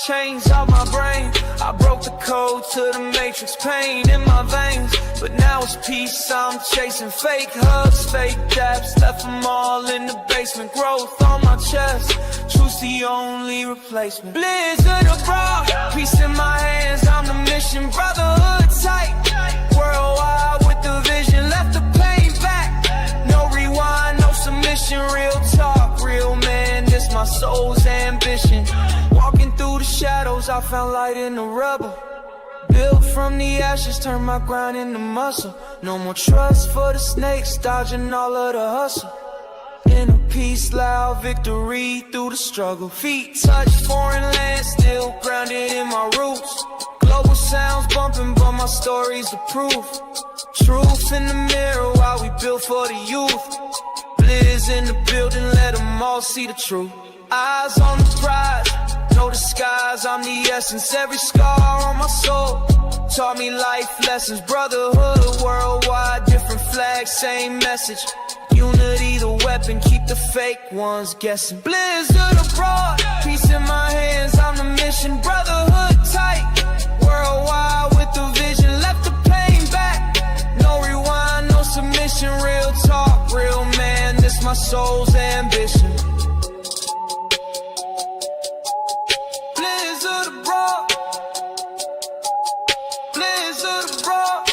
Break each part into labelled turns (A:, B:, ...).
A: chains off my brain. I broke the code to the matrix, pain in my veins. But now it's peace, I'm chasing fake hugs, fake daps. Left them all in the basement, growth on my chest. Truth's the only replacement. Blizzard abroad, peace in my hands, I'm the mission. Brotherhood tight, worldwide with the vision. Left the pain back, no rewind, no submission. Real talk, real man, this my soul's ambition. Walking through the shadows, I found light in the rubble. Built from the ashes, turn my grind into muscle. No more trust for the snakes, dodging all of the hustle. Inner peace, loud victory through the struggle. Feet touch foreign land, still grounded in my roots. Global sounds bumping, but my story's the proof. Truth in the mirror while we build for the youth. Blizz in the building, let them all see the truth. Eyes on the prize, no disguise, I'm the essence. Every scar on my soul taught me life lessons. Brotherhood worldwide, different flags, same message. Unity the weapon, keep the fake ones guessing. Blizzard abroad, peace in my hands, I'm the mission. Brotherhood tight, worldwide with the vision. Left the pain back, no rewind, no submission. Real talk, real man, this my soul's ambition. Blizzard abroad, blizzard abroad,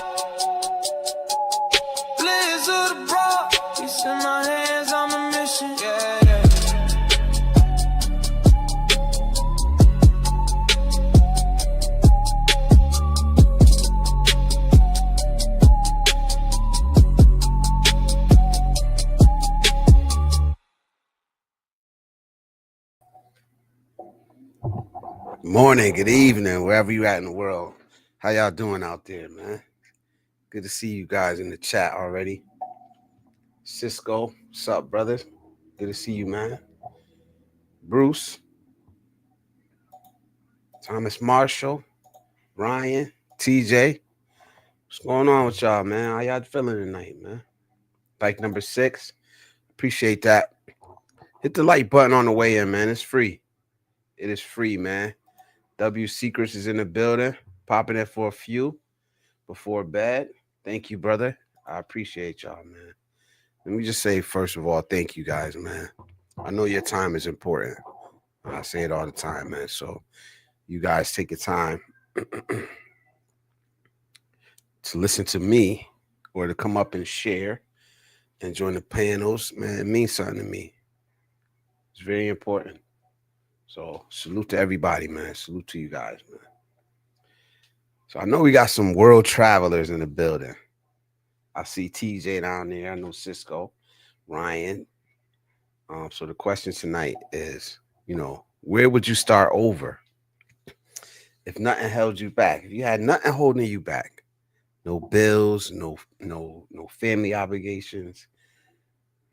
A: blizzard abroad. Peace in my hands, I'm a mission. Yeah, yeah.
B: Morning, good evening, wherever you at in the world. How y'all doing out there, man? Good to see you guys in the chat already. Cisco, what's up, brother? Good to see you, man. Bruce, Thomas Marshall, Ryan, TJ. What's going on with y'all, man? How y'all feeling tonight, man? Like number 6. Appreciate that. Hit the like button on the way in, man. It's free. It is free, man. W Secrets is in the building. Popping it for a few before bed. Thank you, brother. I appreciate y'all, man. Let me just say, first of all, thank you guys, man. I know your time is important. I say it all the time, man. So you guys take your time to listen to me or to come up and share and join the panels, man. It means something to me. It's very important. So salute to everybody, man. Salute to you guys, man. So I know we got some world travelers in the building. I see TJ down there. I know Cisco, Ryan. So the question tonight is, where would you start over if nothing held you back? If you had nothing holding you back, no bills, no family obligations,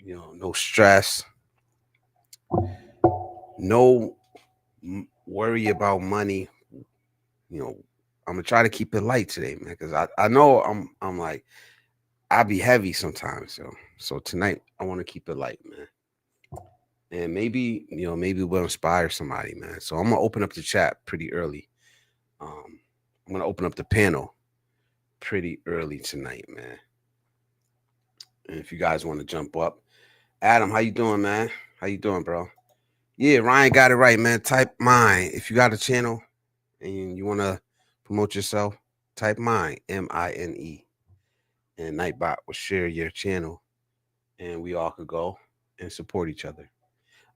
B: no stress, no worry about money. I'm gonna try to keep it light today, man, because I know I'm like I be heavy sometimes. So tonight I want to keep it light, man. And maybe we'll inspire somebody, man. So I'm gonna open up the chat pretty early. I'm gonna open up the panel pretty early tonight, man. And if you guys want to jump up, Adam, how you doing, man? How you doing, bro? Yeah, Ryan got it right, man. Type mine. If you got a channel and you want to promote yourself, type mine, MINE. And Nightbot will share your channel and we all could go and support each other.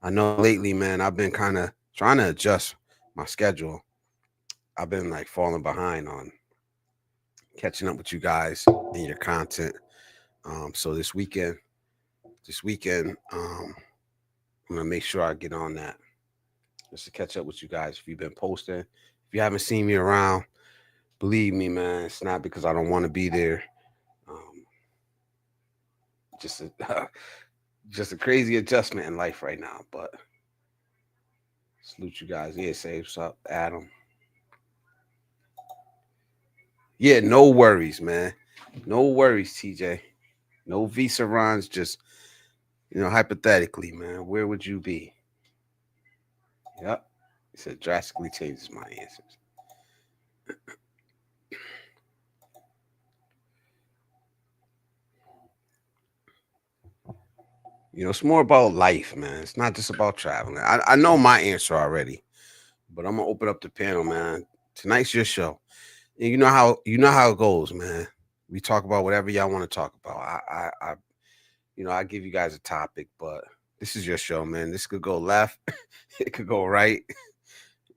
B: I know lately, man, I've been kind of trying to adjust my schedule. I've been like falling behind on catching up with you guys and your content. So this weekend, I'm gonna make sure I get on that just to catch up with you guys. If you've been posting, if you haven't seen me around, believe me, man, it's not because I don't want to be there. Just a crazy adjustment in life right now. But salute you guys. Yeah, say what's up, Adam. Yeah, no worries, man. No worries, TJ. No visa runs, just hypothetically, man, where would you be? Yep. He said drastically changes my answers. It's more about life, man. It's not just about traveling. I know my answer already, but I'm gonna open up the panel, man. Tonight's your show. And you know how it goes, man. We talk about whatever y'all want to talk about. I give you guys a topic, but this is your show, man. This could go left, it could go right,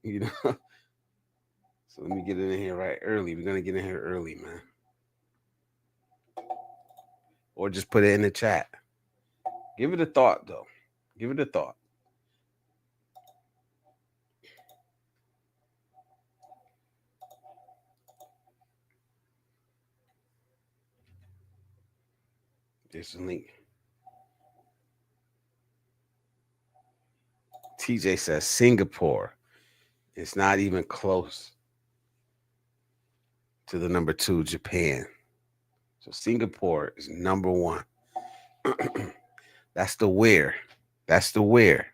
B: you know. So let me get in here right early. We're gonna get in here early, man. Or just put it in the chat. Give it a thought, though. Give it a thought. There's a link. TJ says Singapore. It's not even close to the number 2, Japan. So Singapore is number 1. That's the where. That's the where.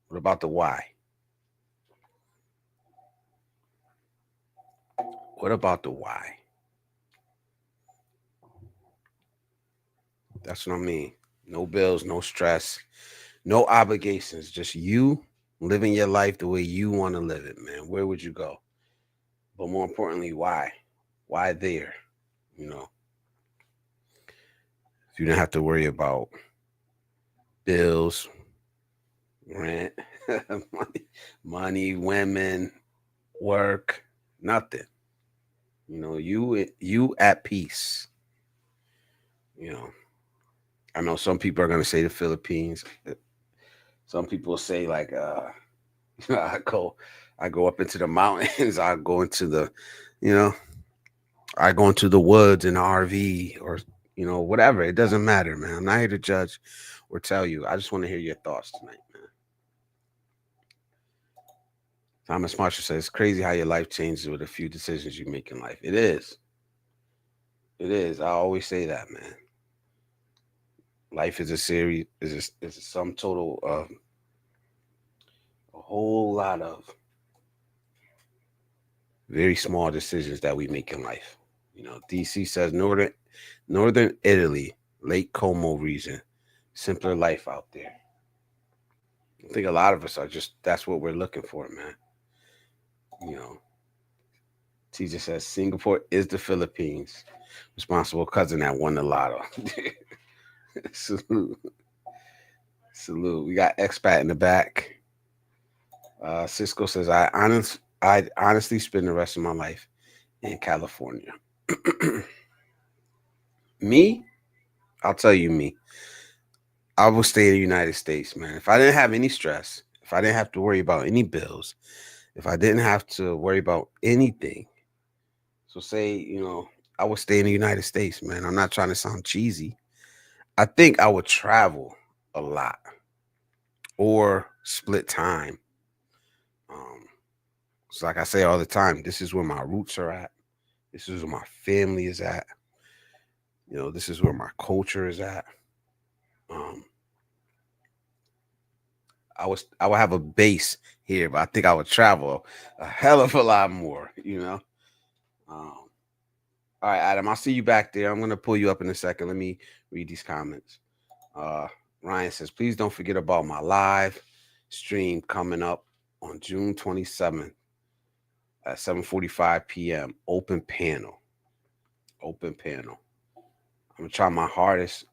B: What about the why? What about the why? That's what I mean. No bills, no stress, no obligations. Just you living your life the way you want to live it, man. Where would you go? But more importantly, why? Why there? If you didn't have to worry about bills, rent, money, women, work, nothing. You at peace. I know some people are gonna say the Philippines. Some people say like I go up into the mountains, I go into the woods in the RV or whatever. It doesn't matter, man. I'm not here to judge or tell you. I just want to hear your thoughts tonight, man. Thomas Marshall says it's crazy how your life changes with a few decisions you make in life. It is. It is. I always say that, man. Life is a series, is a sum total of a whole lot of very small decisions that we make in life. DC says Northern Italy, Lake Como region, simpler life out there. I think a lot of us are that's what we're looking for, man. TJ says Singapore is the Philippines. Responsible cousin that won the lotto. Salute. Salute. We got expat in the back. Cisco says I'd honestly spend the rest of my life in California. Me? I'll tell you me. I will stay in the United States, man. If I didn't have any stress, if I didn't have to worry about any bills, if I didn't have to worry about anything. So say, I would stay in the United States, man. I'm not trying to sound cheesy. I think I would travel a lot or split time. So like I say all the time, this is where my roots are at. This is where my family is at. This is where my culture is at. I would have a base here, but I think I would travel a hell of a lot more, All right, Adam, I'll see you back there. I'm gonna pull you up in a second. Let me read these comments. Ryan says, please don't forget about my live stream coming up on June 27th at 7:45 p.m. Open panel. I'm gonna try my hardest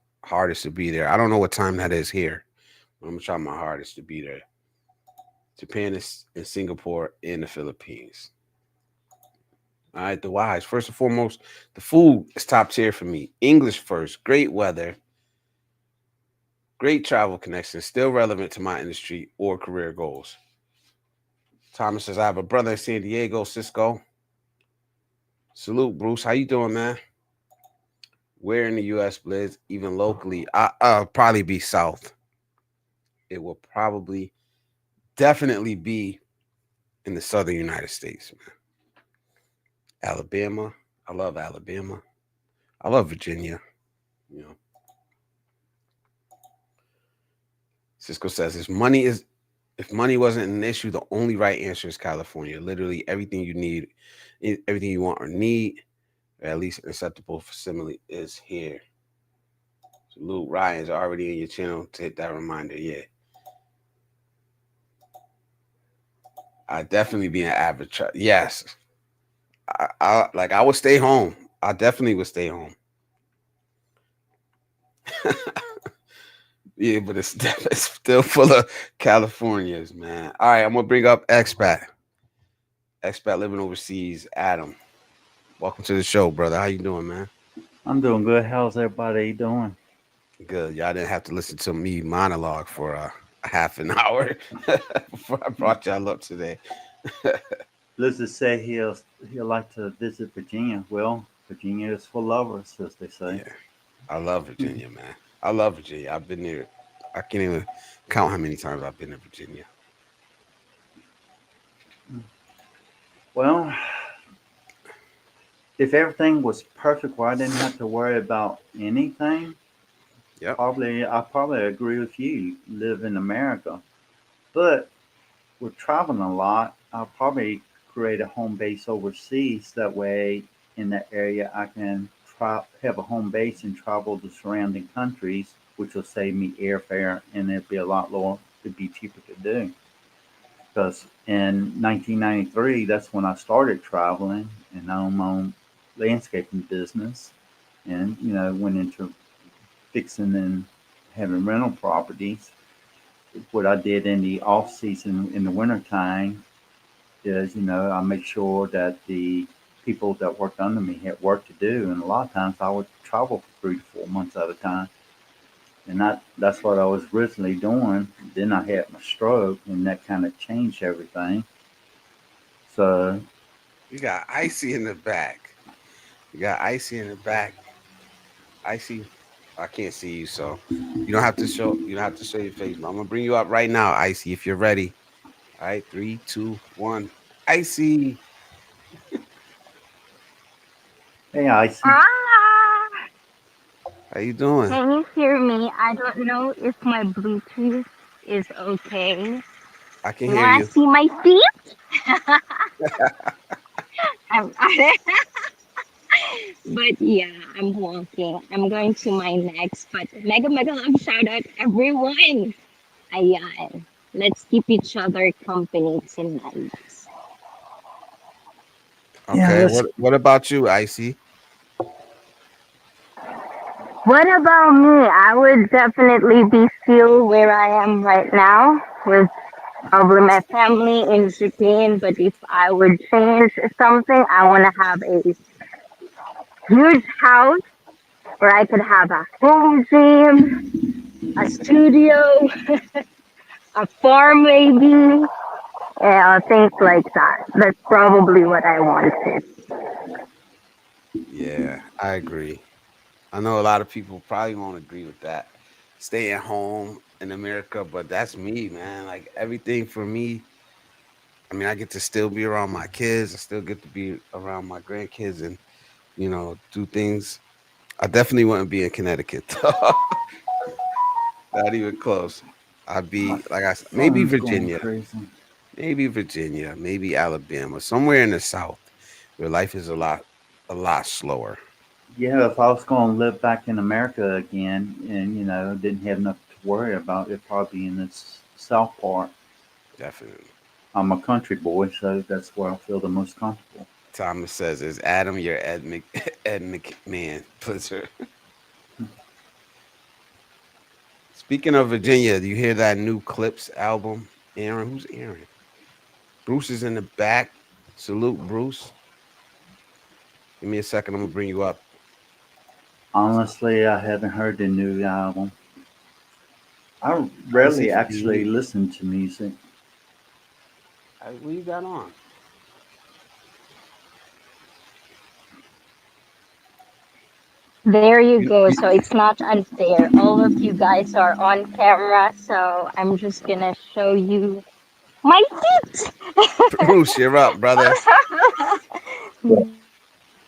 B: to be there. I don't know what time that is here. I'm gonna try my hardest to be there. Japan is in Singapore in the Philippines. All right, the whys. First and foremost, the food is top tier for me. English first, great weather, great travel connections, still relevant to my industry or career goals. Thomas says, I have a brother in San Diego, Cisco. Salute, Bruce. How you doing, man? Where in the U.S., Blizz? Even locally, I'll probably be south. It will definitely be in the southern United States, man. Alabama. I love Alabama. I love Virginia. Cisco says his money is If money wasn't an issue, the only right answer is California. Literally everything you need, everything you want or need, or at least acceptable facility is here. So Luke Ryan's already in your channel to hit that reminder. Yeah, I definitely be an average. Yes, I would stay home. I definitely would stay home. Yeah, but it's still full of Californians, man. All right, I'm gonna bring up expat living overseas. Adam, welcome to the show, brother. How you doing, man?
C: I'm doing good. How's everybody doing?
B: Good. Y'all didn't have to listen to me monologue for a half an hour before I brought y'all up today.
C: Blizzard say he'll like to visit Virginia. Well, Virginia is for lovers, as they say.
B: Yeah, I love Virginia, man. I love Virginia. I've been there. I can't even count how many times I've been to Virginia.
C: Well, if everything was perfect where I didn't have to worry about anything,
B: Yep.
C: I probably agree with you. Live in America, but with traveling a lot, I'll probably create a home base overseas. That way, in that area, I can have a home base and travel the surrounding countries, which will save me airfare and it'd be a lot lower. It'd be cheaper to do. Because in 1993, that's when I started traveling and I own my own landscaping business and, went into fixing and having rental properties. What I did in the off season in the wintertime is, I make sure that the people that worked under me had work to do. And a lot of times I would travel for 3 to 4 months at a time. And that's what I was originally doing. Then I had my stroke and that kind of changed everything. So,
B: You got Icy in the back. You got Icy in the back. Icy, I can't see you, so you don't have to show. You don't have to show your face. But I'm gonna bring you up right now, Icy, if you're ready. All right, 3, 2, 1. Icy,
C: hey, Icy.
D: Ah,
B: how you doing?
D: can you hear me? I don't know if my Bluetooth is okay.
B: I can
D: You
B: hear
D: want
B: you.
D: to see my feet? I'm, but yeah, I'm walking. I'm going to my next, but mega mega love shout out everyone. Ayan. Let's keep each other company tonight.
C: Yeah,
B: Okay. What about you, Icy?
D: What about me? I would definitely be still where I am right now with probably my family in Japan, but if I would change something, I want to have a huge house where I could have a home gym, a studio, a farm maybe, things like that. That's probably what I wanted.
B: Yeah, I agree. I know a lot of people probably won't agree with that. Staying home in America, but that's me, man. Like everything for me. I mean, I get to still be around my kids. I still get to be around my grandkids, and do things. I definitely wouldn't be in Connecticut. Not even close. I'd
C: my
B: be like I said,
C: phone's going crazy.
B: Maybe Virginia, maybe Alabama, somewhere in the South where life is a lot slower.
C: Yeah, if I was going to live back in America again and, didn't have nothing to worry about, it'd probably be in this South part.
B: Definitely.
C: I'm a country boy, so that's where I feel the most comfortable.
B: Thomas says, "Is Adam your Ed McMahon Blizzard?" Speaking of Virginia, do you hear that new Clips album? Aaron, who's Aaron? Bruce is in the back. Salute, Bruce. Give me a second. I'm gonna bring you up.
C: Honestly, I haven't heard the new album. I
B: I see
C: rarely
B: if you can
C: actually
B: mute.
C: listen to music.
B: What you got on?
D: There you
B: You,
D: go.
B: you,
D: So it's not unfair. All of you guys are on camera, so I'm just gonna show you my feet.
B: Bruce, you're up, brother.
E: What's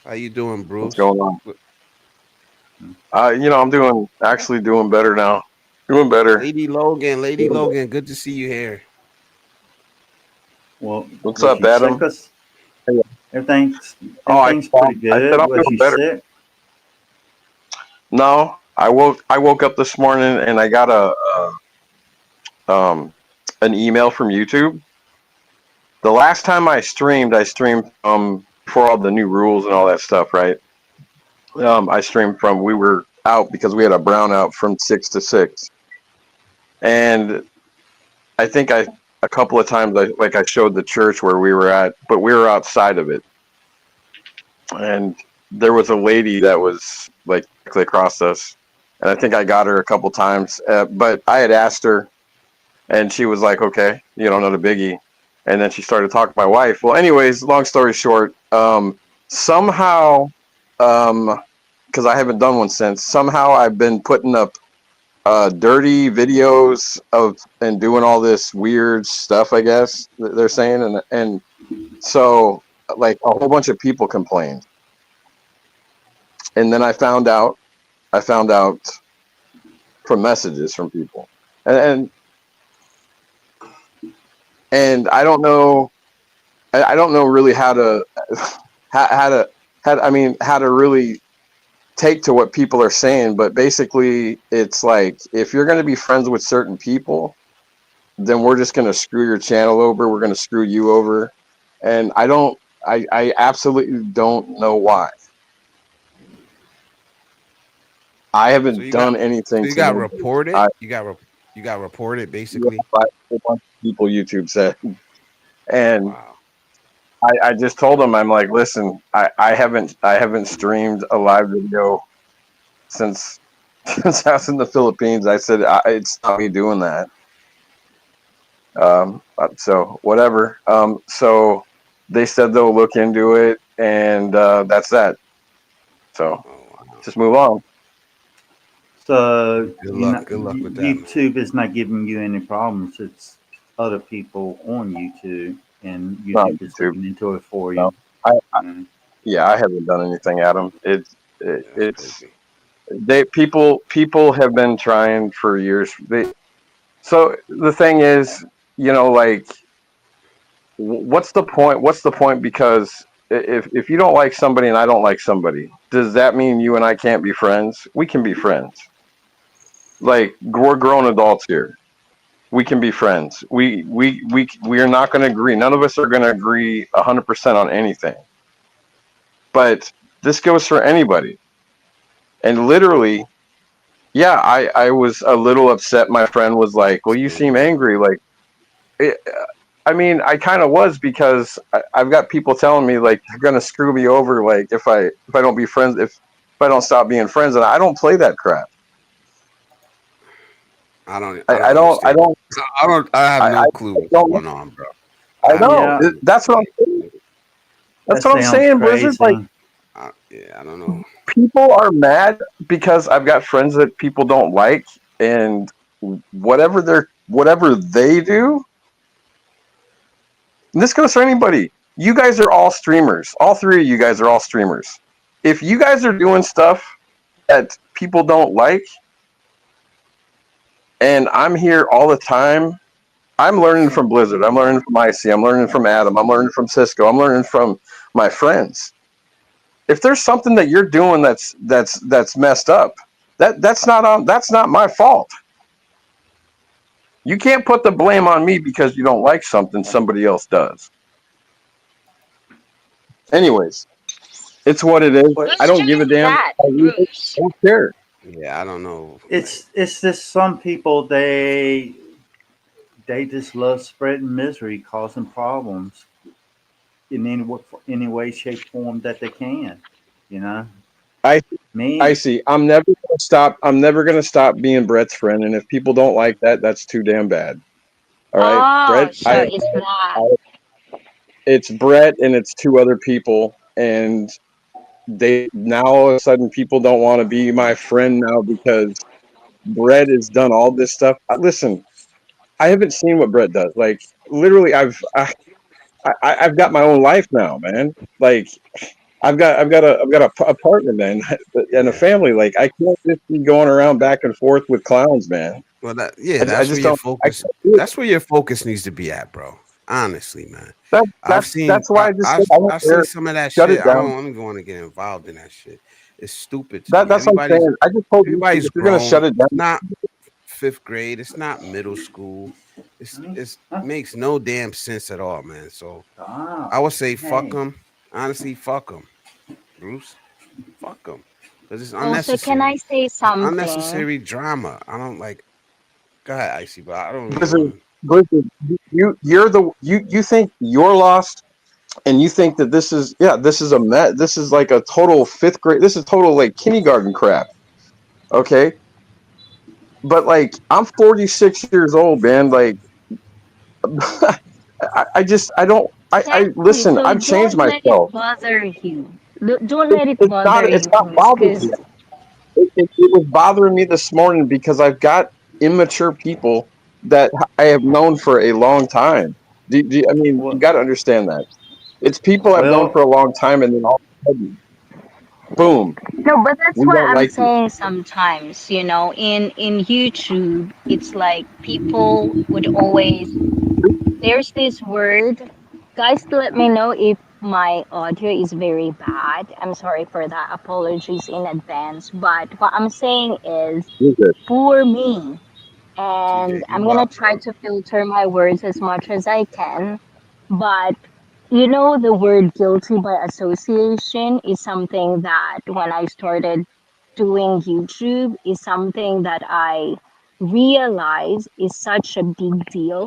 B: How you doing, Bruce?
E: going on? I'm actually doing better now. Doing better.
B: Lady Logan, good to see you here.
C: Well,
F: What's
C: was
F: up,
C: you sick?
F: Adam?
C: Us?
F: Hey. I
C: Everything's pretty
F: I said
C: good.
F: I'll
C: Was
F: feel
C: you
F: better.
C: sick?
F: No, I woke up this morning and I got um an email from YouTube. The last time I streamed before all the new rules and all that stuff, right? I streamed from we were out because we had a brownout from 6 to 6, and I think a couple of times I showed the church where we were at, but we were outside of it, and there was a lady that was like directly across us, and I think I got her a couple times, but I had asked her, and she was like, "Okay, not a biggie," and then she started talking to my wife. Well, anyways, long story short, somehow, because I haven't done one since, somehow I've been putting up dirty videos of and doing all this weird stuff, I guess they're saying, and so like a whole bunch of people complained, and then I found out from messages from people, and I don't know, I don't know really how to how to really take to what people are saying, but basically it's like if you're going to be friends with certain people, then we're just going to screw your channel over. We're going to screw you over. And I absolutely don't know why. I
B: So
F: haven't
B: you got
F: done anything
B: you
F: to
B: got
F: nobody.
B: reported.
F: I
B: You got reported
F: yeah,
B: basically.
F: by a bunch of people, YouTube said. And
B: Wow.
F: I just told them, I'm like, listen, I haven't streamed a live video since since I was in the Philippines. I said it's not me doing that. So whatever. So they said they'll look into it, and that's that. So
B: Oh wow.
F: just move on.
C: So
B: Good luck. Good luck with that, man.
C: YouTube is not giving you any problems. It's other people on YouTube, and
F: Not
C: YouTube is
F: YouTube.
C: looking into it for
F: No,
C: you. Mm.
F: yeah, I haven't done anything, Adam.
B: Yeah, that's
F: It's
B: crazy.
F: people have been trying for years. So the thing is, like, what's the point? What's the point? Because if you don't like somebody and I don't like somebody, does that mean you and I can't be friends? We can be friends. Like, we're grown adults here. We can be friends. We are not going to agree. None of us are going to agree 100% on anything. But this goes for anybody. And literally, yeah, I was a little upset. My friend was like, "Well, you seem
B: Same.
F: angry." Like, it, I mean, I kind of was because I've got people telling me like you're gonna screw me over. Like if I don't be friends, if I don't stop being friends, and I don't play that crap.
B: I don't
F: I
B: understand.
F: don't.
B: I have
F: I
B: no clue what's
F: don't.
B: going on, bro. I
F: I
B: have no
F: know.
C: Yeah,
B: clue.
F: That's what I'm saying.
C: that
F: That's what I'm
C: sounds
F: saying, Blizzard. Like,
C: crazy.
B: Yeah, I don't know.
F: people are mad because I've got friends that people don't like, and whatever they do. And this goes for anybody. You guys are all streamers. All three of you guys are all streamers. If you guys are doing stuff that people don't like, and I'm here all the time, I'm learning from Blizzard. I'm learning from Icy. I'm learning from Adam. I'm learning from Cisco. I'm learning from my friends. If there's something that you're doing that's messed up, that's not my fault. You can't put the blame on me because you don't like something somebody else does. Anyways, it's what it is.
C: But
F: I
E: Whose
F: don't give a
E: turn is
F: damn.
E: that,
F: I
E: Bruce?
F: don't care.
B: Yeah, I don't know. Like,
C: it's just some people they just love spreading misery, causing problems in any way, shape, form that they can. You know,
F: I I
C: me.
F: see. I'm never gonna stop. I'm never gonna stop being Brett's friend. And if people don't like that, that's too damn bad. All right,
E: Oh,
F: Brett.
E: so it's that.
F: It's Brett and it's two other people, and they now all of a sudden people don't want to be my friend now because Brett has done all this stuff. Listen, I haven't seen what Brett does. Like, literally, I've got my own life now, man. Like, I've got a partner, man, and a
B: yeah.
F: family. Like, I can't just be going around back and forth with clowns, man.
B: Well, yeah,
F: I
B: that's where
F: just
B: your
F: don't. I
B: focus.
F: can't do it.
B: That's where your focus needs to be at, bro. Honestly, man.
F: That's why I just said I don't
B: I've seen
F: care.
B: some of that
F: Shut
B: shit.
F: it
B: I
F: down.
B: don't even want to get involved in that shit. It's stupid to me.
F: That's what I'm saying. I just told you
B: Everybody's
F: if you're gonna shut
B: grown.
F: it down.
B: It's not fifth grade. It's not middle school. It's makes no damn sense at all, man. So I
C: Stop.
B: would say fuck
C: Hey.
B: them. Honestly, fuck them, Bruce. Fuck them because it's
D: Also, can I
B: unnecessary.
D: say
B: It's
D: something?
B: unnecessary drama. I don't like. Go ahead, Icy, but I don't really
F: Blizzard,
B: want to.
F: Blizzard, you think you're lost, and you think that this is a this is like a total fifth grade. This is total like kindergarten crap. Okay, but like I'm 46 years old, man. Like I don't I
D: Exactly.
F: listen.
D: So
F: I've changed
D: don't let it
F: myself.
D: bother you. Don't let it bother
F: It's
D: you,
F: not
D: Bruce,
F: bothering
D: because
F: me. It was bothering me this morning because I've got immature people that I have known for a long time. I mean, you
C: Well,
F: got to understand that. It's people I've known
C: well,
F: for a long time, and then all of a sudden, boom,
D: no, but that's
F: we
D: what
F: don't
D: I'm
F: like you.
D: saying sometimes, in YouTube, it's like people would always there's this word. Guys, let me know if my audio is very bad. I'm sorry for that. Apologies in advance. But what I'm saying is
F: You're good.
D: for me, and
B: TJ, you
D: I'm gonna
B: wild,
D: try
B: bro.
D: to filter my words as much as I can. But the word guilty by association is something that when I started doing YouTube is something that I realize is such a big deal.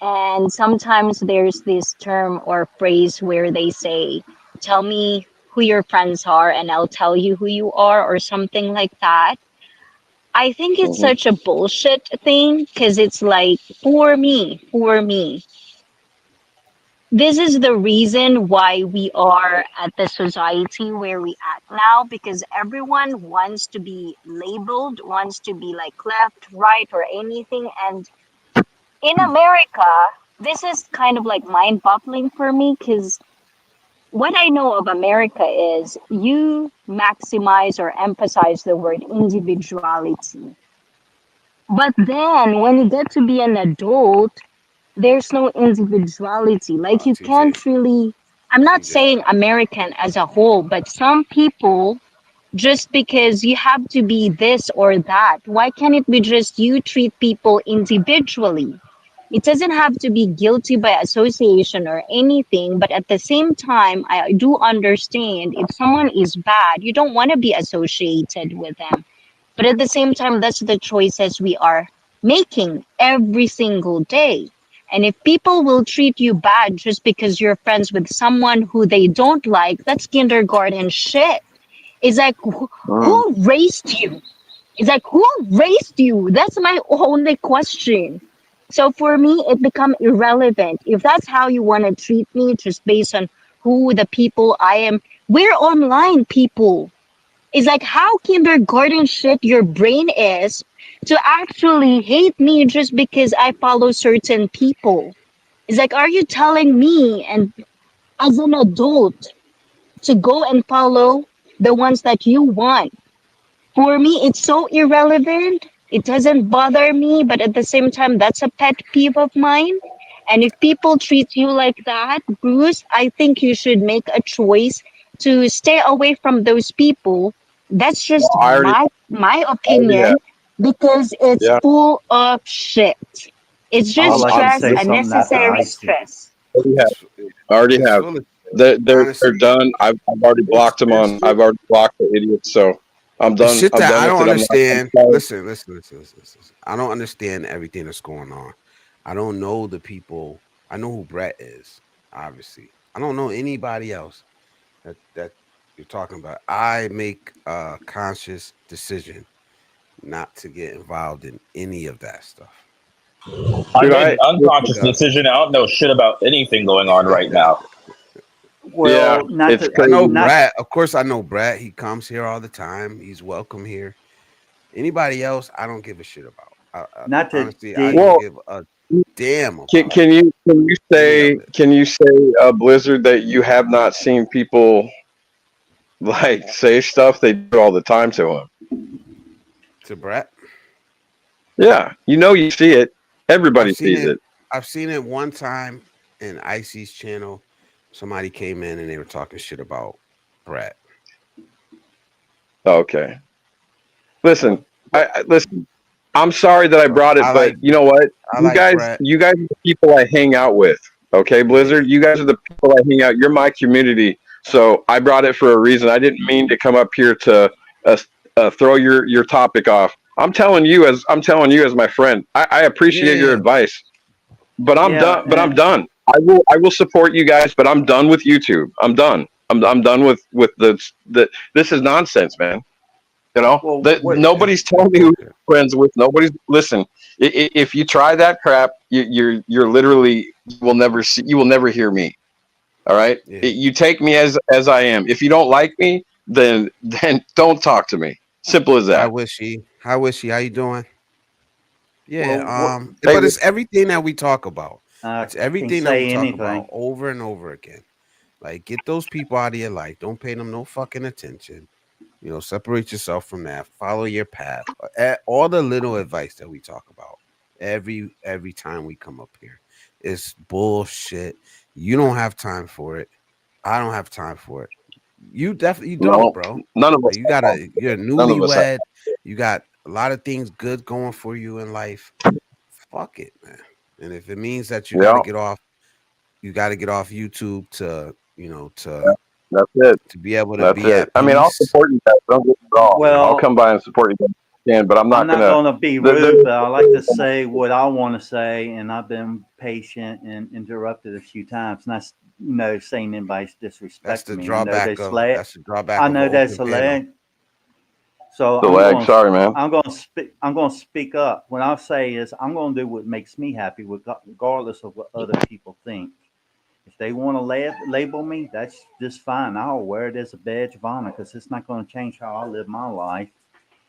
D: And sometimes there's this term or phrase where they say, tell me who your friends are and I'll tell you who you are, or something like that. I think it's
F: Hmm.
D: such a bullshit thing because it's like, for me. This is the reason why we are at the society where we at now, because everyone wants to be labeled, wants to be like left, right, or anything. And in America, this is kind of like mind boggling for me because what I know of America is you maximize or emphasize the word individuality. But then when you get to be an adult, there's no individuality. Like you
B: TJ,
D: can't really, I'm not
B: TJ.
D: saying American as a whole, but some people, just because you have to be this or that, why can't it be just you treat people individually? It doesn't have to be guilty by association or anything, but at the same time, I do understand if someone is bad, you don't want to be associated with them. But at the same time, that's the choices we are making every single day. And if people will treat you bad just because you're friends with someone who they don't like, that's kindergarten shit. It's like,
F: Mm.
D: who raised you? It's like, who raised you? That's my only question. So for me, it become irrelevant. If that's how you want to treat me, just based on who the people I am, we're online people. It's like how kindergarten shit your brain is to actually hate me just because I follow certain people. It's like, are you telling me, and as an adult, to go and follow the ones that you want? For me, it's so irrelevant. It doesn't bother me, but at the same time, that's a pet peeve of mine. And if people treat you like that, Bruce, I think you should make a choice to stay away from those people. That's
F: Well,
D: just my
F: I already have.
D: opinion because it's
F: Yeah,
D: full of shit. It's
C: I would
D: just
C: like to
D: stress,
C: say something after
D: unnecessary
C: Icy.
D: stress.
F: I already have.
B: It's
F: I already
B: it's
F: have.
B: full of shit.
F: They're
B: Honestly,
F: done. I've already blocked them
B: there's
F: on. I've already blocked the idiots. So I'm
B: it's
F: done.
B: shit
F: I'm
B: that
F: done
B: I
F: with
B: don't
F: it. I'm
B: understand.
F: sorry.
B: Listen. I don't understand everything that's going on. I don't know the people. I know who Brett is, obviously. I don't know anybody else that you're talking about. I make a conscious decision not to get involved in any of that stuff.
G: I
F: Dude,
G: made an unconscious
B: The,
G: decision. I don't know shit about anything going on right now.
F: yeah,
C: Well, not
F: it's
C: to,
B: I know
F: crazy.
C: not,
B: Brett. Of course, I know Brett. He comes here all the time. He's welcome here. Anybody else, I don't give a shit about.
C: not to
B: Honestly, I
C: dig.
B: don't
F: Well,
B: give a damn
F: can,
B: about
F: can you can you
B: any of
F: say
B: it.
F: can you say Blizzard that you have not seen people like say stuff they do all the time to him?
B: To Brett,
F: Yeah, you know you see it.
B: I've
F: Everybody
B: seen
F: sees
B: it.
F: it.
B: I've seen it one time in Icy's channel. Somebody came in and they were talking shit about Brett.
F: Okay. Listen, listen. I'm sorry that I
B: So
F: brought it, but you know what?
B: I like Brett.
F: You guys are the people I hang out with. Okay, Blizzard, you guys are the people I hang out. You're my community, so I brought it for a reason. I didn't mean to come up here to throw your topic off. I'm telling you as my friend. I appreciate your
B: Yeah,
F: advice, but I'm
C: Yeah,
F: done. But I'm done. I will support you guys, but I'm done with YouTube. I'm done. I'm done with the. This is nonsense, man. You know,
C: well,
F: that
C: what?
F: nobody's telling me who you're friends with. Nobody's listen. If you try that crap, you're literally you will never hear me. All right.
B: yeah.
F: You take me as I am. If you don't like me, then don't talk to me. Simple as
B: Hi,
F: that.
B: Wishy. Hi, Wishy. How you doing?
C: Well,
B: Yeah.
C: what?
F: Hey,
B: But it's everything that we talk about.
C: I
B: It's
C: can
B: everything that we
C: say
B: talk about
C: anything.
B: over and over again. Like, get those people out of your life. Don't pay them no fucking attention. You know, separate yourself from that. Follow your path. All the little advice that we talk about every time we come up here is bullshit. You don't have time for it. I don't have time for it. You definitely don't,
F: no,
B: bro.
F: none of
B: Like,
F: us.
B: you're
F: None of us have.
B: newlywed. You got a lot of things good going for you in life. Fuck it, man. And if it means that
F: Yeah,
B: you got to get off YouTube to, to
F: that's it.
B: be able to
F: That's
B: be
F: it.
B: at
F: I mean, I'll
B: peace.
F: support you guys. Don't get me wrong.
B: You know,
F: I'll
C: Well,
F: come by and support you guys if I can, but I'm
C: I'm
F: not
C: not
F: gonna.
C: going to be
F: There,
C: rude, but I like to say what I want to say, and I've been patient and interrupted a few times. Not, saying anybody's disrespecting me.
B: that's the
C: I
B: drawback of an
C: know there's
B: open
C: a
B: panel.
C: lag. So
F: the lag. Sorry, man.
C: I'm going to speak up. What I'll say is I'm going to do what makes me happy, regardless of what other people think. If they want to label me, that's just fine. I'll wear it as a badge of honor because it's not going to change how I live my life.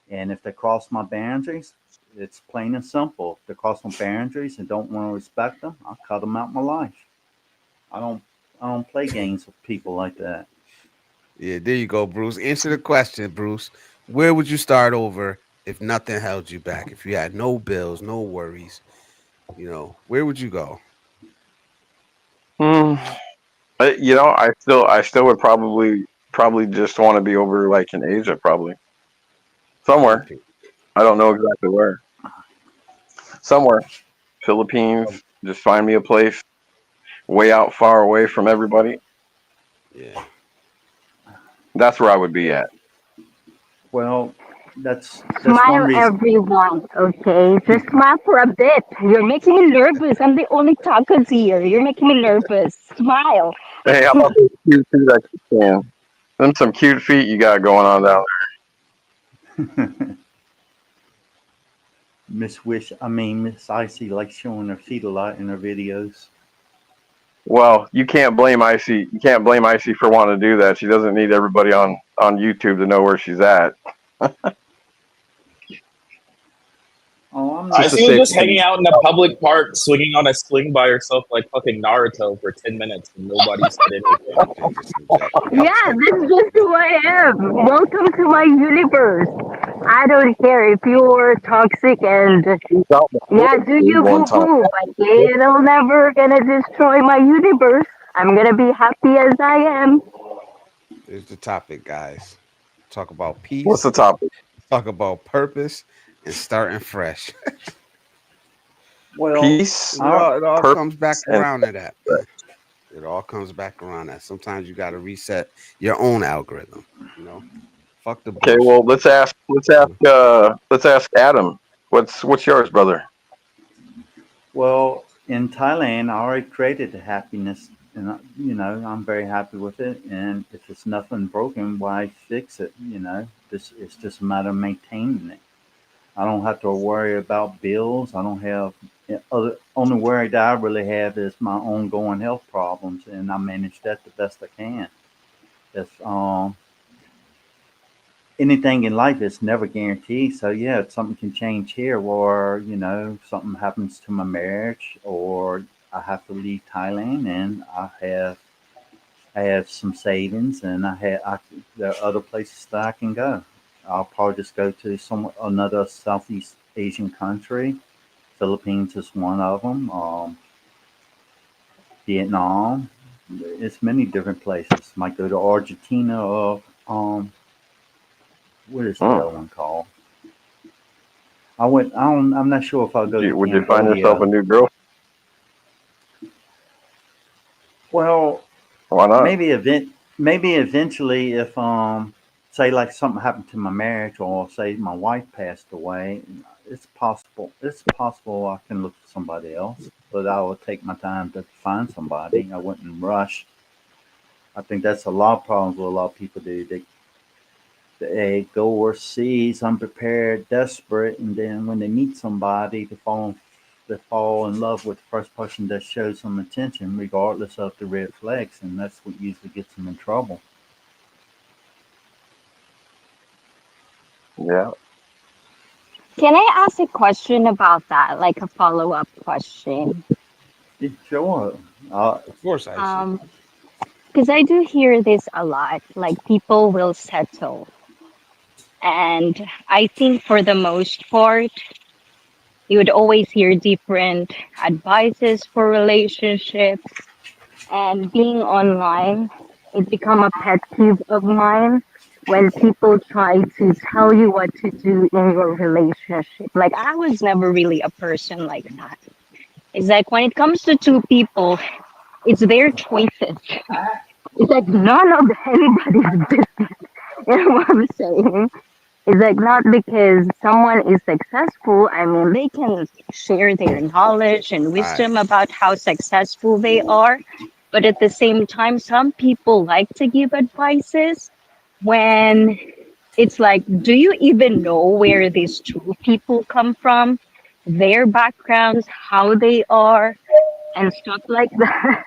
C: And if they cross my boundaries, it's plain and simple. If they cross my boundaries and don't want to respect them, I'll cut them out of my life. I don't I don't play games with people like that.
B: Yeah, there you go, Bruce. Answer the question, Bruce. Where would you start over if nothing held you back? If you had no bills, no worries, where would you go?
F: Hmm. I still would probably just want to be over like in Asia, probably somewhere.
B: Philippines.
F: I don't know exactly where. Somewhere, Philippines. Just find me a place way out far away from everybody.
B: Yeah.
F: That's where I would be at.
C: Well, that's one
D: Smile,
C: reason.
D: everyone, okay? Just smile for a bit. You're making me nervous. I'm the only talkers here. You're making me nervous. Smile.
F: Hey, how about those cute feet I keep seeing? Them some cute feet you got going on down
C: Miss Icy likes showing her feet a lot in her videos.
F: there. Well, you can't blame Icy. You can't blame Icy for wanting to do that. She doesn't need everybody on YouTube to know where she's at.
C: Oh, I'm
G: I
F: Just a
C: not.
G: see you
F: safe
G: just hanging
F: space.
G: out in a public park, swinging on a sling by yourself like fucking Naruto for 10 minutes and nobody said anything.
B: Okay, just inject.
D: Yeah, that's just who I am. Welcome to my universe. I don't care if you're toxic and
F: She's out in the
D: yeah, do you
F: one
D: boo
F: time.
D: boo, but it'll never gonna destroy my universe. I'm gonna be happy as I am.
B: Here's the topic, guys. Talk about
F: What's
B: peace,
F: the topic?
B: talk about purpose, and starting fresh.
C: Well,
F: Peace,
B: It
C: our
B: all it all
F: purpose,
B: comes back
F: and
B: around to that, man. It all comes back around that. Sometimes you got to reset your own algorithm. You know, fuck the
F: okay. Well,
B: bullshit.
F: let's ask Adam. What's yours, brother?
C: well, in Thailand, I already created the happiness, and I'm very happy with it. And if it's nothing broken, why fix it? This it's just a matter of maintaining it. I don't have to worry about bills. I don't have other only worry that I really have is my ongoing health problems, and I manage that the best I can. If anything in life is never guaranteed, so yeah, something can change here, or something happens to my marriage, or I have to leave Thailand, and I have some savings, and there are other places that I can go. I'll probably just go to another Southeast Asian country. Philippines is one of them. Vietnam. It's many different places. Might go to Argentina or what is the other one called? I went. I don't. I'm not sure if I'll go to
F: Would you find yourself
C: Cambodia.
F: a new girl?
C: Well,
F: Why not?
C: maybe eventually if say like something happened to my marriage or say my wife passed away, it's possible I can look for somebody else, but I will take my time to find somebody. I wouldn't rush. I think that's a lot of problems what a lot of people do. They go overseas unprepared, desperate, and then when they meet somebody, they fall in love with the first person that shows some attention, regardless of the red flags, and that's what usually gets them in trouble.
F: Yeah.
D: Can I ask a question about that, like a follow-up question?
C: Yeah, sure. Uh,
B: Of course, Icy.
D: Um, because I do hear this a lot, like people will settle. And I think for the most part, you would always hear different advices for relationships. And being online, it become a pet peeve of mine when people try to tell you what to do in your relationship. Like I was never really a person like that. It's like when it comes to two people, it's their choices. It's like none of anybody's business. You know what I'm saying? It's like not because someone is successful. I mean, they can share their knowledge and
B: All right.
D: wisdom about how successful they are. But at the same time, some people like to give advices when it's like, do you even know where these two people come from, their backgrounds, how they are, and stuff like that?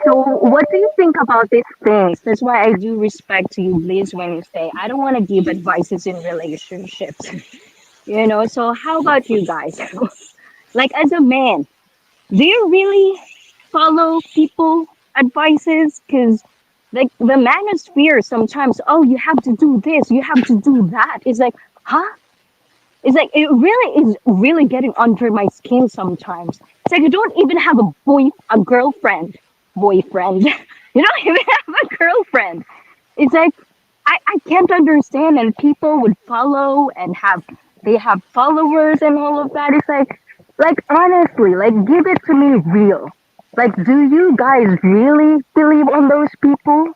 D: So, what do you think about these things? That's why I do respect you, Liz, when you say I don't want to give advices in relationships. So how about you guys? Like as a man, do you really follow people advices? Because like the manosphere sometimes, oh, you have to do this, you have to do that. It's like, huh? It's like it really is really getting under my skin sometimes. It's like you don't even have a girlfriend, boyfriend. You don't even have a girlfriend. It's like I can't understand, and people would follow and they have followers and all of that. It's like honestly, like give it to me real. Like, do you guys really believe on those people?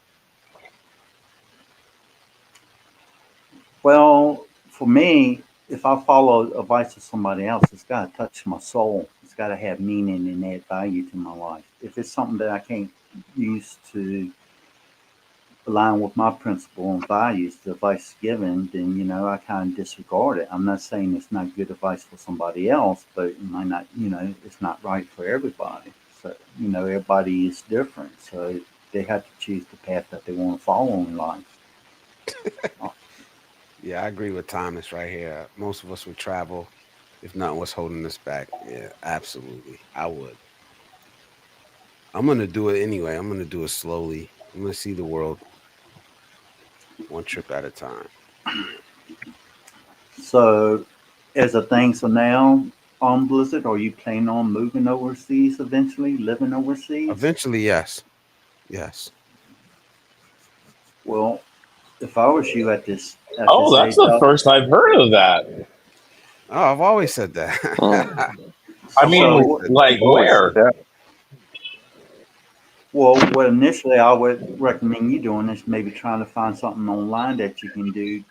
C: well, for me, if I follow advice of somebody else, it's got to touch my soul. It's got to have meaning and add value to my life. If it's something that I can't use to align with my principle and values, the advice given, then I kind of disregard it. I'm not saying it's not good advice for somebody else, but it might not, it's not right for everybody. So everybody is different, so they have to choose the path that they want to follow in life. Uh,
B: Yeah, I agree with Thomas right here. Most of us would travel if nothing was holding us back. Yeah, absolutely. I would. I'm gonna do it anyway. I'm gonna do it slowly. I'm gonna see the world one trip at a time.
C: So, as a thing, so now on Blizzard, are you planning on moving overseas eventually, living overseas?
B: Eventually, yes. Yes.
C: Well, if I was you at this
G: Oh, that's
C: age,
G: the first I've heard of that.
B: Oh, I've always said that.
F: Mm.
G: I
B: I've
G: mean,
B: always
C: so
B: said that.
G: like
F: I've always said
G: where?
F: that.
C: well, what initially I would recommend you doing is maybe trying to find something online that you can do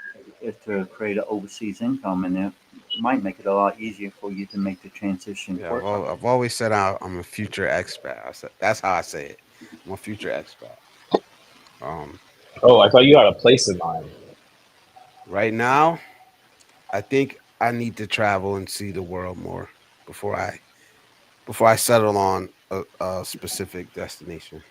C: to create an overseas income, and it might make it a lot easier for you to make the transition
B: Yeah,
C: quicker.
B: I've always said I'm a future expat. I said that's how I say it. I'm a future expat. Um,
G: Oh, I thought you had a place in mind.
B: right now, I think I need to travel and see the world more before I settle on a specific destination.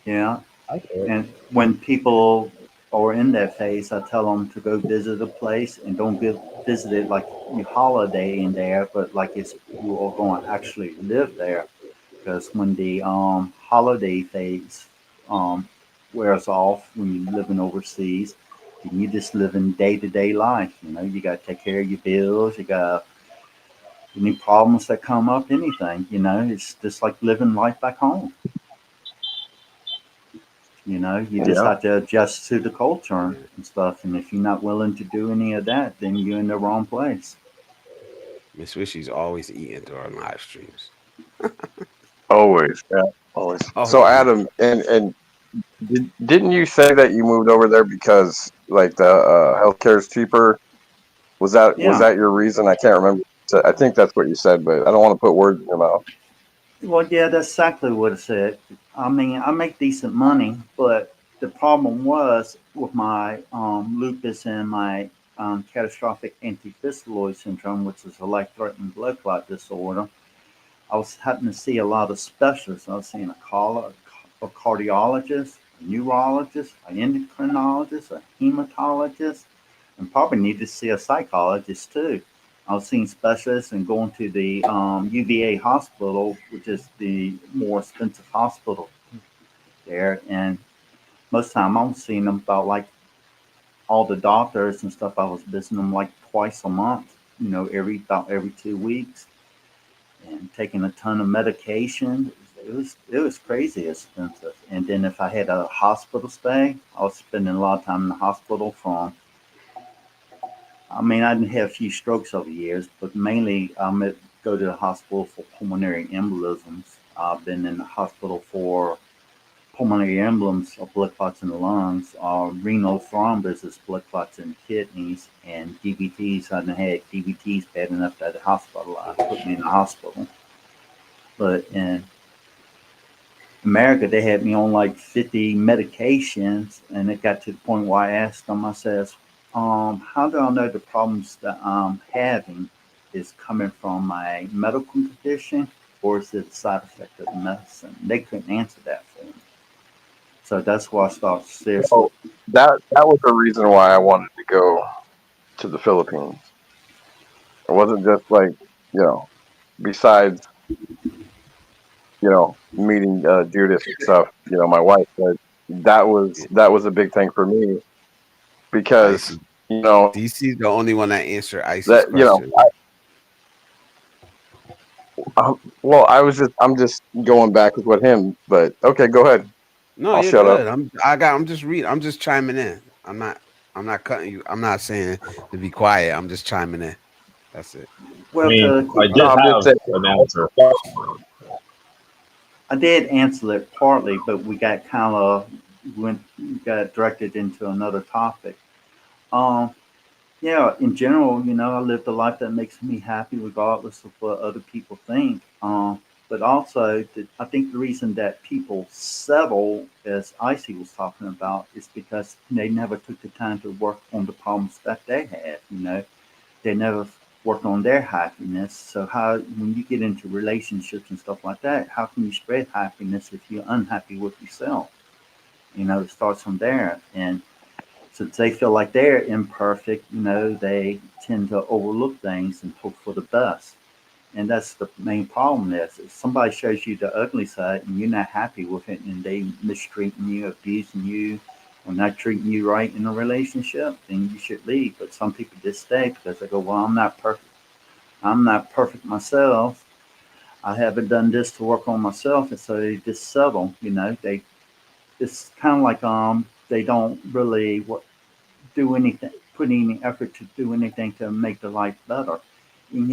C: Yeah,
G: I get it.
C: and when people are in that phase, I tell them to go visit a place and don't visit it like you holiday in there, but like it's you are going to actually live there. Because when the holiday phase um, wears off, when you're living overseas, then you just live in day to day life. You got to take care of your bills. You got to any problems that come up, anything, it's just like living life back home. You just
F: Yeah.
C: have to adjust to the culture
B: Yeah.
C: and stuff. And if you're not willing to do any of that, then you're in the wrong place.
B: Miss Wishy's always eating during live streams.
F: Always. Yeah. Always. So
B: Always eating.
F: Adam, and didn't you say that you moved over there because like the healthcare is cheaper? Was
C: Yeah.
F: that your reason? I can't remember. So I think that's what you said, but I don't want to put words in your mouth.
C: Well, yeah, that's exactly what I said. I mean, I make decent money, but the problem was with my lupus and my catastrophic antifistuloid syndrome, which is a life-threatening blood clot disorder. I was having to see a lot of specialists. I was seeing a cardiologist, a neurologist, an endocrinologist, a hematologist, and probably need to see a psychologist too. I was seeing specialists and going to the UVA hospital, which is the more expensive hospital there. And most of the time, I'm seeing them about like all the doctors and stuff. I was visiting them like twice a month, about every 2 weeks, and taking a ton of medication. It was crazy expensive. And then if I had a hospital stay, I was spending a lot of time in the hospital from. I mean, I didn't have a few strokes over the years, but mainly go to the hospital for pulmonary embolisms. I've been in the hospital for pulmonary emblems of blood clots in the lungs, renal thrombosis, blood clots in the kidneys, and DVTs. I done had DVTs bad enough that the hospital put me in the hospital. But in America, they had me on like 50 medications, and it got to the point where I asked them, I says, how do I know the problems that I'm having is coming from my medical condition or is it a side effect of the medicine? They couldn't answer that for me. So that's why I started seriously.
F: So that was the reason why I wanted to go to the Philippines. It wasn't just like, you know, besides, meeting Judith and stuff, my wife, but that was a big thing for me because,
B: Icy.
F: you know,
B: DC's the only one that answered Icy's
F: that,
B: question.
F: well, I'm just going back with what him, but okay, go ahead.
B: No,
F: I'll
B: you're
F: shut up.
B: good. I'm just reading. I'm just chiming in. I'm not cutting you. I'm not saying to be quiet. I'm just chiming in. That's it.
G: I
C: Well,
G: mean, I
F: No,
G: did
F: I'm just
G: have
F: saying.
G: an answer.
C: I did answer it partly, but we got kind of got directed into another topic. Um, Yeah, in general, I lived a life that makes me happy regardless of what other people think. But also, I think the reason that people settle, as Icy was talking about, is because they never took the time to work on the problems that they had. They never worked on their happiness. So how, when you get into relationships and stuff like that, how can you spread happiness if you're unhappy with yourself? It starts from there. And since they feel like they're imperfect, they tend to overlook things and hope for the best. And that's the main problem is if somebody shows you the ugly side and you're not happy with it and they mistreating you, abusing you, or not treating you right in a relationship, then you should leave. But some people just stay because they go, well, I'm not perfect. I'm not perfect myself. I haven't done this to work on myself. And so they just settle, it's kind of like, they don't really do anything, put any effort to do anything to make the life better. And,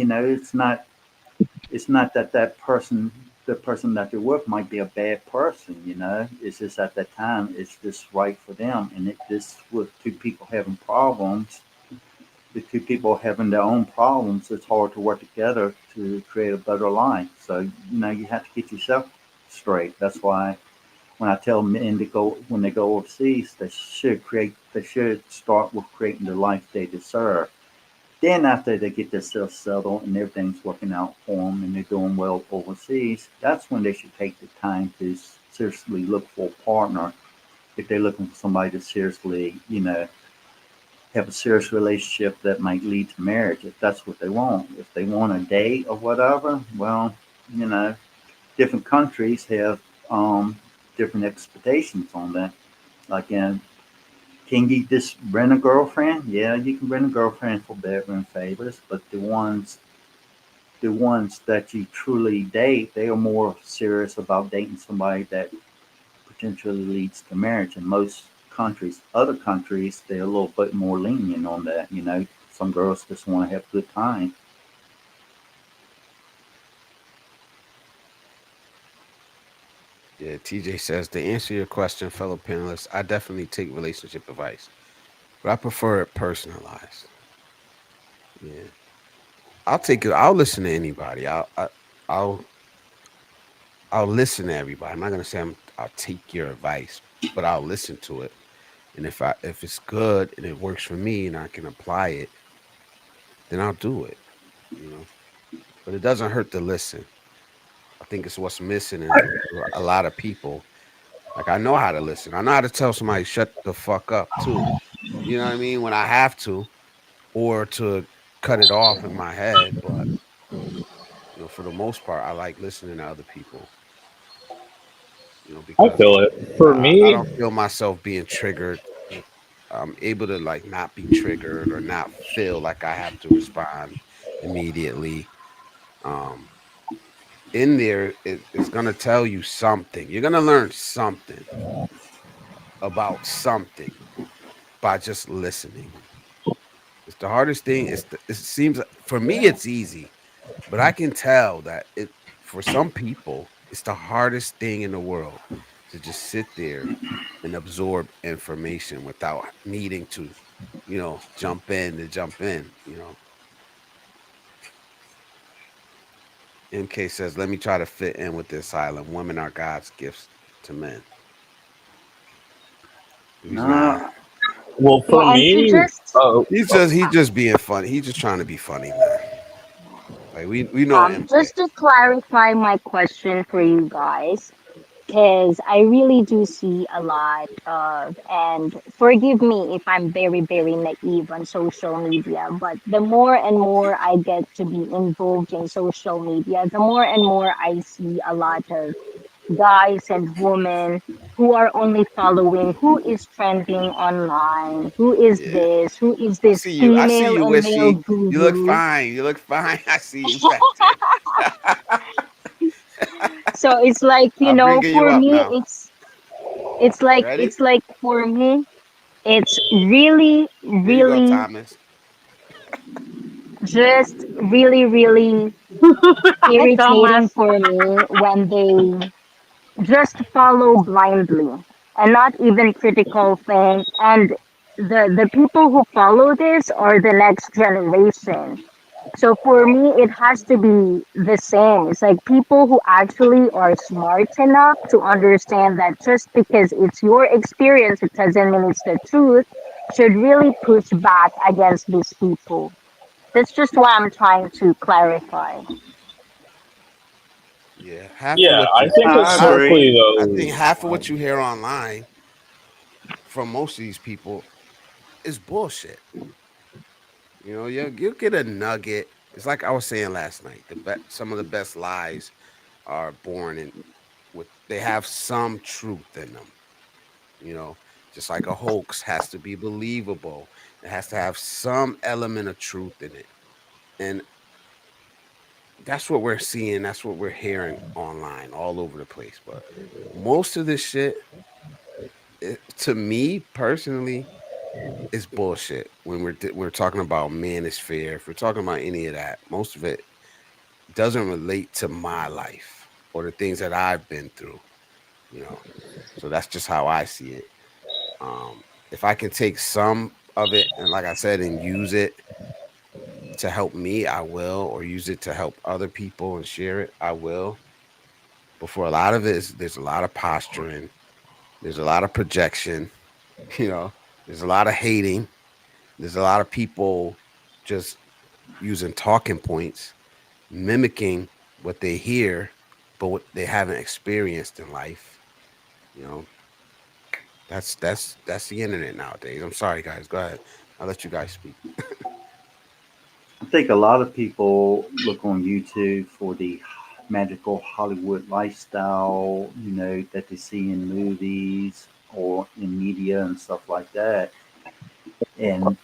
C: it's not that the person that they're with might be a bad person. It's just at that time it's just right for them. And it just with two people having problems, the two people having their own problems, it's hard to work together to create a better life. So you have to get yourself straight. That's why when I tell men to go when they go overseas, they should start with creating the life they deserve. Then after they get themselves settled and everything's working out for them and they're doing well overseas, that's when they should take the time to seriously look for a partner. If they're looking for somebody to seriously, have a serious relationship that might lead to marriage, if that's what they want. If they want a date or whatever, well, you know, different countries have different expectations on that. Like can you just rent a girlfriend? Yeah, you can rent a girlfriend for bedroom favors, but the ones the ones that you truly date, they are more serious about dating somebody that potentially leads to marriage. In most countries, other countries, they're a little bit more lenient on that. You know, some girls just want to have a good time.
B: Yeah, TJ says to answer your question, fellow panelists, I definitely take relationship advice, but I prefer it personalized. Yeah, I'll take it. I'll listen to anybody. I'll I'll listen to everybody. I'm not gonna say I'll take your advice, but I'll listen to it. And if it's good and it works for me and I can apply it, then I'll do it. You know, but it doesn't hurt to listen. I think it's what's missing in a lot of people. Like I know how to listen. I know how to tell somebody shut the fuck up too. You know what I mean? When I have to, or to cut it off in my head. But for the most part, I like listening to other people.
G: I
B: Because
G: feel it. For
B: I
G: me,
B: don't feel myself being triggered. I'm able to like not be triggered or not feel like I have to respond immediately. Um, in there, it's gonna tell you something. You're gonna learn something about something by just listening. It's the hardest thing. It seems for me it's easy, but I can tell that it for some people it's the hardest thing in the world to just sit there and absorb information without needing to, jump in to jump in. MK says, "Let me try to fit in with this island. Women are God's gifts to men." He's mad.
C: Nah,
G: well, for
D: Yeah, and to
G: me,
D: just
B: He's just being funny. He's just trying to be funny, man. Like we know MK.
D: just to clarify my question for you guys, because I really do see a lot of, and forgive me if I'm very, very naive on social media, but the more and more I get to be involved in social media, the more and more I see a lot of guys and women who are only following who is trending online,
B: Yeah,
D: who is
B: I
D: this
B: see you. I see
D: female
B: you,
D: and male
B: Wishy. You look
D: guru.
B: fine. You look fine. I see you back there.
D: So it's like,
B: I'm bringing you
D: for
B: up
D: me,
B: now.
D: it's
B: Ready?
D: like for me, it's really,
B: Here you go,
D: really,
B: Thomas.
D: just really, really irritating
E: Thomas.
D: for me when they just follow blindly and not even critical think. And the people who follow this are the next generation. So for me, it has to be the same. It's like people who actually are smart enough to understand that just because it's your experience, it doesn't mean it's the truth, should really push back against these people. That's just what I'm trying to clarify.
B: Yeah, half of
G: yeah,
B: what
G: I
B: you,
G: think
C: I
B: I,
G: historically
C: agree.
B: I think
G: though,
B: half of what you hear online from most of these people is bullshit. You'll get a nugget. It's like I was saying last night. Some of the best lies are born in with they have some truth in them. You know, just like a hoax has to be believable. It has to have some element of truth in it. And that's what we're seeing. That's what we're hearing online all over the place. But most of this shit, to me personally, is bullshit. When we're talking about Manosphere, if we're talking about any of that, most of it doesn't relate to my life or the things that I've been through. You know, so that's just how I see it. If I can take some of it and, like I said, and use it to help me, I will, or use it to help other people and share it, I will. But for a lot of it, there's a lot of posturing, there's a lot of projection, you know, there's a lot of hating, there's a lot of people just using talking points, mimicking what they hear, but what they haven't experienced in life. You know, that's the internet nowadays. I'm sorry, guys. Go ahead. I'll let you guys speak.
C: I think a lot of people look on YouTube for the magical Hollywood lifestyle, that they see in movies or in media and stuff like that. And,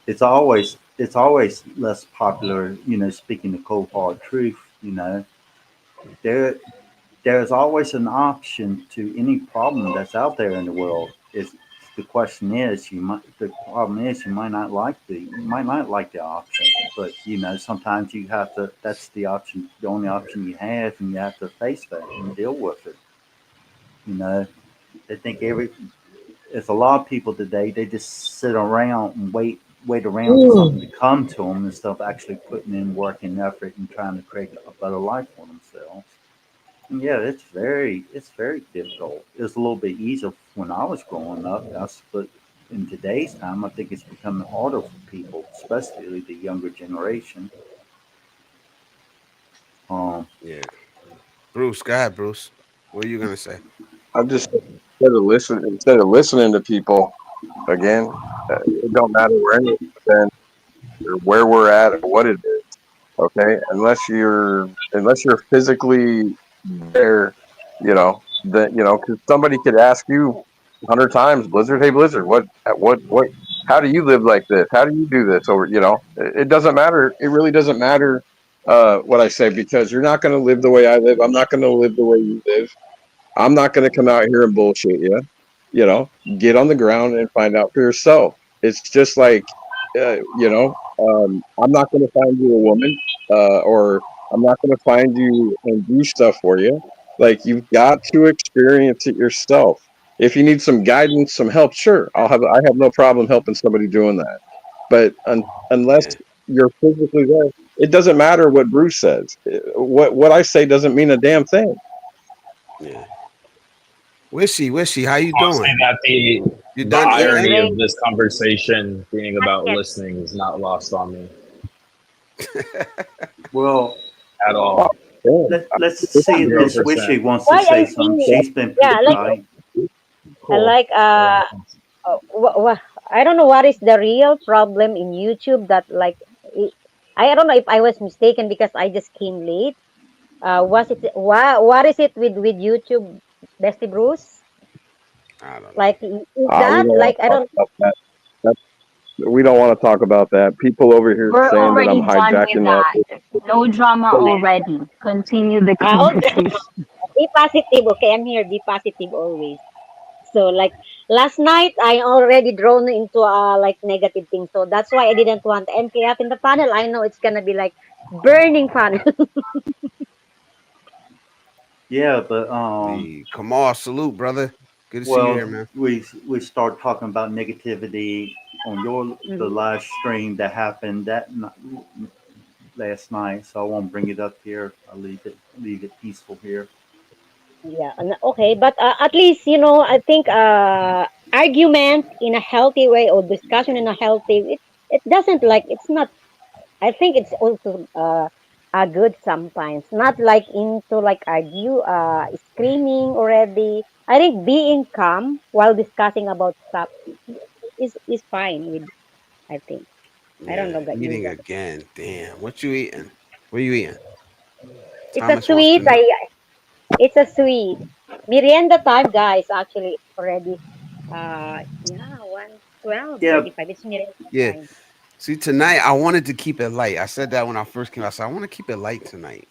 C: it's always it's always less popular. Speaking the cold hard truth, there there's always an option to any problem that's out there in the world. Is the question is the problem is you might not like the option, but sometimes you have to. That's the only option you have, and you have to face that and deal with it. You know, they think There's a lot of people today. They just sit around and wait around for something to come to them instead of actually putting in work and effort and trying to create a better life for themselves. And yeah, it's very difficult. It was a little bit easier when I was growing up. But in today's time, I think it's becoming harder for people, especially the younger generation. Um,
B: Yeah. Bruce, go ahead, Bruce. What are you gonna say?
F: I'm just instead of listening to people again. It don't matter where anyone been or where we're at or what it is. Okay, unless you're physically there, that because somebody could ask you 100 times, Blizzard, hey Blizzard, what, how do you live like this? How do you do this? Or it doesn't matter. It really doesn't matter what I say because you're not going to live the way I live. I'm not going to live the way you live. I'm not going to come out here and bullshit you. Get on the ground and find out for yourself. It's just like, I'm not going to find you a woman, or I'm not going to find you and do stuff for you. Like you've got to experience it yourself. If you need some guidance, some help, sure, I have no problem helping somebody doing that. But unless
B: Yeah,
F: you're physically there, it doesn't matter what Bruce says. What I say doesn't mean a damn thing.
B: yeah. Wishy, how you
G: I'll say
B: doing?
G: that
B: You
G: the
B: done
D: Doing
B: eating?
G: irony
D: great.
G: of this conversation being about
D: Yes.
G: listening is not lost on me
C: well,
G: at all.
F: Damn.
C: let's see if
G: Zero
C: Miss Wishy
G: percent.
C: wants to
D: Why I
C: say something.
D: think,
C: She's been pretty
D: yeah,
C: quiet.
G: Cool.
D: like I don't know what is the real problem in YouTube that like it, I don't know if I was mistaken because I just came late. Was it what is it with YouTube, Bestie Bruce?
B: I don't know.
D: Like is
F: We
D: that
F: don't want
D: like
F: to
D: I
F: talk
D: don't
F: about that. We don't want to talk about that. People over here
D: know. We're
F: saying that I'm
D: already done with
F: hijacking
D: that.
F: the.
D: No drama already. Continue the
E: Okay.
D: conversation.
E: Be positive, okay? I'm here. Be positive always. So like last night, I already drawn into like negative things. So that's why I didn't want MKF in the panel. I know it's gonna be like burning panel.
C: Yeah, but
B: Come on, salute, brother. Good to see you here,
C: well,
B: man.
C: we start talking about negativity on the
E: Mhm.
C: live stream that happened last night. So I won't bring it up here. I'll leave it peaceful here.
E: Yeah. Okay, but at least I think argument in a healthy way or discussion in a healthy it doesn't like it's not. I think it's also good sometimes. Not like into like argue, screaming already. I think being calm while discussing about stuff is fine with. I think. I don't
B: Yeah,
E: know about you
B: eating
E: guys.
B: again. Damn, what you eating? What you eating?
E: It's a
B: Thomas wants to
E: sweet.
B: know.
E: It's a sweet merienda time, guys. Actually, already. Yeah, 1:12,
C: Yeah,
E: 35. It's merienda
B: Yeah.
E: time.
B: See, tonight I wanted to keep it light. I said that when I first came out. I said I want to keep it light tonight.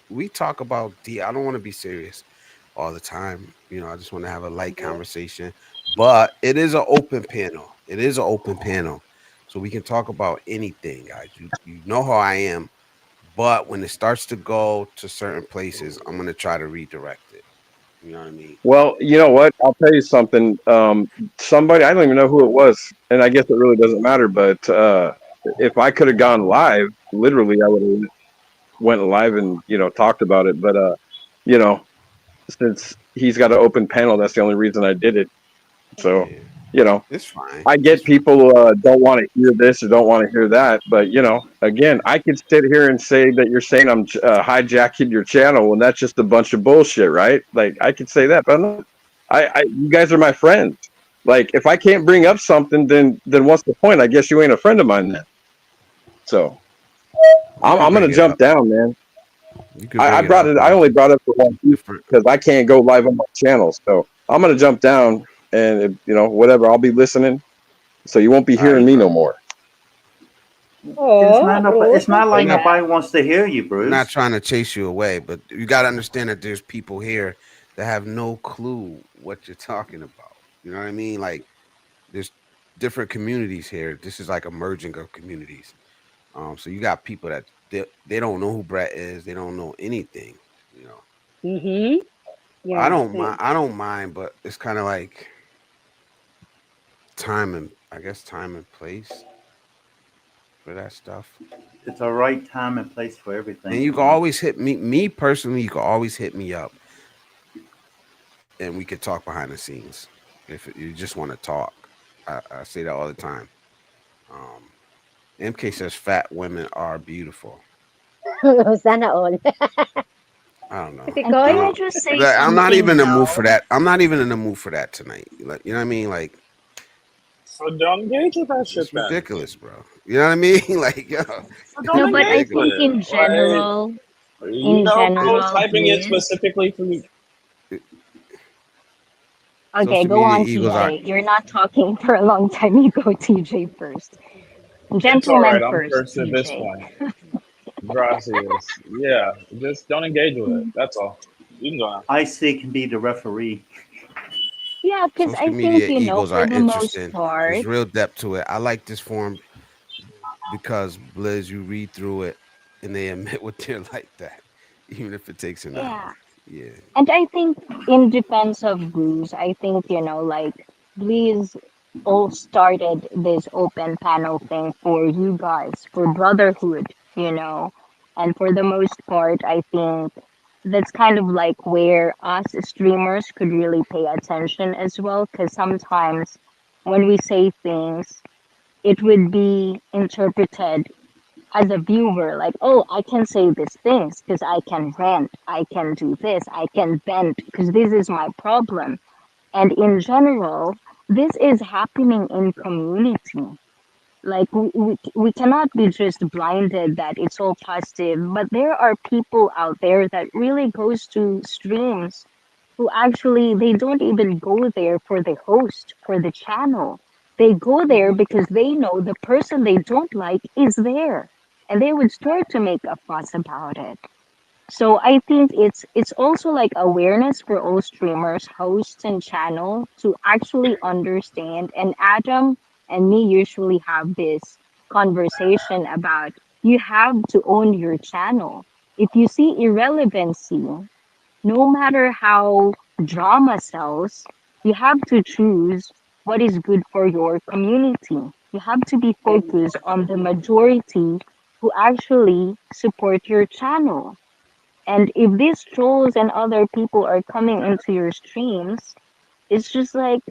B: We talk about I don't want to be serious all the time. I just want to have a light
E: Mhm.
B: conversation. But it is an open panel. It is an open panel. So we can talk about anything, guys. You know how I am. But when it starts to go to certain places, I'm gonna try to redirect it. You know what I mean?
F: Well, you know what? I'll tell you something. Somebody, I don't even know who it was, and I guess it really doesn't matter. But if I could have gone live, literally, I would have went live and talked about it. But you know, since he's got an open panel, that's the only reason I did it. So
B: Yeah.
F: you know,
B: It's fine.
F: I
B: It's
F: get
B: fine.
F: people don't want to hear this or don't want to hear that, but again, I could sit here and say that you're saying I'm hijacking your channel, and that's just a bunch of bullshit, right? Like I could say that, but I'm not. You guys are my friends. Like if I can't bring up something, then what's the point? I guess you ain't a friend of mine then. So
B: You
F: I'm,
B: could
F: I'm gonna
B: bring it
F: jump
B: up.
F: down, man.
B: You could
F: I
B: bring it
F: brought
B: up.
F: it. I only brought it for one piece
B: Different.
F: because I can't go live on my channel, so I'm gonna jump down and whatever. I'll be listening, so you won't be
B: All
F: hearing
B: right,
F: me
B: bro.
F: no more.
E: Oh, Bruce,
C: It's
E: don't
C: not
E: say
C: like
B: I'm not.
E: that.
C: nobody wants to hear you,
B: I'm not
C: Bruce.
B: trying to chase you away, but you got to understand that there's people here that have no clue what you're talking about. You know what I mean? Like there's different communities here. This is like a merging of communities. So you got people that they don't know who Brett is. They don't know anything. You know,
E: Mm-hmm.
B: I
E: Yeah.
B: don't mind. I don't mind, but it's kind of like time and I guess time and place for that stuff.
C: It's a right time and place for
B: And
C: everything.
B: you can always hit me. Me personally, you can always hit me up, and we could talk behind the scenes if you just want to talk. I say that all the time. Um, MK says fat women are beautiful.
E: Sana all.
B: I don't know.
D: And
B: I
D: can
E: Because
D: I
B: don't.
D: just say
B: Like, I'm not even
D: something
B: in the mood for
D: though?
B: that. I'm not even in the mood for that tonight. Like, you know what I mean? Like,
G: So don't engage with that shit
B: it's
G: then.
B: ridiculous, bro. You know what I mean? Like, yo,
G: So
B: it's
G: don't
D: No, but I
G: engage with
B: ridiculous.
D: think
G: it. Like, you
D: in
G: know, bro,
D: general,
G: typing it
D: please.
G: specifically for you.
D: Okay,
B: Social
D: go
B: media
D: on,
B: eagles are.
D: TJ. You're not talking for a long time. You go, TJ, first.
G: It's all
D: Gentlemen
G: right. I'm
D: first,
G: first at this
D: TJ.
G: point. Gracias. Yeah, just don't engage with it. That's all. You can go now.
C: IC can be the referee.
D: Yeah, because
B: Social
D: I think,
B: media
D: you know,
B: eagles
D: for
B: are
D: the most
B: interesting.
D: part,
B: There's real depth to it. I like this form because Blizz, you read through it and they admit what they're like that, even if it takes an
D: yeah.
B: hour. Yeah.
D: And I think in defense of Bruce, I think, you know, like, Please all started this open panel thing for you guys, for brotherhood, you know. And for the most part, I think that's kind of like where us streamers could really pay attention as well, because sometimes when we say things, it would be interpreted as a viewer like, oh, I can say these things because I can rant, I can do this, I can vent because this is my problem. And in general, this is happening in community. Like we cannot be just blinded that it's all positive, but there are people out there that really goes to streams who actually they don't even go there for the host, for the channel. They go there
E: Mhm.
D: because they know the person they don't like is there. And they would start to make a fuss about it. So I think it's also like awareness for all streamers, hosts, and channel to actually understand. And Adam and me usually have this conversation about you have to own your channel. If you see irrelevancy, no matter how drama sells, you have to choose what is good for your community. You have to be focused on the majority who actually support your channel. And if these trolls and other people are coming into your streams, it's just like,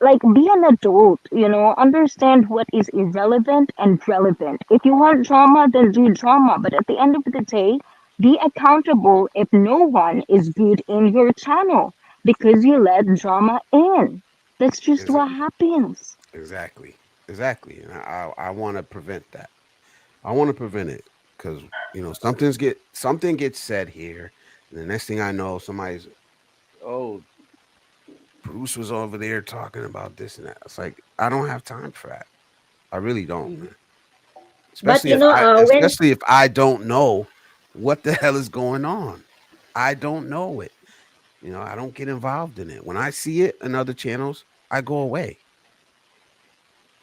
D: like be an adult, you know, understand what is irrelevant and relevant. If you want drama, then do drama. But at the end of the day, be accountable if no one is good in your channel because you let drama in. That's just
B: Is it
D: what happens.
B: exactly. Exactly. And I want to prevent that. I want to prevent it because something gets said here, and the next thing I know, somebody's oh Bruce was over there talking about this and that. It's like I don't have time for that. I really don't,
E: Mhm.
B: man.
E: But
B: Especially if
E: when
B: I don't know what the hell is going on. I don't know it. You know, I don't get involved in it. When I see it in other channels, I go away.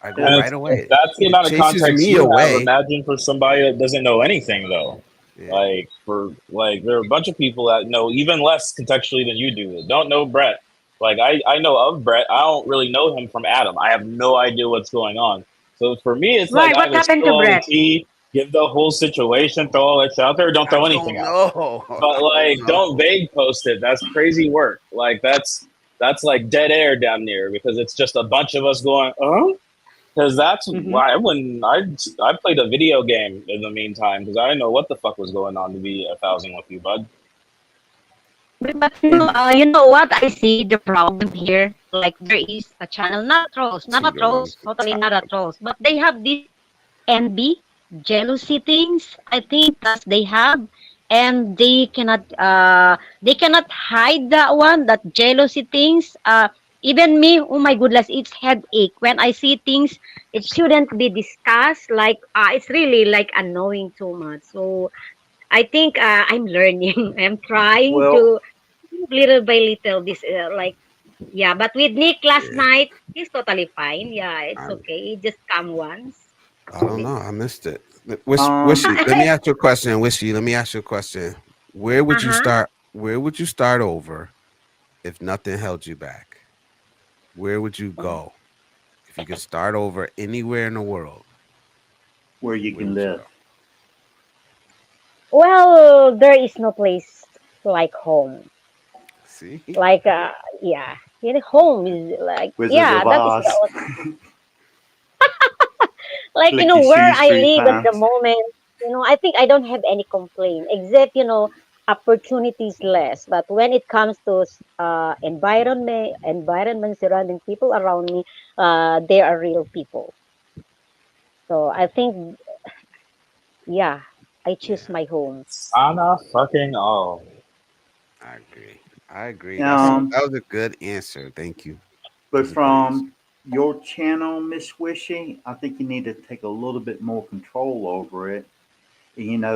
B: I go
C: Yeah,
G: And
B: right
G: if
B: away.
G: that's the
B: It
G: amount of
B: chases
G: context
B: me
G: you have,
B: away.
G: imagine for somebody that doesn't know anything though.
B: Yeah.
G: Like there are a bunch of people that know even less contextually than you do. That don't know Brett. Like I know of Brett. I don't really know him from Adam. I have no idea what's going on. So for me, it's like
E: why? What
G: either
E: happened
G: spill
E: to
G: all the
E: Brett?
G: tea, give the whole situation, throw all that shit out there, or don't
B: I
G: throw anything
B: don't
G: out.
B: know.
G: But
B: I don't
G: like, don't
B: know.
G: vague post it. That's crazy work. Like that's like dead air down there because it's just a bunch of us going, because that's
E: Hmm.
G: why I played a video game in the meantime because I didn't know what the fuck was going on to be a thousand with you, bud.
E: But
B: And
E: you know what? I see the problem here. Like there is a channel, not a
B: Tito on
E: trolls, totally not a trolls, but they have this envy, jealousy things. I think that they have, and they cannot hide that one, that jealousy things. Even me, oh my goodness, it's headache when I see things it shouldn't be discussed. Like it's really like annoying too much. So I think I'm learning. I'm trying
C: Well,
E: to little by little this like yeah. But with Nick last
B: Yeah.
E: night, he's totally fine. Yeah, it's
B: I,
E: okay. He just come once.
B: I don't know. I missed it. Wish,
C: um,
B: Wishy, let me ask you a question. Wishy, let me ask you a question. Where would you
E: Uh-huh.
B: start? Where would you start over if nothing held you back? Where would you go if you could start over anywhere in the world?
C: where you
B: Where
C: can
B: would you
C: live.
B: go?
E: Well, there is no place like home.
B: See,
E: Like yeah, home is like
C: Wizard
E: yeah.
C: of
E: That is the
C: Oz.
E: like
C: Flick your
E: where
C: shoes
E: I
C: three
E: live at the
C: times.
E: moment. I think I don't have any complaint except opportunities less. But when it comes to environment surrounding people around me, they are real people. So I think yeah, I choose
B: yeah,
E: my home.
G: Sana fucking oh.
B: I agree. I agree.
C: Um,
B: That was a good answer. Thank you. That
C: but
B: was a good answer.
C: from your channel, Miss Wishy, I think you need to take a little bit more control over it.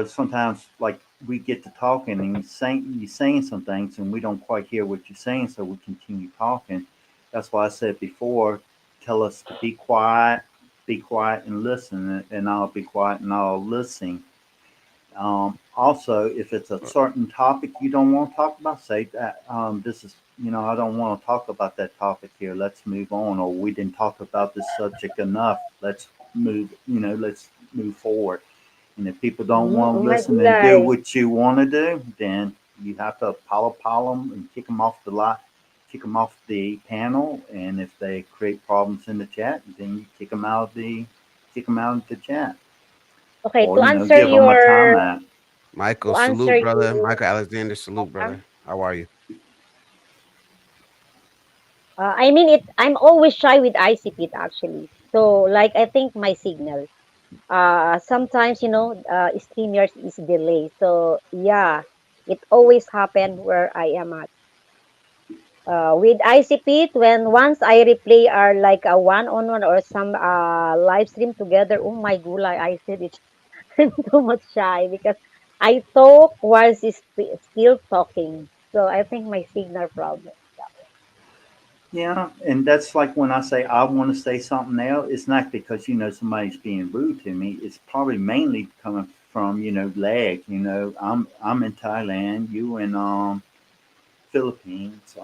C: Sometimes like we get to talking and you saying some things and we don't quite hear what you're saying, so we continue talking. That's why I said before, tell us to be quiet and listen, and I'll be quiet and I'll listen. Also, if it's a certain topic you don't want to talk about, say that this is, I don't want to talk about that topic here. Let's move on, or we didn't talk about this subject enough. Let's move forward. And if people don't want
E: Oh
C: to
E: my
C: listen and do
E: gulay.
C: what you want to do, then you have to pile them and kick them off the lot, kick them off the panel. And if they create problems in the chat, then you kick them out of the chat,
E: Okay,
C: or
E: answer
C: give them a
E: your
C: timeout.
B: Michael,
E: to
B: salute,
E: answer
B: brother.
E: you.
B: Michael Alexander, salute,
E: uh,
B: brother. How are you?
E: I mean it. I'm always shy with ICP actually. So like I think my signal. Sometimes StreamYard is delayed. So yeah, it always happen where I am at. With ICP, when once I replay are like a one-on-one or some live stream together. Oh my gula, I said it's too much shy because I talk while she's still talking. So I think my signal problem.
C: Yeah, and that's like when I say I want to say something now, it's not because somebody's being rude to me. It's probably mainly coming from lag. I'm in Thailand, you in Philippines,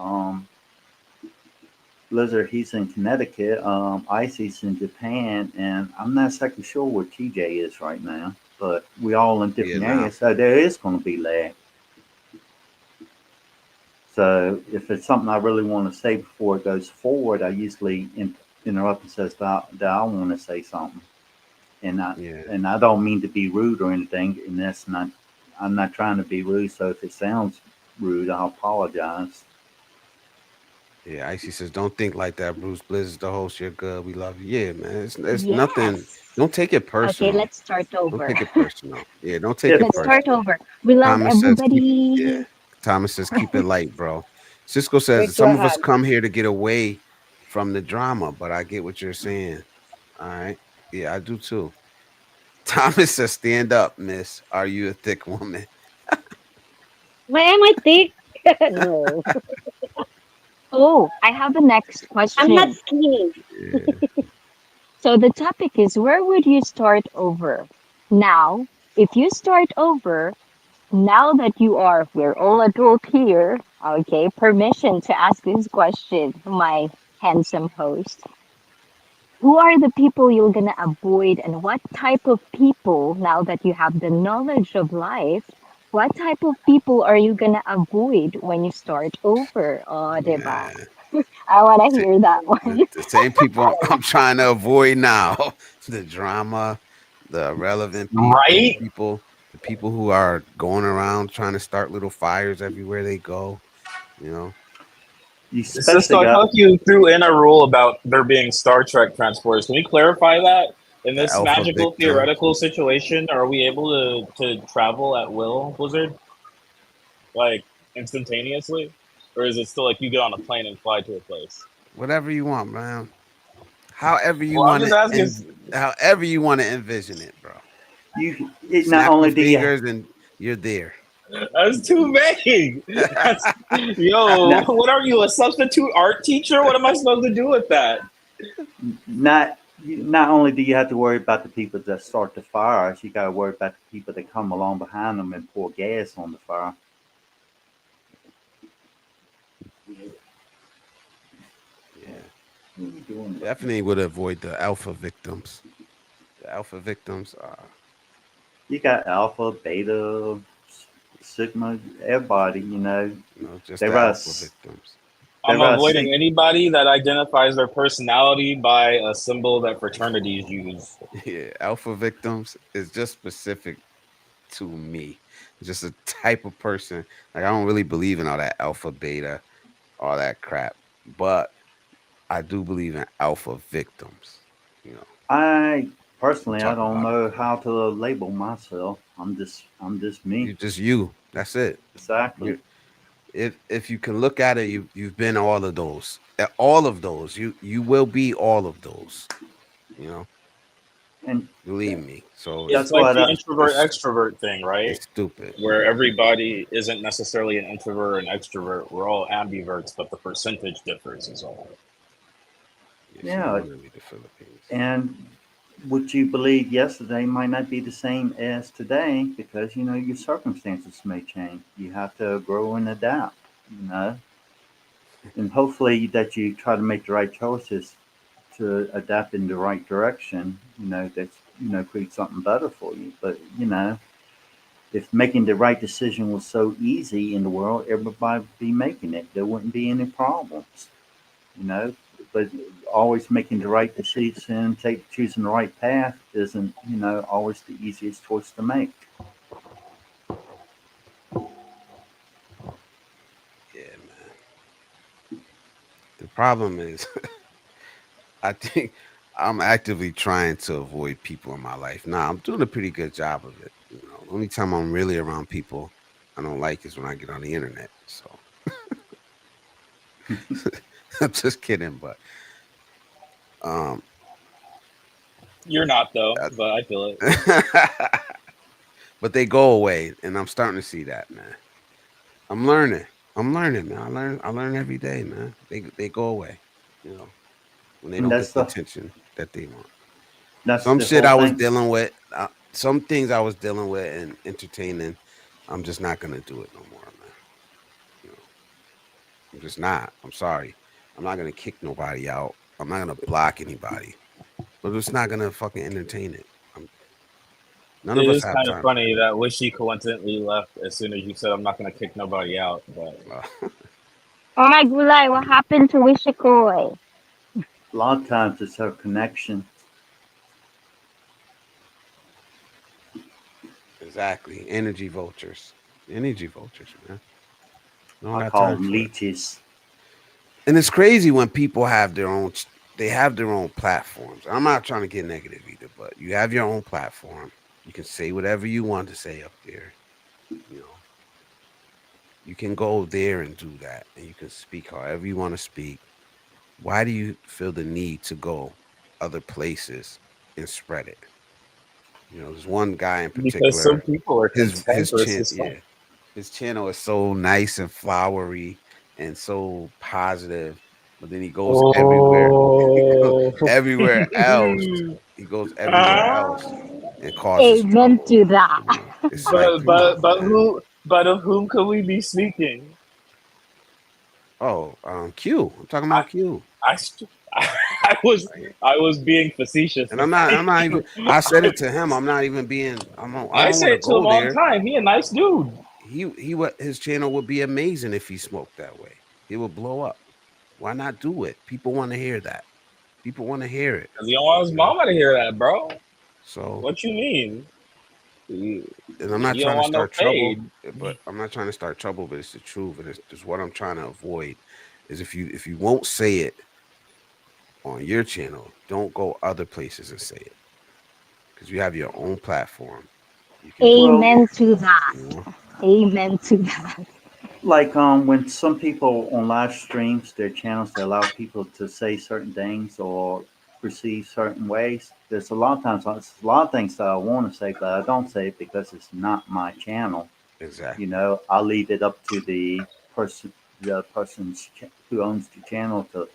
C: Blizzard he's in Connecticut, Icy's in Japan, and I'm not exactly sure where TJ is right now. But we all in different
B: Vietnam.
C: areas, so there is going to be lag. So if it's something I really want to say before it goes forward, I usually interrupt and says that I want to say something, and I
B: Yeah.
C: and I don't mean to be rude or anything, and that's not. I'm not trying to be rude. So if it sounds rude, I'll apologize.
B: Yeah, Icy says, "Don't think like that, Bruce. Blizz is the host. You're good. We love you." Yeah, man. It's nothing.
D: Yes.
B: Don't take it
D: Okay,
B: personal.
D: let's start
B: Don't
D: over.
B: take it personal. Yeah, don't take
C: If
B: it
D: Let's start
B: personal.
D: over. We love
B: Thomas says, "Keep." Yeah,
D: everybody.
B: Thomas says, "Keep it light, bro." Cisco says,
E: Virtual
B: "Some of us
E: hug.
B: come here to get away from the drama, but I get what you're saying." All right. Yeah, I do too. Thomas says, "Stand up, miss. Are you a thick woman?"
E: Am I thick? No,
D: Oh, I have a next
E: I'm not
D: question.
E: skinny.
B: Yeah,
D: So the topic is where would you start over? Now, if you start over, now that we're all adult here, okay, permission to ask this question, my handsome host. Who are the people you're gonna avoid, and what type of people, now that you have the knowledge of life, what type of people are you gonna avoid when you start over? Oh, diba?
B: yeah.
D: I wanna hear that one.
B: The same people I'm trying to avoid now. The drama, the irrelevant people,
G: Right?
B: the people who are going around trying to start little fires everywhere they go. You know,
C: you
G: Cisco,
C: especially
G: I feel like
C: got
G: you threw in a rule about there being Star Trek transporters. Can we clarify that? In
B: the
G: this
B: alpha
G: magical
B: victim.
G: theoretical situation, are we able to travel at will, Blizzard? Like instantaneously? Or is it still like you get on a plane and fly to a place?
B: Whatever you want, man. However you
G: Well, I'm
B: want
G: just
B: to,
G: asking.
B: and however you want to envision it, bro.
C: Not
B: Snap your
C: only do you
B: fingers and you're there.
G: That's too vague. Yo,
C: not
G: what are you, a substitute art teacher? What am I supposed to do with that?
C: not only do you have to worry about the people that start the fires, you got to worry about the people that come along behind them and pour gas on the fire.
B: Yeah,
C: What are you doing?
B: definitely would avoid the alpha victims. The alpha victims are,
C: You got alpha, beta, sigma, everybody.
B: just
C: They
B: the
C: rather
B: alpha victims.
C: they
G: I'm
C: rather
G: avoiding
C: see.
G: anybody that identifies their personality by a symbol that fraternities use.
B: Yeah, alpha victims is just specific to me. Just a type of person. Like I don't really believe in all that alpha, beta, all that crap. But I do believe in alpha victims. You know,
C: I
B: we
C: personally, I
B: talk
C: don't
B: about it.
C: know how to label myself. I'm just me.
B: You just you. That's it.
C: Exactly.
B: You if you can look at it, you've been all of those. All of those. You will be all of those. You know,
C: And
B: believe me. So
G: It's
C: that's
G: like
C: what
G: the
C: I,
G: introvert
B: it's
G: extrovert thing, right?
B: it's stupid.
G: Where everybody isn't necessarily an introvert or an extrovert. We're all ambiverts, but the percentage differs is all.
B: Yeah, she don't
C: yeah.
B: want to leave the Philippines.
C: And what you believed yesterday might not be the same as today because your circumstances may change. You have to grow and adapt. You know, and hopefully that you try to make the right choices to adapt in the right direction. That's create something better for you. But if making the right decision was so easy in the world, everybody would be making it. There wouldn't be any problems. You know, but always making the right decision, choosing the right path isn't always the easiest choice to make.
B: Yeah, man. The problem is, I think I'm actively trying to avoid people in my life. Now, I'm doing a pretty good job of it. The only time I'm really around people I don't like is when I get on the internet. So I'm just kidding, but um,
G: You're not though,
B: I-
G: but I feel it.
B: but they go away, and I'm starting to see that, man. I'm learning. I'm learning, man. I learn every day, man. They go away, you know, when they
C: And
B: don't
C: that's
B: get the
C: the
B: attention that they want.
C: that's
B: Some
C: the
B: shit
C: whole
B: I was
C: thing.
B: dealing with, some things I was dealing with and entertaining, I'm just not gonna do it no more, man. You know, I'm just not. I'm sorry. I'm not gonna kick nobody out. I'm not gonna block anybody. But it's not gonna fucking entertain it. None
G: It
B: of us
G: is
B: have
G: kind of
B: time for
G: funny that Wishy coincidentally left as soon as you said I'm not going to kick nobody out. But
B: that.
D: Oh my gulay, what happened to Wishikoi?
C: A lot of times it's her connection.
B: Exactly. Energy vultures. Energy vultures, man. I don't
C: I
B: got
C: call
B: time
C: them
B: for it.
C: leeches.
B: And it's crazy when people have their own they have their own platforms. I'm not trying to get negative either, but you have your own platform. You can say whatever you want to say up there. You know, you can go there and do that, and you can speak however you want to speak. Why do you feel the need to go other places and spread it? There's one guy in
G: because some
B: particular.
G: people are
B: His
G: cantankerous
B: chin,
G: as fuck.
B: yeah, his channel is so nice and flowery and so positive, but then he goes everywhere. He goes
G: Oh.
B: everywhere else. He goes everywhere else
G: Ah.
B: and causes
D: Amen
B: trouble.
D: to that.
B: It's like, come on, man.
G: But of whom could we be speaking?
B: Oh, Q. I'm talking about Q.
G: I, st- I was being facetious.
B: And I'm not even. I said it to him. I'm not even being. I
G: I
B: don't want
G: said
B: to
G: it to him
B: go
G: all the
B: there.
G: time. He a nice dude.
B: His channel would be amazing if he smoked that way. He would blow up. Why not do it? People want to hear that. People want to hear it.
G: Cause he don't want his
B: You know.
G: mama to hear that, bro.
B: So,
G: What you mean? You,
B: and I'm not
G: you don't
B: trying to
G: want no
B: start trouble,
G: fade.
B: but I'm not trying to start trouble. But it's the truth, and it's just what I'm trying to avoid. Is if you won't say it on your channel, don't go other places and say it because you have your own platform. You can do it.
C: Well,
D: Amen to that.
B: You know.
D: Amen to that.
C: Like when some people on live streams, their channels, they allow people to say certain things or perceive certain ways. There's a lot of times, there's a lot of things that I want to say, but I don't say it because it's not my channel. You
B: Exactly.
C: know, I'll leave it up to person, the who owns the channel to,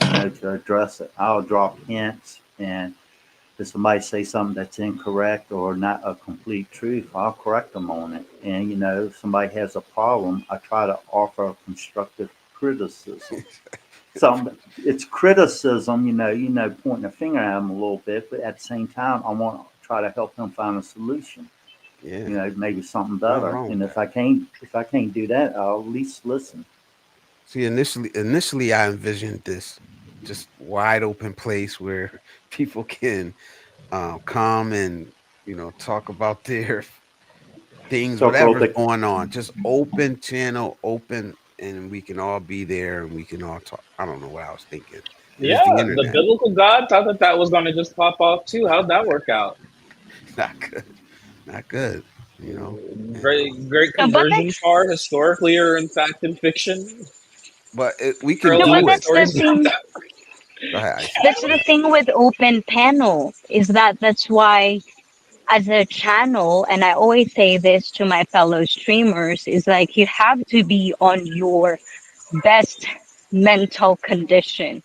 C: you know, to address it. I'll drop hints, and if somebody say something that's incorrect or not a complete truth, I'll correct them on it. And you know, if somebody has a problem, I try to offer constructive criticism. So it's criticism, pointing a finger at them a little bit, but at the same time, I want to try to help them find a solution.
B: Yeah.
C: You know, maybe something
B: Nothing
C: better.
B: wrong with
C: And
B: that.
C: if I can't do that, I'll at least listen.
B: See, initially, I envisioned this just wide open place where people can come and talk about their things,
C: So, bro,
B: whatever's going on. Just open channel, open, and we can all be there and we can all talk. I don't know what I was thinking. It is the
G: Yeah, the
B: internet.
G: biblical God thought that that was going to just pop off too. How'd that work out?
B: Not good. Not good. And
G: Great
D: No, but
G: conversion
D: that's
G: chart historically or in fact in fiction.
B: we can
G: Real
D: no, but
G: life
B: do it.
D: that's the
G: stories about
D: thing.
G: that.
B: Go ahead, Ice.
D: That's the thing with open panel is that that's why as a channel, and I always say this to my fellow streamers, is like you have to be on your best mental condition.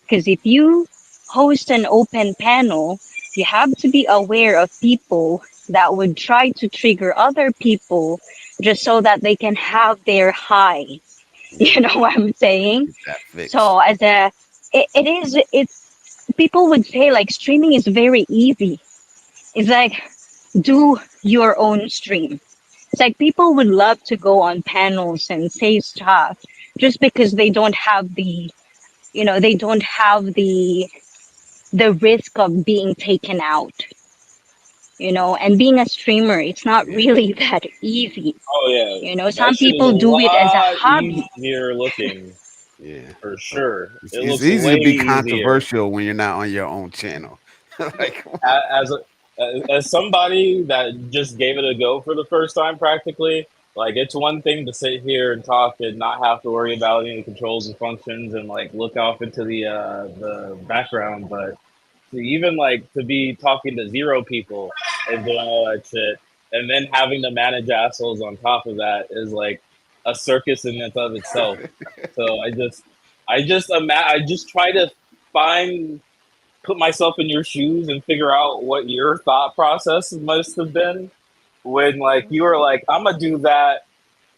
D: Because if you host an open panel, you have to be aware of people that would try to trigger other people just so that they can have their high.
B: Yeah,
D: You know what I'm saying?
B: that
D: So
B: fixed.
D: as a it's people would say like streaming is very easy. It's like do your own stream. It's like people would love to go on panels and say stuff just because they don't have they don't have the risk of being taken out, and being a streamer, it's not
B: Yeah,
D: really that easy.
G: Oh yeah, that
D: Some
G: shit is a
D: people do it as a
G: lot
D: hobby.
G: easier looking
B: yeah.
G: for
B: Uh,
G: sure.
B: It's,
G: It
B: it's
G: looks
B: easy
G: way
B: to be
G: easier.
B: controversial when you're not on your own channel. Like, come on.
G: As as somebody that just gave it a go for the first time, practically, like it's one thing to sit here and talk and not have to worry about any controls and functions and like look off into the background, but to even like to be talking to zero people and doing all that shit, and then having to manage assholes on top of that is like a circus in and of itself. So I just try to find put myself in your shoes and figure out what your thought process must have been when like you were like, I'm gonna do that,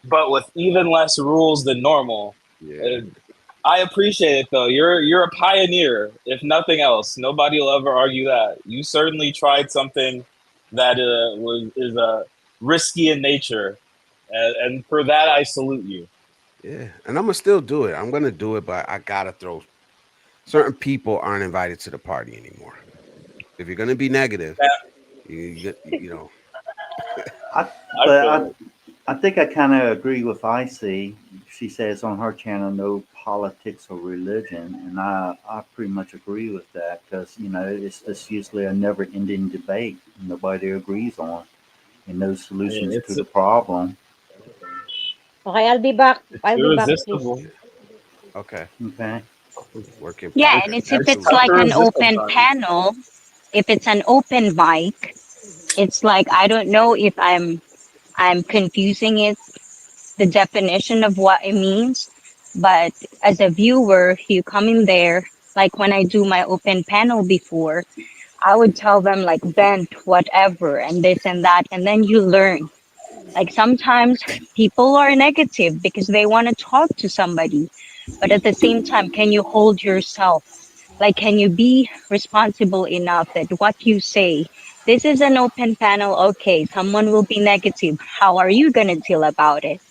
G: but with even less rules than normal.
B: Yeah,
G: And I appreciate it though. You're a pioneer, if nothing else. Nobody will ever argue that. You certainly tried something that was is risky in nature, and for that I salute you.
B: yeah. And I'm gonna still do it. I'm gonna do it, but I gotta throw certain people aren't invited to the party anymore. If you're gonna be negative,
G: That,
B: you know,
C: I,
G: I
C: but
G: feel it.
C: I think I kind of agree with Icy. She says on her channel, no politics or religion, and I pretty much agree with that because it's just usually a never-ending debate nobody agrees on, and no
G: I mean,
C: solutions to the problem.
E: Okay,
G: it's
E: I'll be back, please.
G: irresistible.
B: yeah. Okay.
C: Okay.
B: Work in
D: Yeah,
G: It's,
D: and
B: progress.
D: it's if
G: it's
D: it's
G: tough
B: Absolutely.
G: to
D: like an
G: resist
D: open
G: sometimes.
D: panel, if it's an open mic, it's like I don't know if I'm confusing it, the definition of what it means. But as a viewer, you come in there, like when I do my open panel before, I would tell them like vent, whatever, and this and that, and then you learn. Like sometimes people are negative because they want to talk to somebody, but at the same time, can you hold yourself? Like, can you be responsible enough that what you say, this is an open panel, okay, someone will be negative. How are you going to deal about it?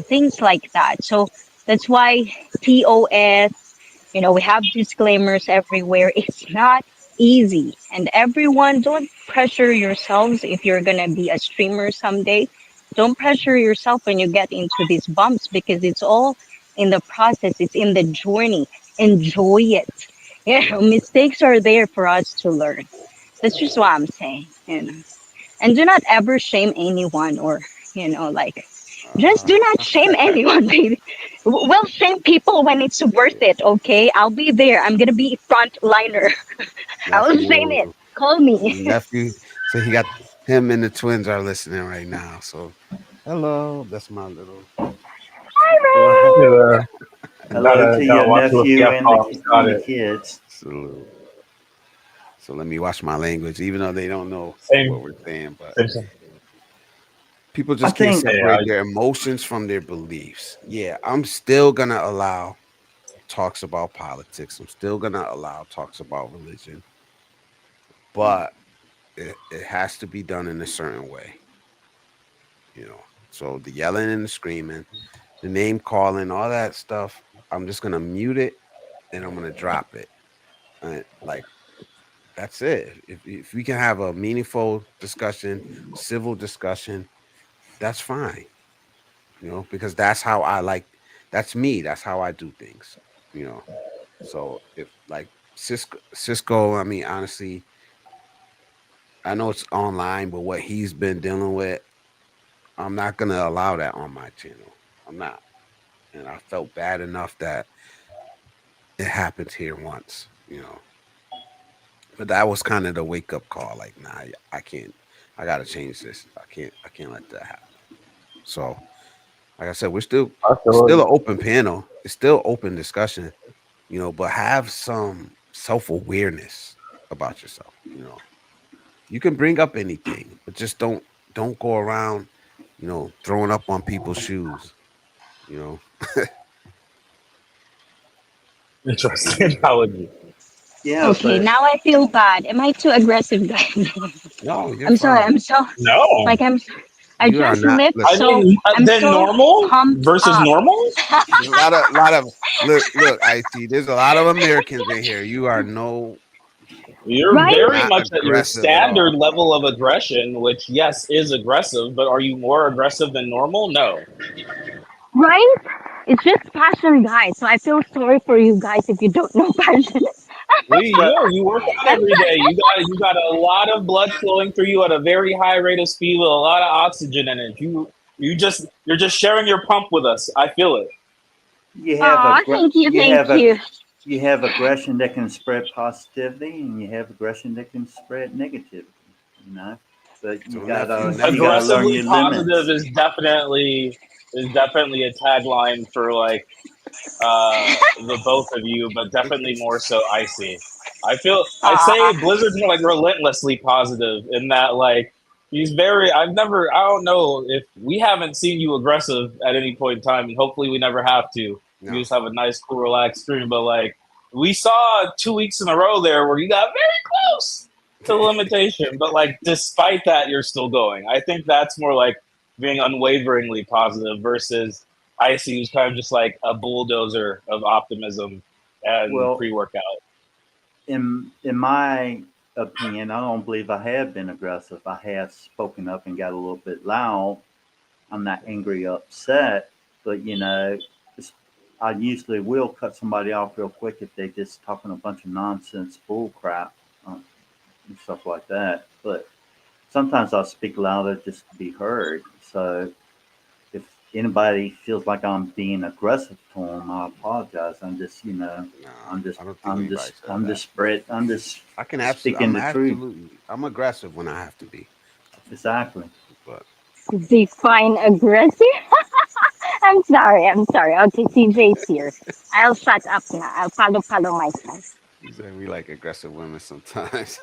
D: Things like that. So that's why TOS, we have disclaimers everywhere. It's not easy. And everyone, don't pressure yourselves if you're going to be a streamer someday. Don't pressure yourself when you get into these bumps because it's all in the process, it's in the journey. Enjoy it. Mistakes are there for us to learn. That's just what I'm saying. And do not ever shame anyone or, like, Just do not shame anyone, baby. We'll shame people when it's worth it, okay? I'll be there. I'm gonna be frontliner. I will shame it.
B: nephew,
D: Call me.
B: nephew. So he got him and the twins are listening right now. So hello, that's my little.
C: Well,
G: Yeah,
C: hello to your
G: gotta watch the
C: nephew
G: CF
C: and
G: calls. Got
C: the
G: it.
C: kids.
B: Salute. So let me watch my language, even though they don't know what
G: Same.
B: we're saying. But
G: Same.
B: people
C: I
B: just can't
C: think,
G: Hey,
B: separate their emotions from their beliefs. Yeah, I'm still gonna allow talks about politics. I'm still gonna allow talks about religion, but it has to be done in a certain way, you know. So the yelling and the screaming, the name calling, all that stuff, I'm just gonna mute it and I'm gonna drop it. Like that's it. If we can have a meaningful discussion, civil discussion, that's fine, you know, because that's how I like. That's me. That's how I do things, you know. So if like Cisco, I mean, honestly, I know it's online, but what he's been dealing with, I'm not gonna allow that on my channel. I'm not. And I felt bad enough that it happened here once, you know. But that was kind of the wake up call. Like, nah, I can't. I gotta change this. I can't let that happen. So, like I said, we're still
G: I
B: it's
G: feel
B: still
G: it.
B: an open panel. It's still open discussion, you know. But have some self awareness about yourself. You know, you can bring up anything, but just don't go around, you know, throwing up on people's shoes. You know,
G: Interesting analogy.
C: yeah,
D: Okay,
C: but
D: now I feel bad. Am I too aggressive, guys?
B: no, you're
D: I'm sorry.
B: fine.
D: I'm so
G: No.
D: like I'm. I
B: You are
D: just
B: not.
D: lived,
G: I
B: Listen,
D: so
G: mean,
D: I'm
G: then
D: so
G: normal
D: pumped
G: versus
D: up.
G: normal?
B: there's a lot of look. I see. There's a lot of Americans in here. You are no,
G: You're
B: you are
D: Right?
G: very
B: not
G: much at your
B: aggressive at
G: standard
B: all.
G: level of aggression, which, yes, is aggressive, but are you more aggressive than normal? No.
D: Right? It's just passion, guys. So I feel sorry for you guys if you don't know passion.
C: so
G: You work out
D: I'm
G: every day.
D: sorry.
G: You got a lot of blood flowing through you at a very high rate of speed with a lot of oxygen in it. You're just sharing your pump with us. I feel it.
D: Oh, thank you,
C: you
D: thank
C: have a
D: you.
C: you have aggression that can spread positivity, and you have aggression that can spread negativity. You know, but
B: So nephew,
C: you
B: nephew.
C: gotta learn
G: Aggressively
C: your
G: positive
C: limits.
G: is definitely a tagline for like the both of you, but definitely more so icy. I'd say
D: Ah,
G: Blizzard's more like relentlessly positive in that like he's very I don't know if we haven't seen you aggressive at any point in time, and hopefully we never have to. We
B: No,
G: just have a nice, cool, relaxed stream. But like we saw 2 weeks in a row there where you got very close to the limitation, but like despite that you're still going. I think that's more like being unwaveringly positive versus Icy, who's kind of just like a bulldozer of optimism and
C: Well,
G: pre-workout.
C: in my opinion, I don't believe I have been aggressive. I have spoken up and got a little bit loud. I'm not angry or upset, but I usually will cut somebody off real quick if they just talking a bunch of nonsense, bull crap, and stuff like that. But sometimes I'll speak louder just to be heard. So if anybody feels like I'm being aggressive to them, I apologize. I'm just,
B: no, I don't think anybody said that.
C: I'm just
B: I can absolutely.
C: speaking
B: I'm
C: the truth.
B: absolutely. I'm aggressive when I have to be,
C: Exactly.
B: but
D: define aggressive. I'm sorry. I'm sorry. Okay, CJ's here. I'll shut up now. I'll follow myself.
B: you say we like aggressive women sometimes.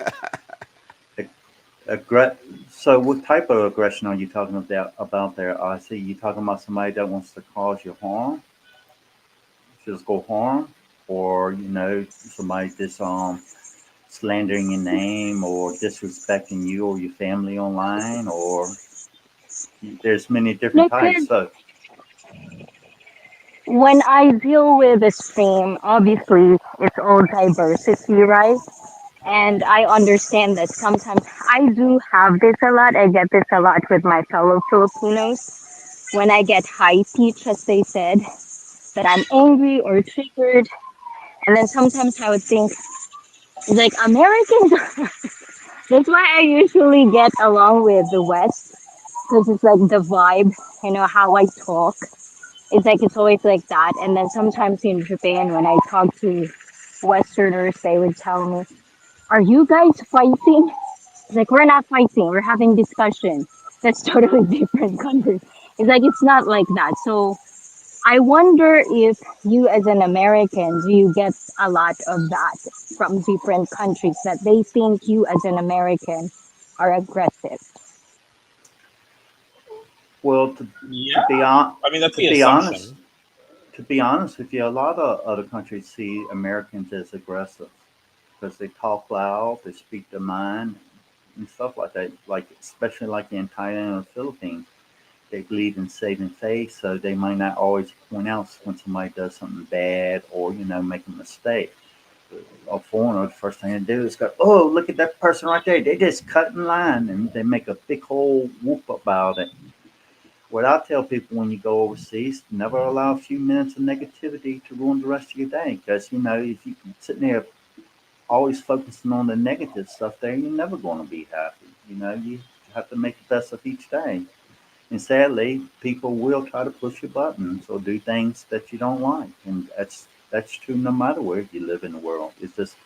C: Aggre- so what type of aggression are you talking about there? I see you talking about somebody that wants to cause you harm, physical harm, or somebody just slandering your name or disrespecting you or your family online, or there's many different types.
D: Because
C: So
D: when I deal with a stream, obviously it's all diversity, right? And I understand that sometimes I do have this a lot. I get this a lot with my fellow Filipinos. When I get high pitch, as they said, that I'm angry or triggered. And then sometimes I would think, like, Americans, that's why I usually get along with the West. because it's like the vibe, how I talk. It's like it's always like that. And then sometimes in Japan, when I talk to Westerners, they would tell me, "Are you guys fighting?" It's like we're not fighting. We're having discussion. That's totally different country. It's like it's not like that. So I wonder if you, as an American, do you get a lot of that from different countries that they think you, as an American, are aggressive?
C: Well,
G: Yeah, I mean that's
C: to
G: the
C: be honest,
G: assumption.
C: to be honest with you, a lot of other countries see Americans as aggressive because they talk loud, they speak their mind, and stuff like that. Like especially like in Thailand or Philippines, they believe in saving face, so they might not always point out when somebody does something bad or make a mistake. A foreigner, the first thing they do is go, "Oh, look at that person right there! They just cut in line," and they make a big whole whoop about it. What I tell people when you go overseas, never allow a few minutes of negativity to ruin the rest of your day. Because if you sitting there always focusing on the negative stuff, there you're never going to be happy. You have to make the best of each day. And sadly, people will try to push your buttons or do things that you don't like, and that's true no matter where you live in the world. It's just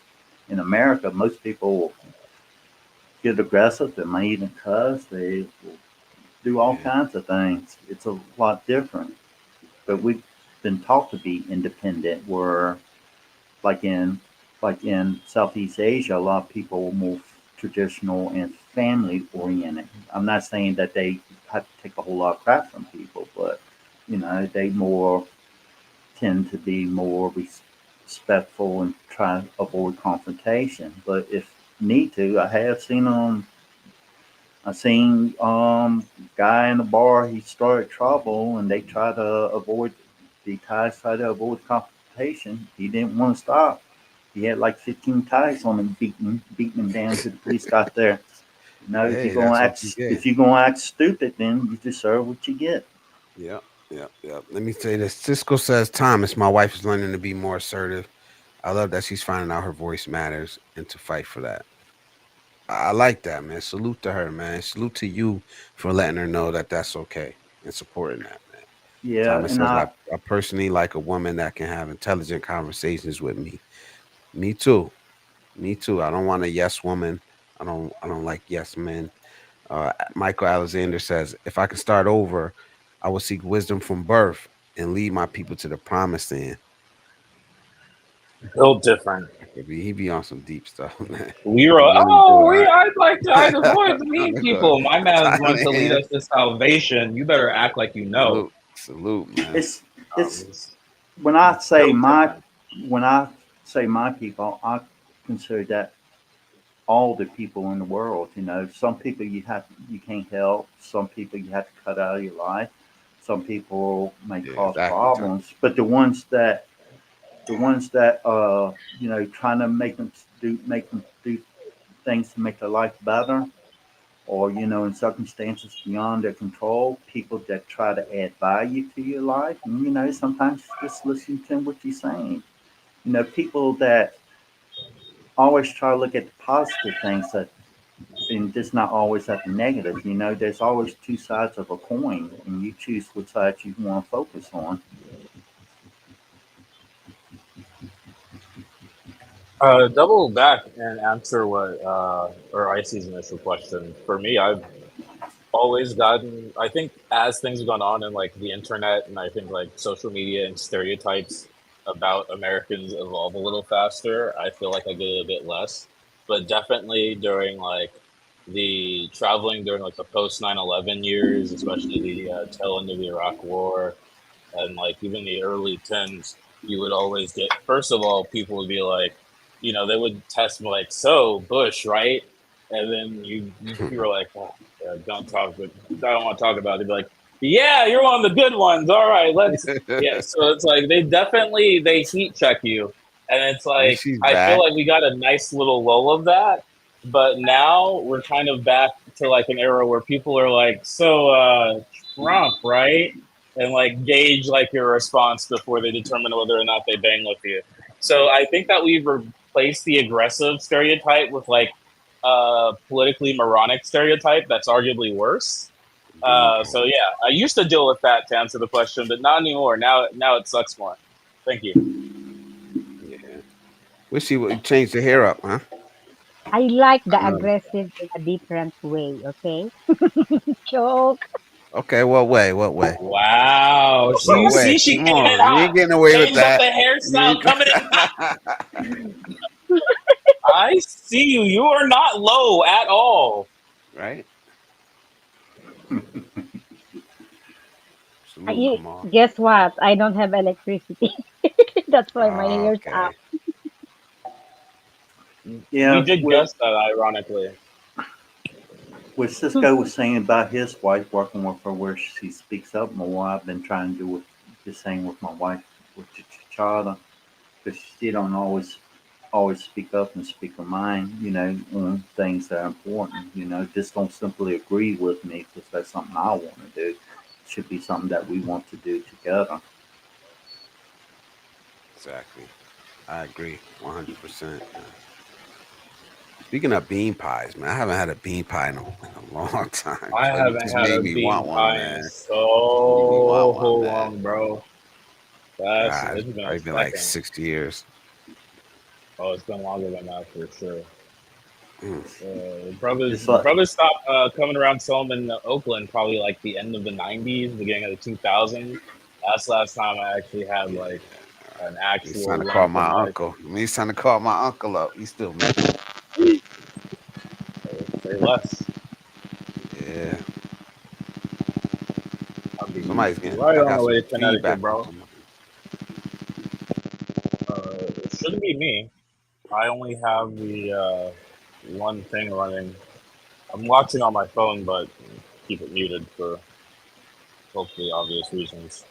C: in America, most people get aggressive. They might even cuss. They will do all
B: Yeah.
C: kinds of things. It's a lot different. But we've been taught to be independent. Where like in Southeast Asia, a lot of people are more traditional and family oriented. I'm not saying that they have to take a whole lot of crap from people, but they more tend to be more respectful and try to avoid confrontation. But if need to, I seen guy in the bar. He started trouble, and they try to avoid the Thais try to avoid confrontation. He didn't want to stop. He had like 15 Thais on him, beating him down till the police got there.
B: Hey, that's what you get.
C: If you're gonna act stupid, then you deserve what you get.
B: Yeah, yeah, yeah. Let me say this. Cisco says, Thomas, my wife is learning to be more assertive. I love that she's finding out her voice matters and to fight for that. I like that, man. Salute to her, man. Salute to you for letting her know that that's okay and supporting that, man.
C: Yeah,
B: Thomas
C: and
B: says, I personally like a woman that can have intelligent conversations with me. Me too. Me too. I don't want a yes woman. I don't like yes men. Michael Alexander says, if I could start over, I would seek wisdom from birth and lead my people to the promised land.
G: Built different.
B: He be on some deep stuff, man.
G: We were
B: He really do.
G: I'd like to I just wanted to meet
B: Go,
G: people. My man's going to lead
B: Thailand.
G: us to salvation. You better act like you know.
B: Salute, salute, man.
C: it's it's
G: It's
C: when I say
G: built
C: my
G: different.
C: when I say my people, I consider that all the people in the world. Some people you can't help. Some people you have to cut out of your life. Some people may
B: Yeah,
C: cause
B: exactly, Tom.
C: problems, but the ones that trying to make them do things to make their life better, or in circumstances beyond their control, people that try to add value to your life, and sometimes just listen to what you're saying. People that always try to look at the positive things that and just not always at the negative. There's always two sides of a coin, and you choose which side you want to focus on.
G: Double back and answer what or Icy's initial question. For me, I've always gotten I think as things have gone on in like the internet and I think like social media and stereotypes about Americans evolve a little faster, I feel like I get it a bit less. But definitely during like the traveling during like the post 9/11 years, especially the tail end of the Iraq War and like even the early tens, you would always get first of all, people would be like, they would test me like, so Bush, right? And then you were like, oh, yeah, don't talk, but I don't want to talk about it. They'd be like, yeah, you're one of the good ones. All right, let's yeah. So it's like they heat check you, and it's
B: And
G: like
B: she's
G: I feel
B: back.
G: like we got a nice little lull of that, but now we're kind of back to like an era where people are like, so Trump, right? And like gauge like your response before they determine whether or not they bang with you. So I think that we've replaced the aggressive stereotype with like a politically moronic stereotype that's arguably worse. So yeah, I used to deal with that to answer the question, but not anymore. Now it sucks more. Thank you.
B: Yeah. Wish he would change the hair up, huh?
E: I like the
B: No.
E: aggressive in a different way. Okay, joke.
B: Okay, what way? What way?
G: Wow. So
B: What
G: you
B: way?
G: see, she
B: Come
G: came in
B: on, you ain't
G: hot.
B: getting away with
G: Changed up
B: that.
G: the
B: You
G: hairstyle,
B: ain't...
G: coming in hot. I see you. You are not low at all.
B: Right? Salute,
E: You,
B: Kamal.
E: guess what? I don't have electricity. That's why my hair's up.
B: Okay.
G: We
C: Yeah,
G: did guess that, ironically.
C: what Cisco was saying about his wife working with her where she speaks up more, I've been trying to do with the same with my wife with Chada, because she don't always speak up and speak her mind, on things that are important. Just don't simply agree with me because that's something I want to do. It should be something that we want to do together.
B: Exactly. I agree 100%. Speaking of bean pies, man, I haven't had a bean pie in a long time.
G: I
B: So you
G: haven't
B: just
G: had
B: made
G: a
B: me
G: bean
B: want one,
G: pie in
B: man. You made me want
G: so
B: one, man.
G: long, bro.
B: God,
G: It's
B: it's
G: been a
B: probably been like
G: second.
B: 60 years.
G: Oh, it's been longer than that for sure.
B: Mm.
C: It's like
G: Brothers stopped coming around selling them in Oakland probably like the end of the '90s, beginning of the 2000s. That's the last time I actually had
B: Yeah.
G: like an
B: He's
G: actual
B: trying to call
G: length of
B: my
G: knife.
B: uncle. I mean, he's trying to call my uncle up. He's still missing.
G: Say less.
B: Yeah.
G: I'll be
B: Somebody's getting.
G: right
B: I
G: on
B: got
G: the
B: some
G: way to Connecticut,
B: feedback from
G: bro.
B: somebody.
G: It shouldn't be me. I only have the one thing running. I'm watching on my phone, but keep it muted for hopefully obvious reasons.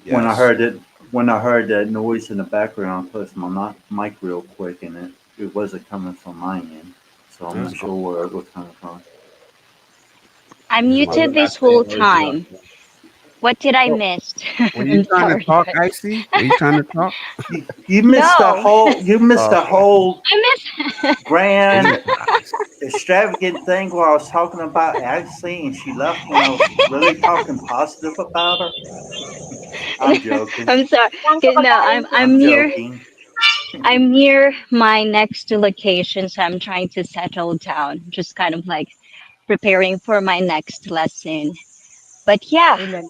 C: when I
B: Yes.
C: heard it when I heard that noise in the background, I closed my mic real quick, and it wasn't coming from my end, so I'm not
B: That's
C: sure where it was coming from.
D: I
B: It's
G: It
B: my.
D: muted
G: wasn't
D: this
G: actually
D: whole
G: noisy on
D: time.
G: me.
D: What did I
B: Oh,
D: miss?
B: were you
D: I'm
B: trying to
D: sorry,
B: talk,
D: guys.
B: Icy? Were you trying to talk?
C: You missed the
D: No,
C: whole you missed the
B: Okay.
C: whole
D: I miss.
B: Bean
C: grand
B: pies.
C: extravagant thing where I was talking about Ashley and she left when I was really talking positive about her. I'm joking.
D: I'm sorry.
E: Thank you,
D: 'Cause no, I'm
C: I'm
D: I'm near
C: joking.
D: I'm near my next location, so I'm trying to settle down. Just kind of like preparing for my next lesson. But yeah,
E: Amen.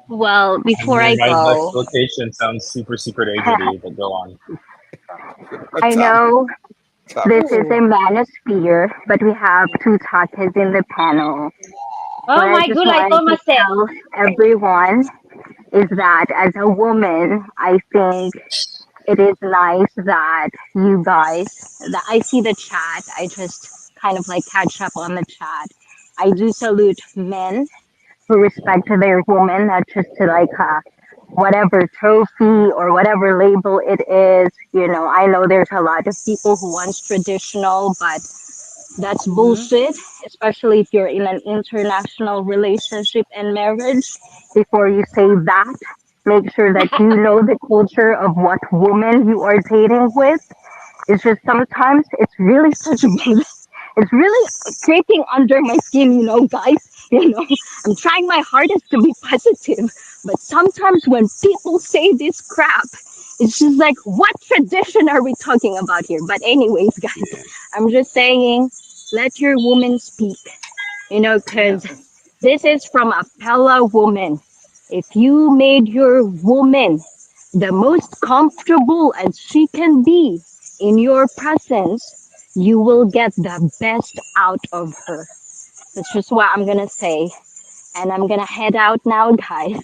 D: well, before
G: Near
D: I
G: my next
D: go,
G: location sounds super secret agenty, but go on.
D: I
B: Tell me.
D: know
B: Tell me.
D: this is a
E: Ooh.
D: manosphere, but we have two talkers in the panel. What
E: Oh
D: I
E: my
D: just
E: good, I
D: wanted to
E: Thomas said.
D: tell everyone is that as a woman, I think it is nice that you guys, that I see the chat, I just kind of like catch up on the chat. I do salute men who respect their woman, not just to like whatever trophy or whatever label it is. I know there's a lot of people who want traditional, but that's
E: Mm-hmm.
D: bullshit, especially if you're in an international relationship and marriage. Before you say that, make sure that you know the culture of what woman you are dating with. It's just sometimes it's really such a it's really creeping under my skin, guys. I'm trying my hardest to be positive, but sometimes when people say this crap, it's just like, what tradition are we talking about here? But anyways, guys,
B: Yeah.
D: I'm just saying, let your woman speak,
C: Yeah,
D: because this is from a Pella woman. If you made your woman the most comfortable as she can be in your presence, you will get the best out of her. That's just what I'm gonna say. And I'm gonna head out now, guys,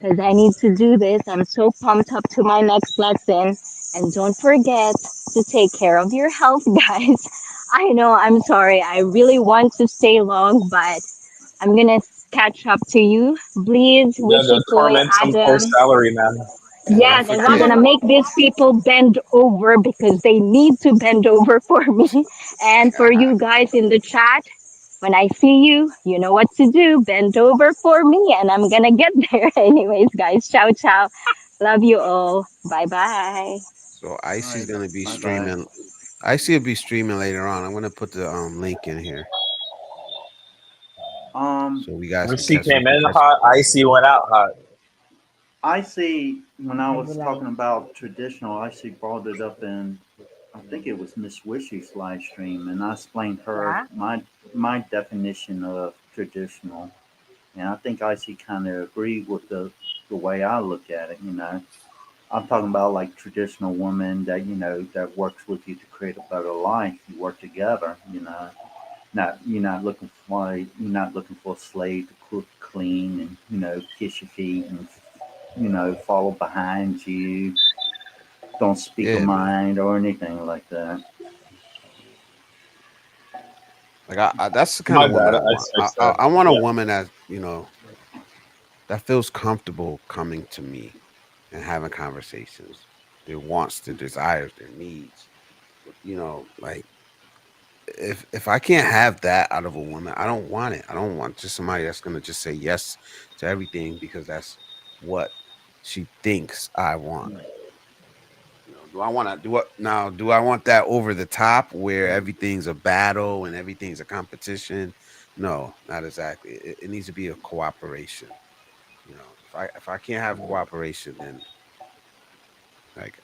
D: because I need to do this. I'm so pumped up to my next lesson. And don't forget to take care of your health, guys. I know, I'm sorry. I really want to stay long, but I'm gonna catch up to you. Please,
G: You gotta
D: Wishitoy,
G: torment some poor
D: Adam.
G: salary man.
B: And don't
D: Yes,
E: And
D: I'm
B: forget.
E: one
D: gonna
E: more.
D: make these people bend over because they need to bend over for me. And for you guys in the chat, when I see you, you know what to do. Bend over for me, and I'm gonna get there. Anyways, guys, ciao, ciao. Love you all. Bye bye.
B: So
C: all
B: Icy's
C: right.
B: gonna be
C: Bye bye.
B: streaming. Icy will be streaming later on. I'm gonna put the link in here. so we guys can
G: Mercy
B: catch some
G: came in
B: catch.
G: hot, Icy went out hot.
C: I see when I was
E: Regular.
C: talking about traditional, I see brought it up in, I think it was Miss Wishy's live stream, and I explained her
E: Yeah.
C: my definition of traditional, and I think I see kind of agreed with the way I look at it. I'm talking about like traditional woman that that works with you to create a better life. You work together. Not you're not looking for a slave to cook, clean, and kiss your feet and follow behind you. Don't speak a
B: Yeah, man.
C: mind or anything like that.
B: Like that's the kind
G: My
B: of woman
G: bad,
B: I
G: I
B: want.
G: fixed that.
B: I want a
G: Yeah.
B: woman that that feels comfortable coming to me and having conversations. Their wants, their desires, their needs. Like if I can't have that out of a woman, I don't want it. I don't want just somebody that's gonna just say yes to everything because that's what she thinks I want. Do I want to do what now? Do I want that over the top where everything's a battle and everything's a competition? No, not exactly. It needs to be a cooperation. If I can't have cooperation, then like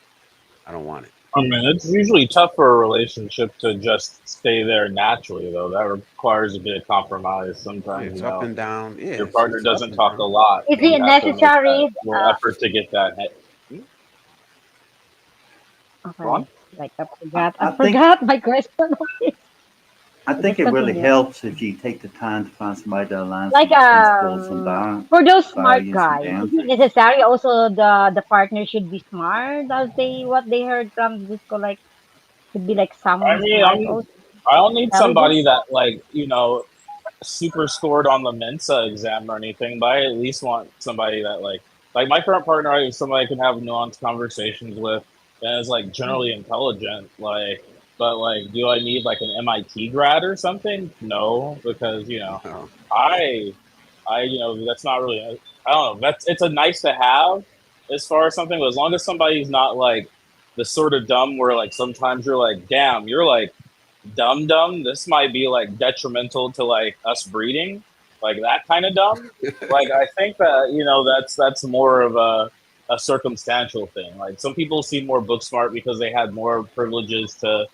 B: I don't want it.
G: I mean, it's usually tough for a relationship to just stay there naturally, though. That requires a bit of compromise.
B: Yeah,
G: Sometimes,
B: it's up and down. Yeah,
G: your partner
B: it's up
G: doesn't
B: and
G: talk a
B: down.
G: lot,
E: Is
G: and
E: it
G: you have to make that
E: necessary?
G: little effort to get that. Go on.
E: Okay. Like I
C: I,
E: forgot. I
C: I think
E: forgot my question.
C: I think
E: Just
C: it really
E: continue.
C: helps if you take the time to find somebody that aligns
E: Like
C: with your principles and
E: for those smart
C: values and
E: guys, is it
C: boundaries.
E: necessary also the partner should be smart? As they what they heard from the disco, like should be like
G: I
E: someone
G: mean,
E: smart also
G: I don't need
E: intelligent.
G: somebody that super scored on the Mensa exam or anything, but I at least want somebody that like my current partner is somebody I can have nuanced conversations with and is like generally intelligent. But do I need like an MIT grad or something? No, because
B: No.
G: I that's not really I don't know. It's a nice to have as far as something, but as long as somebody's not like the sort of dumb where like sometimes you're like, damn, you're like dumb, this might be like detrimental to like us breeding, like that kind of dumb. Like I think that that's more of a circumstantial thing. Like some people seem more book smart because they had more privileges to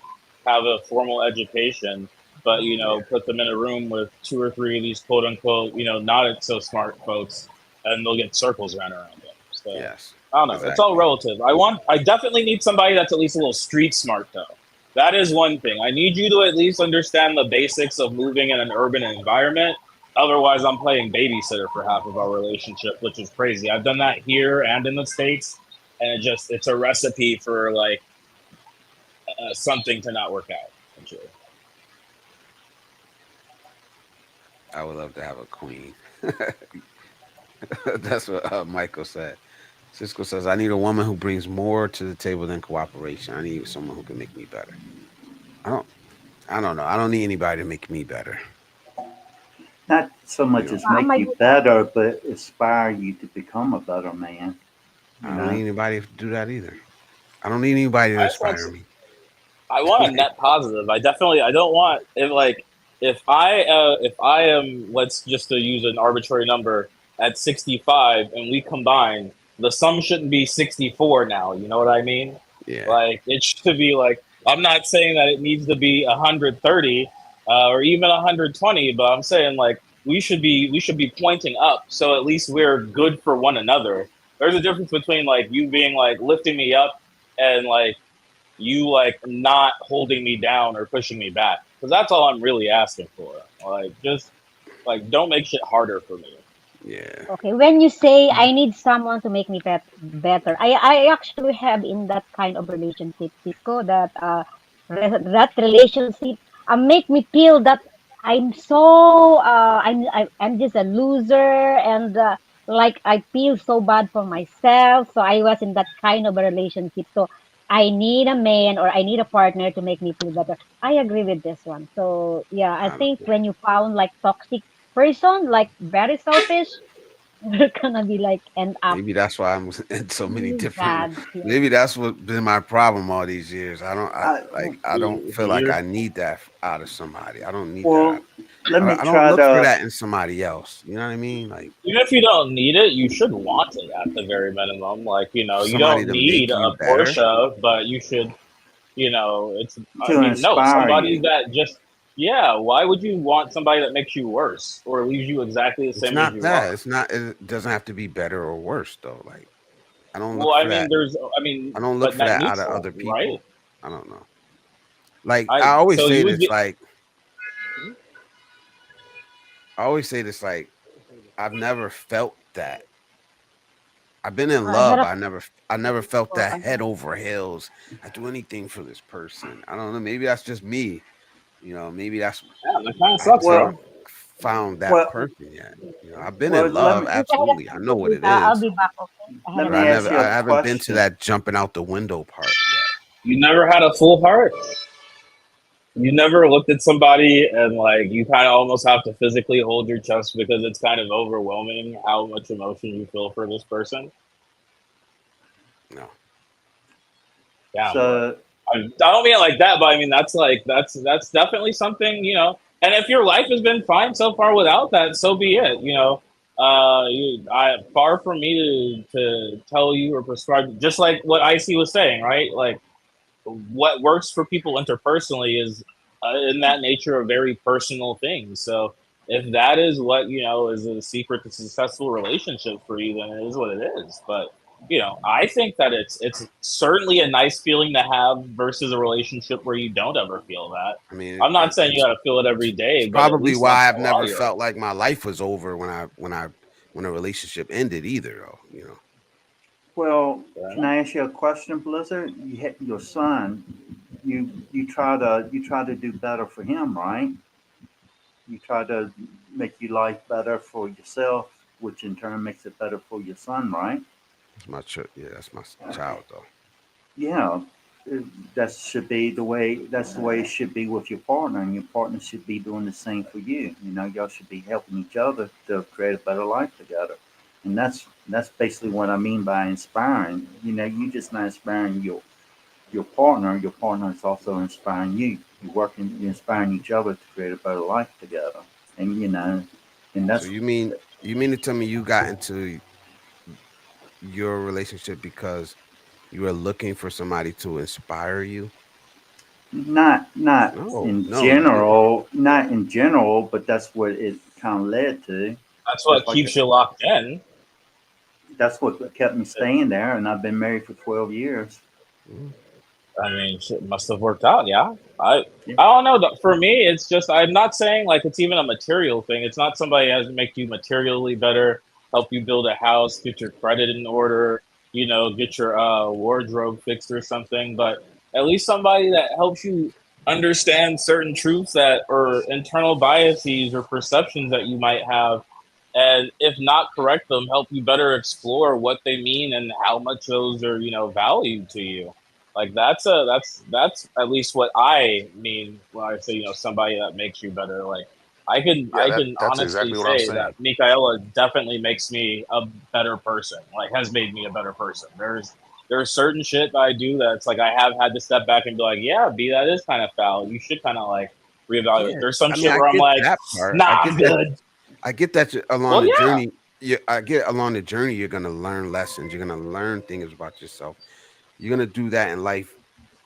G: have a formal education, but
B: Yeah.
G: put them in a room with two or three of these quote unquote not so smart folks, and they'll get circles ran around them. So
B: Yes.
G: I don't know. It's all
B: Exactly.
G: relative. I definitely need somebody that's at least a little street smart though. That is one thing. I need you to at least understand the basics of moving in an urban environment. Otherwise, I'm playing babysitter for half of our relationship, which is crazy. I've done that here and in the States, and it's a recipe for like something to not work out. Essentially.
B: I would love to have a queen. That's what Michael said. Cisco says, I need a woman who brings more to the table than cooperation. I need someone who can make me better. I don't I don't know. I don't need anybody to make me better.
C: Not so
B: You
C: much
B: know,
C: as
E: I
C: make
E: might
C: you
E: do that.
C: better, but inspire you to become a better man. You
B: I don't
C: know,
B: need anybody to do that either. I don't need anybody to
G: I just want
B: inspire me.
G: I want a
B: Like,
G: net positive. I don't want if I am, let's just to use an arbitrary number, at 65 and we combine, the sum shouldn't be 64 now. You know what I mean?
B: yeah.
G: Like it should be like, I'm not saying that it needs to be 130 or even 120, but I'm saying like we should be pointing up, so at least we're good for one another. There's a difference between like you being like lifting me up and like you like not holding me down or pushing me back, because that's all I'm really asking for. Like just like don't make shit harder for me.
B: Yeah.
E: Okay, when you say I need someone to make me better, I actually have in that kind of relationship, Cisco, that that relationship make me feel that I'm so I'm just a loser, and like I feel so bad for myself. So I was in that kind of a relationship. So I need a man or I need a partner to make me feel better. I agree with this one. So yeah, I
B: Um,
E: think when you found like toxic person, like very selfish, you're gonna be like end up
B: maybe that's why I'm in so many
E: really
B: different.
E: bad. Yeah.
B: Maybe that's what been my problem all these years.
C: I
B: I don't feel like
G: You're
B: I need that out of somebody. I don't need that.
C: well, let me
B: I don't
C: try
B: look for
C: to.
B: that in somebody else. You know what I mean? Like
G: Even if you don't need it, you should want it at the very minimum. Like, you
B: somebody
G: don't
B: to
G: need
B: make you
G: a
B: better.
G: Porsche, but you should, it's, I
C: To
G: mean, no,
C: inspire
G: somebody
C: you.
G: that just, yeah, why would you want somebody that makes you worse or leaves you exactly the
B: It's
G: same as
B: not
G: you
B: that.
G: are?
B: It's not. It doesn't have to be better or worse though. Like I don't
G: Well,
B: look
G: I
B: for
G: mean,
B: that. I don't look
G: but
B: for
G: net
B: that out of
G: neutral,
B: other
G: right?
B: people. I don't know. Like I always
G: So
B: say
G: you would
B: this.
G: get,
B: Like I always say this. Like I've never felt that. I've been in
E: I had
B: love.
E: a
B: I never felt
E: for
B: that head over heels. I do anything for this person. I don't know. Maybe that's just me. Maybe that's
G: yeah, that kind of
B: I just
G: sucks,
B: haven't
C: Well,
G: though.
B: found that
C: well,
B: person yet. I've been
C: well.
B: in
C: Let
B: love,
C: me
E: Since I had a
B: absolutely. I know what
E: please,
B: it
E: I'll
B: is,
E: be back. Okay, I had
C: let
E: a
B: but
C: me ask you
B: I
C: a
B: haven't been to
C: question.
B: that jumping out the window part yet.
G: You never had a full heart. You never looked at somebody and like you kind of almost have to physically hold your chest because it's kind of overwhelming how much emotion you feel for this person.
B: No.
G: Yeah, but
C: So
G: I don't mean it like that, but I mean that's definitely something, And if your life has been fine so far without that, so be it. Far from me to tell you or prescribe, just like what IC was saying, right? Like what works for people interpersonally is in that nature a very personal thing. So if that is what is a secret to successful relationship for you, then it is what it is. But I think that it's certainly a nice feeling to have versus a relationship where you don't ever feel that.
B: I mean,
G: I'm not saying you got to feel it every
B: it's
G: day, but at
B: probably
G: least once
B: why
G: in
B: I've
G: a while
B: never
G: you're.
B: felt like my life was over when a relationship ended either. Though.
C: well,
G: Fair
C: can
G: enough.
C: I ask you a question, Blizzard? You had your son. You try to do better for him, right? You try to make your life better for yourself, which in turn makes it better for your son, right?
B: It's my yeah, that's my child though.
C: Yeah, uh, that should be the way. That's the way it should be with your partner, and your partner should be doing the same for you. Y'all should be helping each other to create a better life together, and that's basically what I mean by inspiring. You just not inspiring your partner. Your partner is also inspiring you. You're inspiring each other to create a better life together, and and
B: So
C: that's
B: you mean to tell me you got into your relationship because you were looking for somebody to inspire you?
C: not
B: No,
C: in
B: no, you didn't.
C: general, not in general, but that's what it kind of led to.
G: That's what
C: That's like
G: keeps you locked in.
C: that's what kept me staying there, and I've been married for 12 years.
B: Mm.
G: I mean, shit must have worked out. Yeah, I
C: Yeah.
G: I don't know. For me, it's just I'm not saying like it's even a material thing. It's not somebody has to make you materially better, help you build a house, get your credit in order, get your wardrobe fixed or something. But at least somebody that helps you understand certain truths that or internal biases or perceptions that you might have, and if not correct them, help you better explore what they mean and how much those are valued to you. Like that's at least what I mean when I say somebody that makes you better. Like
H: Yeah,
G: I can
H: that's
G: honestly
H: exactly what I'm
G: say that
H: saying.
G: Michaela definitely makes me a better person. Like has made me a better person. There's certain shit that I do that's like I have had to step back and be like, yeah, B, that is kind of foul. You should kind of like reevaluate.
B: Yeah,
G: There's some
B: I mean,
G: shit
B: I
G: where I'm
B: get
G: like,
B: that part.
G: nah, I'm good.
B: I get that along
G: Well,
B: the
G: yeah,
B: journey. I get along the journey. You're gonna learn lessons. You're gonna learn things about yourself. You're gonna do that in life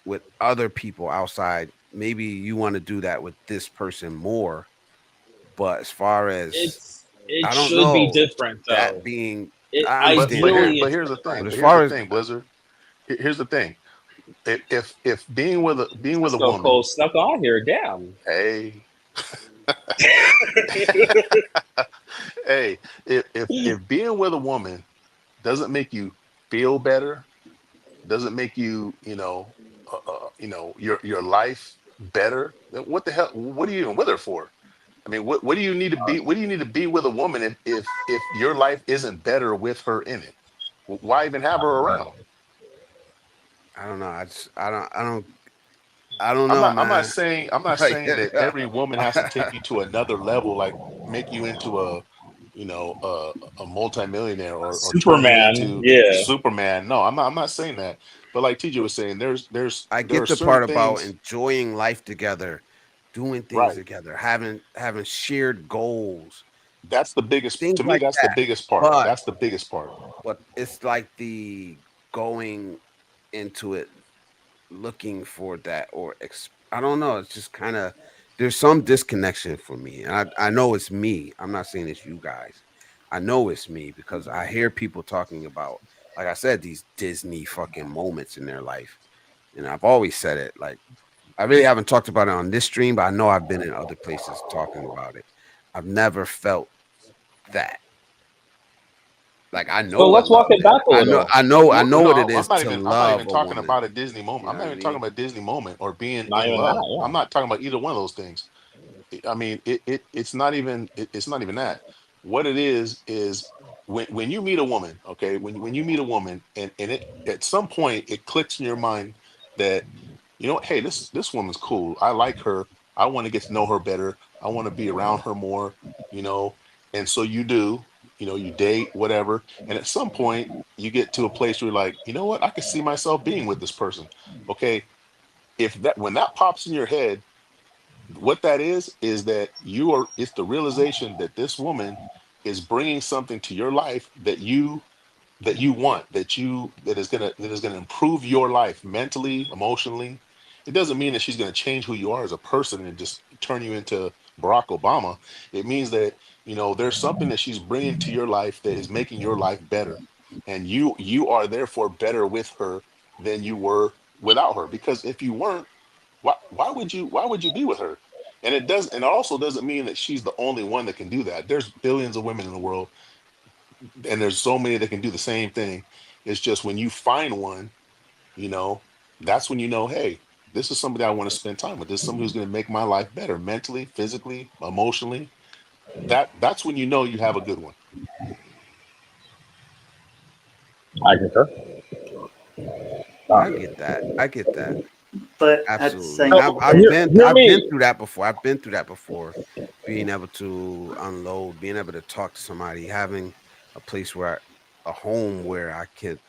B: with other people outside. Maybe you want to do that with this person more, but as far as
G: it
B: I don't
G: should be
B: know
G: different
B: that
G: though.
B: being,
G: It
B: I understand that,
G: ideally
H: But
G: it's
H: here's the
G: different.
H: thing.
B: but as
H: But here's the
B: far as
H: thing, Blizzard. Here's the thing. If being with a
G: Cisco
H: woman,
G: Cole snuck on here. Damn.
H: hey, hey, if being with a woman doesn't make you feel better, doesn't make you your life better, then what the hell? What are you even with her for? I mean, what do you need to be? What do you need to be with a woman if your life isn't better with her in it? Why even have her around?
B: I don't know. I don't know, man.
H: I'm not
B: Like,
H: saying that every woman has to take you to another level, like make you into a multimillionaire or turn you
G: Superman.
H: into
G: Yeah.
H: Superman. No, I'm not saying that. But like TJ was saying,
B: I
H: there
B: get
H: are
B: the
H: certain
B: part about
H: things.
B: enjoying life together, doing things
H: Right.
B: together, having shared goals,
H: That's the biggest,
B: things
H: to me,
B: like
H: that's the
B: that.
H: biggest part.
B: But
H: That's the biggest part.
B: it's like the going into it looking for that, or I don't know. It's just kind of there's some disconnection for me, and I know it's me. I'm not saying it's you guys. I know it's me because I hear people talking about, like I said, these Disney fucking moments in their life, and I've always said it. Like I really haven't talked about it on this stream, but I know I've been in other places talking about it. I've never felt that. Like I know
G: So
B: what
G: let's walk
B: love
G: it
B: is.
G: back a little.
B: I know what it
H: No,
B: is to
H: I'm not
B: love
H: even
B: a
H: talking
B: woman.
H: about a Disney moment.
B: You
H: I'm
B: know
H: not
B: what I
H: even talking
B: mean?
H: about a Disney moment or being
G: Not
H: in
G: even
H: love.
G: that.
H: I'm
G: Yeah.
H: not talking about either one of those things. I mean, it's not even it's not even that. What it is when you meet a woman, okay, when you meet a woman and it at some point it clicks in your mind that you know what, hey, this woman's cool. I like her. I want to get to know her better. I want to be around her more, you know. And so you do, you know, you date, whatever. And at some point you get to a place where you're like, you know what, I can see myself being with this person. Okay. If that when that pops in your head, what that is that you are it's the realization that this woman is bringing something to your life that you want that is gonna improve your life mentally, emotionally. It doesn't mean that she's going to change who you are as a person and just turn you into Barack Obama. It means that you know there's something that she's bringing to your life that is making your life better, and you are therefore better with her than you were without her. Because if you weren't, why would you be with her? And it also doesn't mean that she's the only one that can do that. There's billions of women in the world, and there's so many that can do the same thing. It's just when you find one, you know, that's when you know, hey, this is somebody I want to spend time with. This is somebody who's going to make my life better mentally, physically, emotionally. That's when you know you have a good one.
G: I concur.
B: I get that. I get that.
C: But at the
B: Absolutely. And
C: same,
G: So hear
B: I've been
G: me.
B: through that before. I've been through that before. Being able to unload, being able to talk to somebody, having a place a home where I could,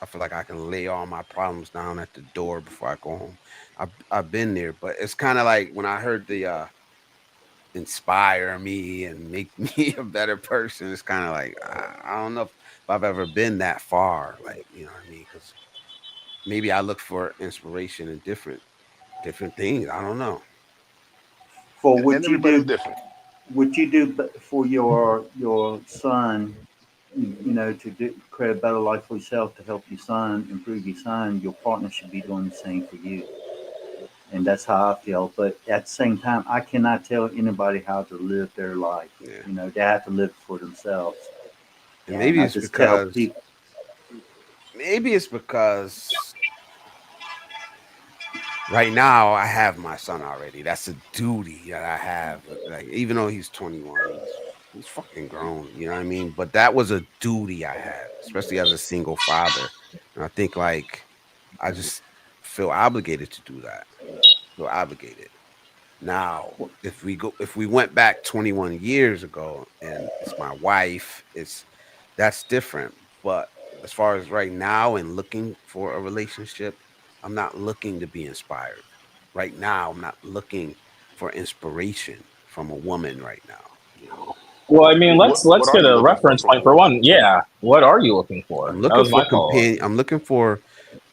B: I feel like I can lay all my problems down at the door before I go home. I've been there, but it's kind of like when I heard the inspire me and make me a better person. It's kind of like I don't know if I've ever been that far. Like you know what I mean? Because maybe I look for inspiration in different things. I don't know.
C: for
H: And everybody's different.
C: what you do for your son, you know, to create a better life for yourself, to help your son improve your son, your partner should be doing the same for you. And that's how I feel. But at the same time, I cannot tell anybody how to live their life.
B: Yeah,
C: You know, they have to live for themselves.
B: and
C: And I just tell people,
B: maybe it's because right now I have my son already. That's a duty that I have. Like even though he's 21, he's fucking grown. You know what I mean? But that was a duty I had, especially as a single father. And I think like I just feel obligated to do that. Feel obligated. Now, if we went back 21 years ago and it's my wife, that's different. But as far as right now and looking for a relationship, I'm not looking to be inspired. Right now, I'm not looking for inspiration from a woman right now, you know.
G: Well, I mean,
H: What
G: let's
H: are
G: get
H: you
G: a
H: looking for
G: reference
H: from a
G: point for
H: woman?
G: one. Yeah. What are you looking for? That was my follow up.
B: I'm looking for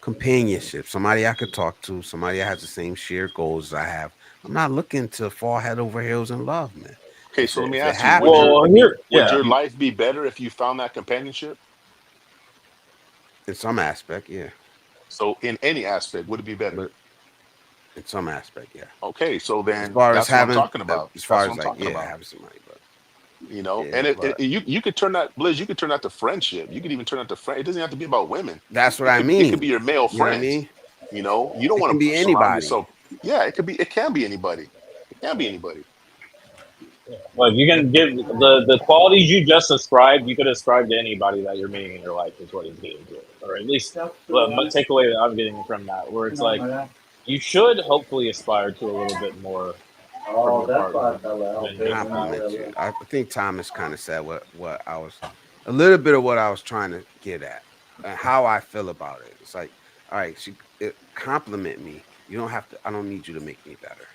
B: companionship, somebody I could talk to, somebody that has the same shared goals as I have. I'm not looking to fall head over heels in love, man.
H: Okay, so let me
B: If it
H: ask you, would
B: happens,
H: your
G: Well, here,
H: would
G: yeah.
H: your life be better if you found that companionship?
B: in some aspect, yeah.
H: So in any aspect, would it be better?
B: But in some aspect, yeah.
H: Okay, so
B: As
H: then
B: far as
H: that's what I'm
B: having,
H: talking about.
B: as far
H: That's what
B: as
H: I'm
B: like,
H: talking
B: yeah,
H: about.
B: having somebody, but
H: You know,
B: yeah,
H: and
B: but
H: you could turn that, Blizz, you could turn that to friendship. You could even turn that to friend. It doesn't have to be about women.
B: that's what I
H: It could
B: mean.
H: be your male
B: You know what I
H: friends.
B: mean?
H: You know, you don't
B: It can
H: want
B: be
H: to surround
B: anybody.
H: yourself. Yeah, it can be anybody. It can be anybody.
G: Well, if you can give the qualities you just described, you could ascribe to anybody that you're meeting in your life is what he's getting to, or at least my takeaway that I'm getting from that, where it's like you should hopefully aspire to a little bit more from
C: oh,
G: your
C: that's why I
G: partner
C: fell out.
G: than
C: Okay,
G: just
C: then I
G: that.
B: Compliment
C: will.
B: you. I think Thomas kind of said what I was a little bit of what I was trying to get at and how I feel about it. It's like, all right, she compliment me. You don't have to. I don't need you to make me better.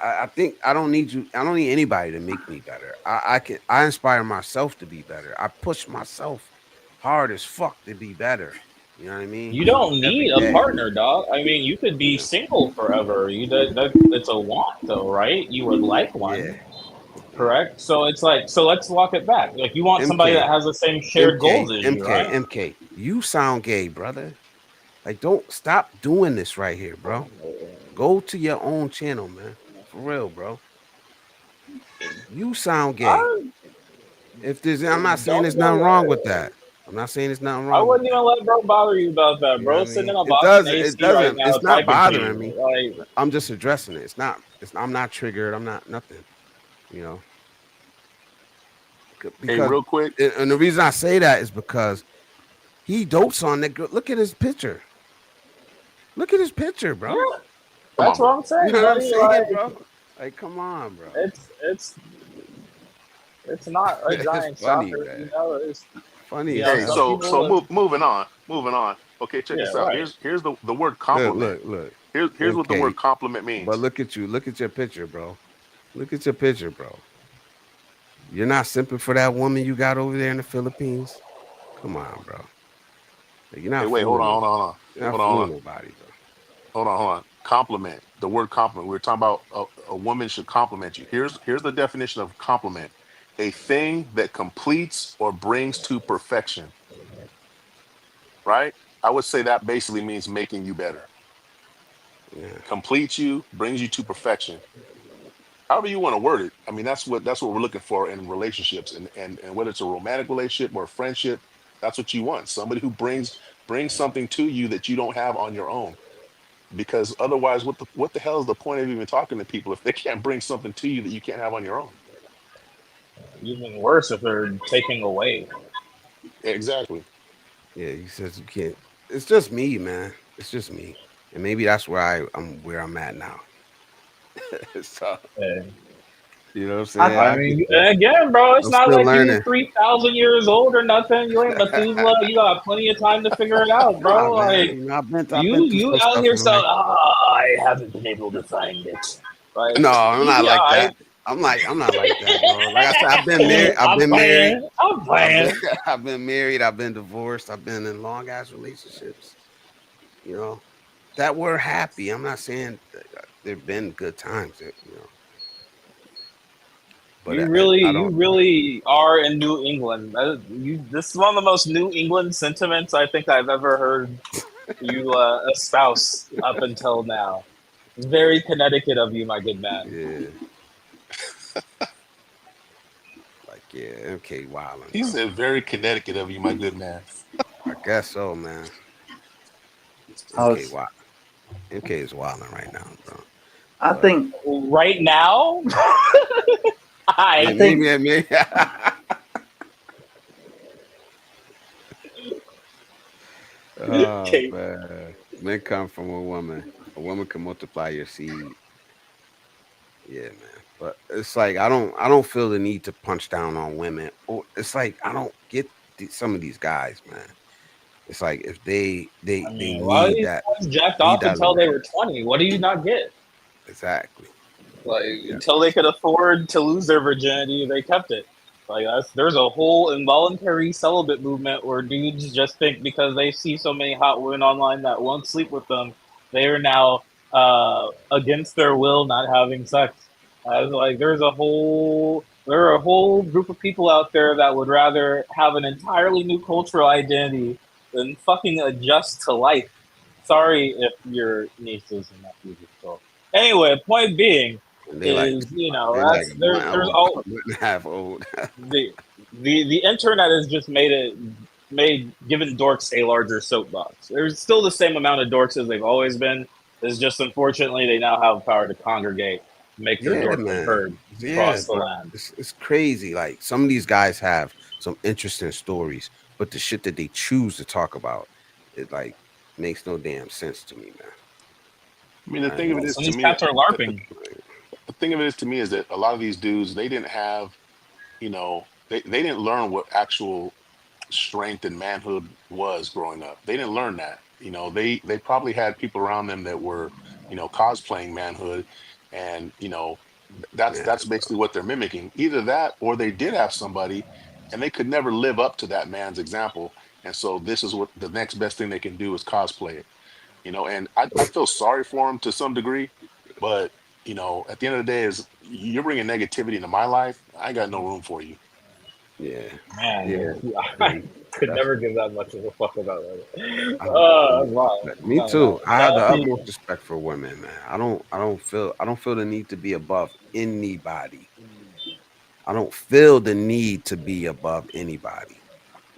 B: I think I don't need you. I don't need anybody to make me better. I can. I inspire myself to be better. I push myself hard as fuck to be better. You know what I mean?
G: You don't
B: Every
G: need a
B: day.
G: partner, dog. I mean, you could be
B: Yeah.
G: single forever. It's a want, though, right? You would like
B: Yeah.
G: one,
B: Yeah.
G: correct? So it's like, so let's walk it back. Like, you want somebody that
B: MK.
G: has the same shared
B: MK.
G: goals as you,
B: MK.
G: right?
B: MK. You sound gay, brother. Like, don't stop doing this right here, bro. Go to your own channel, man. For real, bro. You sound gay.
G: I
B: If there's, I'm not saying
G: don't
B: there's
G: go
B: nothing wrong
G: there.
B: with that. I'm not saying there's nothing
G: I
B: wrong with
G: wouldn't even
B: that.
G: let bro bother you about that,
B: You know
G: bro.
B: what I
G: Sitting
B: mean?
G: in a
B: It
G: Boston
B: doesn't. It
G: AC right
B: doesn't.
G: now
B: It's not
G: typing to
B: bothering
G: you.
B: me.
G: Like,
B: I'm just addressing it. It's not. It's. I'm not triggered. I'm not nothing. You know,
H: Hey,
B: because
H: real quick.
B: and the reason I say that is because he dotes on that girl. Look at his picture. Look at his picture,
G: yeah,
B: bro.
H: Come
G: that's
H: on,
G: what
H: bro.
G: I'm
B: You
G: saying,
B: know what I'm
G: buddy.
B: saying,
G: Like,
B: bro? Like, come on, bro.
G: it's not a
B: It's
G: giant
B: funny,
G: shocker,
B: man.
G: you know. It's,
B: Funny
G: you
B: as
G: know,
H: Hey,
G: some
B: hell,
H: so
B: bro.
G: people,
H: moving on. Check
G: yeah,
H: this out.
G: right.
H: Here's the word
B: Look,
H: compliment.
B: look, look.
H: Here's what the
B: MK.
H: word compliment
B: But
H: means.
B: look at you. Look at your picture, bro. Look at your picture, bro. You're not simping for that woman you got over there in the Philippines. Come on, bro. Like, you're
H: Hey,
B: not
H: wait,
B: fooling no. You're not
H: hold
B: fooling
H: on,
B: nobody, bro.
H: hold on. Compliment. The word compliment. We were talking about a woman should compliment you. Here's the definition of compliment: a thing that completes or brings to perfection. Right? I would say that basically means making you better.
B: Yeah.
H: Completes you, brings you to perfection. However you want to word it. I mean, that's what we're looking for in relationships, and whether it's a romantic relationship or a friendship, that's what you want. Somebody who brings something to you that you don't have on your own. Because otherwise, what the hell is the point of even talking to people if they can't bring something to you that you can't have on your own?
G: Even worse if they're taking away.
H: Exactly.
B: Yeah. He says you can't. It's just me, man. It's just me. And maybe that's where I'm where I'm at now. So
G: Yeah.
B: you know what I'm
C: I,
B: saying?
G: I mean, again, bro, it's
B: I'm
G: not
B: still
G: like you
B: learning.
G: 3,000 years old or nothing. You ain't Methuselah. You got plenty of time to figure it out,
B: Nah,
G: bro.
B: man.
G: Like,
B: You know, I've been through
G: you
B: some
G: out
B: stuff
G: here
B: in
G: so
B: life.
G: I haven't been able to find it. Like,
B: No, I'm
G: you
B: not
G: be
B: like
G: alright.
B: that. I'm not like that, bro. Like I said, I've been married. I've
G: I'm
B: been married.
G: playing. I'm
B: I've been
G: playing.
B: I've been married. I've been divorced. I've been in long ass relationships. You know that we're happy. I'm not saying there've been good times. You know, but I
G: You
B: don't.
G: really are in New England. This is one of the most New England sentiments I think I've ever heard you espouse up until now. Very Connecticut of you, my good man.
B: Yeah, like yeah, MK Wildin',
H: He
B: bro.
H: said, "Very Connecticut of you, my good man."
B: I guess so, man.
C: I
B: MK
C: was,
B: Wild. MK is wilding right now, bro.
C: I
B: But
C: think,
G: Right now,
C: I
G: I
C: think,
B: maybe. Oh
G: okay.
B: man, men come from a woman. A woman can multiply your seed. Yeah, man. But it's like I don't feel the need to punch down on women. Or it's like I don't get some of these guys, man. It's like if
G: I
B: they
G: mean, a lot of
B: need
G: these
B: that
G: guys jacked off until
B: love.
G: they were 20. What do you not get?
B: Exactly.
G: Like,
B: Yeah.
G: until they could afford to lose their virginity, they kept it. Like, there's a whole involuntary celibate movement where dudes just think because they see so many hot women online that won't sleep with them, they are now against their will not having sex. I was like, there are a whole group of people out there that would rather have an entirely new cultural identity than fucking adjust to life. Sorry if your nieces and nephews are still. Anyway, point being
B: And
G: is, you know,
B: they like
G: that's
B: a
G: there.
B: month
G: There's
B: old,
G: all
B: a month and a half old.
G: the internet has just made given dorks a larger soapbox. There's still the same amount of dorks as they've always been. It's just unfortunately they now have the power to congregate, make their
B: Yeah,
G: dorkdom
B: man.
G: heard
B: Yeah,
G: across the
B: but
G: land.
B: it's crazy. Like some of these guys have some interesting stories, but the shit that they choose to talk about, it like makes no damn sense to me, man.
H: I mean, the
B: I
H: thing of it
B: mean,
H: is
G: Some of
H: to
G: these
H: me,
G: cats are LARPing.
H: the thing of it is to me is that a lot of these dudes they didn't have, they didn't learn what actual strength and manhood was growing up. They didn't learn that. you know, they probably had people around them that were, you know, cosplaying manhood, and you know, that's basically what they're mimicking. Either that, or they did have somebody, and they could never live up to that man's example, and so this is what the next best thing they can do is cosplay it. You know, and I feel sorry for them to some degree, but you know, at the end of the day, is you're bringing negativity into my life. I ain't got no room for you.
B: Yeah,
G: Man,
B: yeah.
G: I could
B: That's
G: never give that much of a fuck about it.
B: I don't got no
G: Wow.
B: respect. Me
G: No, no,
B: too. I have the
G: that'd be
B: utmost respect for women, man. I don't feel the need to be above anybody. I don't feel the need to be above anybody.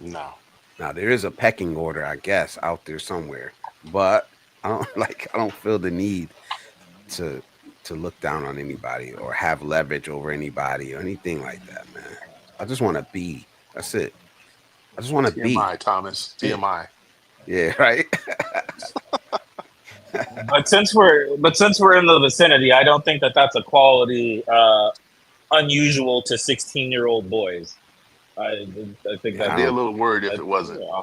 H: No,
B: Now there is a pecking order, I guess, out there somewhere, but I don't I don't feel the need to look down on anybody or have leverage over anybody or anything like that, man. I just want to be. That's it. I just want to be.
H: TMI, Thomas,
B: Yeah,
H: TMI.
B: yeah, right.
G: but since we're in the vicinity, I don't think that that's a quality unusual to 16-year-old boys. I I think
B: Yeah,
H: I'd
B: I
G: that's
H: be a
B: don't.
H: little worried if
G: I,
H: it wasn't.
G: yeah,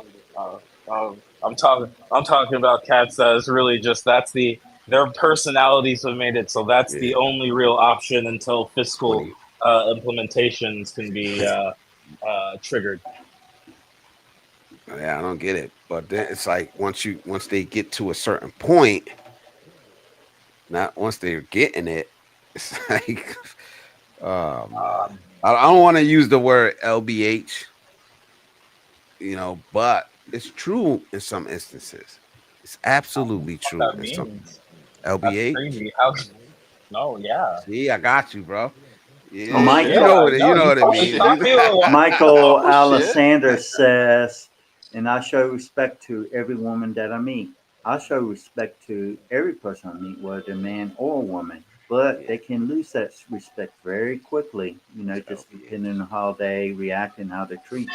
G: I'm talking about cats that is really just that's their personalities have made it so that's
B: Yeah,
G: the only real option until fiscal
B: 20.
G: implementations can be triggered.
B: Yeah, I don't get it. But then it's like once they get to a certain point, not once they're getting it, it's like, oh man,
G: Um,
B: I don't want to use the word LBH, you know, but it's true in some instances. It's
G: I don't know
B: absolutely
G: what
B: true
G: that
B: in some
G: means. That's
B: LBH.
G: crazy. How? No, yeah,
B: See, I got you, bro.
H: Oh
B: Yeah,
H: shit.
G: yeah.
B: you
G: No,
B: know
G: you
B: what it
G: taught, you
B: means.
G: taught me a while.
C: Michael
H: Oh shit.
C: Alexander says, and I show respect to every woman that I meet. I show respect to every person I meet, whether they're man or woman. But
B: Yeah,
C: they can lose that respect very quickly,
B: it's
C: just
B: LBH.
C: depending on how they react and how they treat me.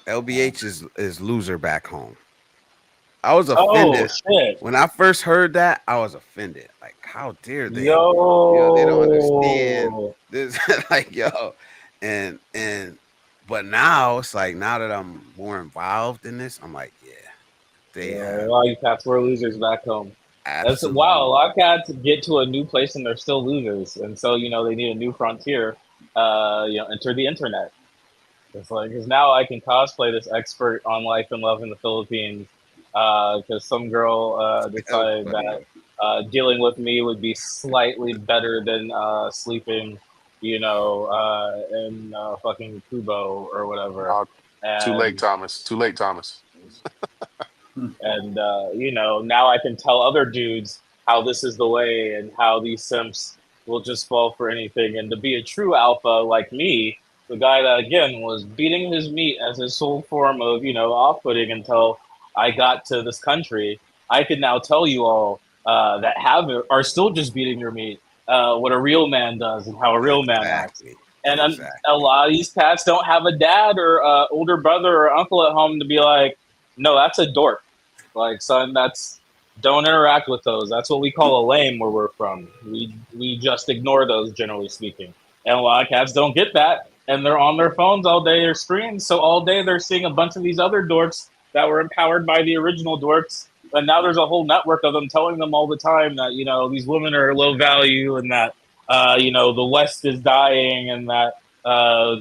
B: LBH is loser back home. I was
G: Oh
B: offended
G: shit.
B: when I first heard that. I was offended. Like, how dare they? You know, they don't understand
G: Yo.
B: this. Like, yo, and but now it's like now that I'm more involved in this, I'm like, yeah, they
G: Yeah, a
B: have
G: lot of you cats were losers back home. That's wow. A
B: absolute.
G: lot of cats get to a new place and they're still losers, and so they need a new frontier. Enter the internet. It's like because now I can cosplay this expert on life and love in the Philippines. Because some girl
B: That's
G: decided
B: funny.
G: that dealing with me would be slightly better than sleeping, in fucking Kubo or whatever.
H: Oh, too late,
G: And
H: Thomas. Too late, Thomas.
G: now I can tell other dudes how this is the way and how these simps will just fall for anything. And to be a true alpha like me, the guy that again was beating his meat as his sole form of off-putting until I got to this country, I can now tell you all that are still just beating your meat what a real man does and how a real man acts.
B: Exactly.
G: And a
B: Exactly.
G: lot of these cats don't have a dad or older brother or uncle at home to be like, no, that's a dork. Like, son, that's don't interact with those. That's what we call a lame where we're from. We just ignore those, generally speaking. And a lot of cats don't get that, and they're on their phones all day, their screens. So all day they're seeing a bunch of these other dorks that were empowered by the original dorks. And now there's a whole network of them telling them all the time that these women are low value and that the West is dying and that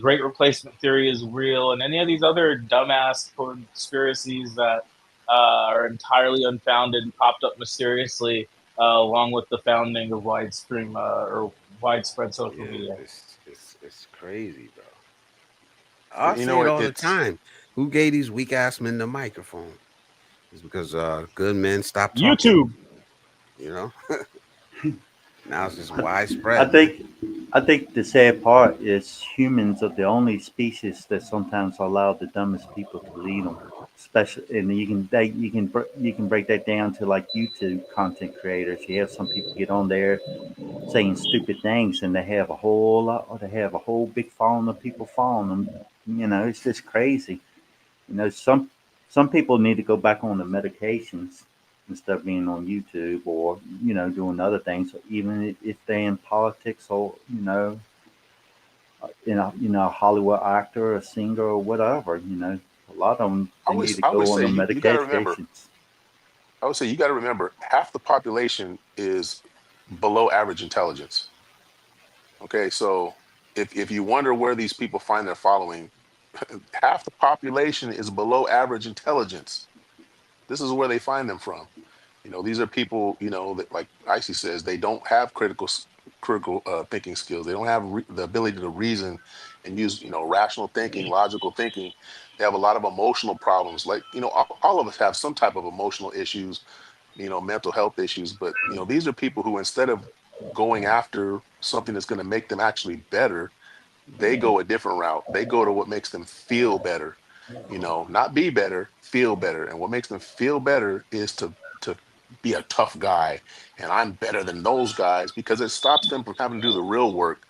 G: Great Replacement Theory is real and any of these other dumbass conspiracies that are entirely unfounded and popped up mysteriously along with the founding of widespread social
B: Yeah,
G: media.
B: it's crazy, bro. I
H: You
B: say
H: know
B: it
H: what?
B: all the
H: It's
B: time. Who gave these weak ass men the microphone? It's because good men stopped talking.
G: YouTube.
B: You know, now it's just
C: I
B: widespread, man.
C: think I think the sad part is humans are the only species that sometimes allow the dumbest people to lead them. Especially, and you can break that down to like YouTube content creators. You have some people get on there saying stupid things, and they have a whole lot, or they have a whole big following of people following them. It's just crazy. Some people need to go back on the medications instead of being on YouTube or doing other things. Even if they're in politics or a Hollywood actor, a singer, or whatever. A lot of them,
H: I
C: they
H: would
C: need to
H: I would
C: go on
H: say
C: the
H: you got to remember.
C: medications.
H: I would say you got to remember half the population is below average intelligence. Okay, so if you wonder where these people find their following, half the population is below average intelligence. This is where they find them from. These are people, that, like Icy says, they don't have critical thinking skills. They don't have the ability to reason and use, rational thinking, logical thinking. They have a lot of emotional problems. Like, all of us have some type of emotional issues, mental health issues. But, these are people who, instead of going after something that's going to make them actually better, they go a different route. They go to what makes them feel better, not be better, feel better. And what makes them feel better is to be a tough guy. And I'm better than those guys, because it stops them from having to do the real work,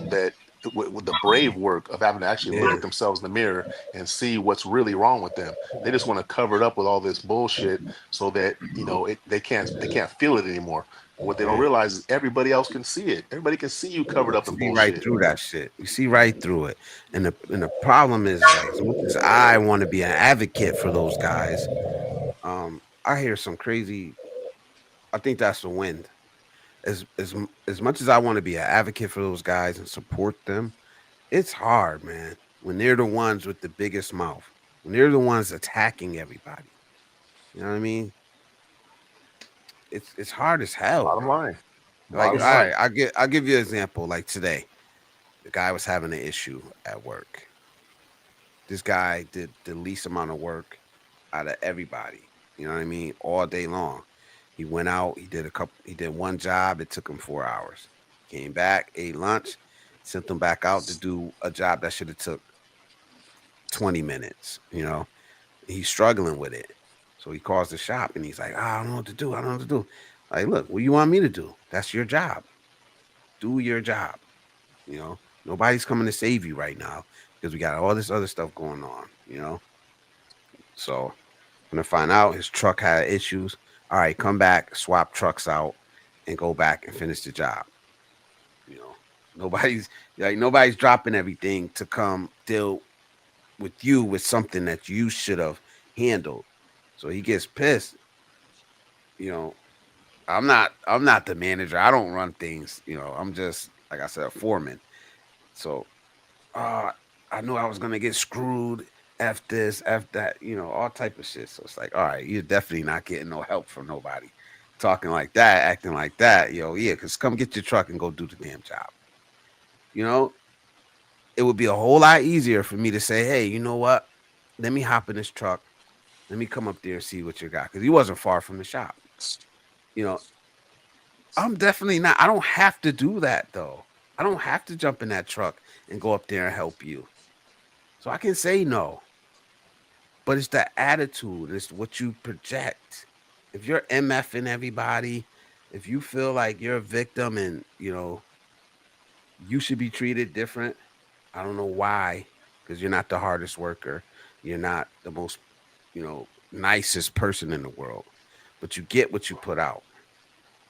H: that with the brave work of having to actually look
B: Yeah,
H: at themselves in the mirror and see what's really wrong with them. They just want to cover it up with all this bullshit so that, they can't feel it anymore. And what they don't
B: yeah.
H: realize is everybody else can see it. Everybody can see you covered up in
B: See right
H: bullshit.
B: through that shit. You see right through it. And the problem is like, as much as I want to be an advocate for those guys, I hear some crazy. I think that's the wind. As much as I want to be an advocate for those guys and support them, it's hard, man. When they're the ones with the biggest mouth, when they're the ones attacking everybody. You know what I mean? It's hard as hell,
H: Bottom
B: bro.
H: line.
B: Like, all
H: Bottom
C: It's
B: right,
H: line.
B: I'll give you an example. Like today, the guy was having an issue at work. This guy did the least amount of work out of everybody. You know what I mean? All day long. He went out, he did one job, it took him 4 hours. Came back, ate lunch, sent him back out to do a job that should have took 20 minutes. He's struggling with it. So he calls the shop and he's like, I don't know what to do. I don't know what to do. Like, look, what do you want me to do? That's your job. Do your job. You know, nobody's coming to save you right now because we got all this other stuff going on. So I'm gonna find out his truck had issues. All right, come back, swap trucks out, and go back and finish the job. You know, nobody's nobody's dropping everything to come deal with you with something that you should have handled. So he gets pissed. You know, I'm not the manager. I don't run things. I'm just like I said, a foreman. So uh, I knew I was gonna get screwed. F this, F that, all type of shit. So it's like, all right, you're definitely not getting no help from nobody. Talking like that, acting like that, yeah, because come get your truck and go do the damn job. You know, it would be a whole lot easier for me to say, hey, you know what? Let me hop in this truck. Let me come up there and see what you got. Because he wasn't far from the shop. You know, I'm definitely not. I don't have to do that though. I don't have to jump in that truck and go up there and help you. So I can say no. But it's the attitude, it's what you project. If you're MFing everybody, if you feel like you're a victim and you should be treated different, I don't know why, because you're not the hardest worker. You're not the most, nicest person in the world. But you get what you put out.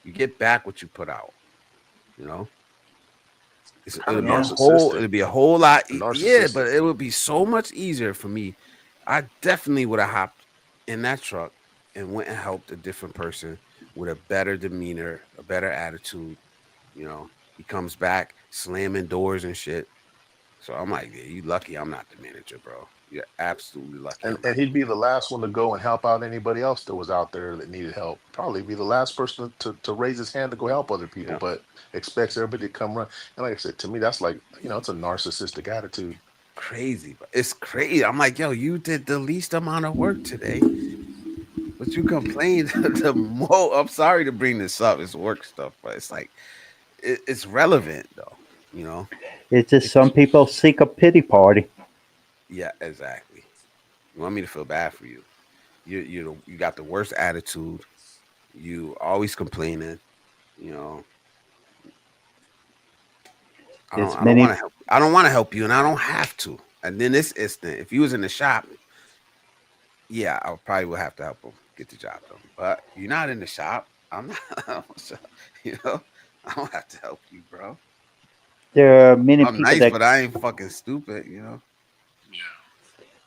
B: You get back what you put out, you know?
H: Kind of
C: yeah.
B: It'll
H: narcissistic.
B: be a whole lot, yeah,
H: Narcissistic.
B: but it would be so much easier for me. I definitely would have hopped in that truck and went and helped a different person with a better demeanor, a better attitude. He comes back slamming doors and shit. So I'm like, yeah, you lucky I'm not the manager, bro. You're absolutely lucky
H: And
B: I'm
H: and
B: not.
H: he'd be the last one to go and help out anybody else that was out there that needed help. Probably be the last person to raise his hand to go help other people,
B: Yeah,
H: but expects everybody to come run. And like I said, to me, that's like, it's a narcissistic attitude.
B: crazy, but it's crazy. I'm like, yo, you did the least amount of work today, but you complained the most. I'm sorry to bring this up. It's work stuff, but it's like it's relevant though. You know,
C: It's just
B: it's
C: some people seek a pity party.
B: yeah, exactly. You want me to feel bad for you? You got the worst attitude. You always complaining. You know,
C: It's
B: I don't want
C: many.
B: to help. I don't want to help you, and I don't have to. And then this instant, if you was in the shop, yeah, I probably would have to help him get the job done. But you're not in the shop. I'm not. So, you know, I don't have to help you, bro.
C: There are many
B: I'm
C: people
B: nice,
C: that
B: but I ain't fucking stupid.
H: Yeah.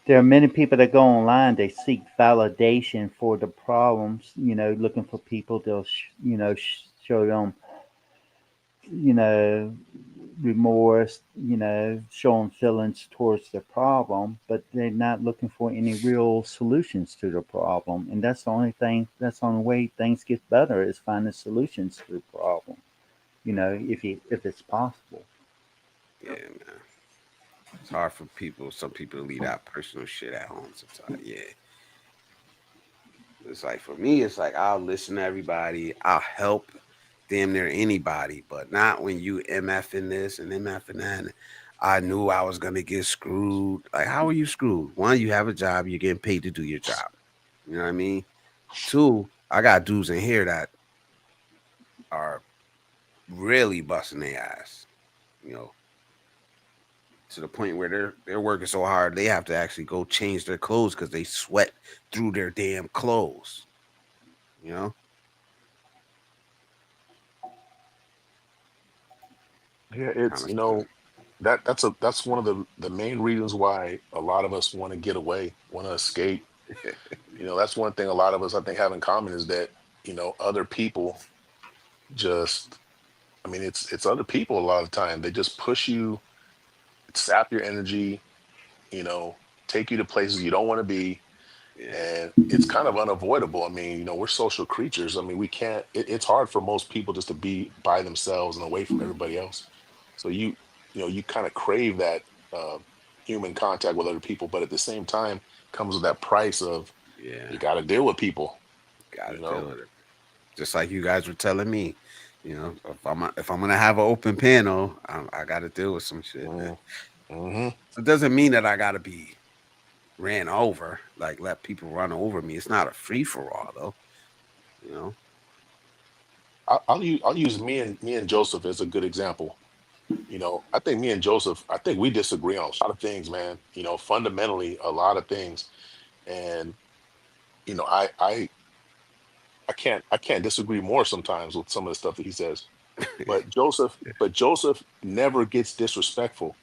C: there are many people that go online. They seek validation for the problems. Looking for people. They'll show them you know remorse. Showing feelings towards the problem, but they're not looking for any real solutions to the problem. And that's the only thing. That's the only way things get better is finding solutions to the problem. If it's possible.
B: Yeah, man. It's hard for people. Some people to leave that personal shit at home sometimes. Yeah. It's like for me, it's like I'll listen to everybody. I'll help damn near anybody, but not when you MFing this and MFing that. And I knew I was gonna get screwed. Like, how are you screwed? One, you have a job, you're getting paid to do your job. You know what I mean? Two, I got dudes in here that are really busting their ass. You know, to the point where they're working so hard they have to actually go change their clothes because they sweat through their damn clothes. You know?
H: Yeah,
B: Kind
H: it's
B: of
H: that's one of the main reasons why a lot of us want to get away, want to escape. That's one thing a lot of us I think have in common is that other people just, I mean, it's other people a lot of the time. They just push you, sap your energy, you know, take you to places you don't want to be.
B: yeah,
H: And it's kind of unavoidable. I mean, we're social creatures. I mean, we can't, it's hard for most people just to be by themselves and away from everybody else. So you kind of crave that uh, human contact with other people, but at the same time comes with that price of
B: yeah.
H: you got to deal with people,
B: Got to
H: you
B: deal
H: know?
B: with it. Just like you guys were telling me, if I'm gonna have an open panel, I got to deal with some shit.
H: Mm-hmm.
B: So it doesn't mean that I got to be ran over, like let people run over me. It's not a free for all though. You know.
H: I'll use me and Joseph as a good example. I think me and Joseph, I think we disagree on a lot of things, man. Fundamentally, a lot of things. And you know, I can't disagree more sometimes with some of the stuff that he says. But Joseph never gets disrespectful.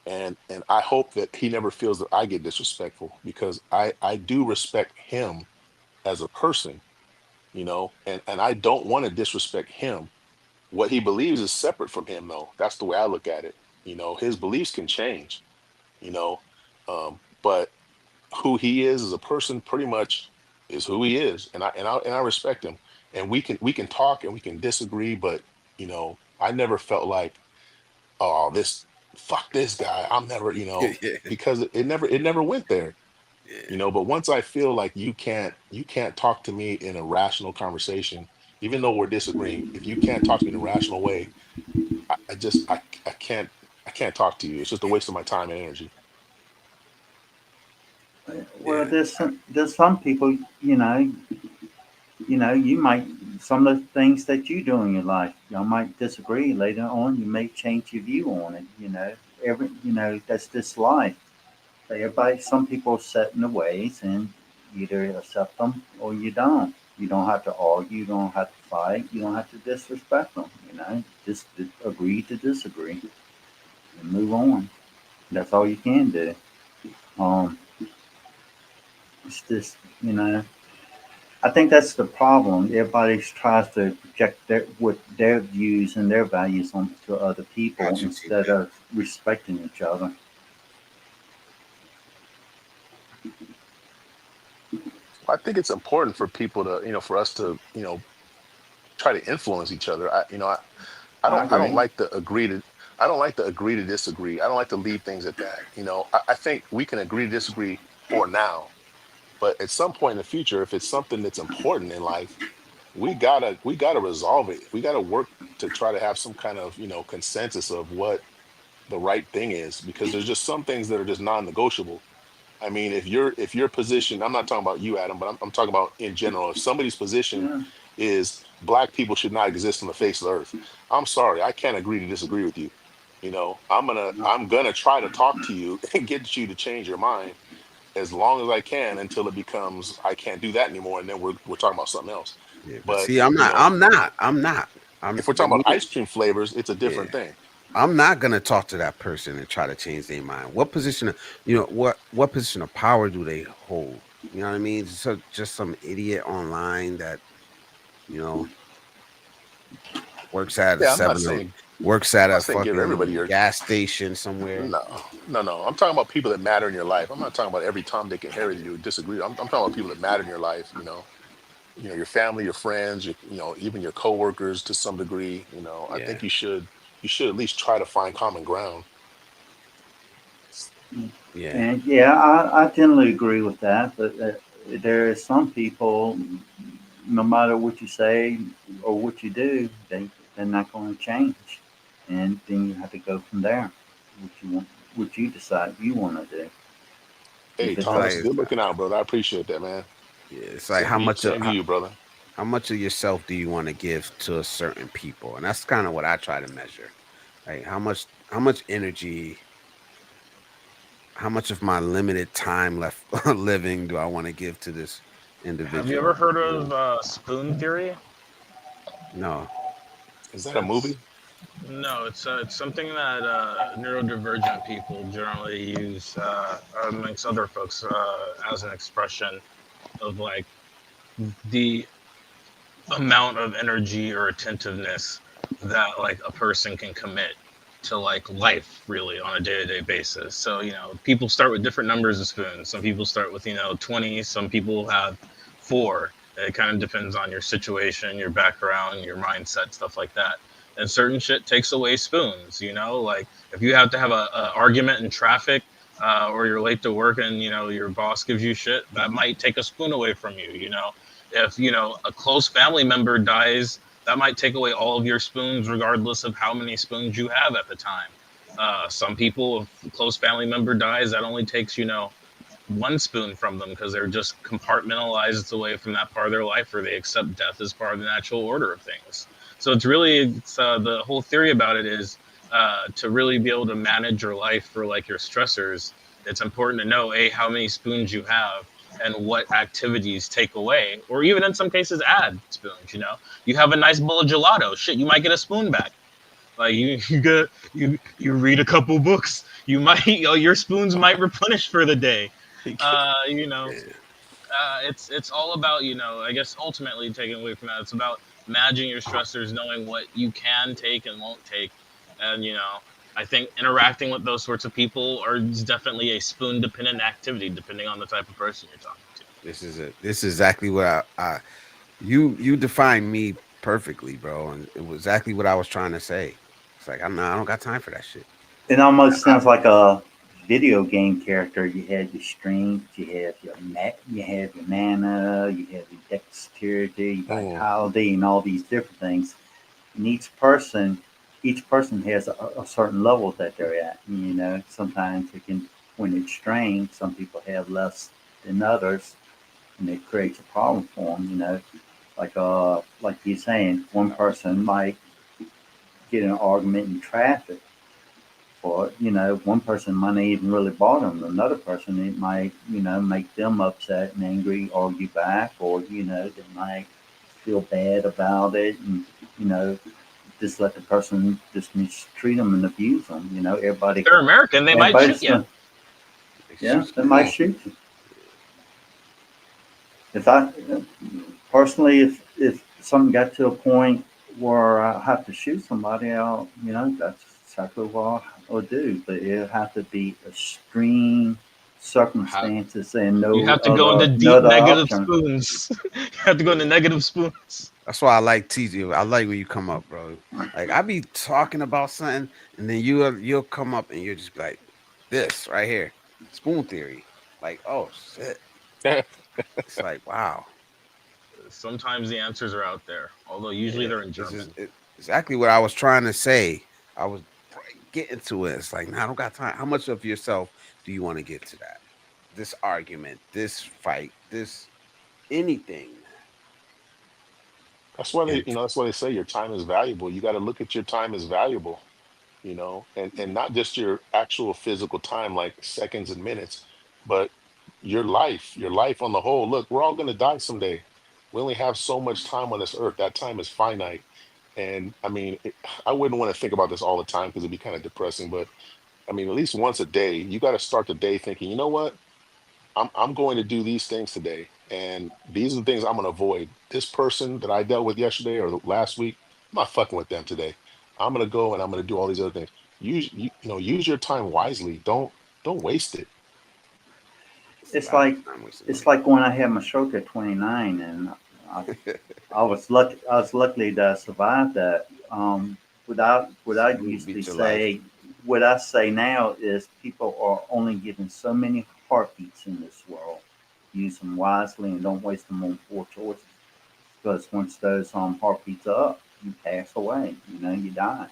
H: And I hope that he never feels that I get disrespectful because I do respect him as a person, and I don't want to disrespect him. What he believes is separate from him, though. That's the way I look at it. His beliefs can change, you know, but who he is as a person pretty much is who he is, and I respect him. And we can talk and we can disagree, but I never felt like, oh, this fuck this guy. I'm never,
B: yeah,
H: because it never went there.
B: yeah,
H: But once I feel like you can't talk to me in a rational conversation, even though we're disagreeing, if you can't talk to me in a rational way, I can't talk to you. It's just a waste of my time and energy.
C: Well,
B: yeah.
C: there's some people, you might some of the things that you do in your life, y'all might disagree later on. You may change your view on it. That's this life. Everybody, some people are set in the ways, and you either accept them or you don't. You don't have to argue. You don't have to fight. You don't have to disrespect them. Just agree to disagree and move on. That's all you can do. Um, it's just, I think that's the problem. Everybody tries to project their views and their values onto other people
B: Got you,
C: instead
B: TJ.
C: of respecting each other.
H: I think it's important for people to, for us to, try to influence each other. I
C: I
H: don't I don't
C: agree.
H: like to agree to I don't like to agree to disagree. I don't like to leave things at that. I think we can agree to disagree for now, but at some point in the future, if it's something that's important in life, we gotta resolve it. We gotta work to try to have some kind of consensus of what the right thing is, because there's just some things that are just non-negotiable. I mean, if your position, I'm not talking about you, Adam, but I'm talking about in general. If somebody's position
C: Yeah.
H: is black people should not exist on the face of the earth, I'm sorry, I can't agree to disagree with you. I'm gonna try to talk to you and get you to change your mind as long as I can until it becomes I can't do that anymore, and then we're talking about something else.
B: Yeah, but
H: But
B: see, I'm not. I'm not. I'm not. I'm
H: if we're
B: the
H: talking
B: me.
H: about ice cream flavors, it's a
B: Yeah,
H: different thing.
B: I'm not gonna talk to that person and try to change their mind. What position of what position of power do they hold? You know what I mean? So just some idiot online that you know works at a
H: Yeah, I'm not
B: 7
H: saying
B: works at
H: I'm
B: a
H: not saying give everybody
B: fucking
H: your
B: gas station somewhere.
H: no, no. I'm talking about people that matter in your life. I'm not talking about every Tom, Dick, and Harry that you disagree. I'm talking about people that matter in your life. Your family, your friends, even your coworkers to some degree. I
B: Yeah,
H: think you should at least try to find common ground.
B: yeah,
C: And yeah, I generally agree with that. But there are some people, no matter what you say or what you do, they're not going to change, and then you have to go from there. What you want, what you decide you want to do.
H: Hey,
C: If it's
B: it's
C: a
H: Thomas,
B: like
H: good looking out, brother. I appreciate that, man.
B: yeah, it's like
H: Same to you, same to you, brother.
B: how much of yourself do you want to give to a certain people, and that's kind of what I try to measure. Like how much energy, how much of my limited time left living do I want to give to this
I: Have you ever
B: individual?
I: heard
B: You know,
I: of spoon theory?
B: no,
H: Is that a
I: It's
H: movie?
I: no, it's something that neurodivergent people generally use amongst other folks as an expression of like the amount of energy or attentiveness that like a person can commit to like life really on a day-to-day basis. So, people start with different numbers of spoons. Some people start with, 20, some people have 4. It kind of depends on your situation, your background, your mindset, stuff like that. And certain shit takes away spoons, like if you have to have a argument in traffic, or you're late to work and your boss gives you shit, that might take a spoon away from you. If a close family member dies, that might take away all of your spoons regardless of how many spoons you have at the time. Some people, if a close family member dies, that only takes 1 spoon from them because they're just compartmentalized away from that part of their life, or they accept death as part of the natural order of things. So the whole theory about it is to really be able to manage your life for like your stressors. It's important to know how many spoons you have and what activities take away, or even in some cases add spoons. You have a nice bowl of gelato, shit, you might get a spoon back. Like you read a couple books, you might your spoons might replenish for the day. Uh, you know,
B: yeah.
I: it's all about I guess ultimately taking away from that. It's about managing your stressors, knowing what you can take and won't take, and I think interacting with those sorts of people is definitely a spoon dependent activity, depending on the type of person you're talking to.
B: This is it. This is exactly what you defined me perfectly, bro, and it was exactly what I was trying to say. It's like I don't got time for that shit.
C: It almost sounds like a video game character. You have your strength, you have your mana, you have your dexterity,
H: Mm.
C: vitality, and all these different things. And each person has a certain level that they're at. Sometimes it can, when it's strained, some people have less than others, and it creates a problem for them. Like you're saying, one person might get in an argument in traffic, or one person might not even really bother them. Another person, it might make them upset and angry, argue back, or they might feel bad about it, and you know just let the person just mistreat them and abuse them.
I: If they're American, they might shoot
C: Everybody's
I: you.
C: gonna,
B: Like,
C: yeah,
B: shoot
C: they
B: you.
C: might shoot you. If I personally, if something got to a point where I have to shoot somebody, that's exactly what I'll do. But it'll have to be extreme
I: How,
C: circumstances and
I: you have to go into
C: no
I: deep
C: other
I: negative
C: option.
I: spoons. You have to go into
B: Yeah.
I: negative spoons.
B: That's why I like teasing you. I like when you come up, bro. Like I be talking about something, and then you'll come up and you'll just be like, "This right here, spoon theory." Like, oh shit. It's like, wow.
I: Sometimes the answers are out there, although usually
B: Yeah,
I: they're in
B: this is
I: German.
B: exactly what I was trying to say. I was getting to it. It's like, nah, I don't got time. How much of yourself do you want to get to that? This argument, this fight, this anything.
H: That's why they,
B: And
H: that's why they say your time is valuable. You got to look at your time as valuable, and not just your actual physical time, like seconds and minutes, but your life on the whole. Look, we're all going to die someday. We only have so much time on this earth. That time is finite. And I mean, I wouldn't want to think about this all the time because it'd be kind of depressing. But I mean, at least once a day, you got to start the day thinking, you know what? I'm going to do these things today, and these are the things I'm going to avoid. This person that I dealt with yesterday or last week, I'm not fucking with them today. I'm going to go and I'm going to do all these other things. Use your time wisely. Don't waste it.
C: It's
B: Wow,
C: like
B: time wasting
C: it's
B: money.
C: like when I had my stroke at 29, and I, I was lucky. I was lucky that I survived that. What I
B: You
C: usually
B: beat your life.
C: say, what I say now is people are only given so many heartbeats in this world. Use them wisely and don't waste them on poor choices. Because once those heartbeats are up, you pass away. You know, you die.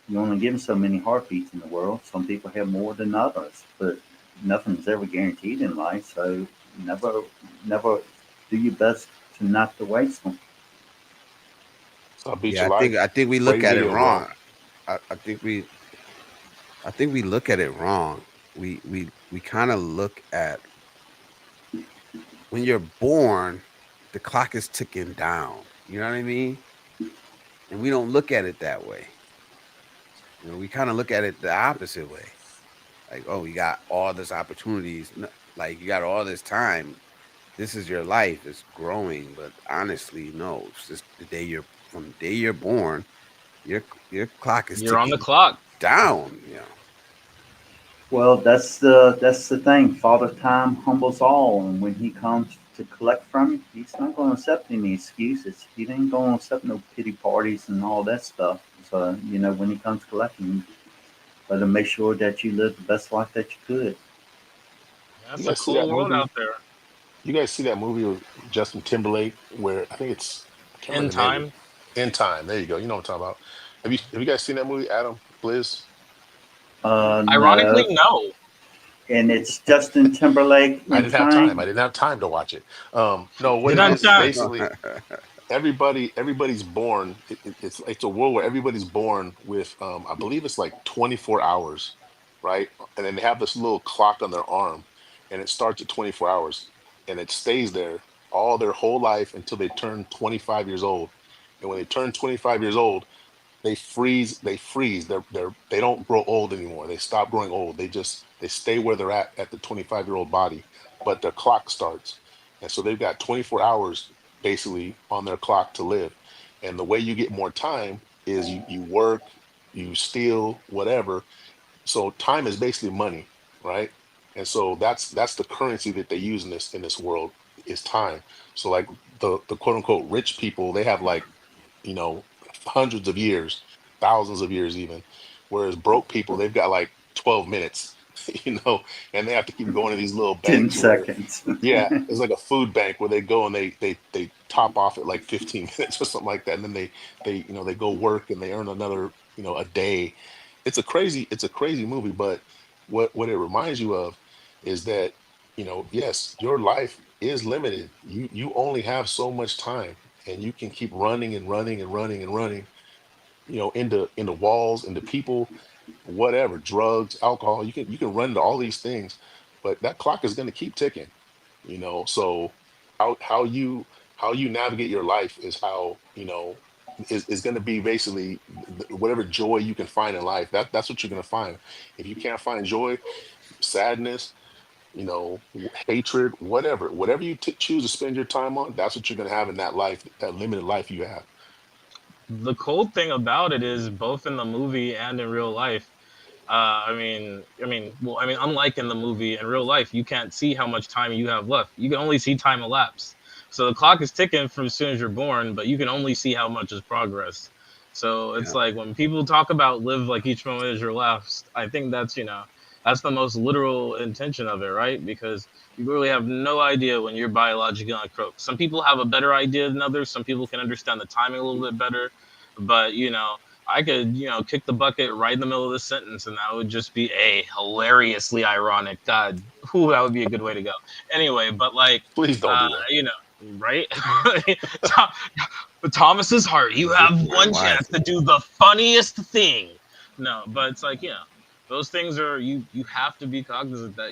C: You only given so many heartbeats in the world. Some people have more than others, but nothing's ever guaranteed in life. So never, never do your best to not to waste them.
H: So I beat
B: Yeah,
H: your
B: I think
H: life.
B: I think we look
H: Great
B: at it
H: video, bro.
B: wrong. I, I think we I think we look at it wrong. We kind of look at when you're born, the clock is ticking down. You know what I mean? And we don't look at it that way. You know, we kind of look at it the opposite way. Like, oh, you got all this opportunities, like you got all this time. This is your life. It's growing, but honestly, no. It's just the day you're from the day you're born, your clock is
I: You're on the
B: ticking
I: clock.
B: down. You know,
C: Well, that's the thing. Father Time humbles all, and when he comes to collect from you, he's not going to accept any excuses. He ain't going to accept no pity parties and all that stuff. So you know, when he comes collecting, you better make sure that you live the best life that you could.
H: You
I: That's a
H: guys see
I: cool
H: that
I: world
H: movie?
I: out there.
H: You guys see that movie with Justin Timberlake where I think I can't
I: In
H: remember the name of
I: time.
H: it. In Time. There you go. You know what I'm talking about. Have you guys seen that movie, Adam, Blizz?
C: No,
I: Ironically, no.
C: and it's Justin Timberlake
H: I
C: in
H: didn't have time.
C: time.
H: I didn't have time to watch it. No, what
I: Did
H: it
I: on
H: is
I: time.
H: basically everybody's born. It's a world where everybody's born with I believe it's like 24 hours, right? And then they have this little clock on their arm, and it starts at 24 hours, and it stays there all their whole life until they turn 25 years old. And when they turn 25 years old, they freeze. They don't grow old anymore. They stop growing old. They stay where they're at the 25-year-old body, but their clock starts. And so they've got 24 hours basically on their clock to live. And the way you get more time is you work, you steal, whatever. So time is basically money, right? And so that's the currency that they use in this world is time. So like the quote unquote rich people, they have like, you know, hundreds of years, thousands of years even. Whereas broke people, they've got like 12 minutes, and they have to keep going to these little
C: 10
H: banks where,
C: seconds.
H: yeah, it's like a food bank where they go and they top off at like 15 minutes or something like that. And then they go work and they earn another, a day. It's a crazy movie, but what it reminds you of is that, yes, your life is limited. You only have so much time, and you can keep running and running and running and running, into walls, into people, whatever, drugs, alcohol. You can run into all these things, but that clock is going to keep ticking. So how you navigate your life is how, is going to be basically whatever joy you can find in life. That's what you're going to find. If you can't find joy, sadness, hatred, whatever you choose to spend your time on, that's what you're going to have in that life, that limited life you have.
I: The cool thing about it is both in the movie and in real life. Unlike in the movie, in real life, you can't see how much time you have left. You can only see time elapse. So the clock is ticking from as soon as you're born, but you can only see how much is progress. So it's
B: yeah.
I: like when people talk about live like each moment is your last, I think that's the most literal intention of it, right? Because you really have no idea when you're biologically on croak. Some people have a better idea than others. Some people can understand the timing a little bit better, but I could, kick the bucket right in the middle of the sentence, and that would just be a hilariously ironic. God, who that would be a good way to go. Anyway, but like,
H: Please don't
I: uh,
H: do that.
I: you know, right? Tho- but Thomas's heart, you
B: Use
I: have
B: your time
I: one chance to
B: wisely.
I: do the funniest thing. No, but it's like, those things are you have to be cognizant that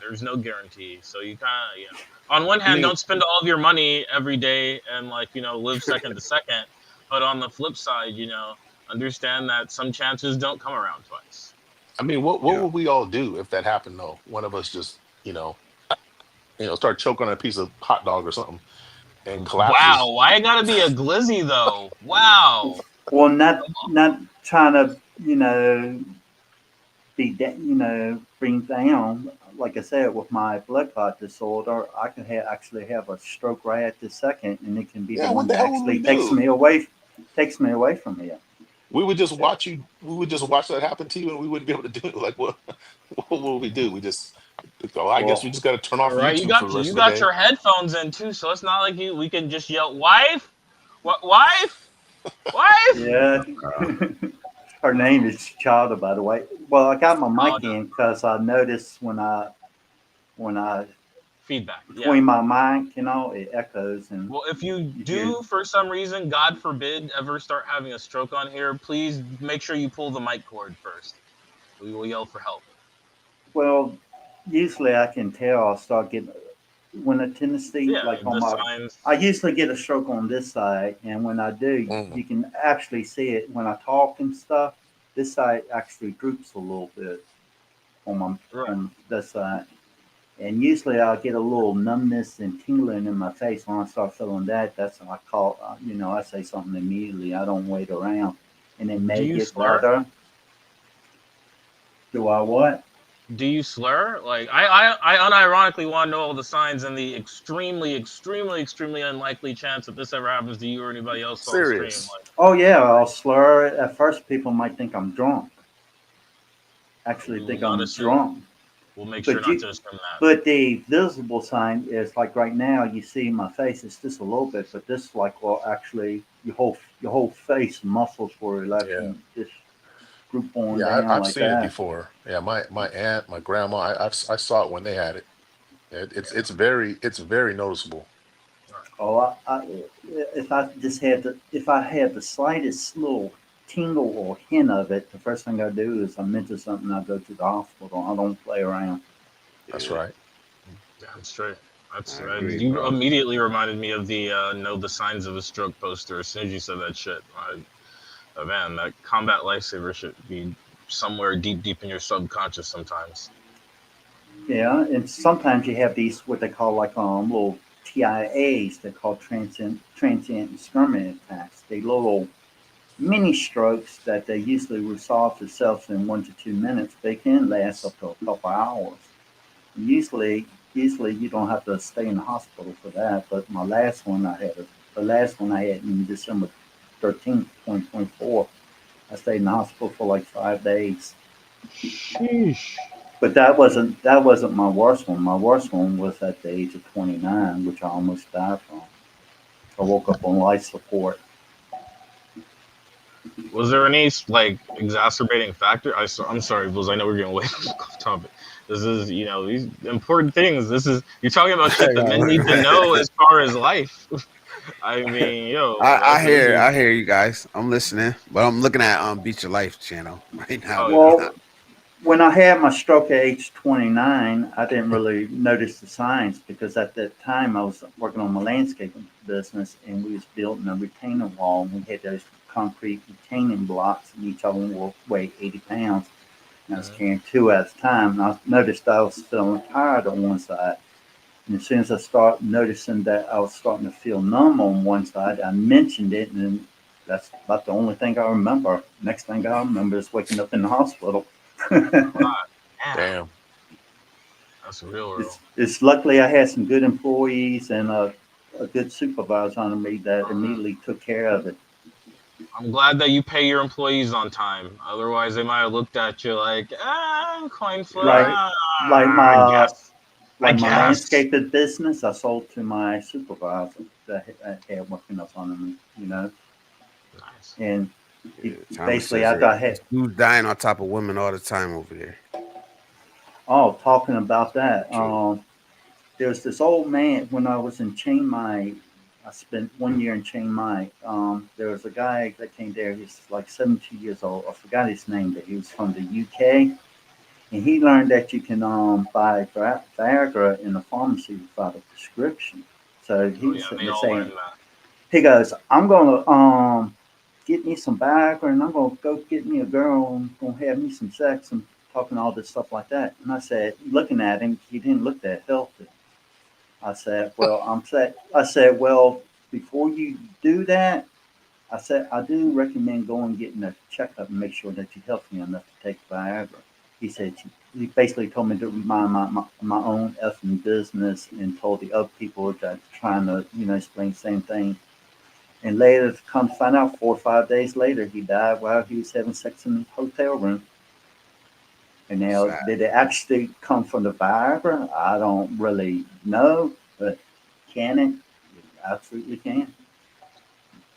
I: there's no guarantee. So you kind of on one
B: I
I: hand,
B: mean,
I: don't spend all of your money every day and like live second to second. But on the flip side, understand that some chances don't come around twice.
H: I mean, what
B: Yeah.
H: would we all do if that happened though? One of us just, start choking on a piece of hot dog or something and
I: Wow,
H: collapses.
I: why it gotta be a glizzy though? Wow.
C: Well, not trying to, bring down. Like I said, with my blood clot disorder, I can actually have a stroke right at this second, and it can be the
H: Yeah,
C: one
H: what the
C: that
H: hell would we
C: actually takes
H: do?
C: me away from here.
H: We would just watch you. We would just watch that happen to you, and we wouldn't be able to do it. Like, what? What would we do? We just. Oh, I guess
C: Well,
H: we just got to turn
I: All
H: off
I: right, you
H: YouTube for
I: got
H: the rest
I: you
H: of the
I: got
H: day.
I: your headphones in too, so it's not like we can just yell, "Wife, what, wife, wife."
C: yeah. Her name is Chada, by the way. Well, I got my
I: Oh,
C: mic in because I noticed when I
I: feedback. Yeah.
C: between my mic, it echoes and
I: Well, if you
C: you hear.
I: do, for some reason, God forbid, ever start having a stroke on here, please make sure you pull the mic cord first. We will yell for help.
C: Well, usually I can tell I'll start getting when a tendency
I: Yeah,
C: like on
I: the
C: my.
I: signs.
C: I usually get a stroke on this side, and when I do,
H: Mm,
C: you can actually see it when I talk and stuff. This side actually droops a little bit on my
I: Right.
C: on this side, and usually I'll get a little numbness and tingling in my face. When I start feeling that, that's when I call. I say something immediately. I don't wait around, and it
I: Do
C: may
I: you
C: get
I: slur?
C: better. Do I what?
I: Do you slur? Like I unironically want to know all the signs and the extremely, extremely, extremely unlikely chance that this ever happens to you or anybody else on stream.
H: serious.
I: Like,
C: Oh yeah, I'll slur. At first, people might think I'm drunk. Actually,
I: we will
C: think
I: not
C: I'm
I: assume.
C: drunk.
I: We'll make sure
C: But
I: not
C: you,
I: to assume that.
C: but the visible sign is like right now. You see my face. It's just a little bit, but this like well, actually, your whole face muscles will
H: Yeah,
C: actually just group on
H: yeah.
C: down
H: I've
C: like
H: seen it
C: that.
H: before. Yeah, my aunt, my grandma. I saw it when they had it. It's very noticeable.
C: Oh, if I had the slightest little tingle or hint of it, the first thing I do is I'm into something. I go to the hospital. I don't play around.
H: That's
B: Yeah.
H: right.
I: Damn straight. That's
B: I agree,
I: you
B: bro.
I: immediately reminded me of the know the signs of a stroke poster. As soon as you said that shit, man, that combat lifesaver should be somewhere deep, deep in your subconscious sometimes.
C: Yeah, and sometimes you have these what they call like little TIAs. They're called transient ischemic attacks. They little mini strokes that they usually resolve themselves in 1 to 2 minutes. They can last up to a couple hours. Usually you don't have to stay in the hospital for that. But the last one I had in December 13th, 2024. I stayed in the hospital for like 5 days.
I: Sheesh.
C: But that wasn't my worst one. My worst one was at the age of 29, which I almost died from. I woke up on life support.
I: Was there any like exacerbating factor? I'm sorry, Bulls. I know we're getting way off topic. This is these important things. This is you're talking about shit that men need to know as far as life. I mean, yo, this is
B: I hear you guys. I'm listening, but I'm looking at Beat Your Life channel right now.
I: oh
B: But
I: yeah.
C: Well, when I had my stroke at age 29, I didn't really notice the signs because at that time I was working on my landscaping business and we was building a retaining wall. And we had those concrete retaining blocks and each of them will weigh 80 pounds. And I was
I: Mhm.
C: carrying two at a time. And I noticed I was feeling tired on one side. And as soon as I started noticing that I was starting to feel numb on one side, I mentioned it, and then that's about the only thing I remember. Next thing I remember is waking up in the hospital.
I: Damn,
H: Damn.
I: that's real, real.
C: It's luckily I had some good employees and a good supervisor under me that
I: Mhm.
C: immediately took care of it.
I: I'm glad that you pay your employees on time. Otherwise, they might have looked at you like, coin flip.
C: Like like
I: I
C: my
I: guess. I
C: like my
I: guess.
C: landscaping business, I sold to my supervisor that I had working up under me,
I: Nice.
C: and he,
B: yeah, Thomas
C: basically
B: says
C: after
B: that
C: I had.
B: dudes dying on top of women all the time over there.
C: Oh, talking about that.
B: True.
C: There's this old man when I was in Chiang Mai. I spent 1 year in Chiang Mai. There was a guy that came there. He's like 72 years old. I forgot his name, but he was from the UK, and he learned that you can buy Viagra in the pharmacy without a prescription. So he
I: Oh
C: was
I: yeah,
C: sitting
I: they
C: there
I: all
C: saying,
I: learned that.
C: he goes, I'm gonna get me some Viagra and I'm gonna go get me a girl and gonna have me some sex and talking all this stuff like that. And I said, looking at him, he didn't look that healthy. I said, well, before you do that, I said, I do recommend going and getting a checkup and make sure that you're healthy enough to take Viagra. He said, he basically told me to mind my own effing business and told the other people that trying to, explain the same thing. And later, to come to find out, 4 or 5 days later, he died while he was having sex in the hotel room. And now,
B: Sad.
C: did it actually come from the Viagra? I don't really know, but can it? It absolutely can.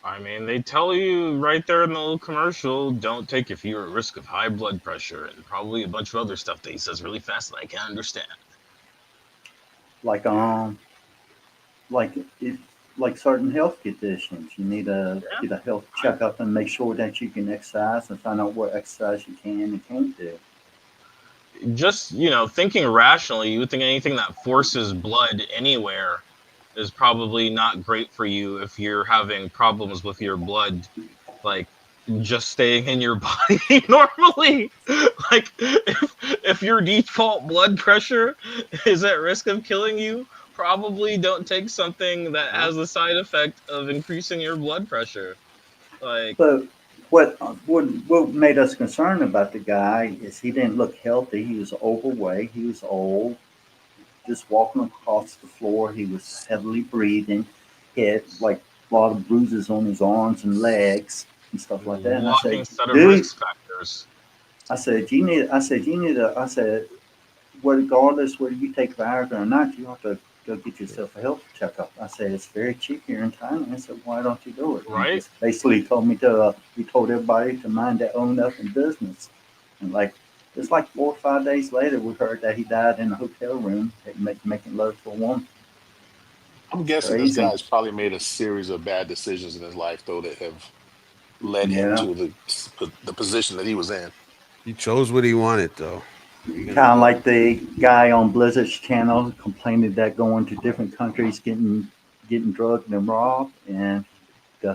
I: I mean, they tell you right there in the little commercial, don't take if you're at risk of high blood pressure and probably a bunch of other stuff that he says really fast that I can't understand.
C: Like like if like certain health conditions, you need to get a health checkup and make sure that you can exercise and find out what exercise you can and can't do.
I: Just, thinking rationally, you would think anything that forces blood anywhere is probably not great for you if you're having problems with your blood, like just staying in your body normally. Like if your default blood pressure is at risk of killing you, probably don't take something that has the side effect of increasing your blood pressure. Like,
C: But what made us concerned about the guy is he didn't look healthy. He was overweight. He was old. Just walking across the floor, he was heavily breathing. He had like a lot of bruises on his arms and legs and stuff like that. And I
I: walking
C: said,
I: set of
C: dude,
I: risk factors.
C: you need to, I said, regardless whether you take Viagra or not, you have to go get yourself a health checkup. I said, it's very cheap here in Thailand. I said, why don't you do it?
I: Right?
C: He just basically told me he told everybody to mind their own effing business. And it's like 4 or 5 days later, we heard that he died in a hotel room making love to a woman.
H: I'm guessing this
C: Crazy.
H: guy's probably made a series of bad decisions in his life, though, that have led him
C: Yeah.
H: to the position that he was in.
B: He chose what he wanted, though.
C: Kind of like the guy on Blizzard's channel complaining that going to different countries, getting drugged and robbed, and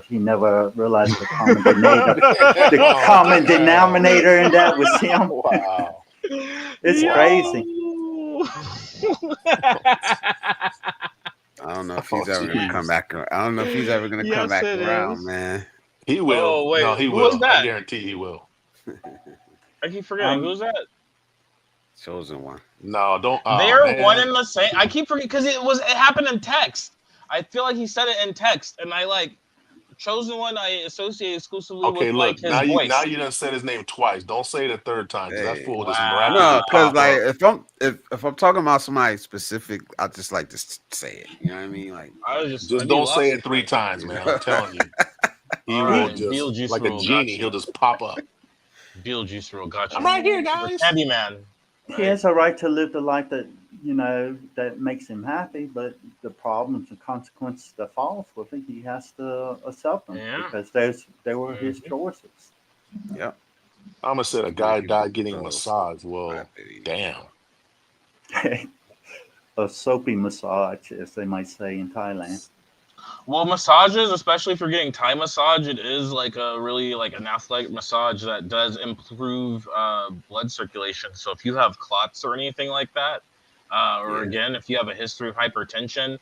C: he never realized the common denominator. The
H: Oh,
C: common
H: damn.
C: denominator in that was him.
H: Wow.
C: It's crazy.
B: I don't know if
H: Oh,
B: he's ever gonna
H: jeez.
B: come back. I don't know if he's ever gonna come
I: Yes,
B: back
I: it
B: around,
I: is.
B: man.
H: He will.
I: Oh, wait,
H: No, he
I: who was
H: will. I
I: that?
H: guarantee he will.
I: I keep forgetting. Who's that?
B: Chosen one.
H: No, don't.
I: They
H: Oh,
I: are
H: man.
I: one and the same. I keep forgetting because it happened in text. I feel like he said it in text, and I chosen one. I associate exclusively
H: Okay,
I: with
H: look.
I: his
H: Now
I: voice.
H: you done said his name twice. Don't say it a third time because that
B: Hey.
H: fool just
I: Wow.
H: miraculously
B: No, because
H: pop up.
B: if I'm talking about somebody specific, I just like to say it. You know what I mean? Like,
H: Just
I: I'd be
H: don't say
I: lost.
H: it 3 times, man. I'm telling you. He
I: All
H: will
I: right,
H: just,
I: Beetlejuice
H: like a
I: rule, got
H: genie, he'll
I: you.
H: just pop up.
I: Beetlejuice rule, got
H: I'm
I: you.
H: right here,
I: Or
H: guys.
I: Candyman.
C: He
I: Right?
C: has a right to live the life that makes him happy, but the problems and consequences that follows with it, he has to accept them
I: Yeah.
C: because they were his choices.
B: yep.
H: I'm gonna say a guy died getting a massage.
B: My
H: Well,
B: opinion.
H: damn.
C: A soapy massage, as they might say in Thailand.
I: Well, massages, especially if you're getting Thai massage, it is like a really like an athletic massage that does improve blood circulation. So if you have clots or anything like that, or
B: Yeah.
I: again, if you have a history of hypertension,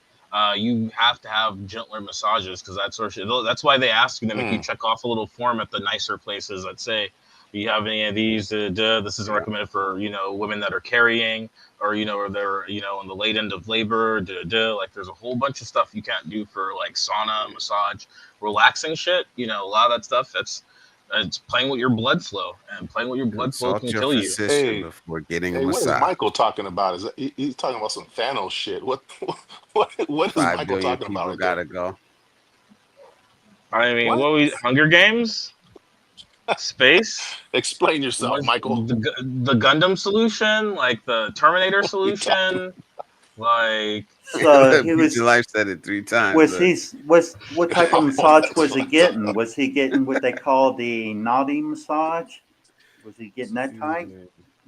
I: you have to have gentler massages because that's why they ask you to make you check off a little form at the nicer places that say, do you have any of these? This isn't recommended for women that are carrying or or they're in the late end of labor. Like there's a whole bunch of stuff you can't do for like sauna, massage, relaxing shit. A lot of that stuff. It's playing with your blood flow, and playing with your blood flow
B: Consult
I: can
B: your
I: kill you.
B: physician
H: Hey,
B: before getting a
H: hey, what is
B: massage.
H: Michael talking about? He's talking about some Thanos shit? What is
B: 5
H: Michael
B: billion
H: talking about
B: people
H: right there?
B: gotta go.
I: I mean,
H: What?
I: Hunger Games, space.
H: Explain yourself, Michael.
I: The Gundam solution, like the Terminator
H: What are you talking
I: solution, like
C: So he
B: Beat
C: was
B: Your Life said it 3 times.
C: was
B: Look.
C: he's was what type of
H: about?
C: massage
H: That's
C: was he
H: fucked up.
C: getting? Was he getting what they call the naughty massage? Was he getting that type?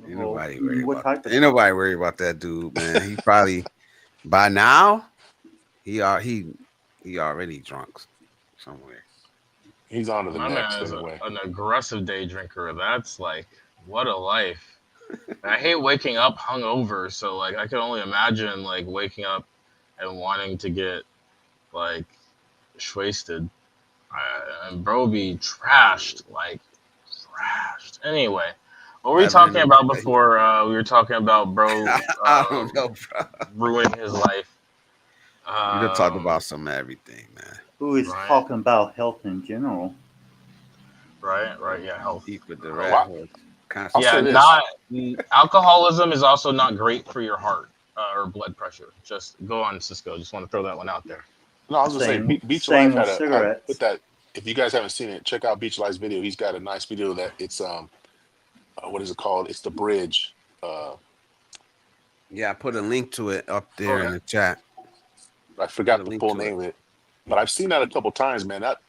B: Ain't
C: Or
B: nobody worried
C: what
B: about
C: type
B: that.
C: of
B: Ain't nobody worried about that dude, man. He probably by now he already drunk somewhere.
H: He's on to the
I: My
H: next
I: man is
H: anyway.
I: an aggressive day drinker. That's like what a life. I hate waking up hungover, so like I can only imagine like waking up and wanting to get like wasted. And bro be trashed, like trashed. Anyway, what were we
B: Having
I: talking
B: a
I: about before? We were talking about bro
B: I don't know, bro.
I: ruining his life.
B: We done talked
I: Um,
B: about some everything, man.
C: Who is
I: right,
C: talking about health in general?
I: right. Yeah, health.
B: Deep with the rat
H: Well,
I: Health.
B: horse.
H: I'll
I: Yeah,
H: say
B: Constipation.
H: this.
I: not alcoholism is also not great for your heart or blood pressure. Just go on, Cisco. Just want to throw that one out there.
H: No, I was gonna say Beach of Life
C: Same with
H: had put
C: cigarettes.
H: that. If you guys haven't seen it, check out Beach of Life's video. He's got a nice video that it's what is it called? It's the bridge. Uh,
B: Yeah, I put a link to it up there
I: Okay.
B: in the chat.
H: I
B: Put a
H: forgot the
B: link
H: full
B: to it.
H: name of it, but I've seen that a couple times, man. That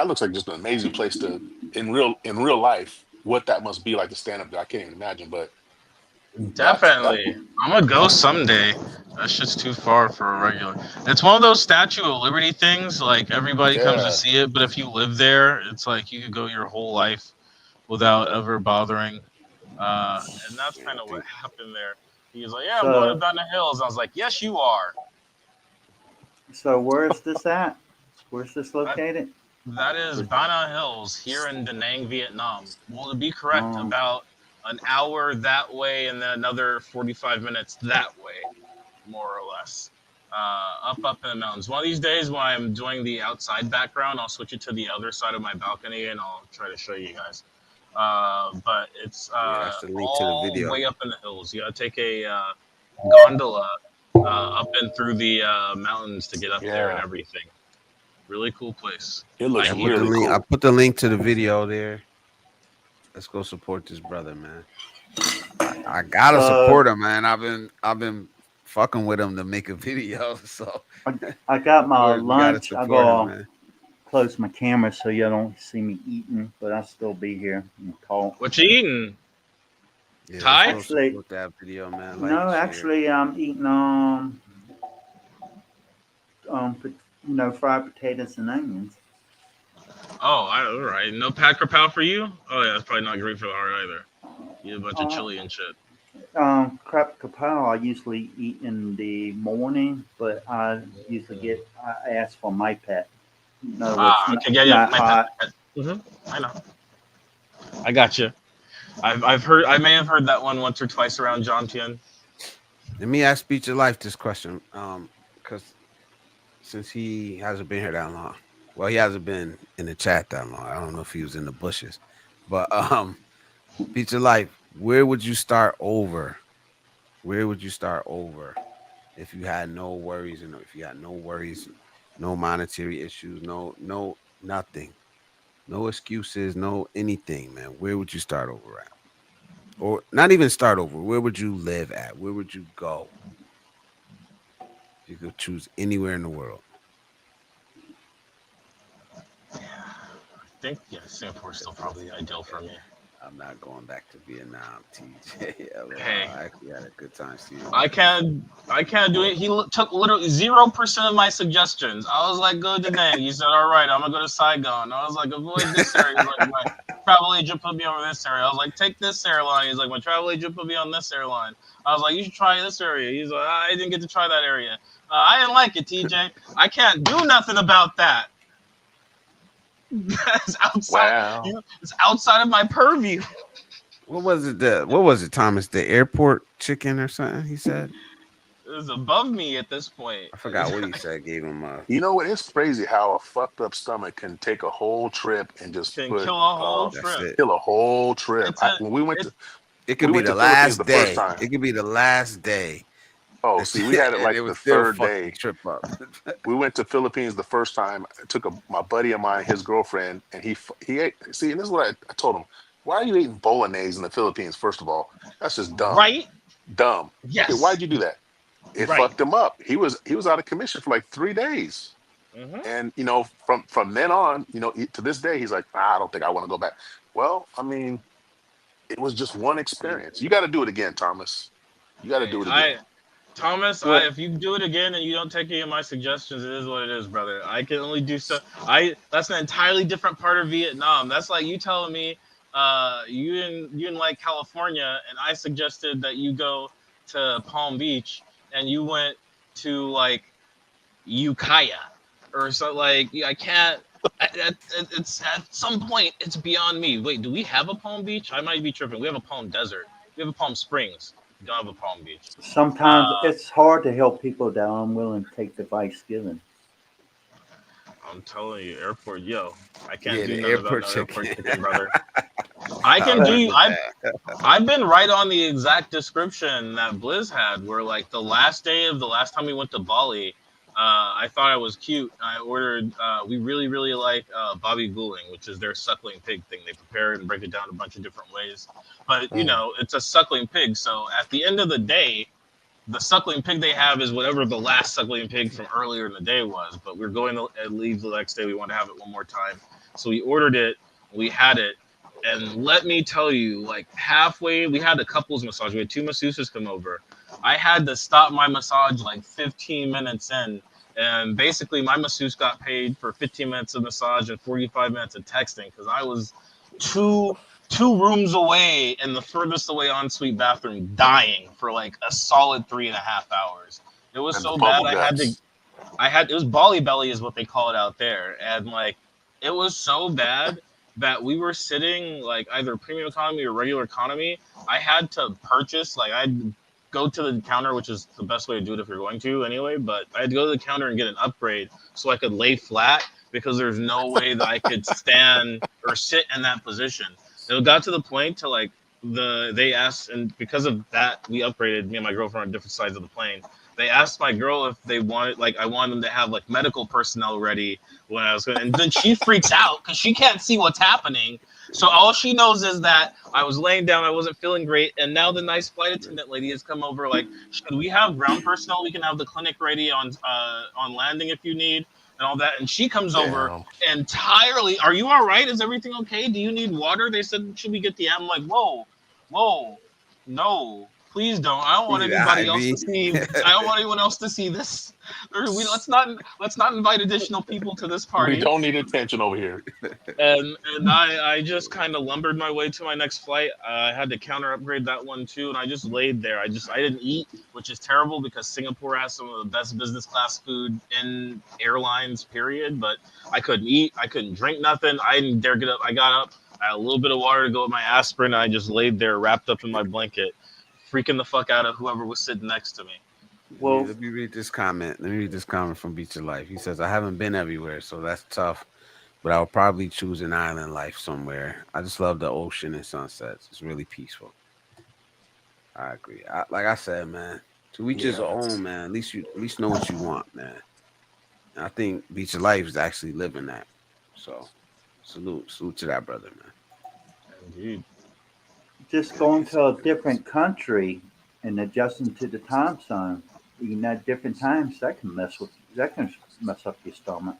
H: looks like just an amazing place to in real life. What that must be like to stand up there, I can't even imagine. But that
I: Definitely. I'm gonna go someday. That shit's too far for a regular. It's one of those Statue of Liberty things. Like everybody comes to
H: yeah,
I: see it, but if you live there, it's like you could go your whole life without ever bothering. And that's
B: Yeah,
I: kind
B: I
I: of what
B: think
I: happened there. He was like, "Yeah, I'm going to
C: So,
I: Banana Hills." I was like, "Yes, you are."
C: so where's this at? Where's this
I: That,
C: located?
I: that is
C: With,
I: Banana Hills here in Da Nang, Vietnam. Well, to be correct,
C: um,
I: about an hour that way, and then another 45 minutes that way, more or less. Up in the mountains. One of these days, when I'm doing the outside background, I'll switch it to the other side of my balcony, and I'll try to show you guys. But it's
B: yeah, that's the link to the
I: all
B: video.
I: way up in the hills. You gotta take a gondola up and through the mountains to get up there and
H: yeah,
I: everything. Really cool place.
H: it
I: I
H: looks
B: Yeah,
I: hear.
H: really
B: I
H: cool.
B: put the link to the video there. Let's go support this brother, man. I gotta
C: so
B: support him, man. I've been fucking with him to make a video, so
C: I got my
B: we gotta
C: lunch. I
B: support him,
C: go
B: man.
C: close my camera so you don't see me eating, but I'll still be here and talk.
I: What you eating?
B: Yeah, let's
I: Thai?
B: go
C: Actually,
B: support that video, man. Like,
C: no,
B: share.
C: actually, I'm eating fried potatoes and onions.
I: Oh, all right. No Pat Krapow for you? Oh yeah, it's probably not great for the heart either. Eat a bunch of
C: Uh,
I: chili and shit.
C: Crab kapow I usually eat in the morning, but I ask for my pet. In other words,
I: Ah,
C: not,
I: okay, yeah,
C: not
I: my pet.
C: hot.
I: I know. I got you. I've heard. I may have heard that one once or twice around John Tien.
B: Let me ask Speech of Life this question. Because since he hasn't been here that long. Well, he hasn't been in the chat that long. I don't know if he was in the bushes. But Speech of Life, where would you start over? Where would you start over if you had no worries and if you had no worries, no monetary issues, no nothing, no excuses, no anything, man? Where would you start over at? Or not even start over. Where would you live at? Where would you go? If you could choose anywhere in the world.
I: I think Singapore's still probably ideal for me.
B: I'm not going back to Vietnam, TJ.
I: Hey,
B: I actually had a good time seeing you.
I: I can't do it. He took literally 0% of my suggestions. I was like, go to Nang. He said, all right, I'm gonna go to Saigon. I was like, avoid this area. He's like, my travel agent put me over this area. I was like, take this airline. He's like, my travel agent put me on this airline. I was like, you should try this area. He's like, I didn't get to try that area. I didn't like it, TJ. I can't do nothing about that. That's outside.
H: Wow.
I: It's outside of my purview.
B: What was it, Thomas? The airport chicken or something? He said.
I: It was above me at this point.
B: I forgot what he said. Gave him a.
H: You know what? It's crazy how a fucked up stomach can take a whole trip and just
I: Can
H: put
I: kill a whole
B: That's
I: trip.
B: it.
H: kill a whole trip.
I: It's a
H: When we went
I: it,
H: to
B: It could
H: we
B: be
H: went
B: the
H: to Philippines
B: last
H: the first
B: day.
H: time.
B: It could be the last day.
H: Oh, see, we had it
B: and
H: like
B: it
H: the
B: was still
H: third
B: fucking
H: day.
B: trip up.
H: We went to Philippines the first time. I took my buddy of mine, his girlfriend, and he ate. See, and this is what I told him. Why are you eating bolognese in the Philippines? First of all, that's just dumb.
I: right?
H: Dumb. Okay,
I: Yes.
H: why'd you do that? It
I: Right.
H: fucked him up. He was out of commission for like 3 days.
I: Hmm.
H: And from then on, to this day, he's like, I don't think I want to go back. Well, I mean, it was just one experience. You got to do it again, Thomas. You got to
I: Hey,
H: do it again.
I: Thomas,
C: Well,
I: if you do it again and you don't take any of my suggestions, it is what it is, brother. I can only do so. That's an entirely different part of Vietnam. That's like you telling me, you in like California, and I suggested that you go to Palm Beach, and you went to like Ukiah or so. Like I can't. It's at some point it's beyond me. Wait, do we have a Palm Beach? I might be tripping. We have a Palm Desert. We have a Palm Springs. We don't have a Palm Beach.
C: sometimes it's hard to help people that are unwilling to take the advice given.
I: I'm telling you, airport, yo, I can't
B: Yeah,
I: do
B: the
I: nothing about
B: airport
I: no airport
B: chicken.
I: chicken, brother. I
B: I
I: can
C: Uh,
I: do.
B: remember
I: I've
B: that.
I: I've been right on the exact description that Blizz had, where like the last day of the last time we went to Bali, I thought I was cute. I ordered. We really really like Bobby Guling, which is their suckling pig thing. They prepare it and break it down a bunch of different ways, but
B: Mm.
I: it's a suckling pig. So at the end of the day, the suckling pig they have is whatever the last suckling pig from earlier in the day was. But we're going to leave the next day. We want to have it one more time. So we ordered it. We had it. And let me tell you, like halfway, we had a couples massage. We had two masseuses come over. I had to stop my massage like 15 minutes in. And basically, my masseuse got paid for 15 minutes of massage and 45 minutes of texting because I was two two rooms away in the furthest away ensuite bathroom, dying for like a solid 3.5 hours. It was
H: And the
I: so bad.
H: bubble guts.
I: It was Bali belly is what they call it out there, and like it was so bad that we were sitting like either premium economy or regular economy. I had to purchase like I'd go to the counter, which is the best way to do it if you're going to anyway. But I had to go to the counter and get an upgrade so I could lay flat because there's no way that I could stand or sit in that position. It got to the point to like they asked, and because of that we upgraded, me and my girlfriend on different sides of the plane. They asked my girl if they wanted like I wanted them to have like medical personnel ready when I was going, and then she freaks out because she can't see what's happening. So all she knows is that I was laying down, I wasn't feeling great, and now the nice flight attendant lady has come over. Like, should we have ground personnel? We can have the clinic ready on landing if you need, and all that. And she comes over
H: Damn.
I: entirely. Are you all right? Is everything okay? Do you need water? They said, should we get the? I'm like, whoa, whoa, no, please don't. I don't
B: You
I: want
B: need
I: anybody
B: an
I: else to see. I don't want anyone else to see this. Let's not invite additional people to this
H: We
I: party.
H: don't need attention over here.
I: And I just kind of lumbered my way to my next flight. I had to counter upgrade that one too, and I just laid there. I didn't eat, which is terrible because Singapore has some of the best business class food in airlines. Period. But I couldn't eat. I couldn't drink nothing. I didn't dare get up. I got up. I had a little bit of water to go with my aspirin. And I just laid there, wrapped up in my blanket, freaking the fuck out of whoever was sitting next to me.
C: well,
B: Let me read this comment. Let me read this comment from Beach of Life. He says, I haven't been everywhere, so that's tough, but I'll probably choose an island life somewhere. I just love the ocean and sunsets. It's really peaceful. I agree. Like I said, man, to each his
H: Yeah.
B: own, man. At least know what you want, man. And I think Beach of Life is actually living that. So salute to that brother, man.
I: Indeed.
C: just going to a different country and adjusting to the time zone, eating at different times, that can mess up your stomach.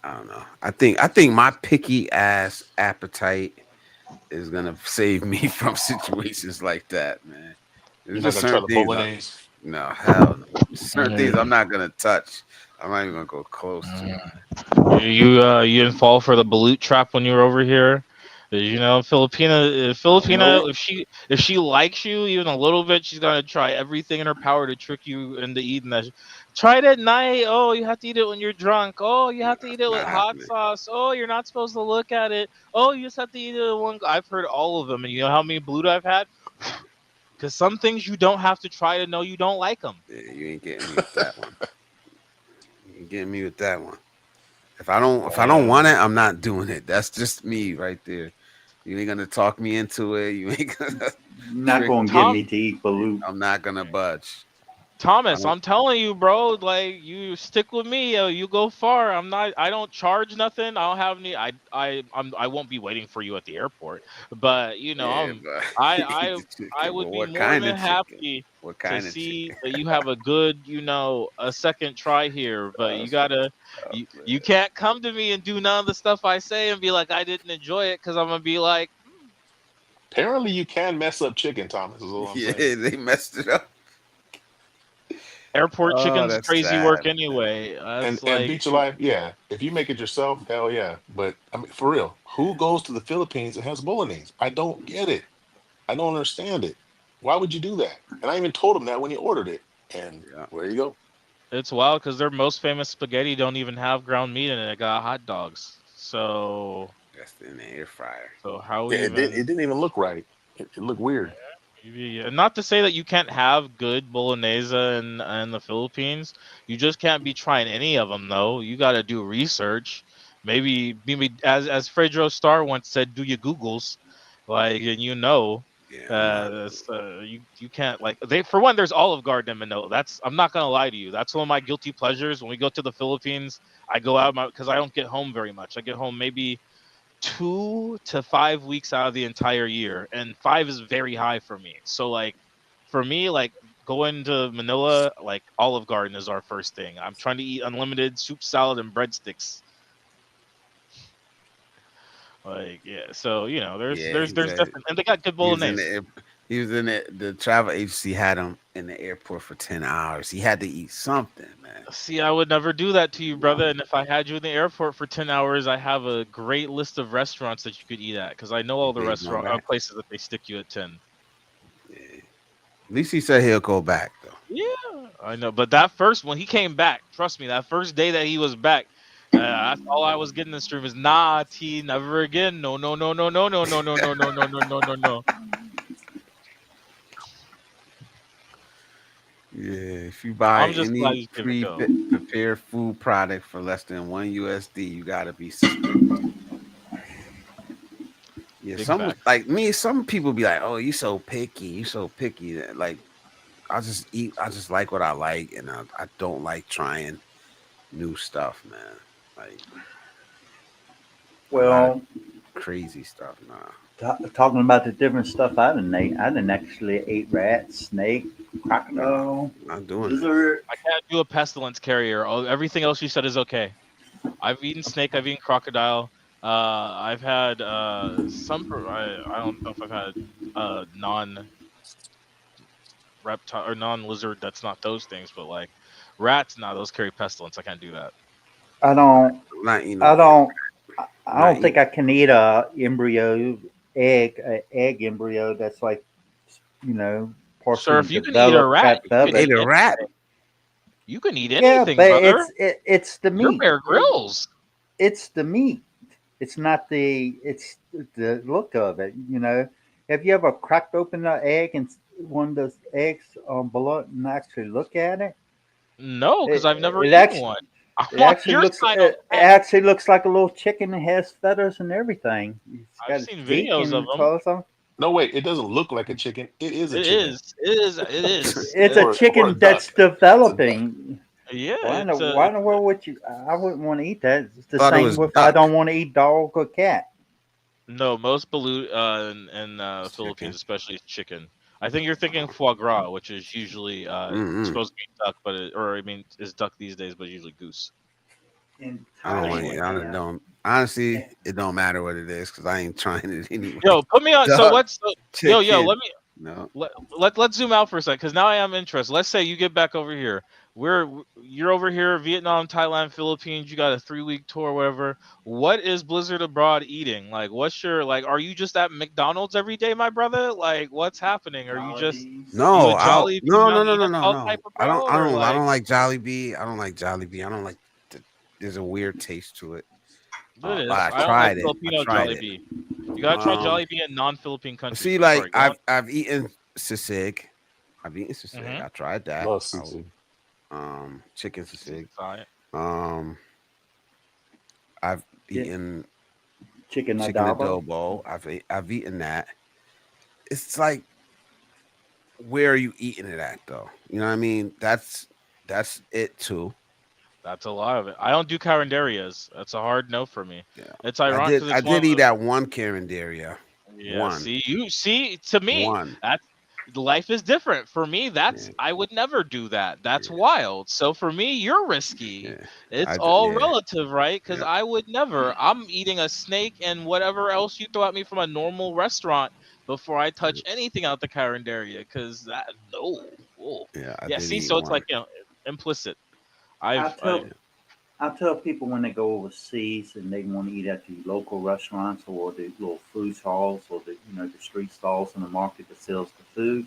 B: I don't know. I think my picky ass appetite is gonna save me from situations like that, man.
H: You're
B: There's
H: not
B: just
H: gonna try
B: certain
H: the
B: things.
H: bolognese.
B: No, hell no. Certain things I'm
I: Mm,
B: not gonna touch. I'm not even gonna go close to.
I: you didn't fall for the balut trap when you were over here. Filipina,
C: Nope.
I: if she likes you even a little bit, she's gonna try everything in her power to trick you into eating that. Try it at night. Oh, you have to eat it when you're drunk. Oh, you have to eat it with
B: Not
I: hot
B: happening.
I: sauce. Oh, you're not supposed to look at it. Oh, you just have to eat it in one. I've heard all of them, and you know how many balut I've had? Because some things you don't have to try to know you don't like them.
B: Yeah, you ain't getting me with that one. You ain't getting me with that one. If I don't want it, I'm not doing it. That's just me right there. You ain't gonna talk me into it. You ain't gonna
C: Not
B: trick
C: going to get
B: me.
I: Tom,
C: me to eat balut.
B: I'm not gonna budge. I
I: Thomas,
B: don't.
I: I'm telling you, bro. Like you stick with me, you go far. I'm not. I don't charge nothing. I don't have any. I won't be waiting for you at the airport. But
B: Yeah, but
I: I,
B: eat
I: I,
B: the
I: I
B: chicken. But
I: would be
B: what
I: more
B: kind
I: than
B: of chicken?
I: happy
B: What
I: to
B: kind of
I: see
B: chicken?
I: that you have a good, a second try here. But
B: Oh,
I: you gotta,
B: oh,
I: you can't come to me and do none of the stuff I say and be like I didn't enjoy it because I'm gonna be like,
H: Apparently, you can mess up chicken, Thomas. Is all I'm
B: yeah,
H: saying.
B: they messed it up.
I: Airport
B: Oh,
I: chicken's
B: that's
I: crazy work
B: sad.
I: anyway.
H: And
I: That's
H: and
I: like
H: Beach Life, yeah. If you make it yourself, hell yeah. But I mean, for real, who goes to the Philippines and has bolognese? I don't get it. I don't understand it. Why would you do that? And I even told him that when he ordered it. And
B: Yeah,
H: there you go.
I: it's wild because their most famous spaghetti don't even have ground meat in it. It got hot dogs.
B: that's in the air fryer.
I: So how
H: Yeah,
I: even?
H: it didn't even look right. It looked weird.
I: Yeah, not to say that you can't have good bolognese in the Philippines. You just can't be trying any of them though. You got to do research. Maybe as Fredro Starr once said, do your Googles, like and
B: Yeah, I'm not.
I: you can't like they for one. There's Olive Garden in Manila. That's I'm not gonna lie to you. That's one of my guilty pleasures. When we go to the Philippines, I go out because I don't get home very much. I get home maybe 2 to 5 weeks out of the entire year, and five is very high for me. So like for me, like going to Manila, like Olive Garden is our first thing. I'm trying to eat unlimited soup, salad, and breadsticks. Like yeah, so there's
B: Yeah,
I: there's
B: he
I: there's
B: said
I: definitely and they got good
B: he was in the
I: bolognese.
B: he was in the travel agency had him in the airport for 10 hours. He had to eat something, man.
I: See, I would never do that to you,
B: No,
I: brother. And if I had you in the airport for 10 hours, I have a great list of restaurants that you could eat at because I know all the
B: he's going
I: restaurant
B: back.
I: places that they stick you at 10.
B: Yeah. At least he said he'll go back though.
I: Yeah, I know. But that first, when he came back, trust me, that first day that he was back, that's all I was getting in the stream is nah, T, never again. No, no, no, no, no, no, no, no, no, no, no, no, no, no, no.
B: Yeah, if you buy
I: I'm just glad
B: any
I: he's giving it go.
B: prepared food product for less than $1, you gotta be suspicious. Yeah,
I: Big
B: some
I: facts.
B: like me, some people be like, "Oh, you so picky, you so picky." Like I just eat, I just like what I like, and I don't like trying new stuff, man. Like a lot of
C: Well,
B: crazy stuff. Nah,
C: talking about the different stuff I didn't actually ate rat, snake,
B: nah,
C: crocodile,
B: not doing that.
C: lizard.
I: I can't do a pestilence carrier. Oh, everything else you said is okay. I've eaten snake. I've eaten crocodile. I've had I don't know if I've had non reptile or non lizard. That's not those things, but like rats. Nah, those carry pestilence. I can't do that.
C: I don't.
B: I'm not eating
C: I
B: no.
C: don't.
B: I'm
C: I
B: not
C: don't think
B: eating.
C: I can eat a egg embryo that's like, you know,
I: Sir,
C: partially
I: if you can eat a
C: developed,
I: rat,
C: got
I: you can
B: Ate
C: feathers.
I: eat
B: a rat.
I: anything. You can eat
C: Yeah,
I: anything,
C: but
I: brother.
C: it's the
I: You're
C: meat.
I: Bear Grylls.
C: It's the meat. It's not it's the look of it. Have you ever cracked open an egg and one of those eggs below it and actually look at it?
I: No, because
C: It,
I: I've never
C: it
I: eaten
C: actually
I: one. I'm
C: it
I: on
C: actually
I: your
C: looks
I: side on
C: it
I: that.
C: actually looks like a little chicken that has feathers and everything. It's
I: I've
C: got its
I: seen
C: beak
I: videos of
C: and
I: them.
C: toes on.
H: No, wait, it doesn't look like a chicken. It is a
I: It
H: chicken.
I: is. It is. It is.
C: It's a
H: Or a
C: chicken
H: duck.
C: that's
H: It's a duck.
C: developing.
I: Yeah.
C: Why in the world would you? I wouldn't want to eat that. It's the
B: Thought it
C: same
B: was
C: with I
B: duck.
C: don't want to eat dog or cat.
I: No, most balut in
B: It's
I: Philippines,
B: chicken.
I: especially chicken. I think you're thinking foie gras, which is usually
B: Mm-mm.
I: supposed to be duck, or I mean, is duck these days, but usually goose.
C: In
B: I don't want
C: Thailand,
B: it. I don't. Honestly, it don't matter what it is because I ain't trying it anyway.
I: Yo, put me on. So
B: Duck,
I: let's. Yo,
B: chicken.
I: let me
B: No.
I: let's zoom out for a second because now I am interested. Let's say you get back over here. You're over here, Vietnam, Thailand, Philippines. You got a 3 week tour, whatever. What is Blizzard Abroad eating? Like, what's your like? Are you just at McDonald's every day, my brother? Like, what's happening? Are you
B: No,
I: a
B: I'll
I: Jolly
B: no
I: Young
B: no no no no
I: Neanderthal
B: no.
I: type of bro, or
B: I
I: like,
B: don't like Jollibee. I don't like Jollibee. I don't like there's a weird taste to it.
I: what it
B: But
I: is?
B: I
I: I don't like
B: tried it. I
I: Filipino
B: tried it.
I: Jollibee. You gotta try
B: Um
I: Jollibee in non-Philippine countries.
B: see
I: But
B: like
I: sorry, go on.
B: I've eaten sisig. I've eaten sisig.
I: Mm-hmm.
B: I tried that.
H: Love seafood.
B: Chicken sisig.
I: Sorry.
B: Um I've
C: yeah,
B: eaten
C: chicken
B: chicken
C: adobo.
B: adobo. I've eaten that. It's like where are you eating it at though? You know what I mean? That's it too.
I: That's a lot of it. I don't do carinderias. That's a hard no for me.
B: Yeah.
I: It's ironic because
B: I
I: it's one
B: did
I: of
B: eat
I: the
B: at one Carinderia.
I: yeah.
B: One.
I: See to me
B: One.
I: that's life is different for me. That's
B: Yeah.
I: I would never do that. That's
B: Yeah.
I: wild. So for me, you're risky.
B: Yeah.
I: It's all
B: Yeah.
I: relative, right? Because
B: Yeah.
I: I would never. I'm eating a snake and whatever else you throw at me from a normal restaurant before I touch anything out the carinderia. Because that no. Whoa.
B: Yeah. I
I: Yeah.
B: did
I: See,
B: eat
I: so it's like
B: one.
I: implicit.
C: I
I: I've
C: tell I tell people when they go overseas and they want to eat at the local restaurants or the little food stalls or the the street stalls in the market that sells the food.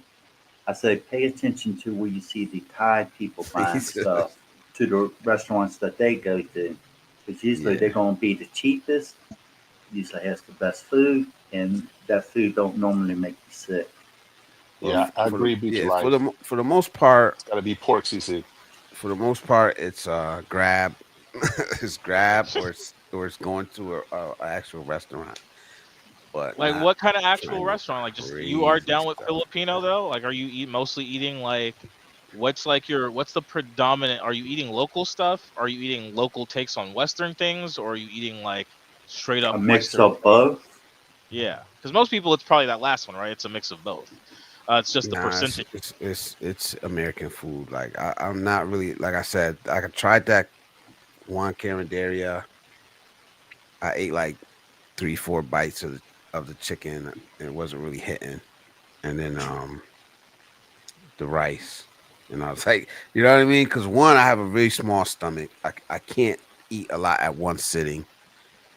C: I say pay attention to where you see the Thai people buying stuff to the restaurants that they go to, because usually they're
B: Yeah.
C: going to be the cheapest. Usually has the best food, and that food don't normally make you sick.
B: Well,
H: Yeah, I agree. Beach life.
B: for the most part,
H: It's got to be pork CC.
B: it's grab, it's grab, or it's going to a actual restaurant, but
I: like
B: not
I: what kind of actual
B: trying no
I: restaurant? Like just you are
B: crazy
I: down with
B: stuff,
I: Filipino
B: man.
I: though? Like are you mostly eating like what's the predominant? Are you eating local stuff? Are you eating local takes on Western things, or are you eating like straight
C: A
I: up
C: mix
I: Western
C: of both.
I: Yeah, because most people, it's probably that last one, right? It's a mix of both. It's just the
B: Nah,
I: percentage.
B: it's American food. Like I'm not really, like I said, I tried that one Carinderia. I ate like 3 4 bites of the chicken, and it wasn't really hitting. And then the rice, and I was like, you know what I mean? Because one, I have a really small stomach. I can't eat a lot at one sitting.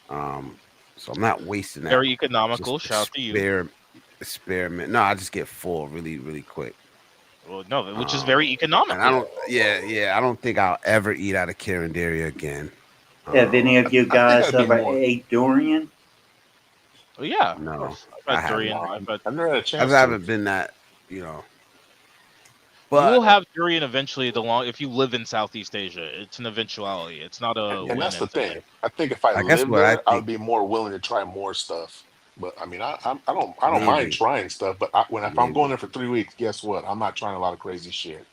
B: Um, so I'm not wasting that.
I: Very
B: Just
I: economical. Shout out to you.
B: experiment. No, I just get full really quick.
I: Well, no, which is
B: Um,
I: very
B: and I
I: economical.
B: don't. Yeah. I don't think I'll ever eat out of Carinderia again.
C: Have any of you
H: I think
C: guys
H: I'd be
C: ever
H: more.
C: ate durian?
I: Oh yeah, of
B: No,
I: course.
B: I
I: I've had
B: haven't.
I: durian.
H: No,
I: I've had.
H: I've never had a
B: I
H: chance to.
B: haven't been that. You know,
I: You will
B: but
I: have durian eventually. If you live in Southeast Asia, it's an eventuality. It's not a
H: And
I: when;
H: that's the
I: it's an if.
H: thing. I think if I
B: I guess
H: lived
B: what I
H: there, I would
B: think
H: be more willing to try more stuff. But I mean, I don't mind
B: maybe
H: trying stuff. But if I'm going
B: maybe
H: there for 3 weeks, guess what? I'm not trying a lot of crazy shit.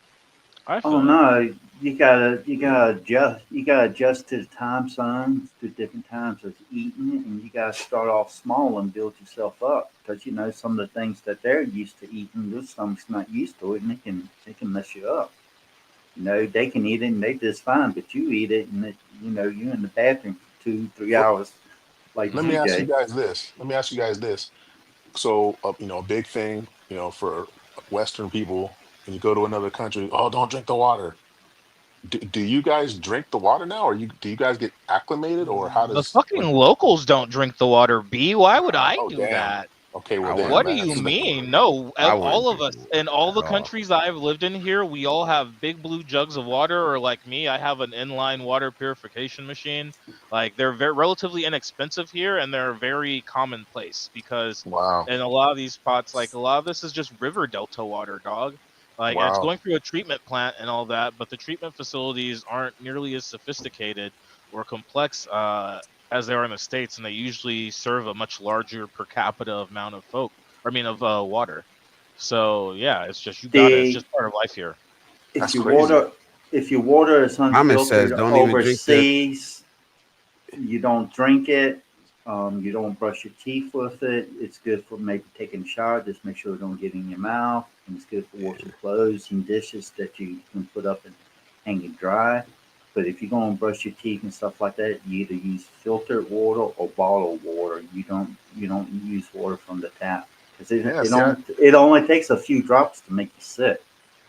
I: I
C: Oh
I: feel it.
C: no, you
B: yeah.
C: gotta adjust to the time zones, to different times of eating, and you gotta start off small and build yourself up. Because some of the things that they're used to eating, your stomach's not used to it, and it can mess you up. They can eat it and they just fine, but you eat it and you're in the bathroom for 2 3 hours, like
H: Let me ask you
C: TJ.
H: guys this. Let me ask you guys this. So, a big thing, for Western people, when you go to another country, oh, don't drink the water. Do you guys drink the water now, or do you guys get acclimated, or how
I: The
H: does
I: fucking locals don't drink the water. B. Why would I
H: oh
I: do
H: damn.
I: that?
H: Okay, well
B: I
H: then
I: What
B: wouldn't
I: do
B: drink
I: you
H: that's
B: the
I: mean?
B: water.
I: No,
B: I wouldn't
I: all of
B: drink
I: us
B: the water
I: in all
B: at
I: the
B: all.
I: countries I've lived in here, we all have big blue jugs of water, or like me, I have an inline water purification machine. Like they're very relatively inexpensive here, and they're very commonplace because
H: wow.
I: in a lot of these spots, like a lot of this is just river delta water, dog. Like, and it's
H: Wow.
I: going through a treatment plant and all that, but the treatment facilities aren't nearly as sophisticated or complex as they are in the states, and they usually serve a much larger per capita amount of folk. I mean, of water. So yeah, it's just you got it. It's
C: The
I: just part of life here.
C: if
H: That's
C: your
H: crazy.
C: water if your water is
B: Thomas says
C: unfiltered
B: don't even drink the.
C: overseas, you don't drink it. You don't brush your teeth with it. It's good for maybe taking a shower. Just make sure it don't get in your mouth. And it's good for washing clothes and dishes that you can put up and hang it dry. But if you're going to brush your teeth and stuff like that, you either use filtered water or bottled water. You don't use water from the tap because it,
H: Yeah,
C: it
H: see,
C: only it only takes a few drops to make you sick.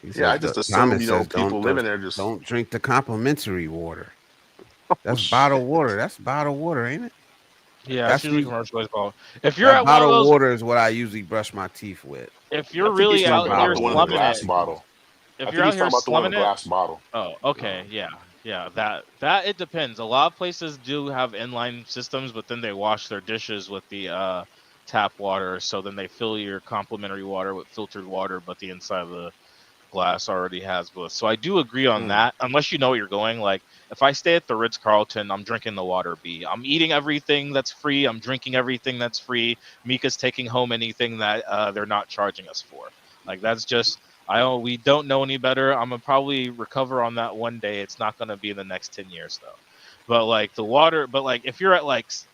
B: He
H: yeah, I
B: says
H: just assume,
B: Thomas says
H: people living there just
B: don't drink the complimentary water. That's bottled water. That's bottled water, ain't it?
I: Yeah, it's
B: That's
I: usually
B: usually
I: commercialized bottle. If you're
B: that
I: at one of
B: bottled
I: those,
B: water is what I usually brush my teeth with.
I: if
H: I
I: you're
H: think he's
I: really
H: talking
I: out
H: about
I: here
H: the
B: Bottled
H: one in the
B: water is
I: slumming
B: what
I: it,
H: glass
B: I use.
H: bottle. I
I: if you're
H: think
I: out
H: he's
I: here
H: talking about the one in
I: slumming
H: the
I: it,
H: glass bottle.
I: oh, okay,
B: Um,
I: yeah. That it depends. A lot of places do have inline systems, but then they wash their dishes with the tap water. So then they fill your complimentary water with filtered water, but the inside of the glass already has both. So I do agree on
H: Mm.
I: that. Unless you know where you're going. Like if I stay at the Ritz Carlton, I'm drinking the water B. I'm eating everything that's free. I'm drinking everything that's free. Mika's taking home anything that they're not charging us for. Like that's just we don't know any better. I'm gonna probably recover on that one day. It's not gonna be in the next 10 years though. But like the water, but like if you're at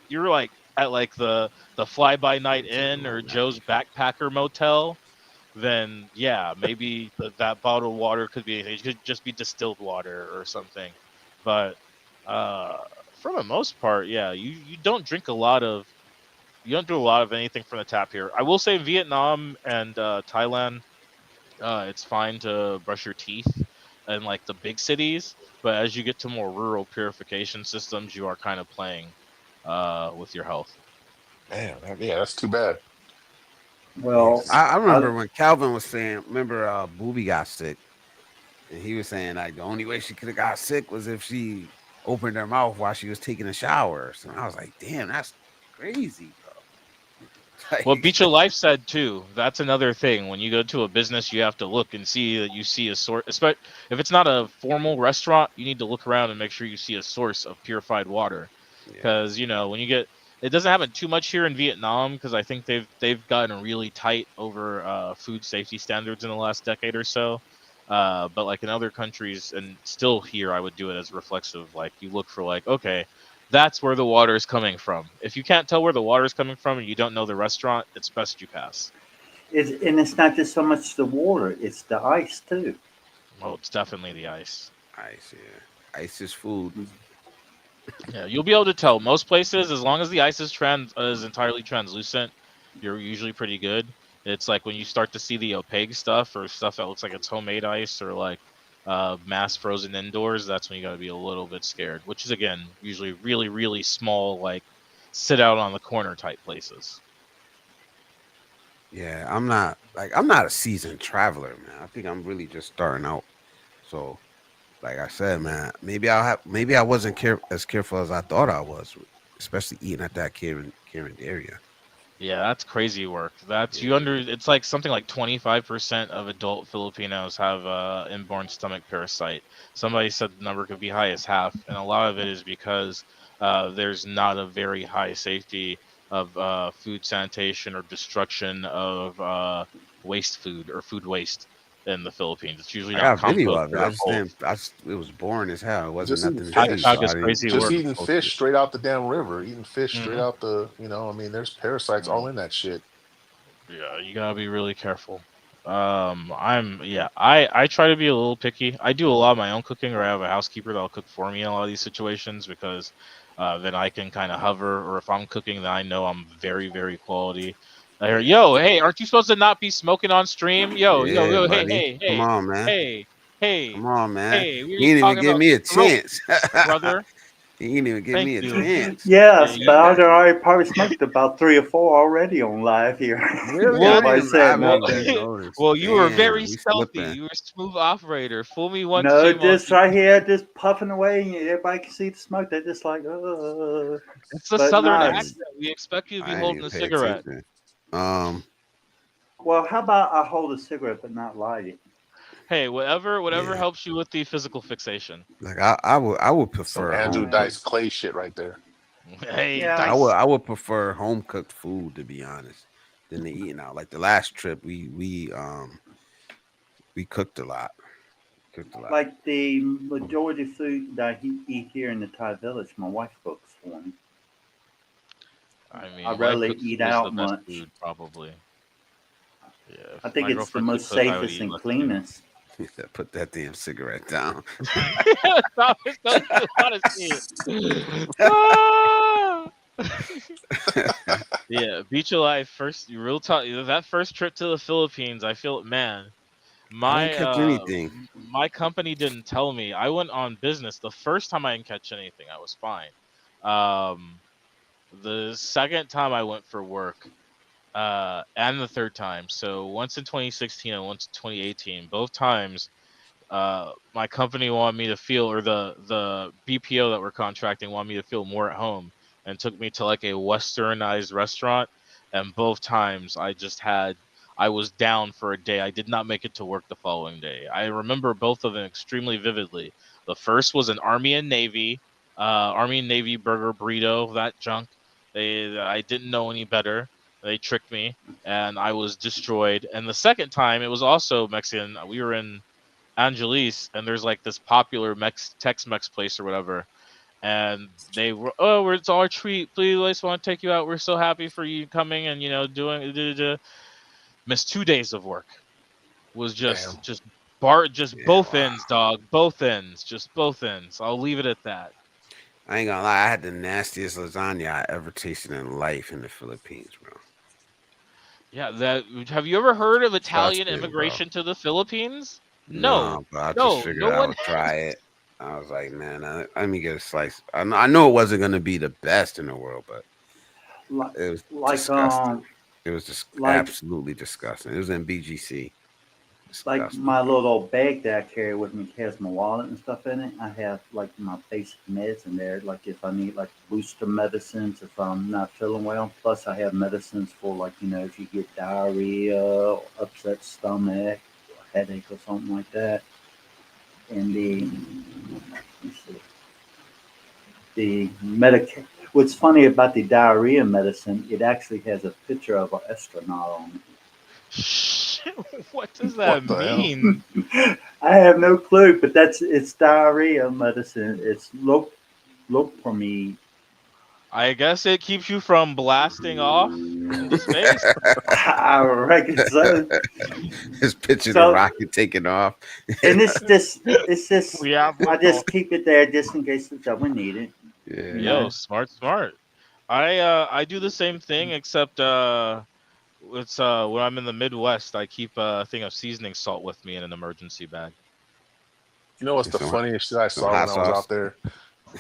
I: you're like at like the Fly By Night
B: take a
I: Inn or
B: long nap.
I: Joe's Backpacker Motel, then yeah, maybe that bottled water could be anything. It could just be distilled water or something. But uh, for the most part, yeah, you don't drink a lot of you don't do a lot of anything from the tap here. I will say Vietnam and Thailand, it's fine to brush your teeth
J: in like the big cities, but as you get to more rural purification systems, you are kind of playing with your health.
H: Man, yeah, that's too bad.
B: Yeah,
C: Well,
B: 'cause I
C: I,
B: remember when Calvin was saying, remember Booby got sick, and he was saying like the only way she could have got sick was if she opened her mouth while she was taking a shower. So I was like, damn, that's crazy, bro.
J: What
B: Like,
J: Beach of Life said too. That's another thing. When you go to a business, you have to look and see that you see a source. If it's not a formal restaurant, you need to look around and make sure you see a source of purified water.
B: yeah,
J: Because when you get, it doesn't happen too much here in Vietnam because I think they've gotten really tight over food safety standards in the last decade or so. But like in other countries and still here, I would do it as reflexive. Like you look for like, okay, that's where the water is coming from. If you can't tell where the water is coming from and you don't know the restaurant, it's best you pass.
C: and it's not just so much the water; it's the ice too.
J: Well, it's definitely the ice.
B: ice, yeah, ice is food.
J: Yeah, you'll be able to tell. Most places, as long as the ice is entirely translucent, you're usually pretty good. It's like when you start to see the opaque stuff or stuff that looks like it's homemade ice or like mass frozen indoors, that's when you got to be a little bit scared. Which is again usually really really small, like sit out on the corner type places.
B: Yeah, I'm not a seasoned traveler, man. I think I'm really just starting out. So, like I said, man, maybe I wasn't as careful as I thought I was, especially eating at that Karen area.
J: Yeah, that's crazy work. That's
B: Yeah,
J: it's like something like 25% of adult Filipinos have inborn stomach parasite. Somebody said the number could be high as half, and a lot of it is because there's not a very high safety of food sanitation or destruction of waste food or food waste in the Philippines. It's usually
B: I
J: not
B: got video
J: composted
B: of it. I
J: or
B: just
J: cold.
B: didn't. It was boring as hell. It wasn't
H: Just eating
B: nothing to see,
H: fish.
B: so I
J: Is
B: didn't.
J: crazy
H: Just
J: work.
H: eating
B: Post
H: fish
B: it.
H: straight out the damn river. Eating fish straight
J: Hmm.
H: out the, I mean, there's parasites all in that shit.
J: Yeah, you gotta be really careful. I try to be a little picky. I do a lot of my own cooking, or I have a housekeeper that'll cook for me in a lot of these situations because then I can kind of hover. Or if I'm cooking, then I know I'm very, very quality. I hear,
B: Yeah,
J: yo, hey, aren't you supposed to not be smoking on stream?
B: yeah,
J: Yo, hey,
B: buddy.
J: hey,
B: Come
J: hey,
B: on, man.
J: hey, hey,
B: Come on, man.
J: hey. We were
B: He
J: just
B: didn't even
J: talking
B: give
J: about
B: me a
J: growth,
B: chance.
J: brother.
B: He didn't even give
J: Thank
B: me a
J: you.
B: chance.
C: Yeah,
J: Yeah,
C: Spout already probably smoked about 3 or 4 already on live here.
B: Really?
J: well,
B: I
C: Nobody
B: didn't. I
C: said
B: haven't
J: well,
C: nothing.
B: even noticed.
J: well, you were very
B: Damn, we
J: stealthy.
B: slipping.
J: You were a smooth operator. Fool me once,
C: No,
J: shame on
C: just
J: me.
C: right here, just puffing away, and everybody can see the smoke. They're just like,
J: It's a
C: but
J: southern
B: I
C: no,
B: ain't even.
C: it's
J: accent. We expect you to be
B: I ain't
J: holding
B: even
J: a
B: pay
J: cigarette.
B: attention. Um.
C: well. How about I hold a cigarette but not light it?
J: Hey, whatever
B: Yeah.
J: helps you with the physical fixation.
B: Like I would
H: Some
B: prefer
H: Andrew
B: home
C: Uh,
B: cooked.
H: Dice Clay shit right there.
J: Hey,
C: yeah,
B: I would
J: dice.
B: I would prefer home cooked food, to be honest, than the eating out. Like the last trip, we cooked a lot. Cooked a lot.
C: like the majority of food that I eat here in the Thai village, my wife cooks for me.
J: I
C: I
J: mean, wife
C: rarely
J: cooked
C: eat
J: food is the
C: out
J: best
C: much.
J: food, probably. Yeah,
C: I
J: if
C: think
J: my
C: it's the
J: girlfriend could
C: most
J: cook, I would
C: safest
J: eat
C: and
J: less too.
C: cleanest.
B: He said, "Put that damn cigarette down."
J: Stop it! Don't you want to see it? Ah! Yeah, Beach of Life. First, real talk. That first trip to the Philippines, I feel man.
B: I didn't
J: My
B: catch anything.
J: my company didn't tell me. I went on business. The first time I didn't catch anything, I was fine. Um, the second time I went for work, and the third time, so once in 2016 and once in 2018, both times, my company wanted me to feel, or the BPO that we're contracting wanted me to feel more at home, and took me to like a westernized restaurant. And both times, I was down for a day. I did not make it to work the following day. I remember both of them extremely vividly. The first was an Army and Navy burger burrito, that junk. I didn't know any better. They tricked me, and I was destroyed. And the second time, it was also Mexican. We were in Angeles, and there's like this popular Tex-Mex place or whatever, and they were, oh, it's our treat. Please, I just want to take you out. We're so happy for you coming and doing. Missed 2 days of work. Was
H: Damn.
J: just
B: Yeah,
J: both
B: wow.
J: ends, dog. Both ends, just both ends. I'll leave it at that.
B: I ain't gonna lie. I had the nastiest lasagna I ever tasted in life in the Philippines, bro.
J: Yeah, that. Have you ever heard of Italian
B: Disgusting, bro.
J: immigration to the Philippines? No,
B: No, but I just
J: no,
B: figured
J: no
B: I
J: one.
B: would try it. I was like, man, let me get a slice. I know it wasn't gonna be the best in the world, but
C: Like,
B: it was
C: like,
B: disgusting. It was just
C: like,
B: absolutely disgusting. It was in BGC.
C: like
B: Disgusting.
C: my little bag that I carry with me has my wallet and stuff in it. I have like my basic meds in there. Like if I need like booster medicines, if I'm not feeling well. Plus I have medicines for like, if you get diarrhea, upset stomach, headache or something like that. And let's see, the medic. What's funny about the diarrhea medicine, it actually has a picture of an astronaut on
J: Shit, what does that
H: What the hell?
J: mean?
C: it. I have no clue, but it's diarrhea medicine. It's lopramine.
J: I guess it keeps you from blasting off into space.
C: I reckon so.
B: His picture the
C: So,
B: rocket taking off.
C: and it's just,
J: We have
C: I
J: one
C: just keep it there just in case someone need it. You
B: Yeah.
J: Yo,
C: know.
J: smart, smart. I do the same thing except it's when I'm in the Midwest, I keep a thing of seasoning salt with me in an emergency bag.
H: You know what's
B: And
H: the
B: some
H: funniest shit I
B: some
H: saw
B: hot
H: when I was
B: sauce.
H: out there?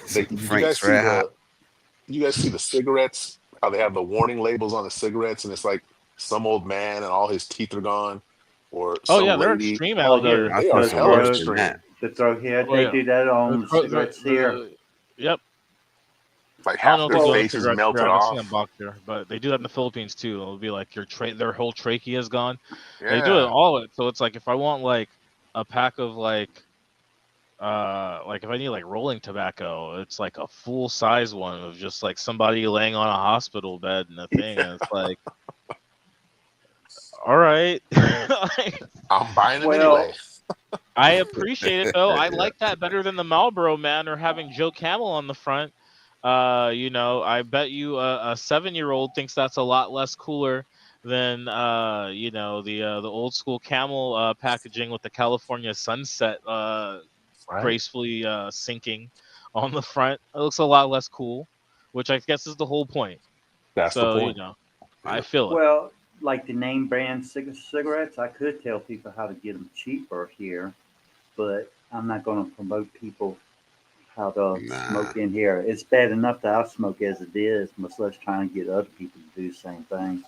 B: Some
H: Did you guys
B: Frank's
H: see
B: red hot.
H: the cigarettes? How they have the warning labels on the cigarettes, and it's like some old man and all his teeth are gone, or
J: Oh
H: some
J: yeah, they're
H: lady.
J: extreme
C: All
J: out
C: the
J: here.
B: I
H: They
B: see
H: are
C: the
B: some
H: hella
B: worse
C: throat,
B: than that.
H: extreme.
C: the throat here.
J: Oh
C: They
J: yeah,
C: do that on the cigarettes here.
J: yep.
H: Like
J: I don't
H: half
J: know if
H: their
J: they do it
C: Well,
J: with
H: face is
J: cigarettes here. I
H: melted
J: haven't seen them
H: off.
J: box here, but they do that in the Philippines too. It'll be like their whole trachea is gone. They do it
H: Yeah.
J: all of it. So it's like if I want like a pack of like if I need like rolling tobacco, it's like a full size one of just like somebody laying on a hospital bed and a thing, and it's like, all right. Like,
H: I'm buying them
C: well,
H: anyway.
J: I appreciate it though. I
B: Yeah.
J: like that better than the Marlboro Man or having Joe Camel on the front. I bet you a 7-year-old thinks that's a lot less cooler than the old school Camel packaging with the California sunset
H: Right?
J: gracefully sinking on the front. It looks a lot less cool, which I guess is the whole point.
H: That's the
J: So,
H: point.
J: I
B: Yeah.
J: feel it.
C: well, like the name brand cigarettes, I could tell people how to get them cheaper here, but I'm not going to promote people how to
B: Nah.
C: smoke in here. It's bad enough that I smoke as it is, much less trying to get other people to do the same thing.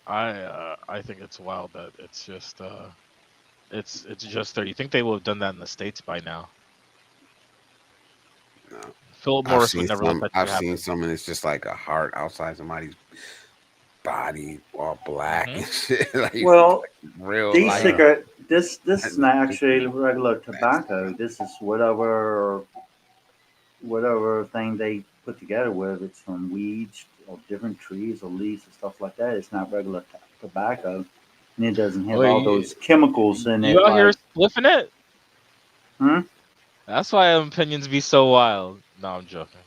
J: I think it's wild that it's just there. You think they would have done that in the States by now?
B: No.
J: Philip
B: I've
J: Morris would
B: seen
J: never let
B: some.
J: that shit
B: I've seen
J: happen.
B: some, and it's just like a heart outside somebody's body, all black
J: Hmm.
B: and shit, like
C: Well,
B: real
C: these
B: life.
J: Yeah.
C: cigarette, this is
B: And
C: not
B: it's
C: actually
B: just
C: regular
B: nasty.
C: tobacco. This is whatever thing they put together with. It's from weeds or different trees or leaves and stuff like that. It's not regular tobacco, and it doesn't have
J: Oh,
C: all those chemicals in
J: you
C: it.
J: out here
C: Like,
J: spliffing it?
C: hmm?
J: That's why opinions be so wild. No, I'm joking.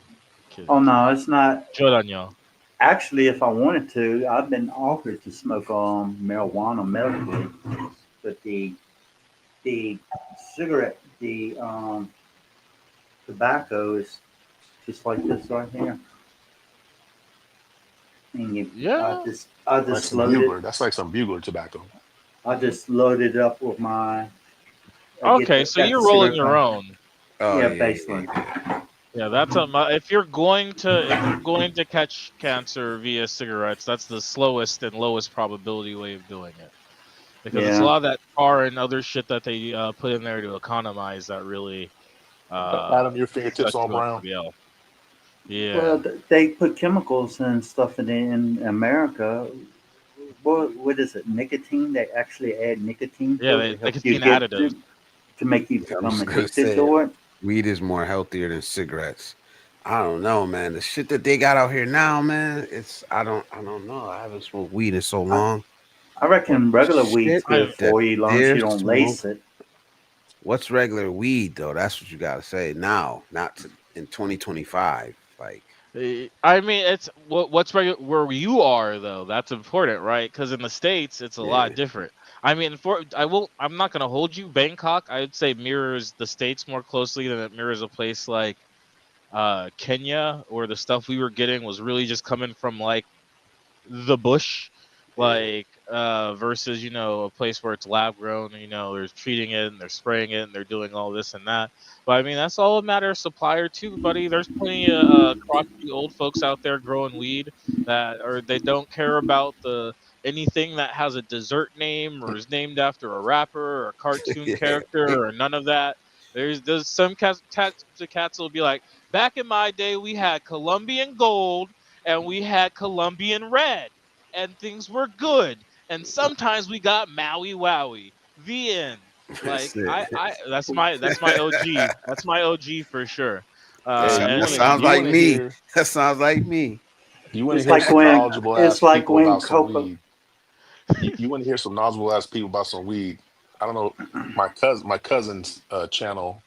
J: Kidding,
C: Oh no,
J: kidding.
C: it's not.
J: Good on y'all.
C: Actually, if I wanted to, I've been offered to smoke marijuana medically, but the cigarette, the tobacco is just like this right here. And
J: Yeah.
C: I
H: Like
C: just
H: some
C: loaded,
H: bugler. That's like some bugler tobacco.
C: I just loaded up with my,
J: Okay, so
C: got the
J: you're rolling
C: cigarette
J: your
C: pack.
J: own.
B: Oh
C: Yeah,
B: yeah,
C: basically.
J: Yeah, that's if you're going to catch cancer via cigarettes, that's the slowest and lowest probability way of doing it. Because it's a
C: Yeah.
J: lot of that tar and other shit that they put in there to economize that really
H: Adam, your fingertips
J: sets
H: all
J: you up for
H: brown.
J: the L.
C: Well,
J: Yeah.
C: they put chemicals and stuff in America. What is it? Nicotine? They actually add nicotine
J: Yeah,
C: to it to help you
J: nicotine
C: get
J: additives.
C: to make you
B: I
C: become
B: was gonna
C: addicted
B: say
C: to it.
B: weed is more healthier than cigarettes. I don't know, man. The shit that they got out here now, man. I don't know. I haven't smoked weed in so
C: I,
B: long,
C: I
B: but
C: reckon
B: the
C: regular weed's
B: shit
C: good
J: I
B: that
C: for you, as long as
B: they're
C: you don't
B: smoking.
C: lace it.
B: What's regular weed though? That's what you gotta say now, not to, in 2025. Like,
J: I mean, it's what's where you are though. That's important, right? Because in the states, it's a lot
B: yeah,
J: different. I mean, I'm not gonna hold you. Bangkok, I would say mirrors the states more closely than it mirrors a place like Kenya, where the stuff we were getting was really just coming from like the bush.
B: yeah.
J: Like versus a place where it's lab grown. They're treating it and they're spraying it and they're doing all this and that. But I mean, that's all a matter of supplier too, buddy. There's plenty of crotchety old folks out there growing weed they don't care about anything that has a dessert name or is named after a rapper or a cartoon
B: Yeah.
J: character or none of that. There's some cats will be like, back in my day, we had Colombian gold and we had Colombian red, and things were good. And sometimes we got Maui Wowie. The end.
B: That's
J: Like
B: it.
J: that's my OG. That's my OG for sure.
H: Hey,
B: That,
H: you
B: that
J: And
H: wanna
B: sounds
H: you
B: like
H: wanna
B: me.
H: hear
B: That sounds like me.
H: you wanna
C: It's
H: hear
C: like
H: some
C: when
H: knowledgeable
C: it's
H: ass
C: like
H: people
C: when
H: about some
C: Coca.
H: weed. You want to hear some knowledgeable ass people about some weed. I don't know. My cousin's channel.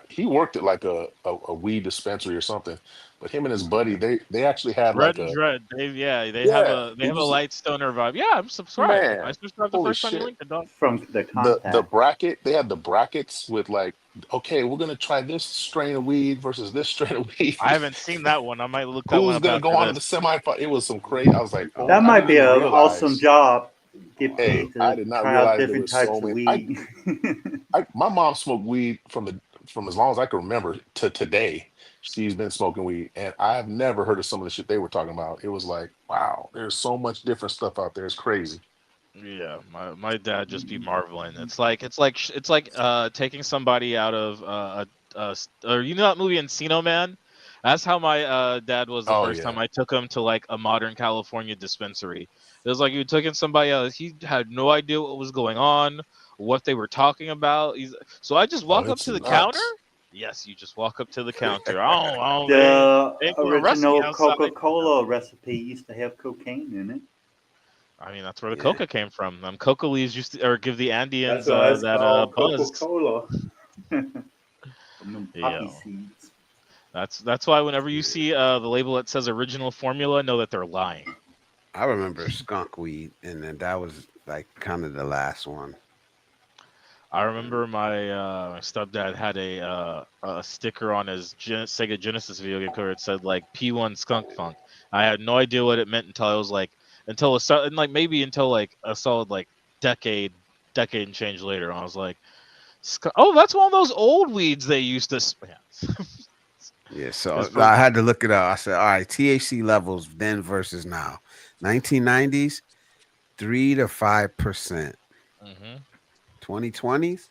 H: He worked at like a weed dispensary or something. But him and his buddy, they actually had
J: Red
H: like
J: and
H: a
J: Dread, they have
H: yeah.
J: a they
H: He
J: have a
H: used to,
J: light stoner vibe. Yeah, I'm subscribed. I
H: man,
J: subscribed the
H: holy
J: first time you
H: shit.
J: linked it, dog.
C: From the
H: The
C: contact.
H: bracket, they had the brackets with like, okay, we're gonna try this strain of weed versus this strain of
J: I
H: weed.
J: haven't seen that one. I might look that one
H: Who's
J: up
H: gonna go
J: after
H: on to
J: this.
H: the semifinal? It was some crazy. I was like, oh,
C: That
B: Oh
H: I
C: might
H: didn't
C: be
H: even
C: an awesome
H: realize.
C: job. Get
H: Hey,
C: paid
H: I
C: to
H: did not
C: try out
H: realize there
C: different
H: was so
C: types of
H: many.
C: weed.
H: My mom smoked weed from as long as I can remember to today. She's been smoking weed, and I've never heard of some of the shit they were talking about. It was like, wow, there's so much different stuff out there. It's crazy.
J: Yeah, my dad just be marveling. It's like taking somebody out of or that movie Encino Man. That's how my dad was the
H: Oh
J: first time
H: yeah,
J: I took him to like a modern California dispensary. It was like you took in somebody else. He had no idea what was going on, what they were talking about. So I just
H: oh,
J: walk up
H: it's
J: to the counter.
H: nuts.
J: Yes, you just walk up to the counter. I don't,
C: The
J: they ain't gonna arrest me
C: original
J: outside.
C: Coca-Cola recipe used to have cocaine in it.
J: I mean, that's where the
B: yeah.
J: coca came from. Coca leaves used to, or give the
C: That's
J: Andeans
C: why it's
J: that
C: called
J: buzz.
C: Coca-Cola. From them
J: Yeah,
C: poppy seeds.
J: that's why whenever you see the label that says original formula, know that they're lying.
B: I remember skunk weed, and then that was like kind of the last one.
J: I remember my stepdad had a sticker on his Sega Genesis video game cover. It said like P1 Skunk Funk. I had no idea what it meant until I was like and like maybe until like a solid like decade and change later. I was like, oh, that's one of those old weeds they used to. Yeah.
B: Yeah, so
J: It's from
B: I had to look it up. I said, all right, THC levels then versus now. 1990s, 3 to 5%.
J: hmm
B: 2020s,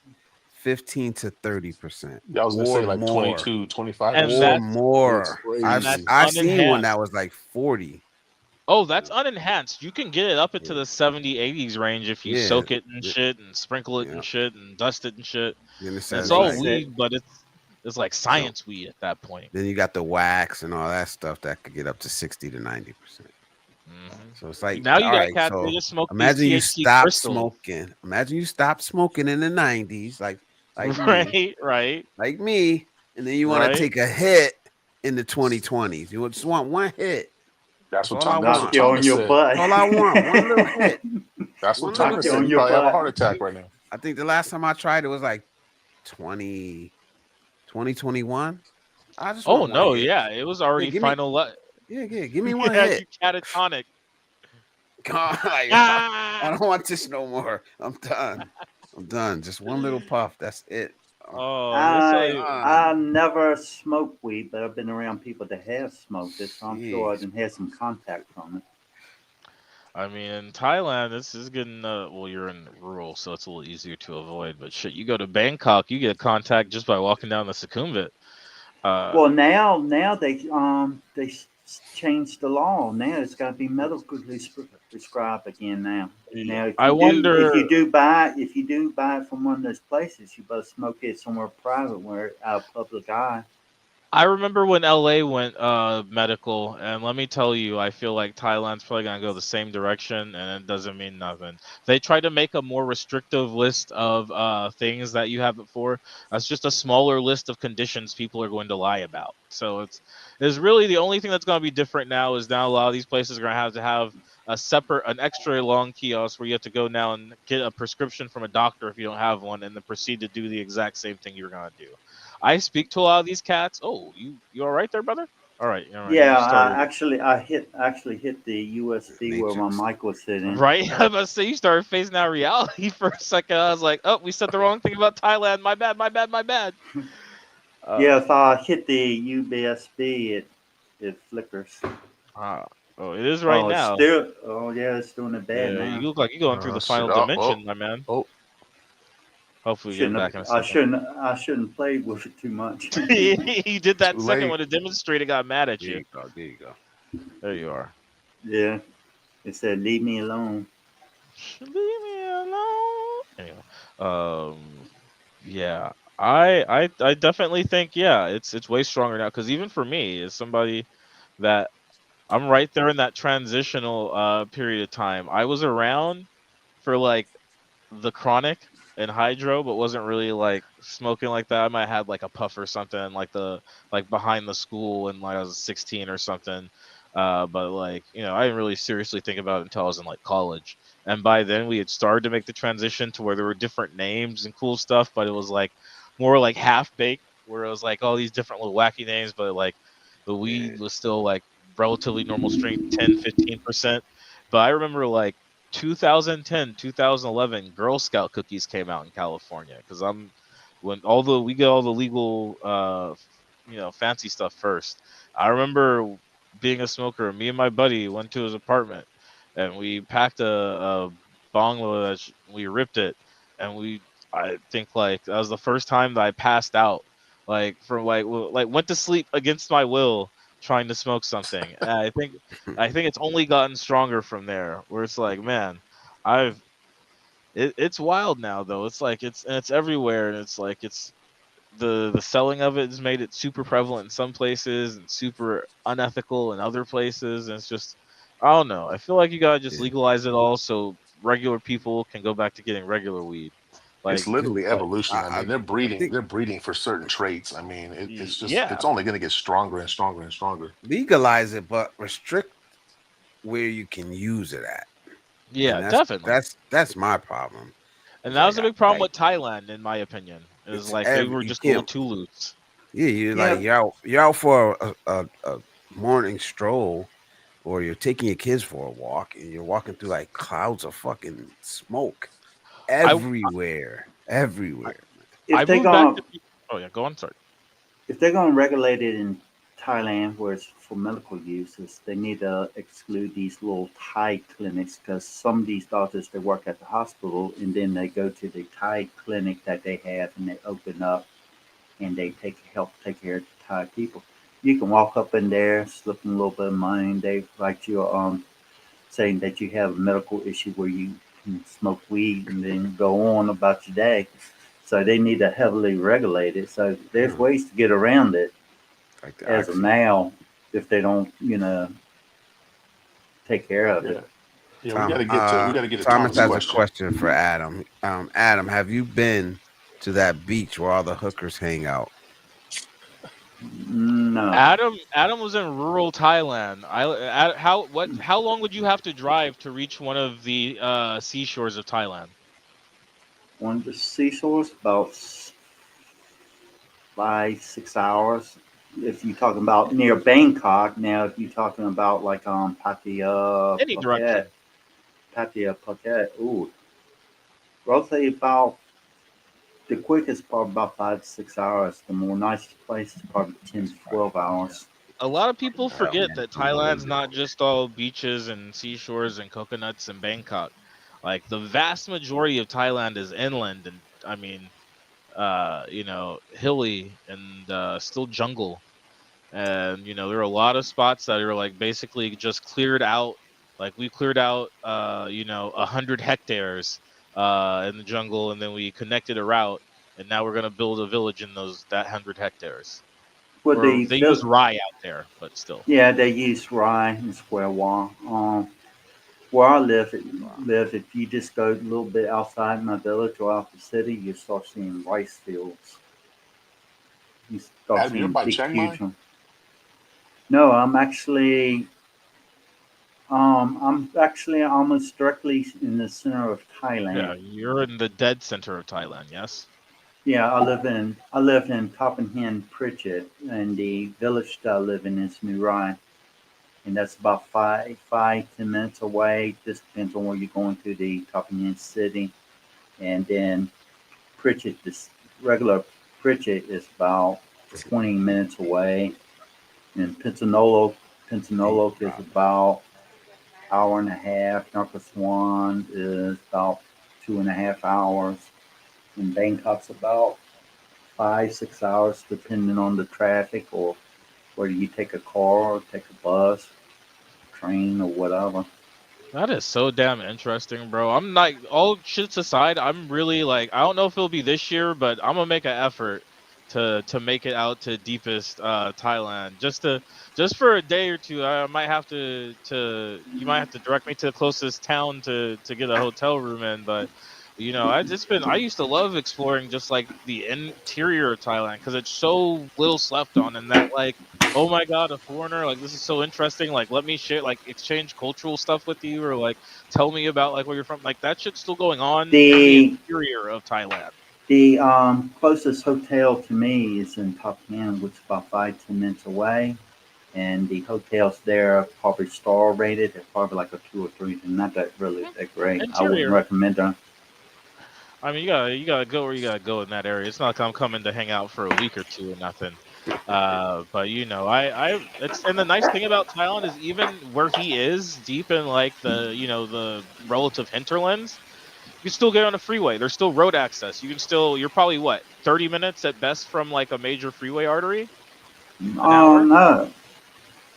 B: 15 to 30%,
H: Yeah, I was gonna say
B: or
H: like
B: more,
H: 22, 25
J: and
B: or
H: percent.
J: that's
H: It's
B: more.
J: and that's
H: crazy.
B: I've seen one that
J: unenhanced.
B: was like 40.
J: Oh, that's unenhanced. You can get it up into
B: Yeah,
J: the 70, 80s range if you
B: yeah,
J: soak it and
B: th-
J: shit and sprinkle it
B: yeah.
J: and shit and dust it and shit.
B: Then it
J: And it's
B: says
C: Makes
J: all
B: like,
C: it.
J: weed, but it's like
B: you know,
J: science weed at that point.
B: then you got the wax and all that stuff that could get up to 60 to 90%. So it's like,
J: Now you
B: all
J: got
B: right,
J: cats they
B: so
J: just smoke these
B: imagine you
J: THC
B: stop
J: crystals.
B: smoking. Imagine you stop smoking in the 90s, like me,
J: Right, right,
B: like me, and then you want to
J: right.
B: take a hit in the 2020s. You just want one hit.
H: That's
B: That's
H: what
B: all I
C: Knock
B: want.
C: you on
H: Thomas
C: your
H: said.
C: butt.
B: All I want. One little hit.
H: That's what
B: One little
C: Knock
H: Thomas
C: you
H: said.
C: on
H: He
B: hit.
C: your
H: probably have a
C: butt.
H: heart attack right now.
B: I think the last time I tried it was like 20, 2021. I just
J: Oh
B: want one
J: no,
B: hit.
J: yeah, it was
B: Yeah,
J: already
B: give me.
J: final.
B: Yeah, yeah. Give me one
J: Yeah,
B: hit.
J: you catatonic.
B: Like, I
J: Ah!
B: don't want this no more. I'm done. I'm done. Just one little puff. That's it.
J: Oh, that's
C: I
J: why.
C: I
B: Done.
C: never smoked weed, but I've been around people that have smoked it, so I'm sure I
B: Jeez.
C: done had some contact from it.
J: I mean, in Thailand, this is getting. Well, you're in rural, so it's a little easier to avoid. But shit, you go to Bangkok, you get contact just by walking down the Sukhumvit. Uh,
C: Well, now changed the law. Now it's got to be medically prescribed again. Now
J: I wonder.
C: if you do buy it from one of those places, you better smoke it somewhere private, where out of public eye.
J: I remember when LA went medical, and let me tell you, I feel like Thailand's probably gonna go the same direction, and it doesn't mean nothing. They try to make a more restrictive list of things that you have it for. That's just a smaller list of conditions people are going to lie about. So it's really the only thing that's gonna be different now is now a lot of these places are gonna have to have an extra long kiosk where you have to go now and get a prescription from a doctor if you don't have one, and then proceed to do the exact same thing you're gonna do. I speak to a lot of these cats. Oh, you all right there, brother? All right.
C: Yeah,
J: You started
C: actually hit the USB where my
B: Matrix.
C: mic was sitting.
J: right. I was about to say you started phasing out reality for a second. I was like, oh, we said the wrong thing about Thailand. My bad. My bad. My bad.
C: Yeah,
J: Uh,
C: if I hit the USB, it flickers.
J: uh, oh, it is right
C: Oh, it's
J: now.
C: still. Oh, yeah, it's doing it bad
J: Yeah, you
C: now.
J: look like you're going through the
H: Shit.
J: final
H: Oh, oh,
J: dimension, my man.
H: oh.
J: Hopefully, we get
C: Shouldn't
J: back
C: have,
J: in a
C: I
J: second.
C: shouldn't I shouldn't play with it too much.
J: He did
H: Too
J: that second
H: late.
J: when the demonstrator got mad at
B: There
J: you.
B: you go. There you go.
J: There you are.
C: Yeah, it said leave me alone.
J: Leave me alone. Anyway, yeah, I definitely think it's way stronger now because even for me, as somebody that I'm right there in that transitional period of time, I was around for like the chronic and hydro, but wasn't really like smoking like that. I might have had like a puff or something like behind the school when like I was 16 or something. But like I didn't really seriously think about it until I was in like college. And by then we had started to make the transition to where there were different names and cool stuff, but it was like more like half baked, where it was like all these different little wacky names, but like the
B: Yeah.
J: weed was still like relatively normal strength, 10-15%. But I remember like 2010, 2011 Girl Scout cookies came out in California because we get all the legal fancy stuff first. I remember being a smoker. Me and my buddy went to his apartment and we packed a bonglo we ripped it and I think like that was the first time that I passed out like from like went to sleep against my will trying to smoke something. And I think it's only gotten stronger from there. Where it's like, man, I've it's wild now though. It's like it's everywhere, and it's like it's the selling of it has made it super prevalent in some places and super unethical in other places. And it's just I don't know. I feel like you gotta just
B: Yeah.
J: legalize it all so regular people can go back to getting regular weed.
H: It's
J: Like
H: literally
J: like
H: evolution. I
B: I,
H: mean, they're
B: I
H: breeding.
B: think
H: They're breeding for certain traits. I mean,
J: yeah.
H: it's only going to get stronger and stronger and stronger.
B: legalize it, but restrict where you can use it at,
J: Yeah,
B: and
J: definitely.
B: that's my problem.
J: And
B: It's
J: that was
B: like
J: a big problem with Thailand, in my opinion. Is
B: it's
J: like they
B: every
J: were
B: you
J: just a little
B: can't.
J: too loose.
B: Yeah,
C: Yeah,
B: you're out for a morning stroll, or you're taking your kids for a walk, and you're walking through like clouds of fucking smoke
J: I
B: everywhere, everywhere.
J: I
C: if they're
J: moved back
C: gonna
J: to. Oh yeah, go on. Sorry.
C: if they're gonna regulate it in Thailand where it's for medical uses, they need to exclude these little Thai clinics because some of these doctors they work at the hospital and then they go to the Thai clinic that they have and they open up and they help take care of the Thai people. You can walk up in there, slip them a little bit of money, and they write you saying that you have a medical issue where you can smoke weed and then go on about your day. So they need to heavily regulate it. So there's
B: Yeah,
C: ways to get around it
B: like the
C: as of
B: oxy.
C: now if they don't, take care of it.
H: Yeah, yeah. We got to get to
B: Thomas
H: Thomas'
B: has a
H: question.
B: question for Adam. Adam, have you been to that beach where all the hookers hang out?
C: No.
J: Adam was in rural Thailand. How long would you have to drive to reach one of the seashores of Thailand?
C: On the seashores, about 5, 6 hours. If you're talking about near Bangkok, now if you're talking about like Pattaya
J: Any
C: Phuket,
J: direction.
C: ooh, roughly about the quickest part about 5 to 6 hours. The more nice place is probably 10
B: That's
C: to
B: fine.
C: 12 hours.
J: A lot of people
B: Oh
J: forget
B: man,
J: that
B: I'm a little
J: Thailand's
B: bit.
J: not just all beaches and seashores and coconuts and Bangkok. Like the vast majority of Thailand is inland and I mean, hilly and still jungle. And there are a lot of spots that are like basically just cleared out. Like we cleared out 100 hectares in the jungle, and then we connected a route, and now we're gonna build a village in that 100 hectares.
C: Well,
J: Or they use rye out there, but still.
C: yeah, they use rye and square wall. Where I live, if you just go a little bit outside my village or out the city, you start seeing rice fields. You start
H: Adam, you're
C: seeing
H: by
C: big,
H: Chiang
C: huge
H: Mai.
C: ones. No, I'm actually almost directly in the center of
J: Yeah,
C: Thailand.
J: you're in the dead center of Thailand. Yes.
C: Yeah, I live in Copenhagen, Pritchett, and the village that I live in is New Rye, and that's about 10 minutes away. Just depends on where you're going to the Copenhagen city, and then Pritchett, this regular Pritchett is about 20 minutes away, and
B: Deep
C: Pensanolok is
B: drop.
C: about hour and a half. Swan is about 2.5 hours, and Bangkok's about 5, 6 hours, depending on the traffic or whether you take a car or take a bus, train, or whatever.
J: That is so damn interesting, bro. I'm like, all shits aside, I'm really like, I don't know if it'll be this year, but I'm gonna make an effort to make it out to deepest Thailand, just for a day or two. I might have to you might have to direct me to the closest town to get a hotel room in, but I used to love exploring just like the interior of Thailand because it's so little slept on, and that like, oh my god, a foreigner, like this is so interesting, like let me share, like exchange cultural stuff with you, or like tell me about like where you're from, like that shit's still going on in the
C: The
J: interior of Thailand.
C: the closest hotel to me is in Top Hand, which is about 5, 10 minutes away. And the hotels there are probably star rated. They're probably like a 2 or 3. They're not that really that great. I wouldn't
J: Interior,
C: recommend them.
J: I mean, you gotta go where you gotta go in that area. It's not like I'm coming to hang out for a week or two or nothing. But it's, and the nice thing about Thailand is even where he is deep in like the relative hinterlands, you can still get on a freeway. There's still road access. You're probably what, 30 minutes at best from like a major freeway artery, an hour.
C: No,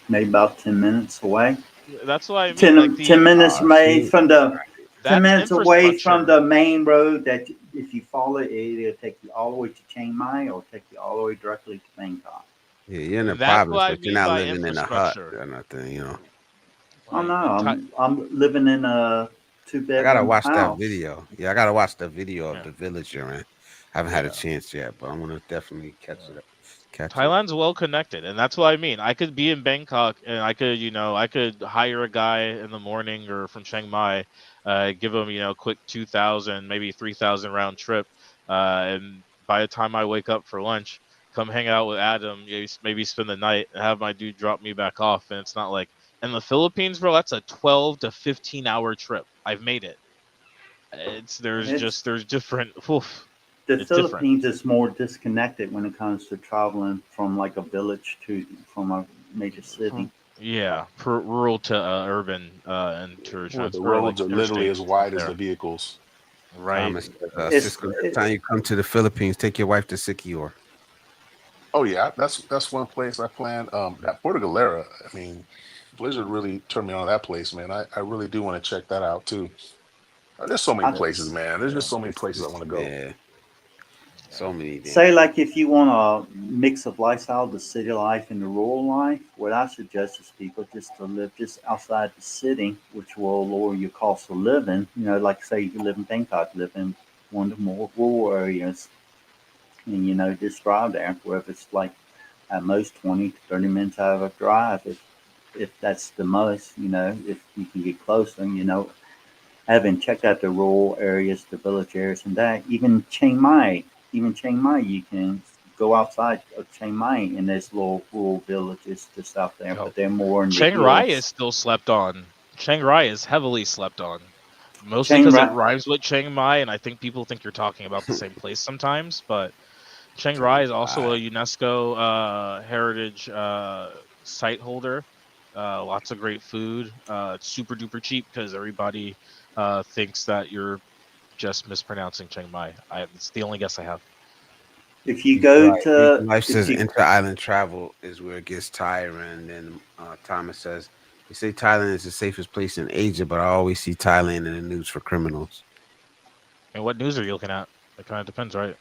C: maybe about 10 minutes away.
J: That's what I mean. Like
C: 10 minutes away
B: See,
C: from the ten
J: that's
C: minutes away from
J: infrastructure.
C: the main road. That if you follow it, it'll take you all the way to Chiang Mai or take you all the way directly to Bangkok.
B: yeah, you're in a
J: That's what
B: province,
J: I
B: but you're
J: mean
B: not
J: by
B: living in a hut
J: infrastructure.
B: or nothing.
C: Oh no,
J: Like
C: I'm living in a two
B: I gotta
C: bedroom
B: watch that
C: house.
B: video. Yeah, I gotta watch the video of
J: yeah,
B: the village you're in. I haven't had a
J: yeah.
B: chance yet, but I'm gonna definitely catch
J: Yeah.
B: it up. Catch it.
J: Thailand's well connected, and that's what I mean. I could be in Bangkok, and I could hire a guy in the morning or from Chiang Mai, give him, quick 2,000, maybe 3,000 round trip, and by the time I wake up for lunch, come hang out with Adam, maybe spend the night, and have my dude drop me back off. And it's not like in the Philippines, bro. That's a 12 to 15 hour trip. I've made it.
C: It's
J: There's different. Oof,
C: the
J: it's different.
C: Philippines is more disconnected when it comes to traveling from like a village to from a major city.
J: Yeah, rural to urban
H: Where the
J: interagency or like
H: roads are literally
J: interstate
H: as
J: stuff
H: wide as the
J: there,
H: vehicles.
J: right?
B: Thomas says,
C: It's
B: Cisco, next
C: it,
B: time you come to the Philippines, take your wife to Siquijor.
H: Oh yeah, that's one place I plan. That Puerto Galera. I mean, Blizzard really turned me on to that place, man. I really do want to check that out too. There's so many
C: I
H: places, man. There's just
J: Yeah,
H: so many places I want to go.
B: Yeah,
J: yeah.
B: so many damn.
C: say like if you want a mix of lifestyle, the city life and the rural life, what I suggest is people just to live just outside the city, which will lower your cost of living. Like say you live in Bangkok, live in one of the more rural areas, and just drive there. Wherever it's like at most 20 to 30 minutes out of a drive, if that's the most, if you can get closer, I haven't checked out the rural areas, the village areas, and that. Even Chiang Mai, you can go outside of Chiang Mai, and there's little rural villages just out there,
J: Yo,
C: but they're more in the
J: Chiang Rai
C: hills.
J: is still slept on. Chiang Rai is heavily slept on, mostly
C: Chiang
J: because it
C: Mai,
J: rhymes with Chiang Mai, and I think people think you're talking about the same place sometimes. But Chiang Rai is also a UNESCO heritage site holder. Lots of great food. It's super duper cheap because everybody thinks that you're just mispronouncing Chiang Mai. It's the only guess I have.
C: if you
B: He's
C: go
B: right. Deep
C: to,
B: Life
C: if
B: says
C: you,
B: inter-island travel is where it gets tiring. And Thomas says they say Thailand is the safest place in Asia, but I always see Thailand in the news for criminals.
J: And what news are you looking at? It kind of depends, right?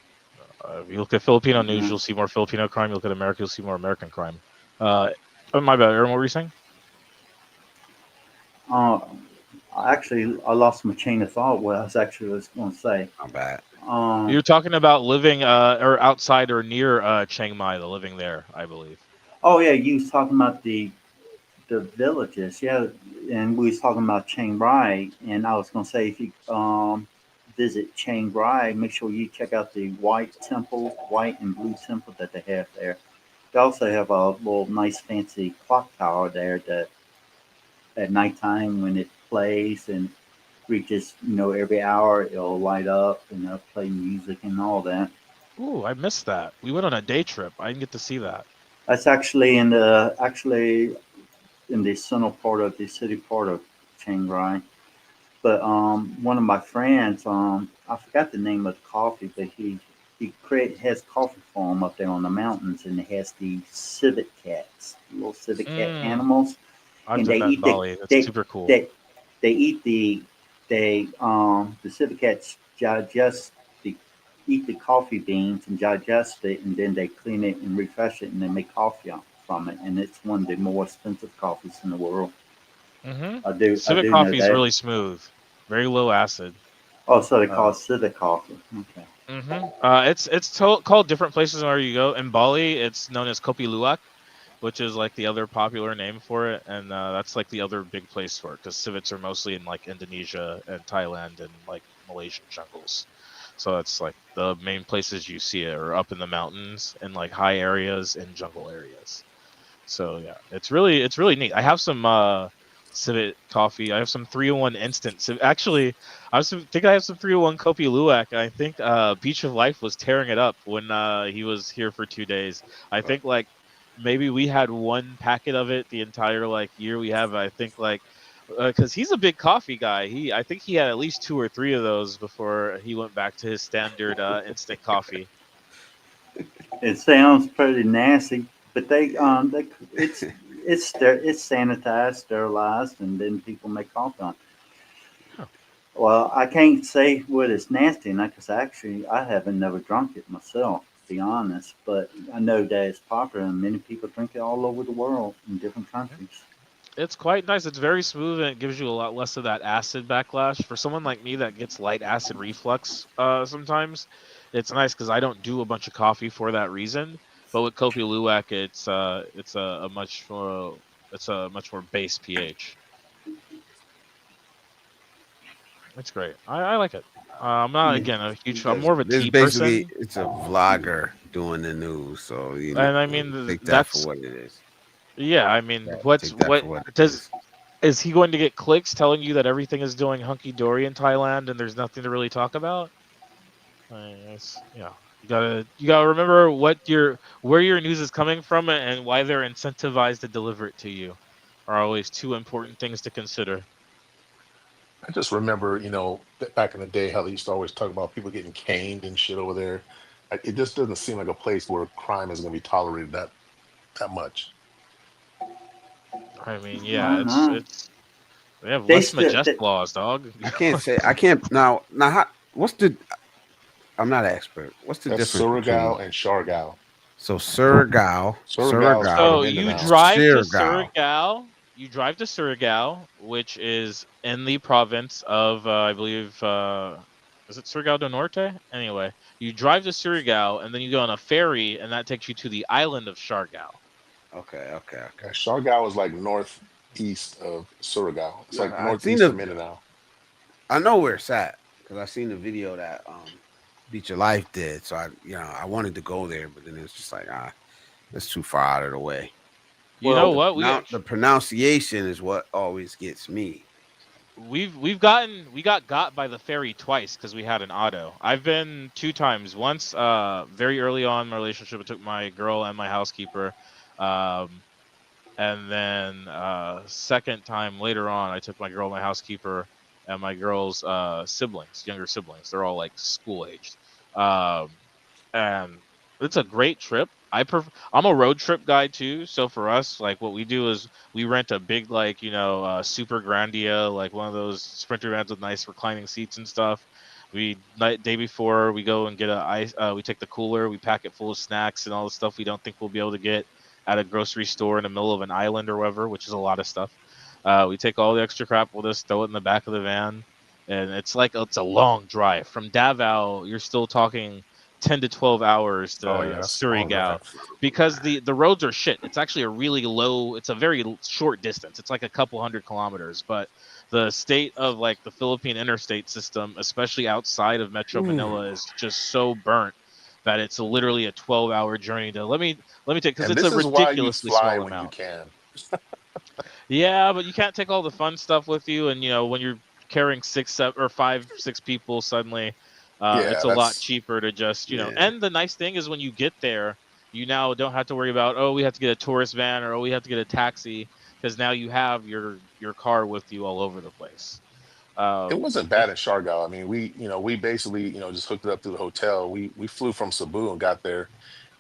J: If you look at Filipino news,
C: uh,
J: you'll see more Filipino crime. You look at America, you'll see more American crime. Uh, oh, my bad, Aaron. What were you saying?
C: uh, I lost my chain of thought. What I was going to say.
B: Not bad.
C: Um,
J: You're talking about living or outside or near Chiang Mai, the living there, I believe.
C: oh yeah, you was talking about the villages, yeah, and we was talking about Chiang Rai, and I was gonna say if you visit Chiang Rai, make sure you check out the white and blue temple that they have there. They also have a little nice fancy clock tower there that at nighttime when it plays and reaches, every hour it'll light up and it'll play music and all that.
J: Ooh, I missed that. We went on a day trip. I didn't get to see that.
C: That's actually in the central part of the city part of Chiang Rai. But one of my friends, I forgot the name of the coffee, but he has coffee farm up there on the mountains, and it has the civet cats, little civet cat
J: Mm,
C: animals,
J: I've
C: and
J: done
C: they
J: that in
C: eat the
J: Bali. That's
C: they
J: super cool.
C: they they eat the civet cats digest the eat the coffee beans and digest it, and then they clean it and refresh it, and they make coffee from it, and it's one of the more expensive coffees in the world.
J: Mm-hmm.
C: I
J: Civet
C: do know
J: coffee is
C: that.
J: really smooth, very low acid.
C: Oh, so they call
J: Uh,
C: it civet coffee. Okay.
J: it's called different places where you go. In Bali, it's known as Kopi Luwak, which is like the other popular name for it, and that's like the other big place for it because civets are mostly in like Indonesia and Thailand and like Malaysian jungles. So it's like the main places you see it are up in the mountains and like high areas and jungle areas. So yeah, it's really neat. I have some civet coffee. I have some 301 instant. Actually, think I have some 301 Kopi Luwak. I think Beach of Life was tearing it up when he was here for 2 days. I think like maybe we had one packet of it the entire like year we have. I think like because he's a big coffee guy. I think he had at least two or three of those before he went back to his standard instant coffee.
C: It sounds pretty nasty, but it's sanitized, sterilized, and then people make coffee on it.
J: Huh.
C: Well, I can't say whether it's nasty or not because actually I haven't never drunk it myself, to be honest. But I know that it's popular and many people drink it all over the world in different countries.
J: It's quite nice. It's very smooth and it gives you a lot less of that acid backlash. For someone like me that gets light acid reflux sometimes, it's nice because I don't do a bunch of coffee for that reason. But with Kopi Luwak, it's a much more base pH. It's great. I like it. I'm not
C: Yeah.
J: again a huge. I'm
B: Because
J: more of a
B: this
J: tea
B: basically
J: person,
B: it's a vlogger doing the news, so
J: and I mean
B: take that for
J: that's
B: what it is.
J: yeah. I mean,
B: Take that
J: what
B: for what it
J: does
B: is.
J: is he going to get clicks telling you that everything is doing hunky dory in Thailand and there's nothing to really talk about? Yeah. You gotta remember where your news is coming from and why they're incentivized to deliver it to you are always two important things to consider.
H: I just remember, back in the day, how they used to always talk about people getting caned and shit over there. It just doesn't seem like a place where crime is going to be tolerated that much.
J: I mean,
C: I
J: yeah,
C: don't know.
J: they have
C: They
J: less
C: still,
J: majestic
C: they,
J: laws, dog.
B: I can't now what's the I'm not an expert. What's the
H: That's
B: difference between
H: Surigao and Shargao.
B: Surigao,
H: Surigao is part of
J: So
H: Mindanao.
B: Sirigao.
J: You drive to Surigao, which is in the province of I believe is it Surigao do Norte? Anyway, you drive to Surigao and then you go on a ferry and that takes you to the island of Siargao.
H: Yeah, Shargao is like northeast of Surigao. It's like
B: I seen
H: northeast of
B: the
H: Mindanao.
B: I know where it's at because I seen the video that Beach of Life did. So I wanted to go there, but then it's just like that's too far out of the way.
J: You
B: But
J: know
C: well,
J: what?
B: the pronunciation is what always gets me.
J: We got by the ferry twice because we had an auto. I've been two times. Once very early on in my relationship, I took my girl and my housekeeper. Um and then second time later on, I took my girl, my housekeeper, and my girl's siblings, younger siblings. They're all like school aged. Um and it's a great trip. I'm a road trip guy too, so for us, like what we do is we rent a big like Super Grandia, like one of those sprinter vans with nice reclining seats and stuff. We night day before we go and get a ice. We take the cooler, we pack it full of snacks and all the stuff we don't think we'll be able to get at a grocery store in the middle of an island or whatever, which is a lot of stuff. We take all the extra crap with us, throw it in the back of the van, and it's a long drive from Davao. You're still talking 10 to 12 hours to
H: Oh yeah, that's long
J: Surigao
H: drive.
J: because the roads are shit. It's actually a really low. It's a very short distance. It's like a couple hundred kilometers, but the state of like the Philippine interstate system, especially outside of Metro Manila, is just so burnt that it's literally a 12-hour journey to let me take because
H: And
J: it's a
H: this is why you
J: ridiculously
H: fly
J: small
H: when you
J: amount.
H: can.
J: Yeah, but you can't take all the fun stuff with you, and when you're carrying 6, 7, or 5, 6 people suddenly, it's
H: Yeah,
J: a lot
H: that's
J: cheaper to just
B: Yeah.
J: And the nice thing is when you get there, you now don't have to worry about we have to get a tourist van or we have to get a taxi because now you have your car with you all over the place.
H: it wasn't
J: And
H: bad in Shargo. I mean, we basically, just hooked it up through the hotel. We flew from Cebu and got there,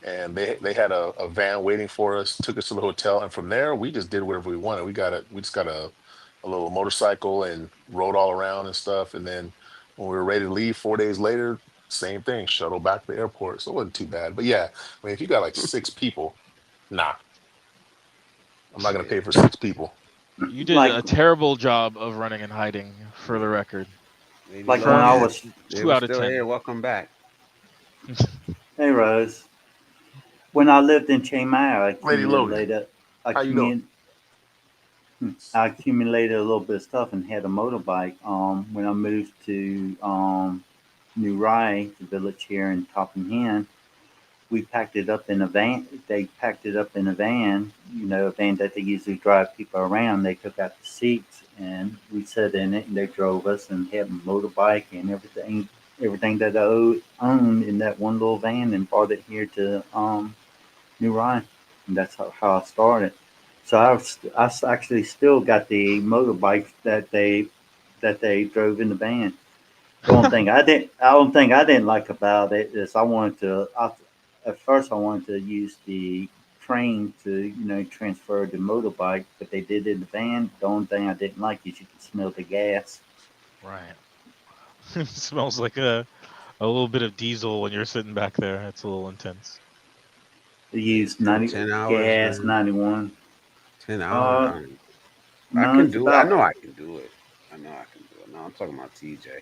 H: and they had a van waiting for us, took us to the hotel, and from there we just did whatever we wanted. We just got a little motorcycle and rode all around and stuff. And then when we were ready to leave 4 days later, same thing, shuttle back to the airport. So it wasn't too bad. But yeah, I mean, if you got like 6 people, nah, I'm not gonna
B: Yeah.
H: pay for 6 people.
J: you did
C: Like
J: a terrible job of running and hiding, for the record.
B: Lady
C: like when
B: Love,
C: I
J: Firm
C: was,
B: they
J: two
B: were
J: out of
B: still
J: ten.
B: here. Welcome back.
C: hey Rose, when I lived in Chiang Mai,
H: Lady Logan,
C: I
H: how you doing?
C: I accumulated a little bit of stuff and had a motorbike. When I moved to New Rai, the village here in Topping, we packed it up in a van. They packed it up in a van, a van that they usually drive people around. They took out the seats and we sat in it and they drove us and had a motorbike and everything that owned in that one little van and brought it here to New Ryan. And that's how I started. So actually still got the motorbike that they drove in the van. The only thing I didn't like about it is at first I wanted to use the train to transfer the motorbike, but they did it in the van. The only thing I didn't like is you could smell the gas.
J: Right. It smells like a little bit of diesel when you're sitting back there. It's a little intense.
C: They
B: Yeah,
C: used 90
B: 10 hours,
C: gas
B: man.
C: 91.
B: 10 hours.
C: Uh,
B: I
C: no,
B: can
C: it's
B: do it. I
C: about
B: know I can do it. I know I can do it. No, I'm talking about TJ.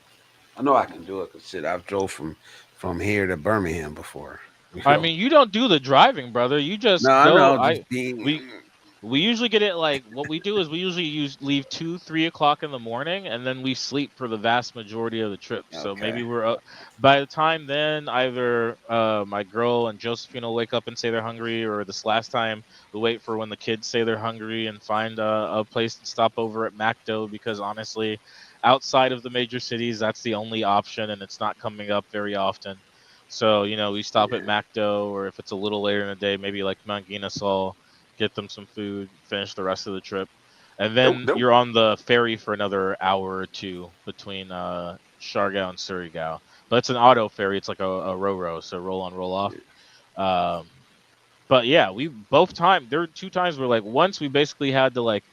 B: I know I can do it because shit, I've drove from here to Birmingham before. You
J: I
B: know.
J: mean, you don't do the driving, brother. You
B: No,
J: just
B: I
J: go.
B: know. Just being
J: We usually get it like what we do is we usually leave 2, 3 o'clock in the morning, and then we sleep for the vast majority of the trip. So maybe
B: okay.
J: we're up by the time then either my girl and Josephine will wake up and say they're hungry, or this last time we wait for when the kids say they're hungry and find a place to stop over at MacDo because honestly, outside of the major cities, that's the only option, and it's not coming up very often. So we stop at
B: Yeah.
J: MacDo, or if it's a little later in the day, maybe like Mount Guinness, get them some food, finish the rest of the trip, and
H: There,
J: then
H: there,
J: you're on the ferry for another hour or two between Siargao and Surigao. But it's an auto ferry; it's like a ro-ro, so roll on, roll off. Um, but yeah, we both time there were 2 times where like once we basically had to like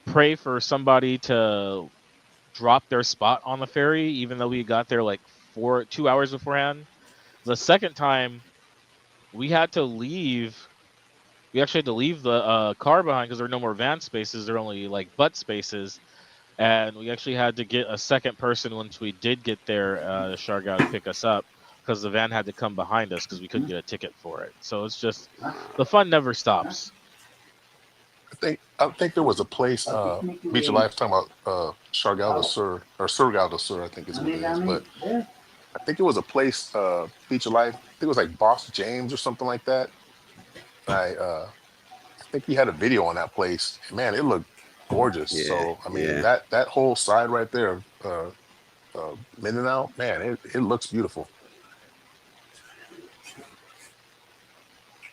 J: pray for somebody to drop their spot on the ferry, even though we got there like 2 hours beforehand. The second time we had to leave we actually had to leave the car behind because there were no more van spaces. There were only like butt spaces, and we actually had to get a second person once we did get there to Shargout to pick us up because the van had to come behind us because we couldn't get a ticket for it. So it's just the fun never stops.
H: I think there was a place, Beach of Life, talking about Shargal del Sur or Surgal del Sur, I think is what it is. But I think it was a place, Beach of Life. I think it was like Boss James or something like that. I think he had a video on that place. Man, it looked gorgeous.
B: Yeah.
H: So I mean,
B: Yeah.
H: that whole side right there, Mindanao, man, it looks beautiful.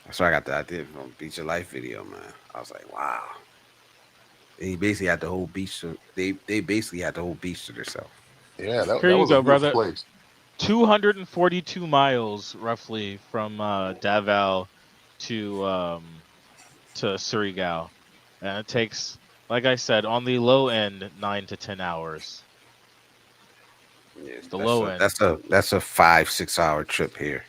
B: That's why I got the idea from Beach of Life video, man. I was like, wow. And he basically had the whole beach. They basically had the whole beach to themselves.
H: Yeah, that
J: Here
H: that
J: you
H: was a
J: go,
H: beautiful
J: brother.
H: place.
J: 242 miles roughly from Davao to Surigao, and it takes, like I said, on the low end 9 to 10 hours.
B: Yes,
J: The low end.
B: that's a 5-6 hour trip here.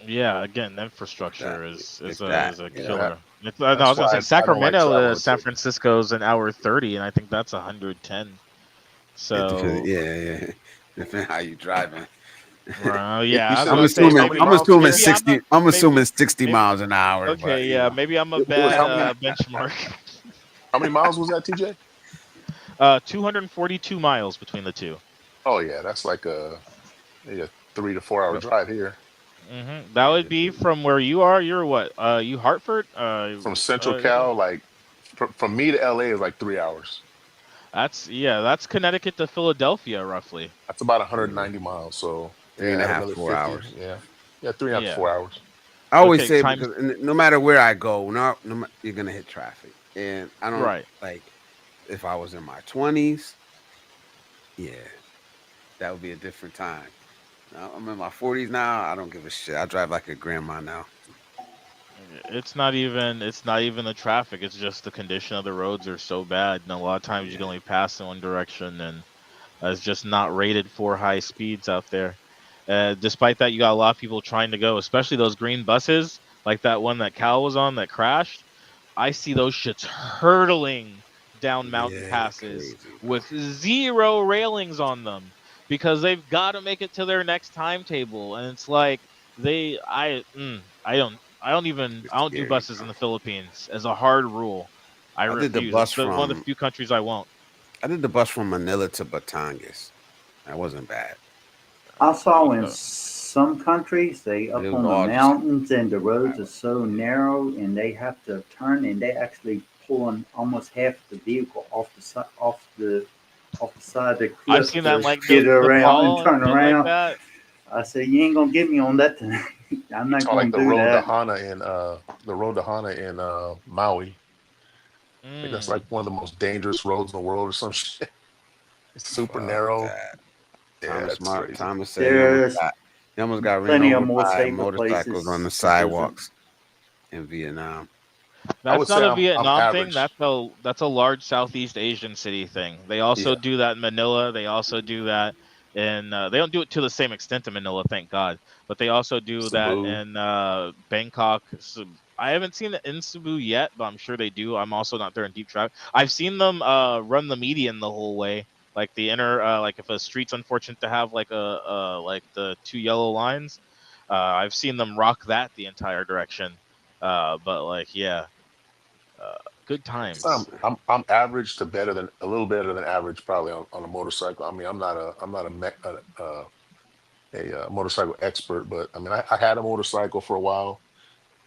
J: Yeah, again, the
B: If that,
J: infrastructure is
B: if
J: a
B: that,
J: is a
B: you know.
H: That
J: killer. No, I
H: that's
J: was gonna
H: why
J: say
H: I don't like
J: Sacramento to
H: traveling
J: San
H: too.
J: Francisco is an hour 30, and I think that's 110.
B: It depends.
J: So
B: Yeah, yeah. Depends how you driving.
J: Yeah,
H: You
J: I was
H: said
B: I'm
J: gonna say
H: how
B: assuming
H: many
B: I'm
H: miles,
B: assuming
H: TJ?
J: maybe I'm a
B: 60. I'm
J: maybe
B: assuming 60
J: maybe
B: miles an hour, but
J: okay, yeah, maybe I'm a
H: It was
J: bad
H: how many
J: benchmark.
H: how many miles was that, TJ?
J: 242 miles between the two.
H: Oh yeah, that's like maybe a 3 to 4 hour drive here
J: That would be from where you are. You're what? You Hartford?
H: from Central Cal. Like from me to LA is like 3 hours.
J: That's Connecticut to Philadelphia, roughly.
H: That's about
B: yeah,
H: 190 miles. So
B: three
H: yeah,
B: and a
H: add
B: half,
H: another
B: 4 hours.
H: 50. Yeah, yeah, 3.5 to
J: Yeah.
H: 4 hours.
B: I always
J: Okay,
B: say
J: times
B: because no matter where I go, you're gonna hit traffic, and I don't
J: right.
B: like if I was in my 20s, yeah, that would be a different time. Now, I'm in my 40s now. I don't give a shit. I drive like a grandma now.
J: It's not even the traffic. It's just the condition of the roads are so bad, and a lot of times you can
B: Yeah,
J: only pass in one direction, and it's just not rated for high speeds out there. Despite that, you got a lot of people trying to go, especially those green buses, like that one that Cal was on that crashed. I see those shits hurtling down mountain
B: yeah,
J: passes
B: crazy, bro.
J: with zero railings on them because they've got to make it to their next timetable, and it's like I don't do
B: Scary,
J: buses in
B: bro.
J: the Philippines as a hard rule. I
B: I did the
J: refuse. It's
B: bus
J: one of the
B: from
J: few countries I won't.
B: I did the bus from Manila to Batangas. That wasn't bad,
C: I saw in
J: Okay.
C: some countries they
B: but it
C: up
B: was
C: on the
B: all just
C: mountains and the roads are
B: highway.
C: so narrow and they have to turn and they actually pulling almost half the vehicle off the side off the side of the
J: I've
C: cliff
J: seen that
C: to
J: like
C: get around and
J: Nepal and
C: turn
J: shit like
C: around.
J: that.
C: I said, you ain't gonna get me on that tonight. I'm
H: You
C: not
H: saw like
C: gonna
H: the
C: do
H: road to
C: that.
H: Hana in Maui. I think that's like
J: Mm.
H: one of the most dangerous roads in the world or some shit. It's super
B: Fuck
H: narrow.
B: that.
H: Yeah, it's crazy.
B: Thomas said
C: There's
B: he almost got ran
C: plenty of
B: over
C: more
B: by
C: safer
B: motorcycles on
C: places
B: the
C: to visit.
B: sidewalks in Vietnam.
H: I
J: That's
H: would
J: not
H: say
J: a
H: I'm
J: Vietnam thing.
H: average.
J: That's a large Southeast Asian city thing. They also
H: Yeah,
J: do that in Manila. They also do that in they don't do it to the same extent in Manila, thank God. But they also do that
H: Cebu.
J: in Bangkok. I haven't seen it in Cebu yet, but I'm sure they do. I'm also not there in deep traffic. I've seen them run the median the whole way, like the inner like if a street's unfortunate to have like like the two yellow lines. I've seen them rock that the entire direction. But like yeah, uh, good
H: So
J: times.
H: I'm average to better than a little better than average probably on a motorcycle. I mean, I'm not a motorcycle expert, but I mean, I had a motorcycle for a while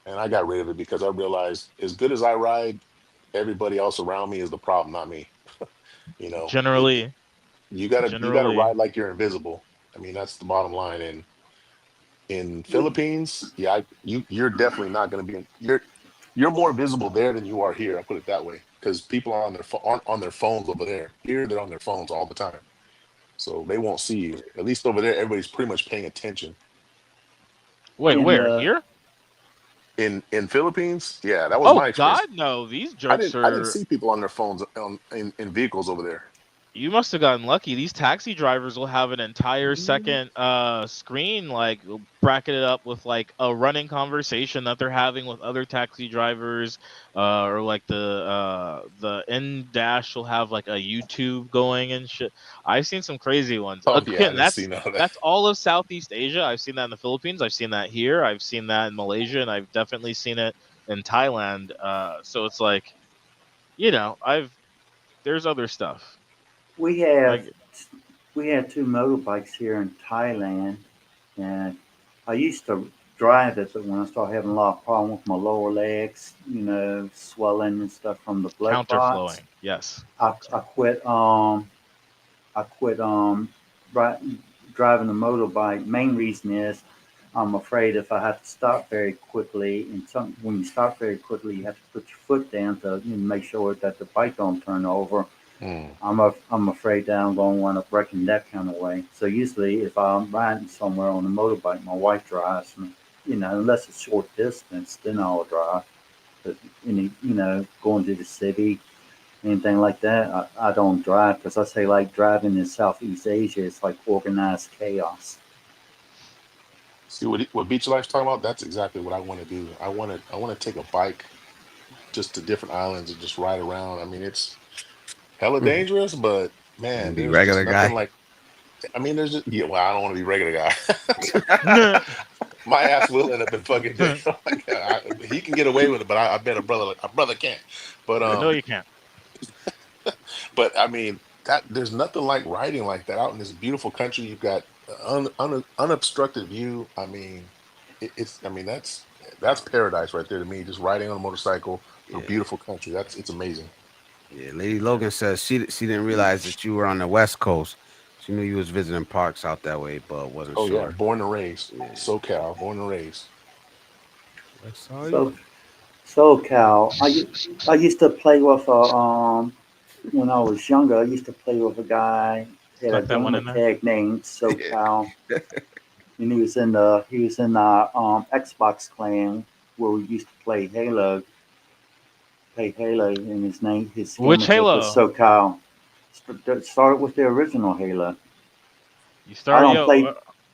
H: and I got rid of it because I realized as good as I ride, everybody else around me is the problem, not me. You know,
J: Generally,
H: you gotta
J: generally,
H: ride like you're invisible. I mean, that's the bottom line. And in Philippines, yeah, you're definitely not going to be. You're more visible there than you are here. I put it that way because people are aren't on their phones over there. Here, they're on their phones all the time, so they won't see you. At least over there, everybody's pretty much paying attention.
J: wait,
C: In
J: where
C: the
J: here?
H: In Philippines, yeah, that was
J: Oh
H: my experience.
J: God, no! These jerks
H: I didn't
J: are.
H: see people on their phones in vehicles over there.
J: You must have gotten lucky. These taxi drivers will have an entire second screen like bracketed up with like a running conversation that they're having with other taxi drivers, or like the in dash will have like a YouTube going and shit. I've seen some crazy ones.
H: Oh yeah, I
J: Again,
H: didn't
J: that's
H: see none of that.
J: that's all of Southeast Asia. I've seen that in the Philippines. I've seen that here. I've seen that in Malaysia, and I've definitely seen it in Thailand. So it's like, I've there's other stuff.
C: we have
J: Like
C: we had two motorbikes here in Thailand, and I used to drive it, but when I started having a lot of problem with my lower legs, swelling and stuff from the blood clots,
J: counterflowing. Yes.
C: I quit. I quit driving the motorbike. Main reason is I'm afraid if I have to stop very quickly, and when you stop very quickly, you have to put your foot down to make sure that the bike don't turn over.
H: Mm.
C: I'm afraid that I'm going to wind up wrecking that kind of way. So usually, if I'm riding somewhere on a motorbike, my wife drives me. Unless it's short distance, then I'll drive. But going to the city, anything like that, I don't drive because I say like driving in Southeast Asia, it's like organized chaos.
H: See what Beach Life's talking about? That's exactly what I want to do. I want to take a bike just to different islands and just ride around. I mean, it's hella dangerous, but man,
B: Be
H: there's just
B: regular
H: nothing
B: guy.
H: like I mean, there's just well, I don't want to be regular guy. My ass will end up in fucking jail. Like, he can get away with it, but I bet a brother can't. But
J: No, you can't.
H: but I mean that there's nothing like riding like that out in this beautiful country. You've got unobstructed view. I mean, it's I mean that's paradise right there to me. Just riding on a motorcycle through a
B: Yeah,
H: beautiful country. It's amazing.
B: yeah. Lady Logan says she didn't realize that you were on the West Coast. She knew you was visiting parks out that way, but wasn't
H: Oh yeah,
B: sure.
H: born and raised
B: Yeah.
H: SoCal, born and raised.
B: West Side.
C: So, so Cal, I used to play with a when I was younger. I used to play with a guy had a
J: Snuck that one
C: gamer
J: in there.
C: tag named
B: Yeah,
C: SoCal, and he was in the Xbox clan where we used to play Halo, and his
J: Which
C: gamer tag was
J: Halo?
C: SoCal. Started with the original Halo.
J: You
C: I
J: start
C: don't
J: yo,
C: play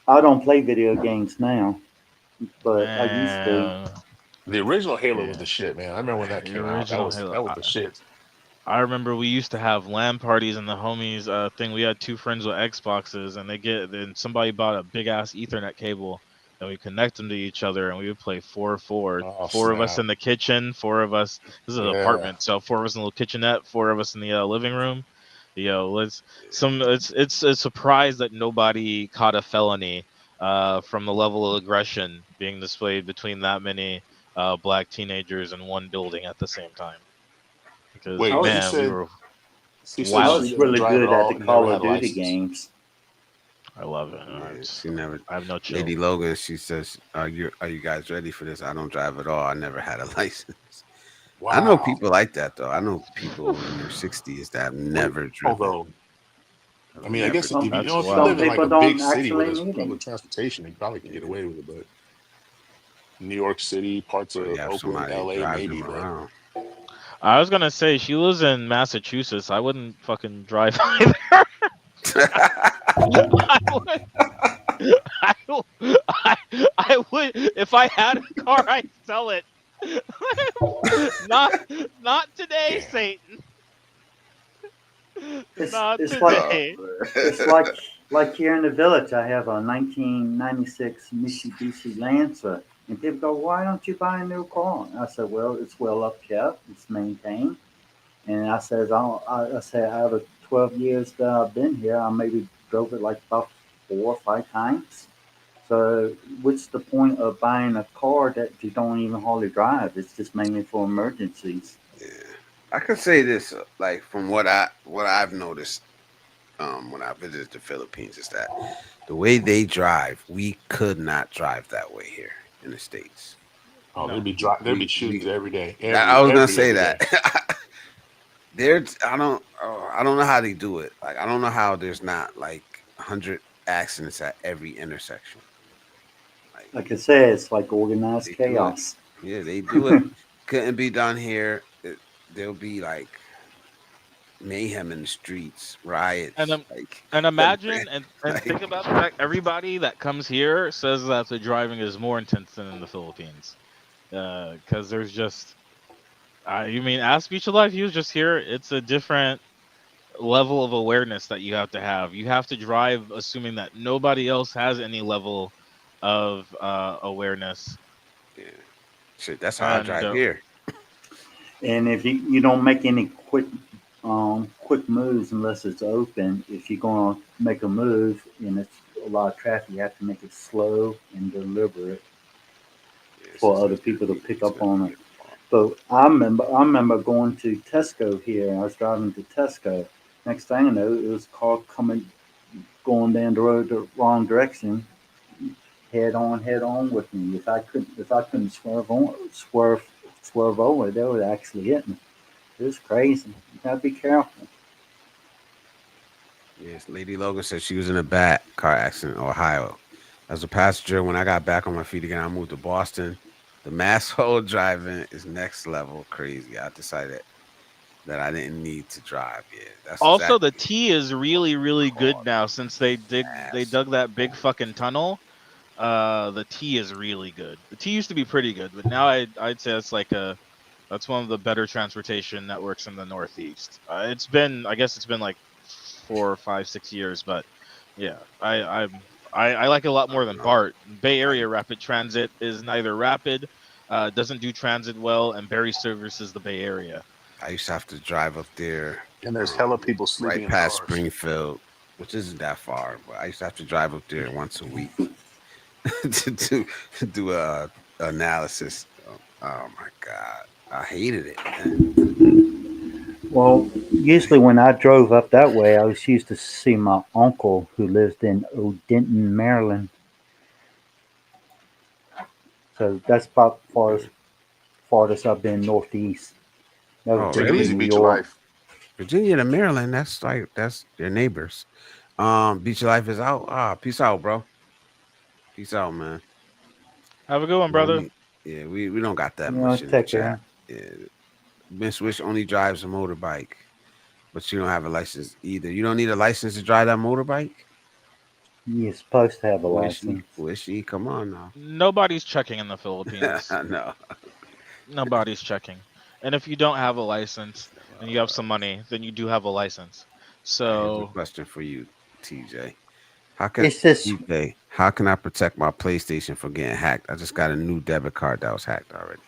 C: I don't play video games now, but I used to.
J: man.
H: The original Halo was
J: Yeah,
H: the shit, man. I remember when that
J: the
H: came out.
J: original Halo.
H: That was the shit.
J: I remember we used to have LAN parties and the homies thing. We had two friends with Xboxes, and then somebody bought a big ass Ethernet cable, and we connect them to each other, and we would play 4-4.
H: Oh
J: Four of us
H: snap!
J: in the kitchen, four of us. This is an
H: Yeah.
J: apartment, so four of us in the little kitchenette, four of us in the living room. Let's some. It's a surprise that nobody caught a felony from the level of aggression being displayed between that many black teenagers in one building at the same time. Because
C: I
H: Wait,
C: was
J: man, we were
H: she says
C: I
J: wild.
H: she
C: was
H: didn't
C: really
H: drive at
C: good at the
H: all and never
C: Call
H: had
C: of
H: a
C: Duty
H: license.
C: games.
J: I love it.
B: yeah. She never.
J: I have no chill.
B: Lady Logan. She says, are you guys ready for this? I don't drive at all. I never had a license. I know
H: Wow.
B: people like that though. I know people in their 60s that have
H: Wait,
B: never driven.
H: although
B: Have
H: I mean, I
B: never
H: guess if
C: Some
H: you
B: driven.
J: That's
H: know if you
C: some
H: live
J: wild.
H: in like
C: people
H: a big
C: don't
H: city where
C: actually
H: there's
C: need
H: public
C: him.
H: transportation, you probably could get
B: Yeah.
H: away with it. But New York City, parts
B: Or you
H: of
B: have
H: Oakland,
B: somebody
H: LA,
B: drive
H: maybe.
B: them
H: But
B: around.
J: I was gonna say she lives in Massachusetts. I wouldn't fucking drive either. I would. I, I, I would. If I had a car, I'd sell it. not, not today,
H: damn.
J: Satan.
C: It's
J: Not
C: it's like
B: Oh,
J: today.
C: it's like here in the village. I have a 1996 Mitsubishi Lancer, and people go, "Why don't you buy a new car?" And I said, "Well, it's well up kept, it's maintained." And I said, out of 12 years that I've been here, I maybe drove it like about 4 or 5 times. So, what's the point of buying a car that you don't even hardly drive? It's just mainly for emergencies.
B: yeah. I could say this, like from what I've noticed, when I visited the Philippines, is that the way they drive, we could not drive that way here in the states.
H: Oh,
J: No.
H: there'd be shootings
B: We
H: every day,
B: I was gonna say
H: every
B: that.
H: day.
B: There's I don't know how they do it. Like I don't know how there's not like 100 accidents at every intersection. Like
C: Like I said, it's like organized
B: they do it.
C: chaos.
B: Yeah, they do it. Couldn't be done here. There'll be like mayhem in the streets,
J: And
B: riots,
J: and imagine and
B: like
J: think about the fact everybody that comes here says that the driving is more intense than in the Philippines. Because there's just you mean ask Beach of Life, he was just here. It's a different level of awareness that you have to have. You have to drive assuming that nobody else has any level of awareness.
B: yeah, shit. That's how I
J: And
B: drive here.
C: And if you don't make any quick moves unless it's open, if you're gonna make a move and it's a lot of traffic, you have to make it slow and deliberate
B: Yeah,
C: for other
B: it's gonna
C: people to
B: be
C: pick
B: it's
C: up
B: gonna
C: on
B: be
C: it.
B: a problem.
C: But I remember going to Tesco here. I was driving to Tesco. Next thing I know, it was a car coming going down the road the wrong direction, head on with me. If I couldn't swerve over, they would actually hit me. It was crazy. You gotta be careful.
B: Yes, Lady Logan said she was in a bad car accident in Ohio. As a passenger, when I got back on my feet again, I moved to Boston. The mass hold driving is next level crazy. I decided that I didn't need to drive. Yeah, that's
J: also the
B: exactly
J: T is really really good
B: called
J: now since they
B: mass.
J: dug that big fucking tunnel. The T is really good. The T used to be pretty good, but now I'd say that's one of the better transportation networks in the Northeast. I guess it's been like 4, 5, 6 years, but Yeah, I like it a lot more than BART. Bay Area Rapid Transit is neither rapid, doesn't do transit well, and Barry services the Bay Area.
B: I used to have to drive up there,
H: And there's hella people sleeping
B: right
H: in the
B: past
H: cars.
B: Springfield, which isn't that far, but I used to have to drive up there once a week to do a analysis. Oh my god, I hated it, man.
C: Well, usually when I drove up that way, I was used to see my uncle who lived in Denton, Maryland. So that's about farthest I've been northeast. Never
B: Oh,
C: been to
H: Take it
B: really?
H: easy,
C: New
H: beat your
C: York.
H: life.
B: Virginia to Maryland, that's their neighbors. Beach Life is out. Peace out, bro. Peace out, man.
J: Have a good one,
B: Yeah,
J: brother.
B: we don't got that
C: You know,
B: much in the
C: take
B: chat.
C: care.
B: Yeah. Miss Wish only drives a motorbike, but you don't have a license either. You don't need a license to drive that motorbike?
C: You're supposed to have a
B: Wishy,
C: license.
B: wishy, come on now.
J: Nobody's checking in the Philippines.
B: No.
J: Nobody's checking. And if you don't have a license and you have some money, then you do have a license.
B: Here's a
J: So
B: question for you, TJ. How can
C: It's just
B: how can I protect my PlayStation from getting hacked? I just got a new debit card that was hacked already.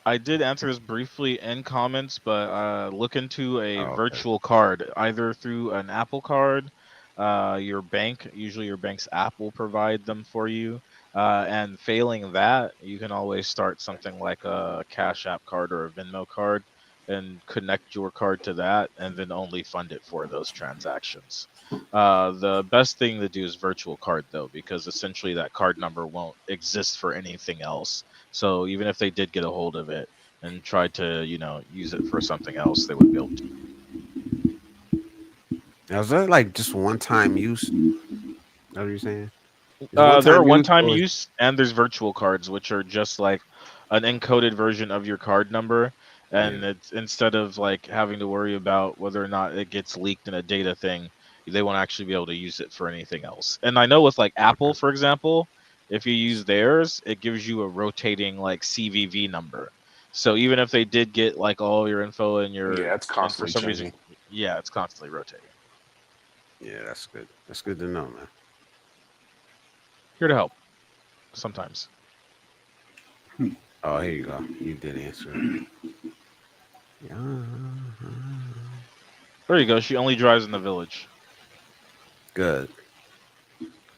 J: I did answer this briefly in comments, but look into a
B: Oh, okay.
J: virtual card, either through an Apple card, your bank, usually your bank's app will provide them for you. And failing that, you can always start something like a Cash App card or a Venmo card and connect your card to that and then only fund it for those transactions. The best thing to do is virtual card though, because essentially that card number won't exist for anything else. So even if they did get a hold of it and tried to, use it for something else, they would be able to.
B: Now, is that like just one time use? Is that what you're saying? Is it one
J: There are
B: time use
J: one-time
B: or
J: use, and there's virtual cards, which are just like an encoded version of your card number,
B: yeah,
J: and it's instead of like having to worry about whether or not it gets leaked in a data thing, they won't actually be able to use it for anything else. And I know with like Apple,
B: okay.
J: for example, if you use theirs, it gives you a rotating like CVV number. So even if they did get like all your info
H: Yeah, it's
J: and for
H: constantly
J: some reason,
H: changing.
J: yeah, it's constantly rotating.
B: Yeah, that's good. That's good to know, man.
J: Here to help sometimes.
B: Oh, here you go. You did answer it. Yeah.
J: There you go. She only drives in the village.
B: Good.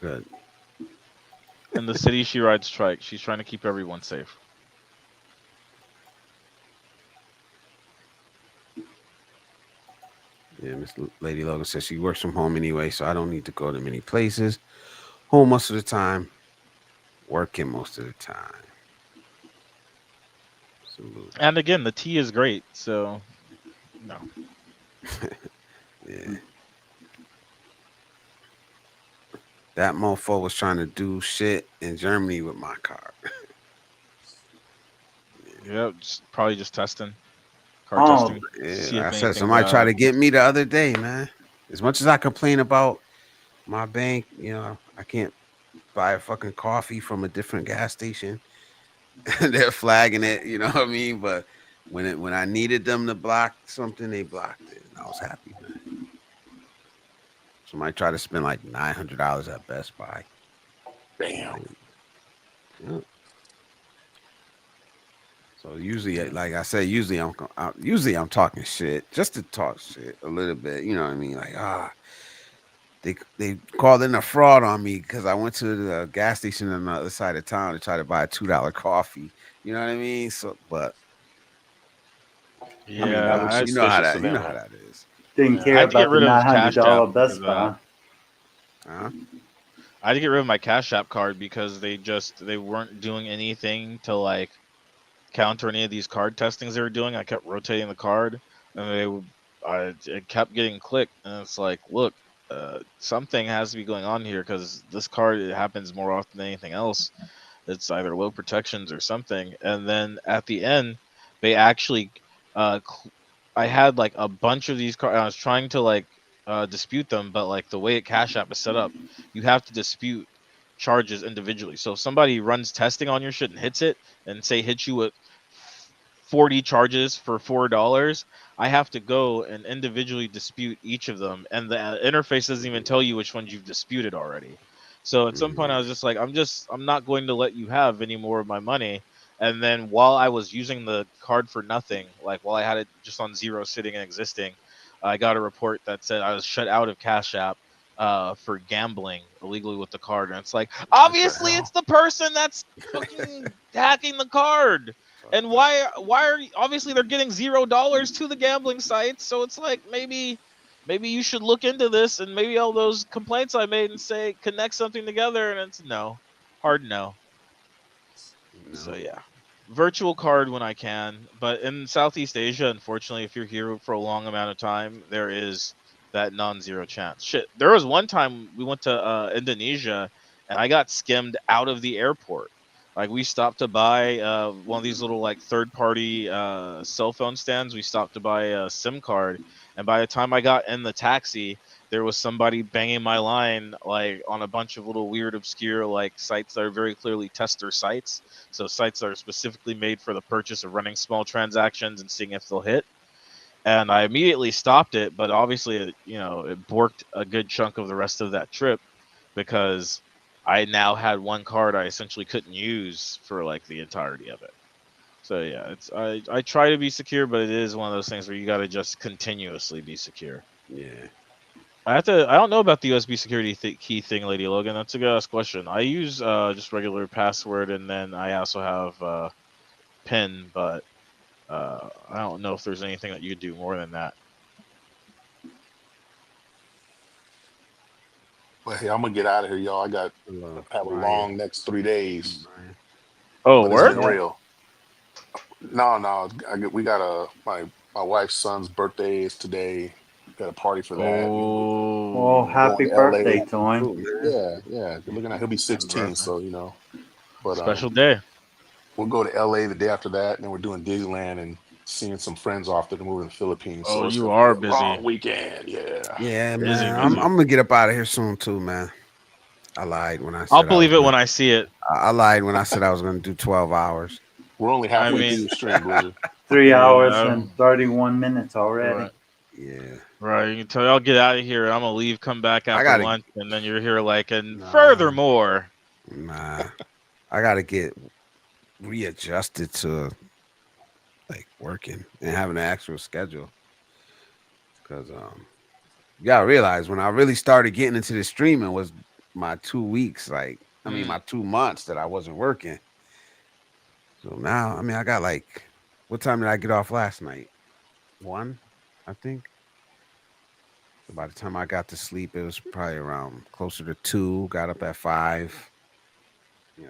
B: Good.
J: In the city, she rides trike. She's trying to keep everyone safe.
B: Yeah, Miss Lady Logan says she works from home anyway, so I don't need to go to many places. Home most of the time, working most of the time. Salute.
J: And again, the tea is great. So, no.
B: Yeah. That mofo was trying to do shit in Germany with my car.
J: Yeah, probably just testing, car
C: oh,
J: testing,
B: Yeah,
J: see
B: like I
J: if
B: said,
J: anything.
B: somebody tried to get me the other day, man. As much as I complain about my bank, I can't buy a fucking coffee from a different gas station. They're flagging it, you know what I mean? But when I needed them to block something, they blocked it, and I was happy, man. Somebody tried to spend like $900 at Best Buy.
H: Damn.
B: Like, yeah. So usually, like I said, usually I'm talking shit just to talk shit a little bit. You know what I mean? Like they called in a fraud on me because I went to the gas station on the other side of town to try to buy a $2 coffee. You know what I mean? So, but
H: I mean, that
J: Yeah,
H: looks
J: I
H: suspicious to
B: you know
H: them,
B: how
H: right?
B: that is.
C: didn't
J: yeah, I
C: care
J: had to get
C: about the
J: rid
C: nine
J: of
C: hundred
J: Cash App
C: dollar
J: because
C: Best
J: of that.
C: Buy.
B: Huh?
J: I had to get rid of my Cash App card because they weren't doing anything to like counter any of these card testings they were doing. I kept rotating the card, and it kept getting clicked. And it's like, look, something has to be going on here because this card it happens more often than anything else. It's either low protections or something. And then at the end, they actually, uh, I had like a bunch of these cards. I was trying to like dispute them, but like the way Cash App is set up, you have to dispute charges individually. So if somebody runs testing on your shit and hits it, and say hits you with 40 charges for $4, I have to go and individually dispute each of them, and the interface doesn't even tell you which ones you've disputed already. So at some point, I was just like, I'm not going to let you have any more of my money. And then while I was using the card for nothing, like while I had it just on zero sitting and existing, I got a report that said I was shut out of Cash App for gambling illegally with the card. And it's like, obviously it's the person that's fucking hacking the card. And why are obviously they're getting $0 to the gambling sites, so it's like maybe you should look into this, and maybe all those complaints I made and say connect something together, and it's no. Hard no. So yeah. Virtual card when I can, but in Southeast Asia, unfortunately, if you're here for a long amount of time, there is that non-zero chance. Shit, there was one time we went to Indonesia, and I got skimmed out of the airport. Like we stopped to buy one of these little like third-party cell phone stands. We stopped to buy a SIM card, and by the time I got in the taxi, there was somebody banging my line like on a bunch of little weird, obscure like sites that are very clearly tester sites. So sites that are specifically made for the purchase of running small transactions and seeing if they'll hit. And I immediately stopped it, but obviously, it borked a good chunk of the rest of that trip because I now had one card I essentially couldn't use for like the entirety of it. So yeah, I try to be secure, but it is one of those things where you got to just continuously be secure.
B: Yeah.
J: I don't know about the USB security key thing, Lady Logan. That's a good ass question. I use just regular password, and then I also have PIN, but I don't know if there's anything that you could do more than that.
H: But hey, I'm gonna get out of here, y'all. I got have a
B: Brian.
H: long next 3 days,
B: Brian.
J: Oh,
H: but it's
J: work?
H: been real. No, we got my wife's son's birthday is today. Got a party for that.
C: Well,
J: Oh,
H: Going
C: happy
H: to LA.
C: birthday to him.
B: Cool, man.
H: Yeah. Good looking at. He'll be 16,
B: birthday.
H: so But
J: special day.
H: we'll go to LA the day after that, and then we're doing Disneyland and seeing some friends off that are moving to the Philippines.
J: Oh,
H: So it's
J: you
H: gonna be
J: are
H: a long
J: busy.
H: weekend. Yeah.
B: Yeah,
J: Busy,
B: man. I'm
J: busy.
B: gonna get up out of here soon too, man. I lied when I
J: I'll
B: said I was
J: believe it
B: gonna.
J: when I see it.
B: I lied when I said I was gonna do 12 hours.
H: We're only
J: I
H: halfway
J: mean,
H: through the stream, Blizzard.
C: 3 hours
J: yeah,
C: and 31 minutes already.
J: right,
B: Yeah.
J: right. You can tell y'all get out of here. I'm gonna leave, come back
B: I
J: after
B: gotta.
J: lunch, and then you're here like, and
B: Nah.
J: furthermore.
B: Nah. I gotta get readjusted to like working and having an actual schedule. Cause you gotta realize when I really started getting into the streaming was my 2 weeks, my 2 months that I wasn't working. So now, I got like, what time did I get off last night? 1, I think. So by the time I got to sleep, it was probably around closer to 2. Got up at 5. You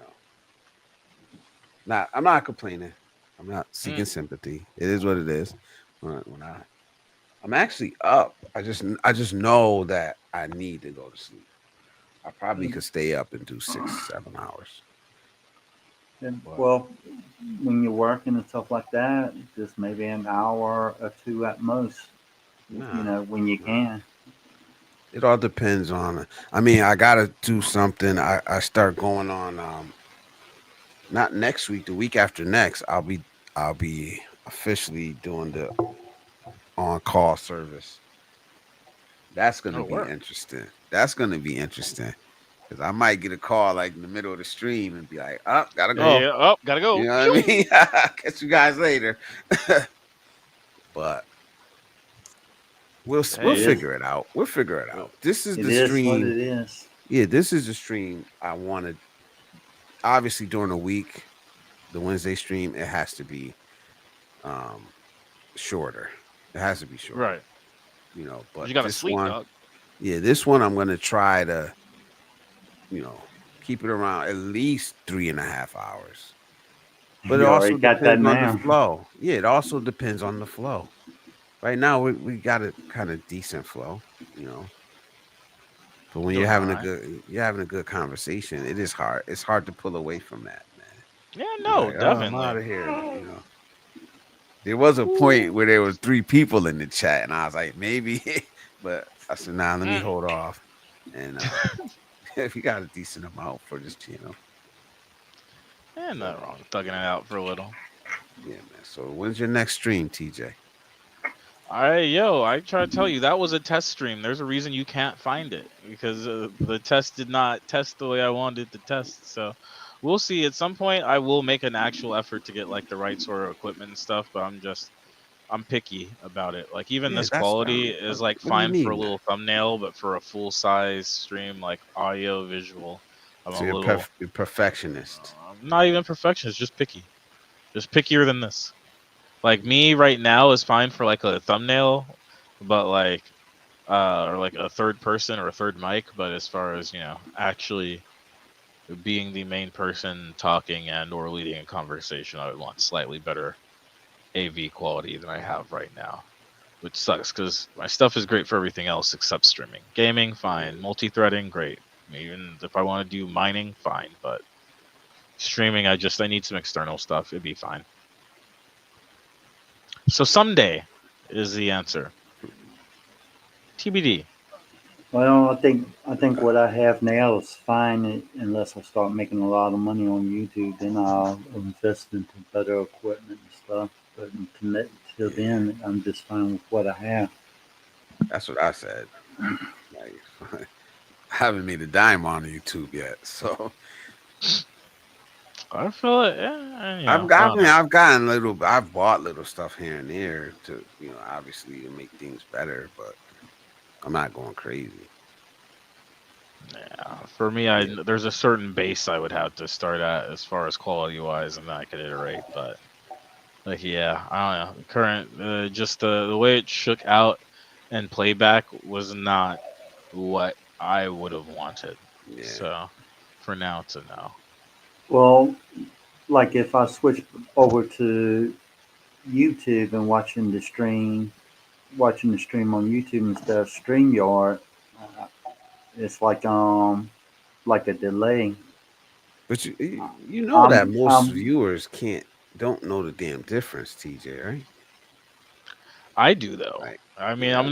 B: know, I'm not complaining. I'm not seeking sympathy. It is what it is. I'm actually up. I just know that I need to go to sleep. I probably could stay up and do 6, 7 hours.
C: And, well, when you're working and stuff like that, just maybe an hour or two at most. When you can.
B: It all depends on. I gotta do something. I start going on. Not next week. The week after next, I'll be officially doing the on call service. That's gonna be interesting. That's gonna be interesting because I might get a call like in the middle of the stream and be like, "Oh, gotta go."
J: Yeah, oh, gotta go.
B: You know what I mean? Catch you guys later. But we'll figure it out. We'll figure it out. This is the stream.
C: What it is.
B: Yeah, this is the stream I wanted. Obviously, during the week, the Wednesday stream, it has to be shorter. It has to be shorter.
J: Right.
B: But
J: you gotta
B: this
J: sleep,
B: one,
J: dog.
B: yeah, this one I'm gonna try to, keep it around at least 3.5 hours. But it also depends on the flow. Yeah, it also depends on the flow. Right now, we got a kind of decent flow, But when you're having a good conversation, it is hard. It's hard to pull away from that, man.
J: Yeah, no, definitely.
B: I'm out of here. There was a point where there was 3 people in the chat, and I was like, maybe, but I said, nah, let me hold off. And if you got a decent amount for this channel,
J: nothing wrong with thugging it out for a little.
B: Yeah, man. So when's your next stream, TJ?
J: I try to tell you that was a test stream. There's a reason you can't find it because the test did not test the way I wanted it to test. So we'll see. At some point, I will make an actual effort to get like the right sort of equipment and stuff. But I'm picky about it. Like even
B: Yeah,
J: this
B: that's
J: quality is like
B: what do you
J: fine for
B: need,
J: a
B: man?
J: little thumbnail, but for a full size stream like audio visual, I'm
B: So
J: a little
B: you're perfectionist.
J: not even perfectionist, just picky. Just pickier than this. Like me right now is fine for like a thumbnail, but like or like a third person or a third mic, but as far as, actually being the main person talking and or leading a conversation, I would want slightly better AV quality than I have right now. Which sucks because my stuff is great for everything else except streaming. Gaming, fine. Multi-threading, great. Even if I want to do mining, fine. But streaming, I need some external stuff. It'd be fine. So someday is the answer. TBD.
C: Well, I think what I have now is fine unless I start making a lot of money on YouTube. Then I'll invest into better equipment and stuff. But till
B: Yeah,
C: then, I'm just fine with what I have.
B: that's what I said. Like, I haven't made a dime on YouTube yet, so
J: I feel it. I don't know.
B: I've gotten little, I've bought little stuff here and there to, obviously to make things better, but I'm not going crazy.
J: Yeah, for me,
B: Yeah,
J: there's a certain base I would have to start at as far as quality wise, and then I could iterate. But like, yeah, I don't know. Current, just the way it shook out and playback was not what I would have wanted.
B: yeah.
J: So for now, it's a no.
C: Well, like if I switch over to YouTube and watching the stream on YouTube instead of StreamYard, uh, it's like a delay.
B: But you know that
C: I'm
B: most
C: I'm
B: viewers don't know the damn difference, TJ, right?
J: I do though.
B: Like,
J: I mean,
B: yeah,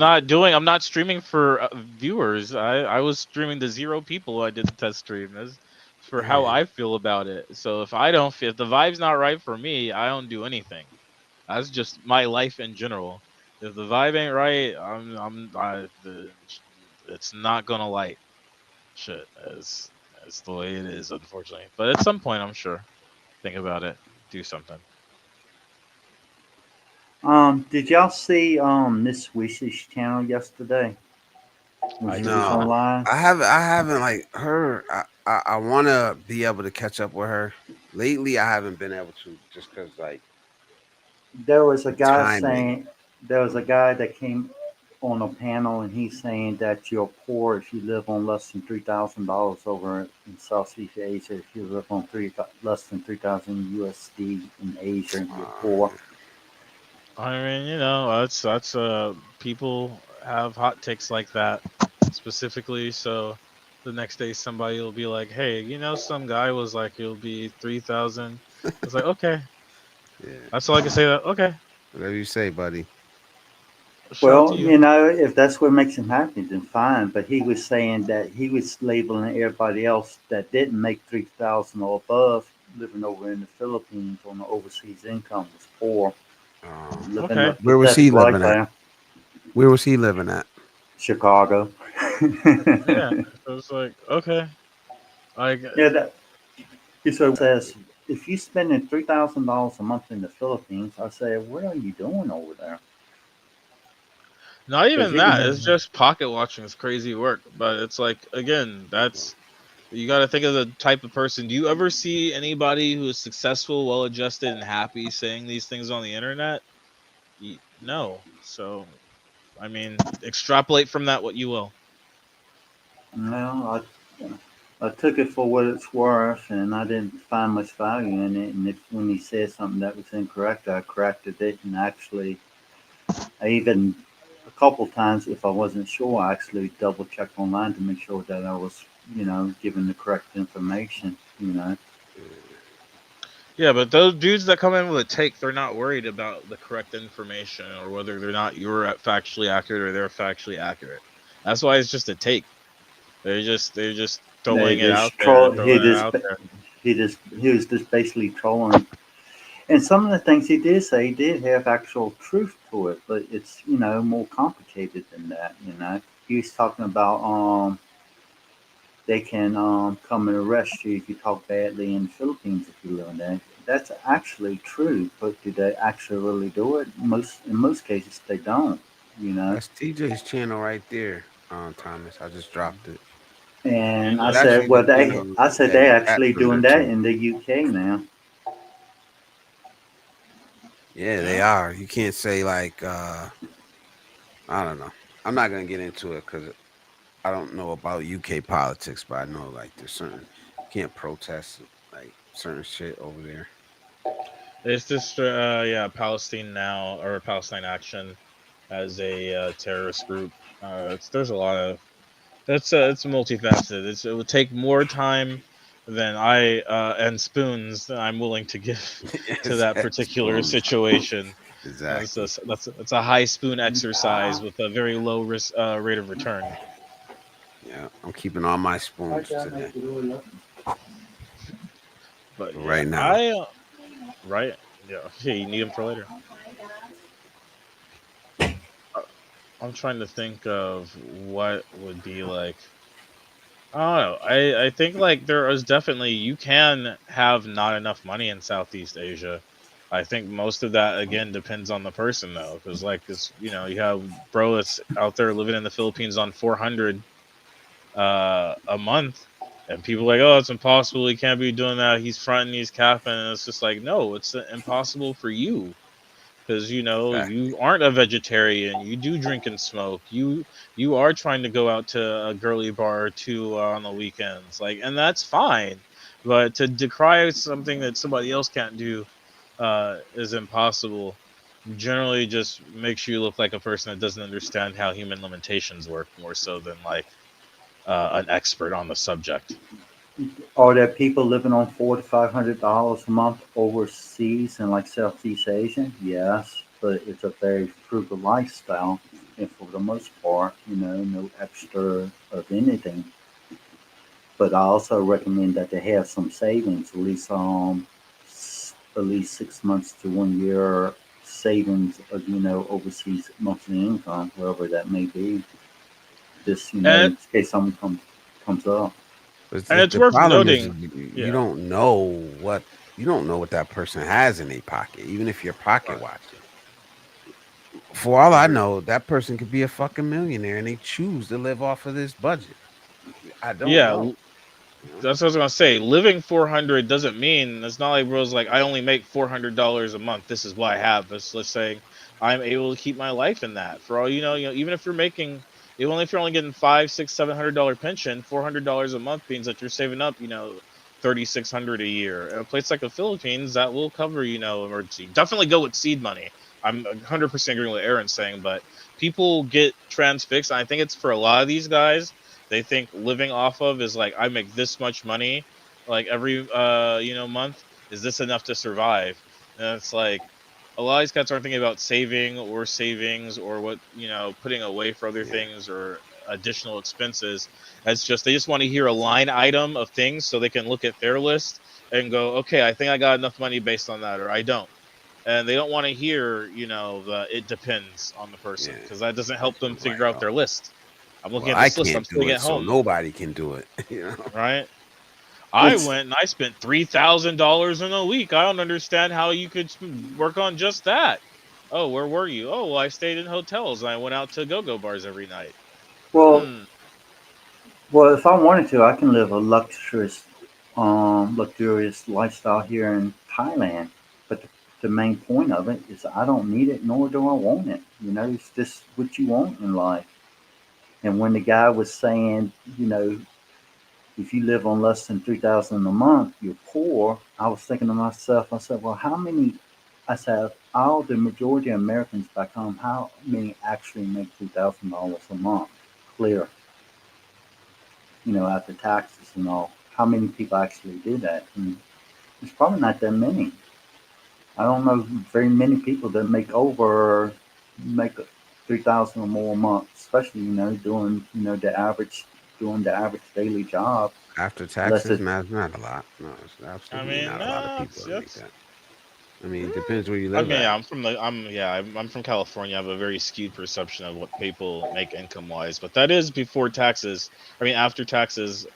J: I'm not streaming for viewers. I was streaming to 0 people. I did the test stream. That's for how
B: yeah,
J: I feel about it. So if I don't feel, if the vibe's not right for me, I don't do anything. That's just my life in general. If the vibe ain't right, it's not gonna light. Shit, as the way it is, unfortunately. But at some point, I'm sure. Think about it. Do something.
C: Did y'all see Miss Wish's channel yesterday when
J: I
C: she
J: did
C: was
B: no,
J: not.
C: online?
B: I haven't like her. I want to be able to catch up with her. Lately, I haven't been able to just because like
C: There was a
B: the
C: guy
B: timing.
C: saying there was a guy that came on a panel and he's saying that you're poor if you live on less than $3,000 over in Southeast Asia. If you live on less than 3,000 USD in Asia, you're poor.
B: Uh,
J: I mean, that's people have hot takes like that specifically. So the next day somebody will be like, "Hey, some guy was like, it'll be 3,000." It's like, okay,
B: yeah,
J: that's all I can say. That okay,
B: whatever you say, buddy.
J: shout out to
C: Well,
J: you.
C: if that's what makes him happy, then fine. But he was saying that he was labeling everybody else that didn't make 3,000 or above, living over in the Philippines on the overseas income, was poor, living a
J: Okay,
B: Where was he
C: pathetic life
B: living at?
C: there.
B: Where was he living at?
C: Chicago.
J: yeah. So it's like, okay, like,
C: Yeah, he says if you spending $3,000 a month in the Philippines, I say, what are you doing over there?
J: not
C: Because
J: even
C: you can
J: that.
C: have
J: It's just pocket watching is crazy work. But it's like, again, that's you got to think of the type of person. Do you ever see anybody who is successful, well-adjusted, and happy saying these things on the internet? No. So, I mean, extrapolate from that what you will.
C: well, I took it for what it's worth, and I didn't find much value in it. And when he said something that was incorrect, I corrected it. And actually, I even a couple times, if I wasn't sure, I actually double checked online to make sure that I was, given the correct information.
J: Yeah, but those dudes that come in with a take, they're not worried about the correct information or whether they're not you're factually accurate or they're factually accurate. That's why it's just a take. They're just
C: They
J: throwing it
C: just
J: out there,
C: troll.
J: throwing it out there.
C: He was just basically trolling. And some of the things he did say did have actual truth to it, but it's more complicated than that. He was talking about they can come and arrest you if you talk badly in the Philippines if you live in there. That's actually true, but do they actually really do it? In most cases they don't. You know.
B: That's TJ's channel right there, Thomas. I just dropped it.
C: And I
B: It's
C: said,
B: actually
C: well,
B: the channel
C: I said
B: that
C: they
B: he
C: actually
B: tapped under
C: doing that
B: too.
C: in the UK now.
B: Yeah, they
I: Yeah.
B: are. You can't say like I don't know. I'm not gonna get into it because I don't know about UK politics, but I know like there's certain you can't protest like certain shit over there.
I: It's just yeah, Palestine now or Palestine Action as a terrorist group. There's a lot of it's multifaceted. It would take more time than I and spoons that I'm willing to give to that particular
B: Spoons.
I: situation.
B: Exactly.
I: That's a high spoon exercise with a very low risk rate of return.
B: Yeah, I'm keeping all my spoons today.
I: But
B: For
I: yeah,
B: right now.
I: I right yeah, yeah, you need them for later. Uh, I'm trying to think of what would be like. I don't know. I think like there is definitely you can have not enough money in Southeast Asia. I think most of that again depends on the person though, because like this, you have bro that's out there living in the Philippines on 400 a month, and people are like, oh, it's impossible. He can't be doing that. He's fronting. He's capping. And it's just like, no, it's impossible for you because
B: Fact.
I: you aren't a vegetarian, you do drink and smoke, you are trying to go out to a girly bar or two on the weekends, like, and that's fine, but to decry something that somebody else can't do is impossible. Generally just makes you look like a person that doesn't understand how human limitations work more so than like an expert on the subject.
C: Are there people living on $400 to $500 a month overseas in like Southeast Asia? Yes, but it's a very frugal lifestyle, and for the most part, no extra of anything. But I also recommend that they have some savings, at least 6 months to 1 year savings of overseas monthly income, wherever that may be. Just
I: and
C: in case something comes up.
B: But
I: and it's
B: the
I: worth
B: problem is
I: noting,
B: you
I: yeah,
B: don't know what that person has in their pocket, even if you're pocket
I: right,
B: watching. For all I
I: agreed.
B: know, that person could be a fucking millionaire and they choose to live off of this budget. I don't
I: Yeah,
B: know. You know?
I: that's what I was gonna say. Living 400 doesn't mean it's not like bro's like I only make $400 a month. This is what I have. It's let's say I'm able to keep my life in that. For all even if you're making, even if you're only getting five, six, $700 pension, $400 a month means that you're saving up, 3,600 a year. In a place like the Philippines, that will cover, emergency. Definitely go with seed money. I'm 100% agreeing with Aaron saying, but people get transfixed. And I think it's for a lot of these guys they think living off of is like I make this much money like every month. Is this enough to survive? And it's like a lot of these cats aren't thinking about saving or savings or what putting away for other
B: Yeah.
I: things or additional expenses. It's just they just want to hear a line item of things so they can look at their list and go, okay, I think I got enough money based on that, or I don't. And they don't want to hear, the it depends on the person
B: Yeah.
I: because that doesn't help them
B: Right.
I: figure out
B: Oh,
I: their list. I'm looking
B: well,
I: at
B: I
I: this list. I'm
B: can't do
I: sitting
B: it,
I: at
B: so
I: home,
B: nobody can do it.
I: right? I
C: It's
I: went and I spent $3,000 in a week. I don't understand how you could work on just that. Oh, where were you? Oh, well, I stayed in hotels and I went out to go-go bars every night.
C: well,
I: Hmm.
C: if I wanted to, I can live a luxurious lifestyle here in Thailand. But the main point of it is I don't need it, nor do I want it. It's just what you want in life. And when the guy was saying, you know, if you live on less than 3,000 a month, you're poor. I was thinking to myself, I said, well, how many? I said, all the majority of Americans back home, how many actually make $2,000 a month clear? After taxes and all. How many people actually do that? And it's probably not that many. I don't know very many people that make 3,000 or more a month, especially doing the average daily job.
B: After
C: Unless
B: taxes,
C: it's
B: not a lot. No, it's
I: I
B: absolutely
I: mean,
B: not a lot of
I: no,
B: people that make
I: it's
B: that. I mean, it depends where you
J: I
B: live
J: mean,
B: at.
J: I'm from California. I have a very skewed perception of what people make income wise, but that is before taxes. I mean, after taxes.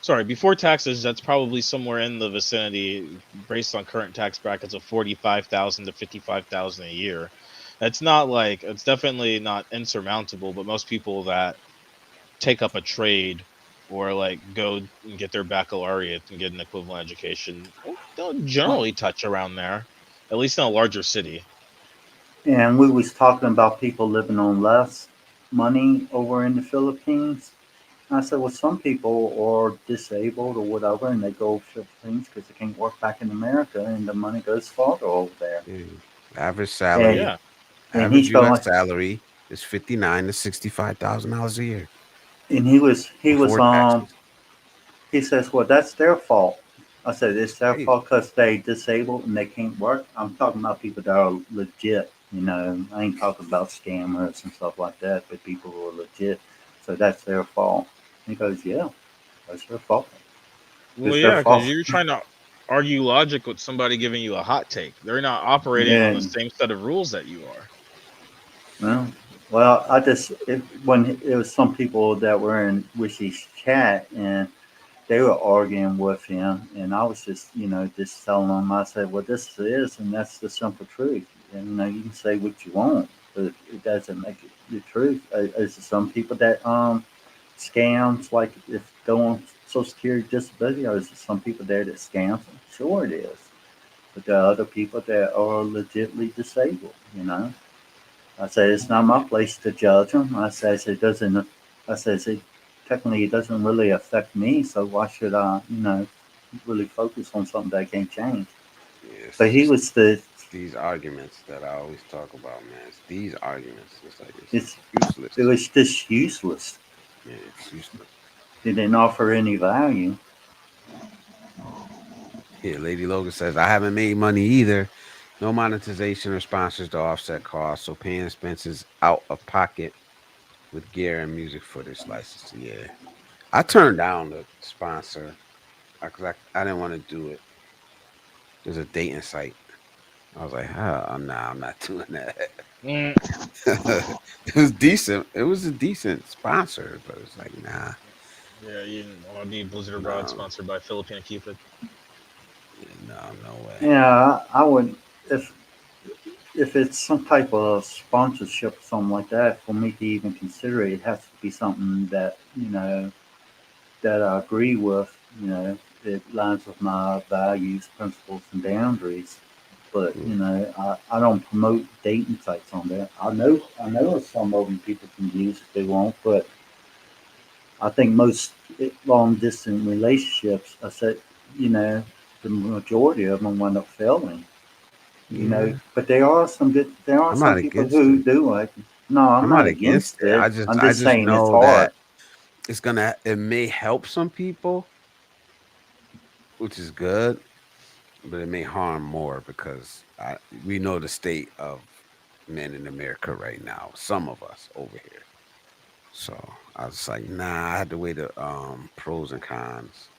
J: Sorry, before taxes, that's probably somewhere in the vicinity, based on current tax brackets, of 45,000 to 55,000 a year. It's not like it's definitely not insurmountable, but most people that take up a trade or like go and get their baccalaureate and get an equivalent education, they'll generally touch around there, at least in a larger city.
C: And we was talking about people living on less money over in the Philippines. I said, well, some people are disabled or whatever, and they go to the Philippines because they can't work back in America, and the money goes farther over there.
B: Yeah. Average
J: Oh
C: And
B: salary,
J: yeah,
C: and
B: average
C: he's going,
B: U.S.
C: like,
B: salary is $59,000 to $65,000 a year
C: and he was
B: before taxes.
C: he says, well, that's their fault. I said, it's their
B: Crazy.
C: fault because they disabled and they can't work. I'm talking about people that are legit. I ain't talking about scammers and stuff like that, but people who are legit. So that's their fault. He goes, yeah, that's their fault.
J: well
C: It's their
J: yeah, because
C: fault.
J: you're trying to argue logic with somebody giving you a hot take. They're not operating on the
C: Yeah.
J: same set of rules that you are.
C: Well, well, when it was some people that were in Wishy's chat and they were arguing with him, and I was just, just telling them. I said, "Well, this is, and that's the simple truth. And you can say what you want, but it doesn't make it the truth." Is some people that scams, like if go on Social Security disability, or is there some people there that scams them? Sure, it is. But there are other people that are legitly disabled. I said, it's not my place to judge them. It doesn't. Technically, it doesn't really affect me. So why should I, really focus on something that I can't change?
B: Yeah, it's
C: But he
B: just
C: was the.
B: these arguments that I always talk about, man. It's these arguments. It's like it's
C: It's it
B: useless.
C: was just useless.
B: Yeah, it's useless.
C: It didn't offer any value.
B: Yeah, Lady Logan says, I haven't made money either. No monetization or sponsors to offset costs, so paying expenses out of pocket with gear and music footage license. Yeah. I turned down the sponsor because I didn't want to do it. There's a dating site. I was like, nah, I'm not doing that.
J: Mm,
B: It was decent. It was a decent sponsor, but it's like, nah,
J: yeah, you need Blizzard Abroad
B: no,
J: sponsored by Filipino Cupid.
B: yeah, no way.
C: Yeah, I would if if it's some type of sponsorship or something like that. For me to even consider it, it has to be something that that I agree with. It lines with my values, principles, and boundaries. But
B: Mm.
C: I don't promote dating sites on there. I know some of them people can use if they want, but I think most long distance relationships, you know, the majority of them wind up failing.
B: Yeah,
C: But there are
B: I'm
C: some
B: not
C: people
B: against
C: who
B: it.
C: do it. No, I'm
B: I'm
C: not
B: not against
C: against
B: it.
C: it. I'm
B: I
C: just
B: just
C: saying it's
B: know
C: hard.
B: that it may help some people, which is good, but it may harm more because we know the state of men in America right now. Some of us over here. So I was like, nah. I had to weigh the pros and cons.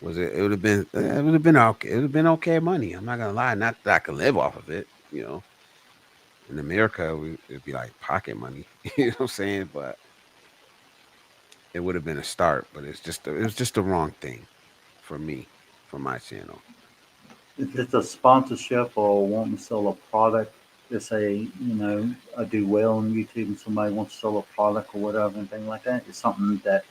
B: Was it? It would have been. It would have been okay. It would have been okay money. I'm not gonna lie. Not that I could live off of it. In America, it'd be like pocket money. You know what I'm saying? But it would have been a start. But it was just the wrong thing for me, for my channel.
C: If it's a sponsorship or wanting to sell a product, let's say, I do well on YouTube and somebody wants to sell a product or whatever and thing like that, it's something that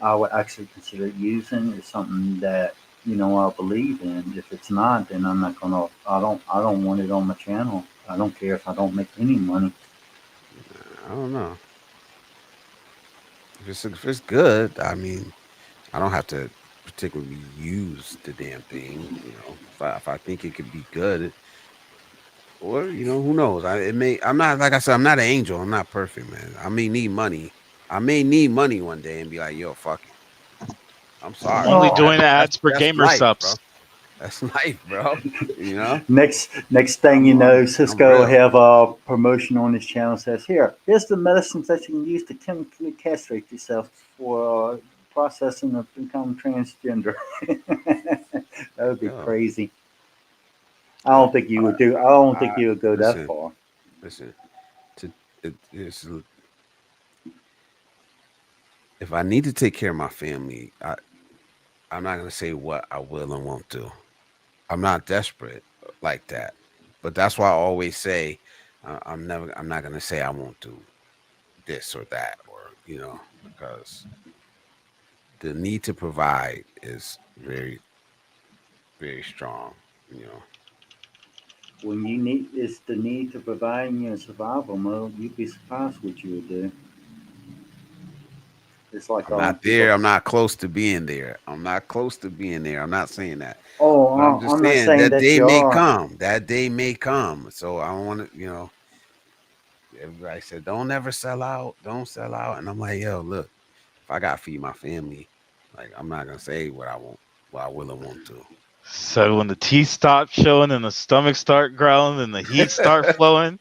C: I would actually consider using. It's something that, I believe in. If it's not, then I don't want it on my channel. I don't care if I don't make any money.
B: I don't know if it's good. I mean, I don't have to particularly use the damn thing. If I think it could be good, or who knows? It may. I'm not like I said. I'm not an angel. I'm not perfect, man. I may need money. I may need money one day and be like, yo, fuck it. I'm sorry.
J: Only
C: Well,
J: doing ads for
B: That's
J: gamer
B: life,
J: subs.
B: bro. That's life, bro. You know,
C: next thing you know,
B: I'm
C: Cisco
B: real.
C: have a promotion on his channel. Says, here's the medicines that you can use to chemically castrate yourself for processing of become transgender. That would be
B: Yo,
C: crazy. I don't think you would do. I don't think
B: I
C: you would go that
B: listen,
C: far.
B: listen. It's if I need to take care of my family, I'm not gonna say what I will and won't do. I'm not desperate like that, but that's why I always say I'm not gonna say I won't do this or that, or because the need to provide is very, very strong. You know,
C: When you need, it's the need to provide you in survival mode. You'd be surprised what you would do. It's like
B: I'm not
C: people.
B: there. I'm not close to being there. I'm not close to being there. I'm not saying that,
C: Oh,
B: but I'm just
C: I'm not
B: saying
C: saying
B: that
C: that
B: day
C: you
B: may
C: are.
B: come. That day may come. So I want to, everybody said, don't ever sell out. Don't sell out. And I'm like, yo, look, if I got to feed my family, like, I'm not going to say what I will and won't do.
J: So when the teeth stop showing and the stomach start growling and the heat start flowing,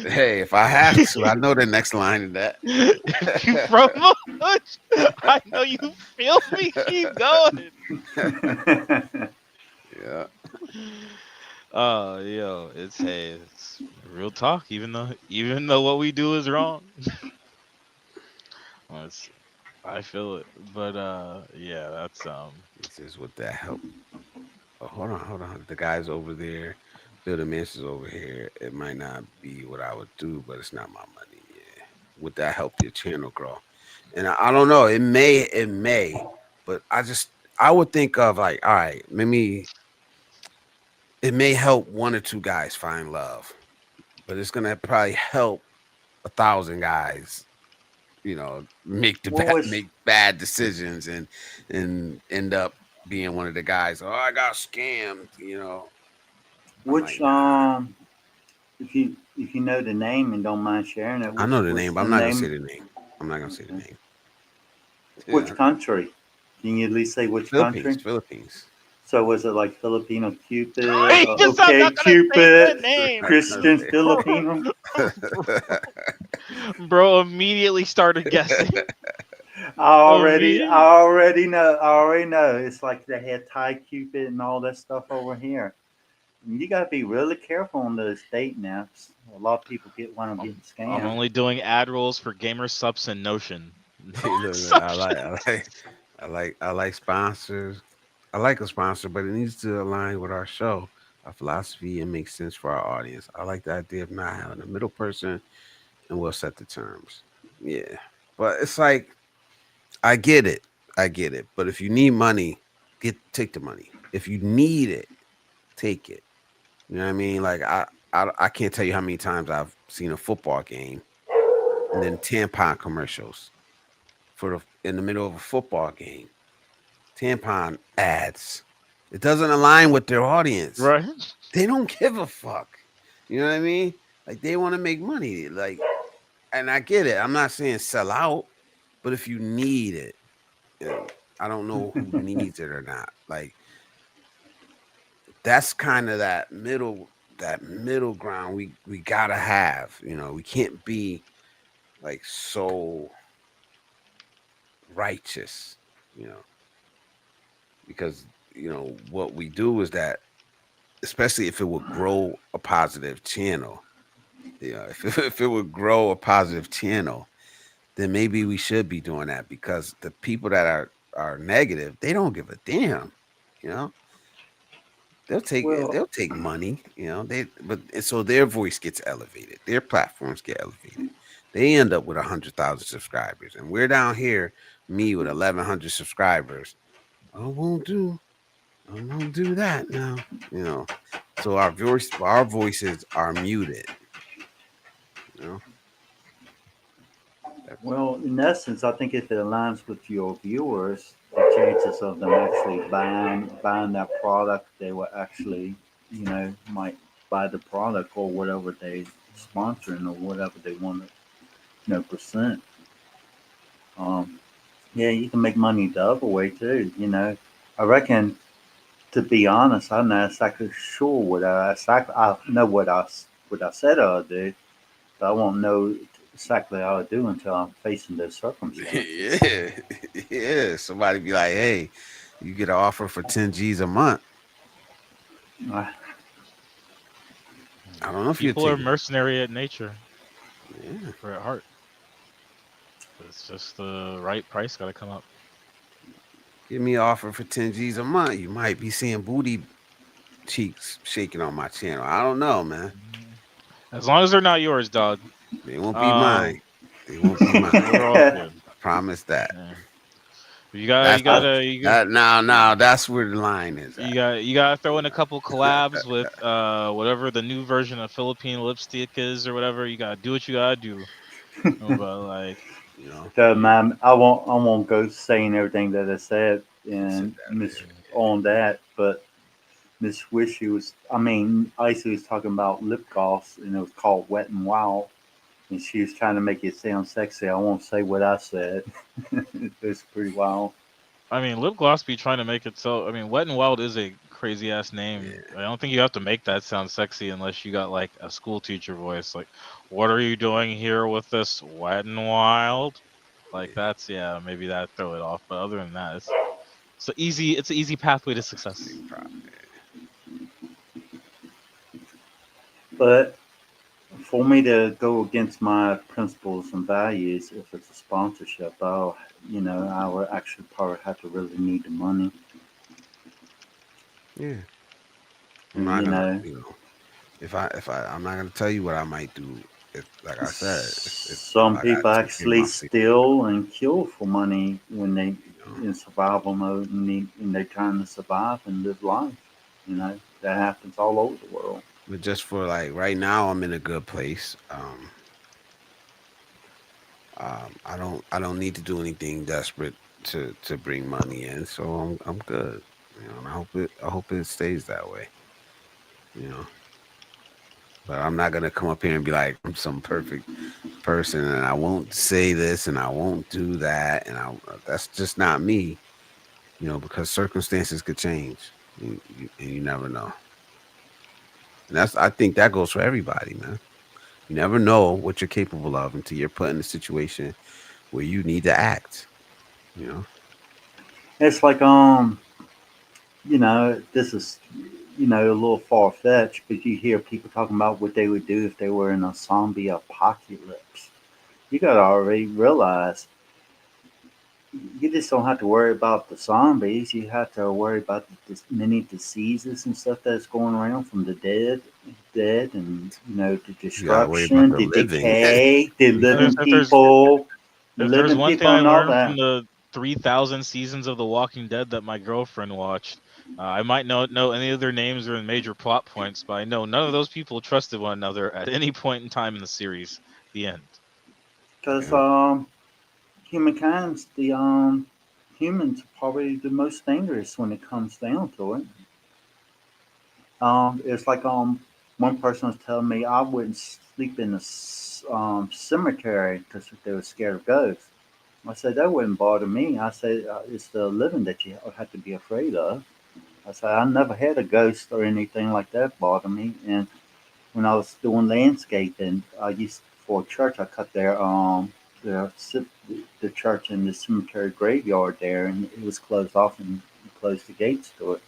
B: Hey, if I have to, I know the next line of that.
J: if you promote, I know you feel me. Keep going.
B: Yeah.
J: Yo, it's real talk. Even though what we do is wrong, it's, I feel it. But yeah, that's
B: This is what that help. Oh, hold on. The guys over there, Bill the Mansion's over here. It might not be what I would do, but it's not my money. Yeah. Would that help your channel grow? And I don't know. It may, but I would think of like, all right, maybe it may help one or two guys find love, but it's gonna probably help 1,000 guys,
C: What was
B: make bad decisions and end up being one of the guys. Oh, I got scammed. I'm like,
C: which
B: nah.
C: if you know the name and don't mind sharing it,
B: I know the
C: what's
B: name, but
C: the
B: I'm not gonna say
C: name?
B: the name. I'm not gonna say the
C: Okay.
B: name.
C: Which
B: Yeah,
C: country? Can you at least say which country?
B: Philippines.
C: So was it like Filipino Cupid,
J: he just said I'm
C: okay
J: not gonna say the
C: Cupid,
J: name.
C: Christian
J: bro,
C: Filipino?
J: bro immediately started guessing.
C: I
J: Immediately.
C: already know. I already know. It's like they had Thai Cupid and all that stuff over here. You got to be really careful on those dating apps. A lot of people get one of getting
J: I'm
C: scammed.
J: only doing ad rolls for Gamer Subs and Notion.
B: Hey,
J: No
B: look,
J: exception.
B: I like sponsors. I like a sponsor, but it needs to align with our show, our philosophy, and make sense for our audience. I like the idea of not having a middle person, and we'll set the terms. Yeah, but it's like I get it, I get it. But if you need money, take the money. If you need it, take it. You know what I mean? Like I can't tell you how many times I've seen a football game and then tampon commercials in the middle of a football game. Tampon ads. It doesn't align with their audience.
J: Right?
B: They don't give a fuck. You know what I mean? Like they want to make money. Like, and I get it. I'm not saying sell out, but if you need it, and I don't know who needs it or not. Like that's kind of that middle ground we gotta have. We can't be like so righteous. You know, because what we do is that, especially if it would grow a positive channel. If it would grow a positive channel, then maybe we should be doing that because the people that are negative, they don't give a damn. You know,
C: Well,
B: they'll take money. And so their voice gets elevated, their platforms get elevated. They end up with 100,000 subscribers, and we're down here, me with 1,100 subscribers. I won't do that now. You know, so our voices are muted. You know, that's
C: well, in essence, I think if it aligns with your viewers, the chances of them actually buying that product, they will actually, might buy the product or whatever they sponsoring or whatever they want to, present. Um, yeah, you can make money the other way too. I reckon. To be honest, I'm not exactly sure I know what I said I'll do, but I won't know exactly how to do until I'm facing those circumstances.
B: yeah, yeah. Somebody be like, "Hey, you get an offer for 10 G's a month."
C: Uh,
B: I don't know if you'd
J: People are
B: take it.
J: mercenary at nature
B: Yeah.
J: or at heart. It's just the right price got to come up.
B: Give me an offer for 10 G's a month. You might be seeing booty cheeks shaking on my channel. I don't know, man.
J: As long as they're not yours, dog.
B: They won't be mine.
J: Um,
B: They won't be mine.
J: we're all good.
B: I promise that.
J: Yeah. You gotta,
B: That's
J: you gotta, you got,
B: that now that's where the line is at.
J: you gotta throw in a couple collabs with whatever the new version of Philippine lipstick is or whatever. You gotta do what you gotta do. But like,
B: You know,
C: so, man, I won't go saying everything that I said
B: sit
C: and
B: that
C: miss on that, but Miss Wishy was, I mean, Icy was talking about lip gloss, and it was called Wet and Wild, and she was trying to make it sound sexy. I won't say what I said. It's pretty wild.
J: I mean, lip gloss be trying to make it so. I mean, Wet and Wild is a crazy ass name.
B: Yeah.
J: I don't think you have to make that sound sexy unless you got like a school teacher voice. Like, what are you doing here with this Wet and Wild? Like that's maybe that throw it off. But other than that, it's an easy pathway to success.
C: But for me to go against my principles and values, if it's a sponsorship, I would actually probably have to really need the money.
B: Yeah. I'm
C: And,
B: not gonna, I'm not gonna tell you what I might do. If, like I said, if
C: some
B: I got
C: people
B: 2K
C: actually
B: monthly,
C: steal and kill for money when they
B: you know.
C: in survival mode and they're trying to survive and live life. That happens all over the world.
B: But just for like right now, I'm in a good place. I don't need to do anything desperate to bring money in, so I'm good. And I hope it stays that way. You know, but I'm not gonna come up here and be like I'm some perfect person, and I won't say this and I won't do that, and that's just not me. Because circumstances could change, and you never know. And I think that goes for everybody, man. You never know what you're capable of until you're put in a situation where you need to act. You know.
C: It's like this is a little far fetched, but you hear people talking about what they would do if they were in a zombie apocalypse. You gotta already realize you just don't have to worry about the zombies. You have to worry about the many diseases and stuff that's going around from the dead, and the
B: You gotta worry about
C: destruction,
B: the
C: the
B: living.
C: decay, the
J: If there's
C: living
J: if there's
C: people,
J: if there's
C: living
J: one thing
C: people,
J: I
C: and all
J: learned from
C: that.
J: the 3,000 seasons of The Walking Dead that my girlfriend watched, I might not know any of their names or major plot points, but I know none of those people trusted one another at any point in time in the series. The end.
C: Because
B: Yeah.
C: humankind's the humans are probably the most dangerous when it comes down to it. It's like one person was telling me I wouldn't sleep in a cemetery because they were scared of ghosts. I said that wouldn't bother me. I said it's the living that you have to be afraid of. I said I never had a ghost or anything like that bother me. And when I was doing landscaping, I used for a church. I cut the the church in the cemetery graveyard there, and it was closed off and closed the gates to it.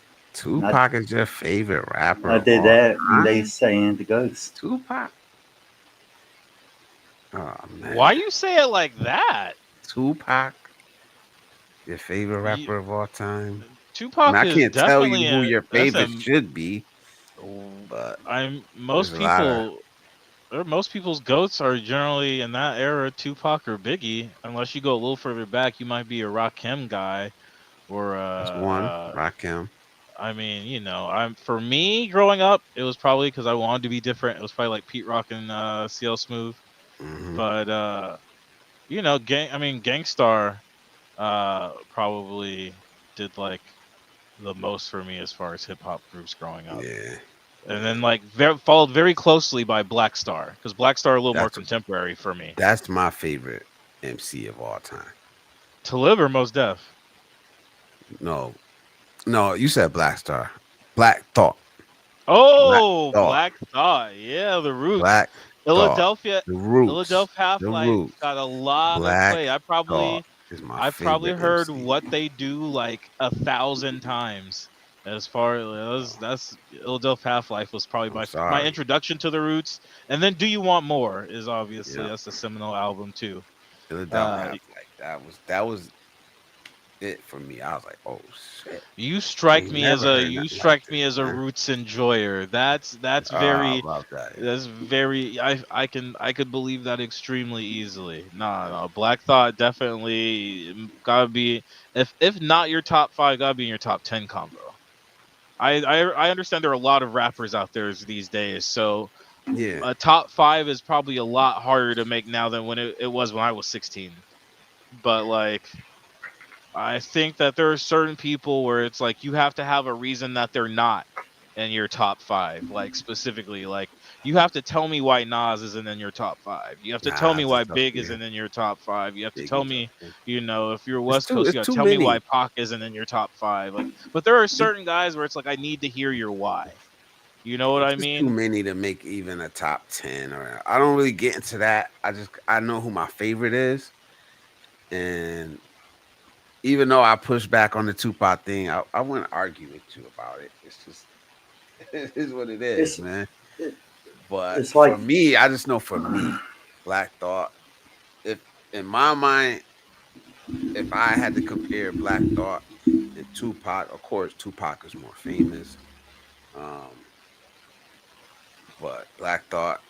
C: And
B: Tupac is your favorite rapper
C: I
B: of
C: did
B: all
C: that, and they
B: time.
C: saying the ghost.
B: Tupac. Oh
J: Why
B: man,
J: you say it like that?
B: Tupac, your favorite
J: You,
B: rapper of all time. I mean,
J: Tupac
B: I
J: is
B: can't tell
J: definitely
B: you who
J: a
B: your
J: that's
B: favorite should be, but
J: I'm
B: there's
J: most
B: a lot of
J: people most people's goats are generally in that era Tupac or Biggie. Unless you go a little further back, you might be a Rakim guy or
B: that's one. Rakim.
J: I mean, I'm for me growing up, it was probably because I wanted to be different. It was probably like Pete Rock and CL Smooth,
B: Hmm.
J: but Gangstar probably did like the most for me as far as hip hop groups growing up.
B: Yeah,
J: And
B: yeah.
J: then like followed very closely by Black Star because Black Star a little more
B: That's
J: contemporary for me.
B: that's my favorite MC of all time.
J: To live or Most Def.
B: No, no, you said Black Star, Black Thought, Black
J: Oh,
B: Thought,
J: Black Thought. Yeah, the Roots.
B: Black Thought.
J: Philadelphia
B: The Roots,
J: Philadelphia Half
B: the
J: Life
B: Roots.
J: got a lot of
B: Black
J: play.
B: Thought is my
J: I probably
B: favorite
J: heard
B: MC.
J: What They Do like 1,000 times. As far as that's Illadelph Half Life was probably
B: I'm
J: my
B: sorry.
J: introduction to the Roots, and then Do You Want More is obviously
B: Yeah,
J: that's a seminal album too.
B: Philadelphia
J: Uh,
B: Half like that was it for me. I was like, oh shit,
J: you
B: I
J: strike
B: ain't
J: me as
B: never
J: a
B: heard
J: you
B: nothing like
J: strike
B: this,
J: me as a
B: man.
J: Roots enjoyer. That's
B: I
J: very
B: love that.
J: that's very I could believe that extremely easily. Nah, no, Black Thought definitely gotta be if not your top five, gotta be in your top 10 combo. I understand there are a lot of rappers out there these days, so
B: Yeah,
J: a top five is probably a lot harder to make now than when it was when I was 16. But like I think that there are certain people where it's like you have to have a reason that they're not in your top five. Like specifically, like you have to tell me why Nas isn't in your top five. You have to tell
B: nah,
J: me
B: it's a
J: why
B: tough
J: Big
B: year.
J: isn't in your top five. You have to tell
B: Biggie's up
J: me,
B: there.
J: if you're
B: It's
J: West
B: too.
J: Coast,
B: It's
J: you gotta
B: too
J: tell me why
B: many.
J: Pac isn't in your top five. Like, but there are
B: It,
J: certain guys where it's like I need to hear your why. You know what
B: it's
J: I
B: just too
J: mean?
B: many to make even a top 10. Or I don't really get into that. I know who my favorite is, and even though I push back on the Tupac thing, I wouldn't argue with you about it. It's just it is what it is,
C: It's
B: man.
C: it,
B: But
C: it's
B: for
C: like
B: me, I just know for me, Black Thought. If in my mind, if I had to compare Black Thought and Tupac, of course Tupac is more famous. Um, but Black Thought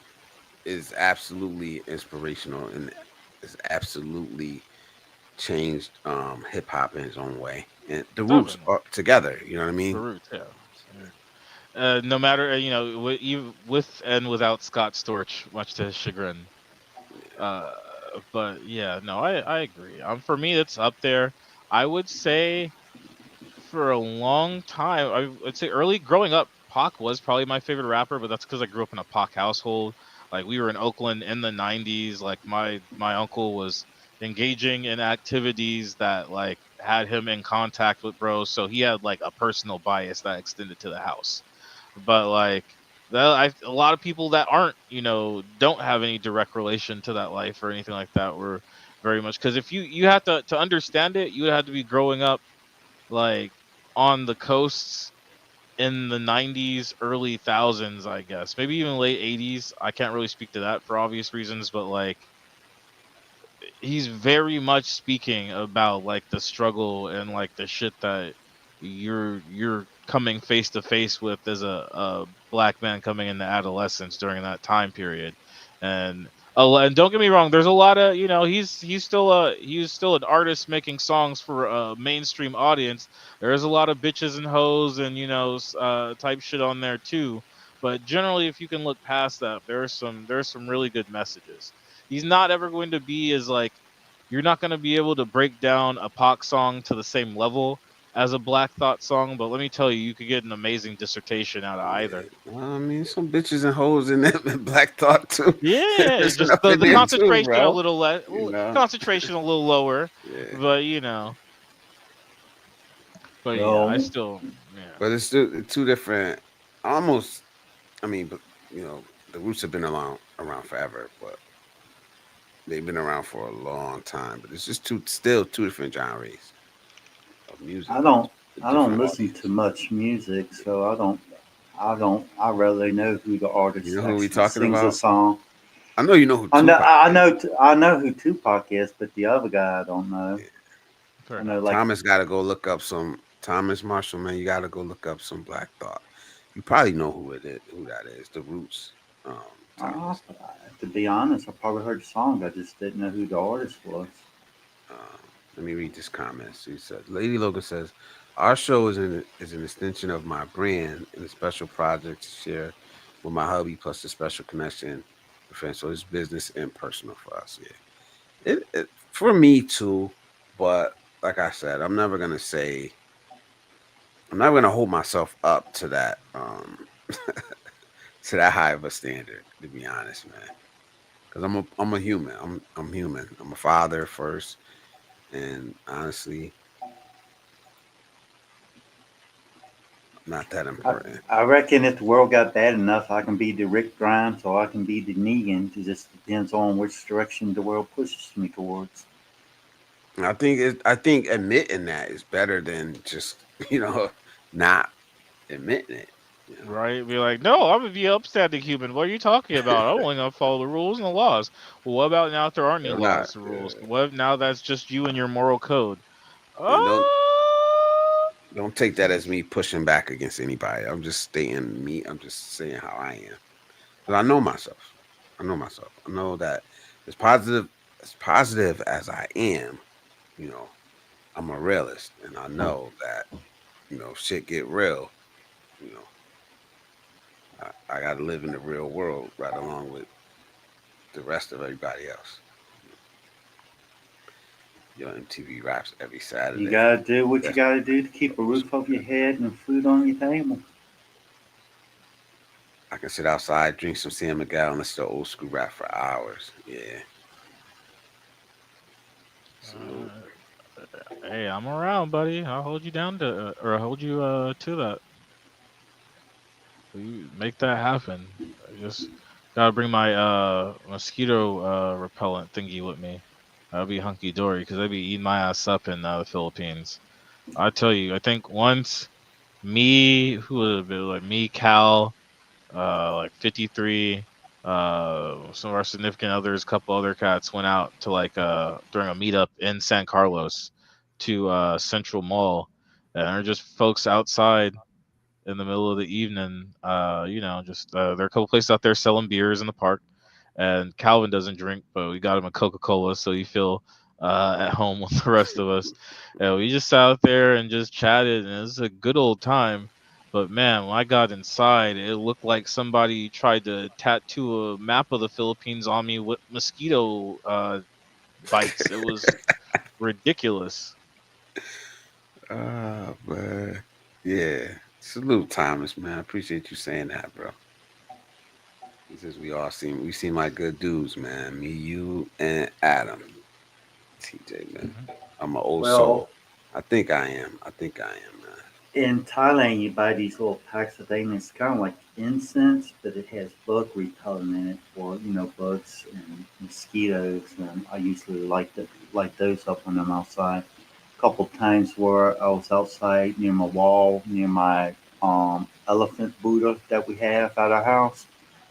B: is absolutely inspirational and is absolutely changed hip hop in his own way. And the roots
J: Definitely
B: are together, you know what I
J: the
B: mean?
J: roots, yeah. No matter with and without Scott Storch, much to his chagrin. Uh, but yeah, no, I agree. For me, it's up there. I would say for a long time, I would say early growing up, Pac was probably my favorite rapper, but that's because I grew up in a Pac household. Like we were in Oakland in the '90s. Like my uncle was engaging in activities that like had him in contact with bros, so he had like a personal bias that extended to the house. But like a lot of people that aren't, don't have any direct relation to that life or anything like that were very much because if you have to understand it, you would have to be growing up like on the coasts in the 90s, early thousands, I guess. Maybe even late 80s. I can't really speak to that for obvious reasons, but like he's very much speaking about like the struggle and like the shit that you're coming face to face with as a black man coming into adolescence during that time period. And don't get me wrong, there's a lot of, he's still an artist making songs for a mainstream audience. There's a lot of bitches and hoes and type shit on there too, but generally if you can look past that, there's some really good messages. He's not ever going to be as like you're not going to be able to break down a Pac song to the same level as a Black Thought song, but let me tell you, you could get an amazing dissertation out of
B: Yeah.
J: either.
B: I mean, some bitches and hoes in that Black Thought too.
J: Yeah,
B: There's
J: just
B: enough
J: the
B: in
J: the
B: there too,
J: concentration a
B: bro.
J: little less,
B: You know?
J: concentration a little lower,
B: Yeah.
J: but but yeah, I
C: well,
J: still yeah.
B: But it's still two different almost I mean, but the roots have been around forever, but they've been around for a long time. But it's just two different genres of music
C: I
B: with
C: don't
B: a
C: I don't
B: different
C: listen to
B: audience.
C: much music, so I rarely know who the
B: You
C: artist
B: know who we
C: actually
B: talking
C: sings a
B: about?
C: song.
B: I know you know who Tupac is.
C: I know who Tupac is, but the other guy I don't know.
B: Yeah.
J: Fair
C: I know
J: enough.
C: like
B: Thomas got to go look up some Thomas Marshall, man. You got to go look up some Black Thought. You probably know who it is, who that is. The Roots,
C: uh,
B: Thomas.
C: to be honest, I probably heard the song. I just didn't know who the artist was.
B: Let me read this comment. So he said, Lady Logan says, our show is an extension of my brand and a special project to share with my hubby, plus a special connection with friends. So it's business and personal for us. Yeah, it for me too. But like I said, I'm never gonna hold myself up to that to that high of a standard. To be honest, man, because I'm a human. I'm human. I'm a father first, and honestly, not that
C: I,
B: important.
C: I reckon if the world got bad enough, I can be the Rick Grimes or I can be the Negan. It just depends on which direction the world pushes me towards.
B: I think admitting that is better than just not. admitting it.
J: Right? Be like, no, I'm gonna be upstanding human. What are you talking about? I'm only gonna follow the rules and the laws. Well, what about now if there aren't any
B: They're not.
J: laws or rules? What if now that's just you and your moral code?
B: And
J: Oh,
B: don't take that as me pushing back against anybody. I'm just stating me. I'm just saying how I am. Because I know myself. I know myself. I know that as positive as I am, you know, I'm a realist, and I know that shit get real. You know, I got to live in the real world right along with the rest of everybody else. MTV raps every
C: You
B: Saturday.
C: gotta do what you
B: That's
C: gotta do to keep a roof over your head and food on your table.
B: I can sit outside, drink some Sam McGowan, and listen to old school rap for hours. Yeah, salute.
J: uh, hey, I'm around, buddy. I'll hold you down to, or I'll hold you to that. You make that happen. I just gotta bring my mosquito repellent thingy with me. That'll be hunky dory because I'd be eating my ass up in the Philippines. I tell you, I think once me, who would have been like me, Cal, like 53, some of our significant others, a couple other cats went out to like during a meetup in San Carlos to Central Mall, and they're just folks outside in the middle of the evening. Just there are a couple places out there selling beers in the park. And Calvin doesn't drink, but we got him a Coca-Cola, so you feel at home with the rest of us. And we just sat out there and just chatted, and it was a good old time. But man, when I got inside, it looked like somebody tried to tattoo a map of the Philippines on me with mosquito bites. It was ridiculous.
B: Man. Yeah. Salute, Thomas, man. I appreciate you saying that, bro. He says we seem like good dudes, man. Me, you, and Adam. TJ, man.
J: Mhm.
B: I'm an old
C: Well,
B: soul. I think I am. Man.
C: in Thailand, you buy these little packs of things. It's kind of like incense, but it has bug repellent in it for bugs and mosquitoes. And I usually light those up when I'm outside. A couple times where I was outside near my wall, near my elephant Buddha that we have at our house.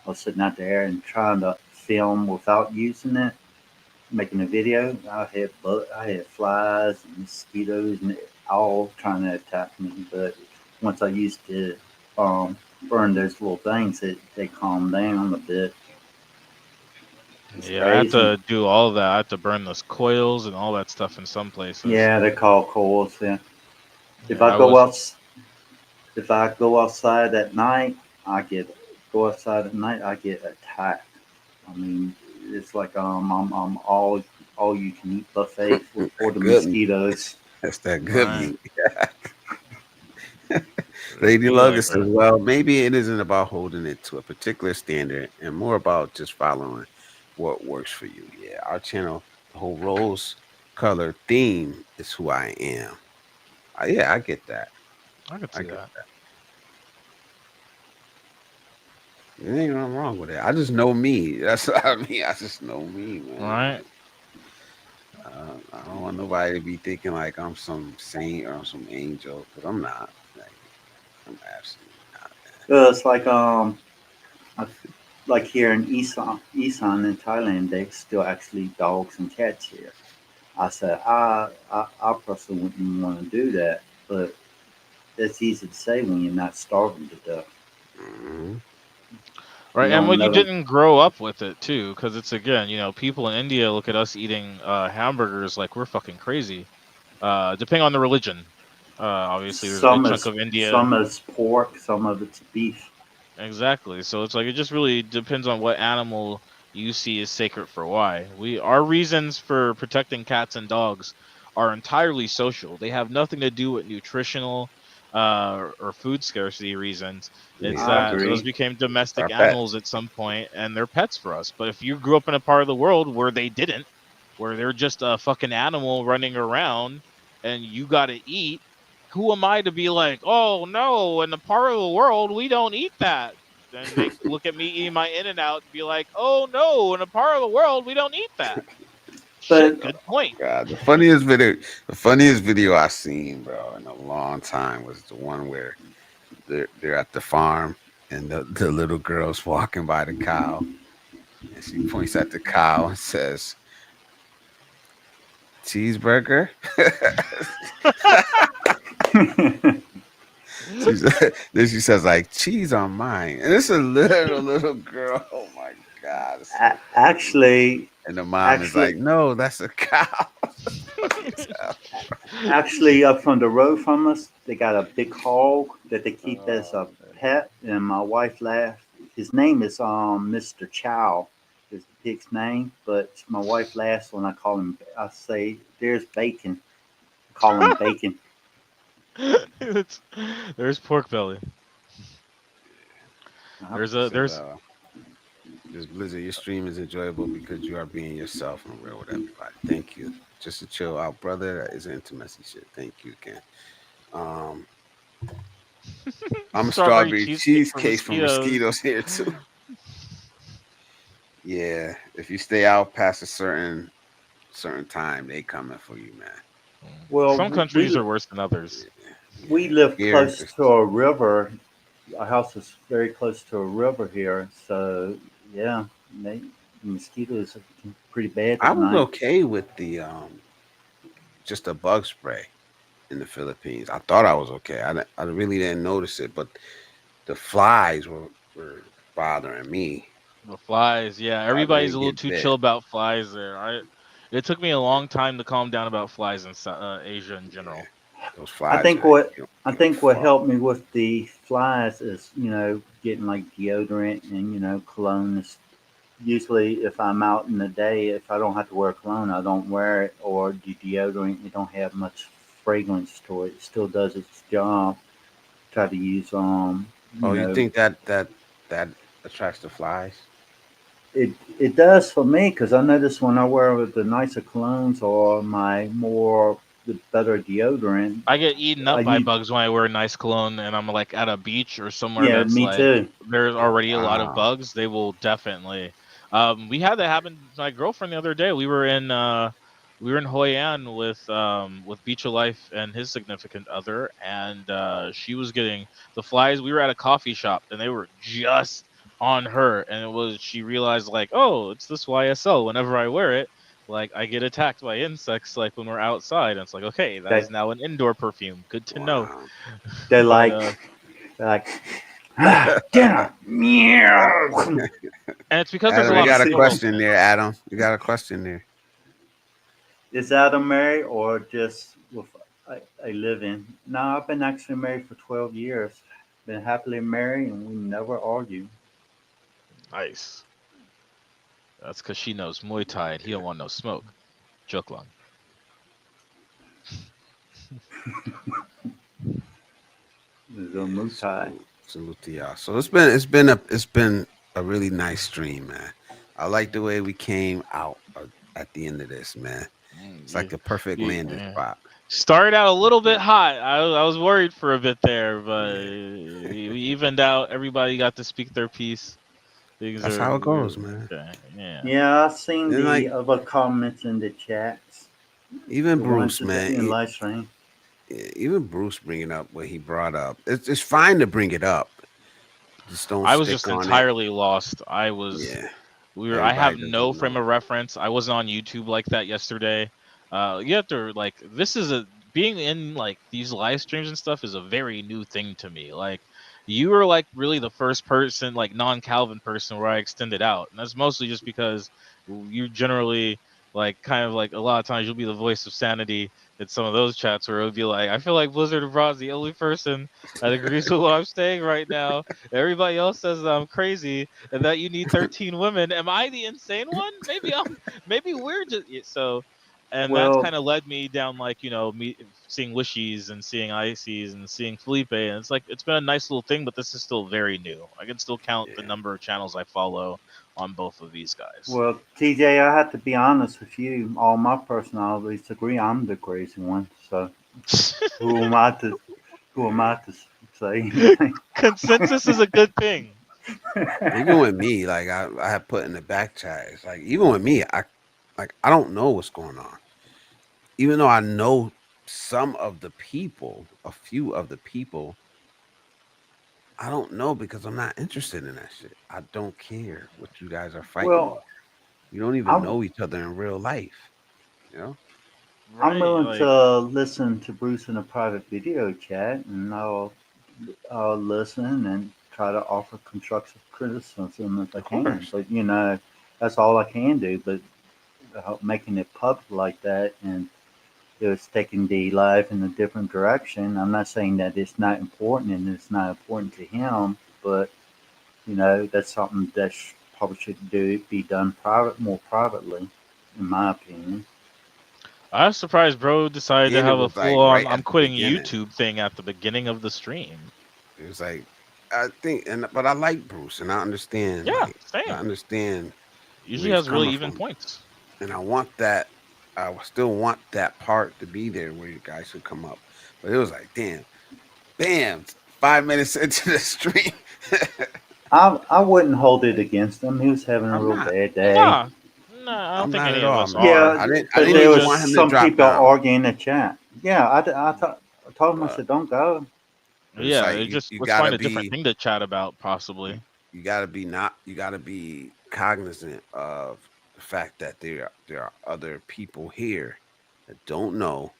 C: I was sitting out there and trying to film without using it, making a video. I had flies and mosquitoes and all trying to attack me. But once I used to burn those little things, they calmed down a bit. It's
J: Yeah, I had
C: crazy.
J: to do all of that. I had to burn those coils and all that stuff in some places.
C: Yeah, they're called coils. Yeah. If
J: Yeah,
C: I
J: I
C: go
J: was.
C: out, if I go outside at night, I get go outside at night. I get attacked. I mean, it's like I'm all you can eat buffet for
B: That
C: the
B: good meat.
C: mosquitoes.
B: That's that good
J: Right.
B: meat.
J: It
B: Lady
J: be like
B: Luggins says,
J: that.
B: well, maybe it isn't about holding it to a particular standard and more about just following what works for you. Yeah, our channel, the whole rose color theme is who I am. Yeah, I get that.
J: I could
B: I
J: see
B: get
J: that.
B: there ain't nothing wrong with it. I just know me. That's what I mean. I just know me, man.
J: Right.
B: Like, I don't want nobody to be thinking like I'm some saint or I'm some angel because I'm not. Like, I'm absolutely not.
C: It's like I- like here in Isan in Thailand, they still actually eat dogs and cats here. I said I personally wouldn't want to do that, but it's easy to say when you're not starving to death.
B: Mhm.
C: You
J: Right, and
C: don't
J: when you
C: know.
J: didn't grow up with it too, because it's again, people in India look at us eating hamburgers like we're fucking crazy. Depending on the religion, obviously there's a big chunk of India.
C: Some is pork, some of it's beef.
J: Exactly. So it's like it just really depends on what animal you see is sacred for why. Our reasons for protecting cats and dogs are entirely social. They have nothing to do with nutritional or food scarcity reasons. It's
C: I
B: Yeah,
J: that those
C: agree.
J: became domestic
B: our pets.
J: animals at some point and they're pets for us. But if you grew up in a part of the world where they didn't, where they're just a fucking animal running around and you got to eat, who am I to be like, oh no, in the part of the world we don't eat that? Then they look at me eating my In and Out and be like, oh no, in a part of the world we don't eat that. Shit,
C: But
J: good point.
B: God, the funniest video I seen, bro, in a long time was the one where they're at the farm, and the little girl's walking by the cow, and she points at the cow and says, "Cheeseburger." She's then she says like cheese on mine, and it's a little girl. Oh my god! It's so funny.
C: Actually,
B: And the mom is
C: actually,
B: like, "No, that's a cow." It's funny as hell.
C: actually, up from the road from us, they got a big hog that they keep as
B: Oh
C: a
B: man.
C: pet, and my wife laughed. His name is Mr. Chow, is the pig's name, but my wife laughs when I call him. I say, "There's bacon." I call him bacon.
J: It's- there's pork belly.
C: Uh,
J: There's
B: It
J: a
B: says,
J: there's
B: this Blizzard, your stream is enjoyable because you are being yourself and real with everybody. Thank you. Just to chill out, brother. That is intimacy shit. Thank you again. Um, I'm a
J: strawberry
B: strawberry
J: cheesecake for
B: cheesecake from
J: mosquitoes.
B: mosquitoes here too. Yeah, if you stay out past a certain time, they coming for you, man.
C: well,
J: Some countries are worse than others.
C: we
B: Yeah.
C: live
B: Here,
C: close to a river. Our house is very close to a river here, so yeah, they, mosquitoes are pretty bad
B: I
C: at
B: was
C: night.
B: okay with the just a bug spray in the Philippines. I thought I was okay. I really didn't notice it, but the flies were bothering me.
J: The flies, yeah,
B: I
J: everybody's a
B: didn't
J: little
B: get
J: too chill
B: bit.
J: about flies there. It took me a long time to calm down about flies in Asia in
B: Yeah,
J: general.
B: those
C: I
B: flies
C: think
B: are
C: what I
B: you know
C: think what
B: fuck.
C: helped me with the flies is getting like deodorant and cologne. Is usually if I'm out in the day, if I don't have to wear cologne, I don't wear it. Or the deodorant, it don't have much fragrance to it. It still does its job. Try to use you
B: Oh, you
C: know
B: think that attracts the flies?
C: it does for me because I notice when I wear the nicer colognes or my more the better deodorant,
J: I get eaten
C: I
J: up by
C: use
J: bugs when I wear nice cologne and I'm like at a beach or somewhere
C: yeah,
J: that's
C: me
J: like
C: too.
J: there's
B: Oh
J: already a lot of
B: wow.
J: bugs. They will definitely. We had that happen to my girlfriend the other day. We were in Hoi An with Beach of Life and his significant other, and she was getting the flies. We were at a coffee shop and they were just on her, and it was she realized like, oh, it's this YSL. Whenever I wear it, like I get attacked by insects like when we're outside. And it's like, okay, that
C: They
J: is now an indoor perfume. Good to know.
B: Wow.
C: they're
J: But
C: they're like dinner meow.
J: and it's because there's a
B: Adam, you
J: lot of
B: got a
C: See,
B: question
J: squirrels.
B: there, Adam. You got a question there.
C: is Adam married or just with a living? No, I've been actually married for 12 years. Been happily married and we never argue.
J: Nice. That's because she knows Muay Thai and he don't want no smoke. Joke
C: There's a mutai.
B: Salute to y'all. So it's been a really nice stream, man. I like the way we came out at the end of this, man. It's like a perfect landing
J: Yeah.
B: spot.
J: Started out a little bit hot. I was worried for a bit there, but
B: Yeah,
J: we evened out. Everybody got to speak their piece. Things
B: that's how
J: are
B: it goes,
J: we're
B: man.
J: okay. Yeah.
C: Yeah, I've seen
B: And
C: the
B: like
C: other comments in the chats,
B: even
C: the ones
B: Bruce,
C: that
B: man.
C: in live stream.
B: Even Bruce bringing up what he brought up. It's fine to bring it up. Just don't
J: I was
B: stick
J: just
B: on it.
J: entirely lost. I was
B: Yeah,
J: we were I
B: everybody
J: have
B: doesn't
J: no frame
B: know.
J: of reference. I wasn't on YouTube like that yesterday. You have to like this is a being in like these live streams and stuff is a very new thing to me. Like you were like really the first person like non-Calvin person where I extended out. And that's mostly just because you generally like kind of like a lot of times you'll be the voice of sanity in some of those chats where it would be like I feel like Blizzard Abroad is the only person that agrees with what I'm saying right now. Everybody else says that I'm crazy and that you need 13 women. Am I the insane one? Maybe we're just so and that's
C: Well,
J: kind of led me down like, me seeing Wishies and seeing Ices and seeing Felipe and it's like it's been a nice little thing, but this is still very new. I can still count the
B: Yeah,
J: number of channels I follow on both of these guys.
C: well, TJ, I have to be honest with you. All my personalities agree I'm the crazy one. So who am I to who am I to say anything?
J: Consensus is a good thing.
B: even with me, like I had put in the back chat. It's like even with me, I don't know what's going on. Even though I know some of the people, a few of the people, I don't know because I'm not interested in that shit. I don't care what you guys are fighting
C: Well,
B: over. You don't even
C: I'm
B: know each other in real life. You know?
C: I'm
J: Right?
C: willing
J: Like,
C: to listen to Bruce in a private video chat, and I'll listen and try to offer constructive criticism if I
B: Of
C: can.
B: course.
C: But that's all I can do. But making it public like that and it's taking the life in a different direction. I'm not saying that it's not important and it's not important to him, but that's something that probably should be done more privately, in my opinion.
J: I was surprised, bro, decided to
B: And it
J: have a
B: was like
J: full on
B: right
J: "I'm
B: at the
J: quitting
B: beginning.
J: YouTube" thing at the beginning of the stream.
B: It was like I think, and but I like Bruce, and I understand.
J: Yeah,
B: Like I
J: same.
B: understand where
J: Usually
B: he's
J: has really
B: coming
J: even
B: from,
J: points.
B: and I want that. Still want that part to be there where you guys should come up. But it was like, damn, bam, 5 minutes into the stream.
C: I wouldn't hold it against him. He was having a
B: I'm
C: real
B: not.
C: bad day.
J: Nah, nah, I don't
B: I'm
J: think
B: not
J: any
B: at
J: of
B: all,
J: us
B: man.
J: are.
C: Yeah,
B: I
C: but
J: It
B: didn't
C: there
J: was
B: even
C: was
B: want him
J: just
B: to
C: some
B: drop
C: people
B: down.
C: arguing in the chat. Yeah, I told him, I
B: But
C: said, don't go.
B: it's
J: yeah.
B: like
J: It just
B: you
J: let's
B: gotta
J: find a different
B: be
J: thing to chat about,
B: you,
J: possibly.
B: you gotta be not you gotta be cognizant of the fact that there are other people here that don't know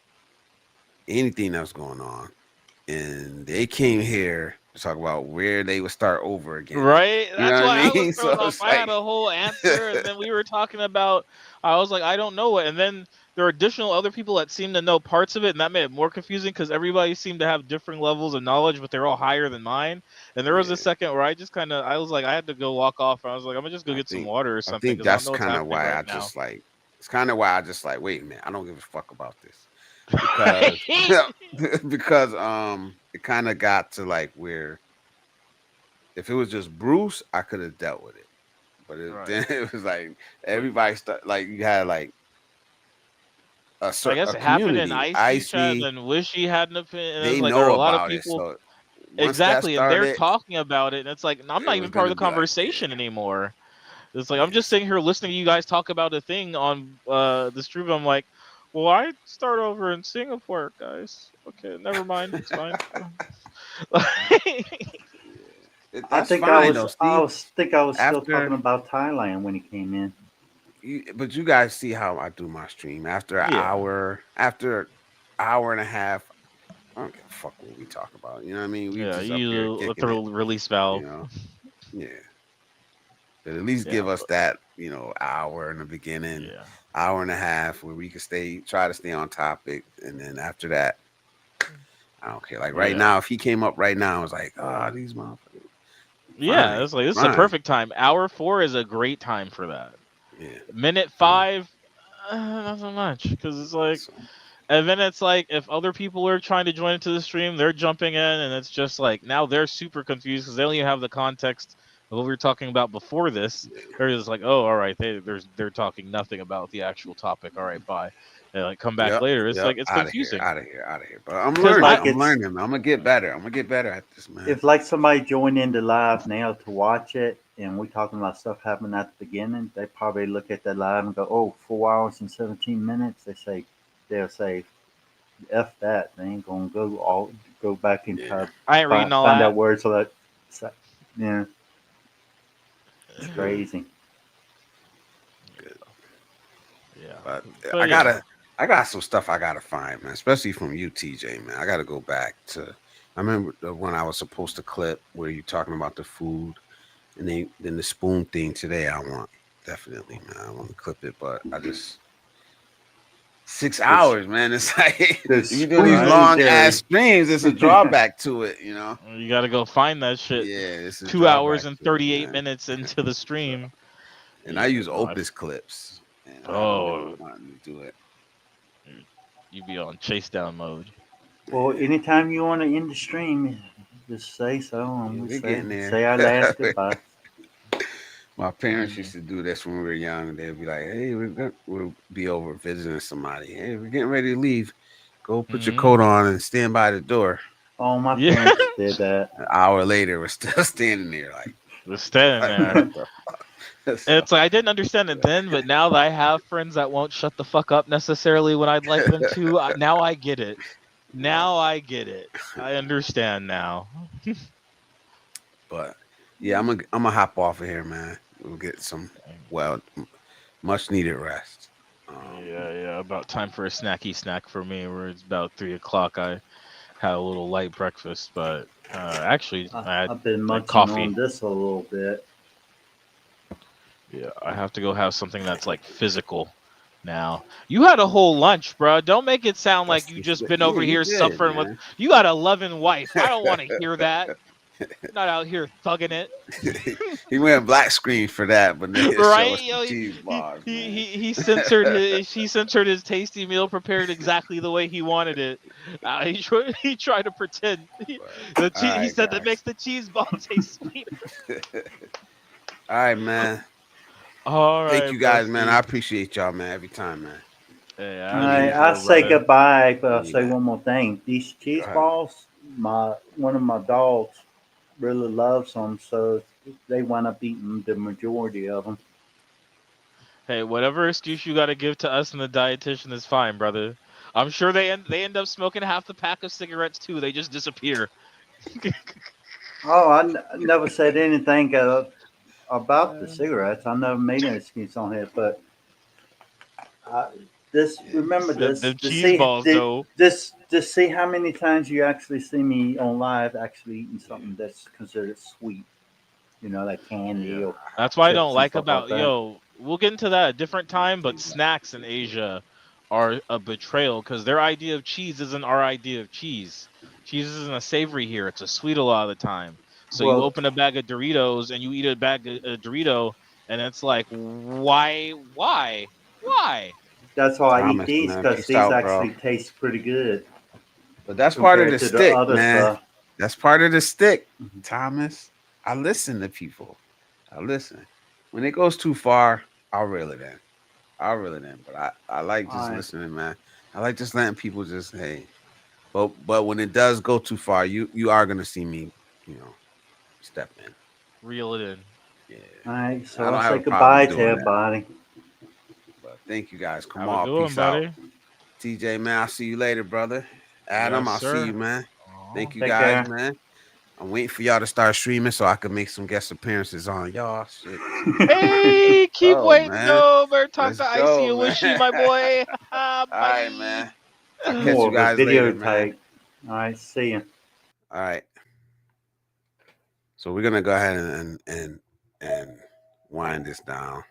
B: anything that's going on, and they came here to talk about where they would start over again.
J: Right?
B: You know
J: That's
B: what I
J: why I was
B: mean? So
J: thrown off.
B: it's
J: I had
B: like,
J: a whole answer, and then we were talking about. I was like, I don't know it, and then there are additional other people that seem to know parts of it, and that made it more confusing because everybody seemed to have different levels of knowledge, but they're all higher than mine. And there was a
B: yeah,
J: second where I just kind of, I was like, I had to go walk off. I was like, I'm gonna just go
B: I
J: get some
B: think
J: water or
B: I
J: something
B: think
J: because I don't
B: that's
J: know what's
B: kind of
J: happening
B: why
J: right
B: I
J: now.
B: just like. It's kind of why I just like, wait a minute, I don't give a fuck about this because
J: Right?
B: because it kind of got to like where if it was just Bruce, I could have dealt with it. But
J: Right.
B: then it was like
J: But
B: everybody start like you had like
J: I guess
B: a
J: it happened in
B: community.
J: Icy chat, and
B: Icy,
J: then Wishy had an opinion, and it's
B: they
J: like there are
B: know
J: a lot of
B: about it.
J: people.
B: So once that
J: Exactly, and they're
B: started,
J: talking about it, and it's like I'm
B: it
J: not
B: was
J: even part of
B: gonna
J: the
B: be like,
J: conversation anymore. It's like I'm just
B: yes,
J: sitting here listening to you guys talk about a thing on the stream. I'm like, well, I start over in Singapore, guys. Okay, never mind, it's fine.
C: I
B: that's
C: think I
B: fine
C: was
B: though.
C: I
B: See,
C: was think I was still talking
B: after
C: about Thailand when he came in.
B: but you guys see how I do my stream
J: Yeah,
B: after hour and a half. I don't give a fuck what we talk about. You know what I mean? We
J: yeah,
B: just up here
J: you
B: kicking it.
J: throw release
B: You
J: valve.
B: know? Yeah. But at least
J: Yeah,
B: give us
J: but
B: that, hour in the beginning,
J: yeah,
B: hour and a half where we can try to stay on topic. And then after that, I don't care. Like right
J: yeah,
B: now, if he came up right now, I was like, these motherfuckers.
J: yeah.
B: Fine.
J: It's like this is a
B: Fine.
J: perfect time. Hour 4 is a great time for that.
B: Yeah.
J: Minute
B: Fine.
J: 5, not so much, because it's like.
B: So
J: And then it's like if other people are trying to join into the stream, they're jumping in, and it's just like now they're super confused because they don't even have the context of what we were talking about before this. They're just like, oh, all right, they're talking nothing about the actual topic. All right, bye. And like come back
B: yep.
J: later. It's
B: Yep.
J: like it's
B: Out of here.
J: confusing
B: Out of here. Out of here. But I'm
J: because
C: It's
B: learning.
J: I
C: like
B: I'm learning. I'm gonna get better. I'm gonna get better at this, man.
C: if like somebody joined in the live now to watch it and we're talking about stuff happening at the beginning, they probably look at that live and go, "Oh, 4 hours and 17 minutes." They'll say, "F that." They ain't gonna go back and try
B: Yeah.
C: to
J: I ain't reading all
C: find
J: that.
C: out words like that. Yeah, it's
B: Good.
C: crazy.
B: Good.
J: Yeah,
B: But
J: but yeah,
B: I got some stuff I gotta find, man. Especially from you, TJ, man. I gotta go back to. I remember when I was supposed to clip where you talking about the food, and then the spoon thing today. I want definitely, man. I want to clip it, but I just 6 hours, man. It's like
C: The
B: if you do these
C: spoon
B: long ass
C: theory.
B: streams, it's a drawback to it, you know.
J: you got to go find that shit.
B: Yeah, it's a
J: 2 hours
B: drawback
J: and
B: to it,
J: 38
B: man.
J: minutes into the
B: So,
J: stream.
B: and I
J: Yeah,
B: use
J: no,
B: Opus clips, and I've been
J: oh,
B: wanting to do it.
J: you be on chase down mode.
C: Well,
B: Yeah.
C: anytime you want to end the stream, just say so, and
B: Yeah,
C: we
B: we're getting
C: say
B: there.
C: our last goodbye.
B: My parents
J: Yeah.
B: used to do this when we were young. They'd be like, "Hey, we'll be over visiting somebody. Hey, we're getting ready to leave. Go put your
J: Hmm.
B: coat on and stand by the door."
C: Oh, my
J: Yeah,
C: parents did that.
B: An hour later, we're still standing there,
J: just standing
B: like
J: there.
B: what the fuck?
J: And
B: So,
J: it's like I didn't understand it then, but now that I have friends that won't shut the fuck up necessarily when I'd like them to, now I get it.
B: yeah,
J: Now I get it. I understand now.
B: But yeah, I'm gonna hop off of here, man. We'll get some much needed rest.
J: Yeah. About time for a snacky snack for me. Where it's about 3 o'clock. I had a little light breakfast, but actually I had
C: I've been
J: like
C: munching on
J: coffee.
C: this a little bit.
J: Yeah, I have to go have something that's like physical now. You had a whole lunch, bro. Don't make it sound like you just been
B: Yeah,
J: over
B: you
J: here
B: did,
J: suffering with.
B: man.
J: You got a loving wife. I don't want to hear that. You're not out here thugging it.
B: He went black screen for that, but then he'll show
J: Right?
B: us the
J: Yo,
B: cheese bars, man.
J: he censored his tasty meal prepared exactly the way he wanted it. He tried to pretend.
B: All
J: He
B: right,
J: said that
B: guys.
J: makes the cheese ball taste sweet.
B: All right, man.
J: All
B: Thank
J: right,
B: you guys, man. I
J: Bestie.
B: appreciate y'all, man. Every time, man.
J: Hey,
C: All
J: as
C: right,
B: Mean
C: I
J: usual,
C: say
J: brother.
C: goodbye, but I'll
B: mean
C: say
B: that.
C: one more thing. These
B: Go
C: cheese
B: ahead.
C: balls, one of my dogs really loves them, so they wind up eating the majority of them.
J: Hey, whatever excuse you got to give to us and the dietitian is fine, brother. I'm sure they end up smoking half the pack of cigarettes too. They just disappear.
C: Oh, never said anything about the cigarettes. I never made an excuse on it, but I, this
B: Yeah.
C: remember this
J: Them cheese balls, though.
C: to see how many times you actually see me on live actually eating something that's considered sweet. You know, like candy
J: Yeah.
C: or
J: That's why I don't
C: chips and
J: like
C: stuff like
J: about
C: that.
J: we'll get into that a different time, but snacks in Asia are a betrayal because their idea of cheese isn't our idea of cheese. Cheese isn't a savory here, it's a sweet a lot of the time. So you
C: Well,
J: open a bag of Doritos and you eat a bag of Dorito and it's like why?
C: that's why I eat
B: Thomas,
C: these
B: man.
C: because
B: Peace
C: these
B: out, bro.
C: actually taste pretty good
B: But that's part of
C: compared
B: the
C: to the
B: stick,
C: other
B: man.
C: stuff.
B: That's part of the stick, Thomas. I listen to people. I listen. When it goes too far, I'll reel it in. I'll reel it in. But I like
C: All
B: just
C: right.
B: listening, man. I like just letting people just hey. But when it does go too far, you are gonna see me, you know, step in.
J: Reel it in.
B: Yeah.
C: All right.
B: I
C: So
B: don't
C: I'll
B: have
C: say
B: a problem
C: goodbye to
B: doing that.
C: everybody.
B: But thank you guys. Come
J: Have a
B: on,
J: good one,
B: peace out.
J: buddy.
B: TJ, man, I'll see you later, brother. Adam,
J: Yes,
B: I'll see
J: sir.
B: you, man.
J: Aw.
B: Thank you
C: Take
B: guys,
C: care.
B: man. I'm waiting for y'all to start streaming so I can make some guest appearances on y'all. Shit.
J: Hey, keep
B: Oh
J: waiting
B: man.
J: though. Better talk
B: Let's
J: to Icy
B: go,
J: and
B: man.
J: Wishy, my boy.
B: All right,
J: Bye.
B: man. I'll catch
C: More
B: you
C: of a
B: guys
C: video
B: later, man.
C: type. All right. See you.
B: All right. So we're gonna go ahead and wind this down.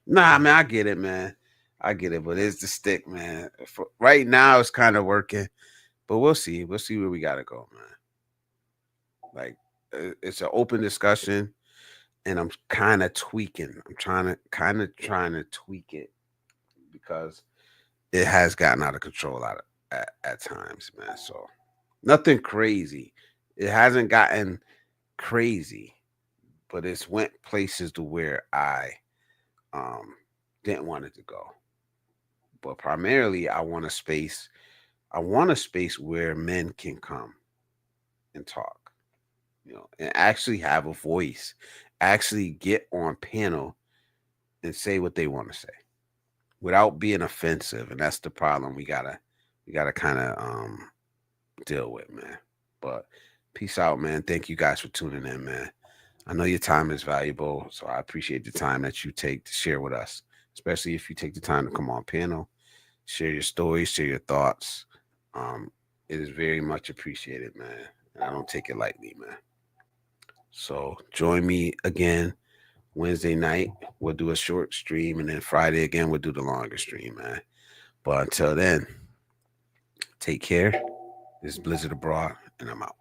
B: Nah, man, I get it, man. I get it, but it's the stick, man. For right now, it's kind of working, but we'll see. We'll see where we gotta go, man. Like, it's an open discussion, and I'm kind of tweaking. I'm trying to tweak it because it has gotten out of control at times, man. So nothing crazy. It hasn't gotten crazy, but it's went places to where I um didn't want it to go. But primarily I want a space. I want a space where men can come and talk, you know, and actually have a voice, actually get on panel and say what they want to say without being offensive. And that's the problem we gotta kind of deal with, man. But peace out, man. Thank you guys for tuning in, man. I know your time is valuable, so I appreciate the time that you take to share with us, especially if you take the time to come on panel, share your stories, share your thoughts. Um, it is very much appreciated, man. And I don't take it lightly, man. So join me again Wednesday night. We'll do a short stream, and then Friday again we'll do the longer stream, man. But until then, take care. This is Blizzard Abroad, and I'm out.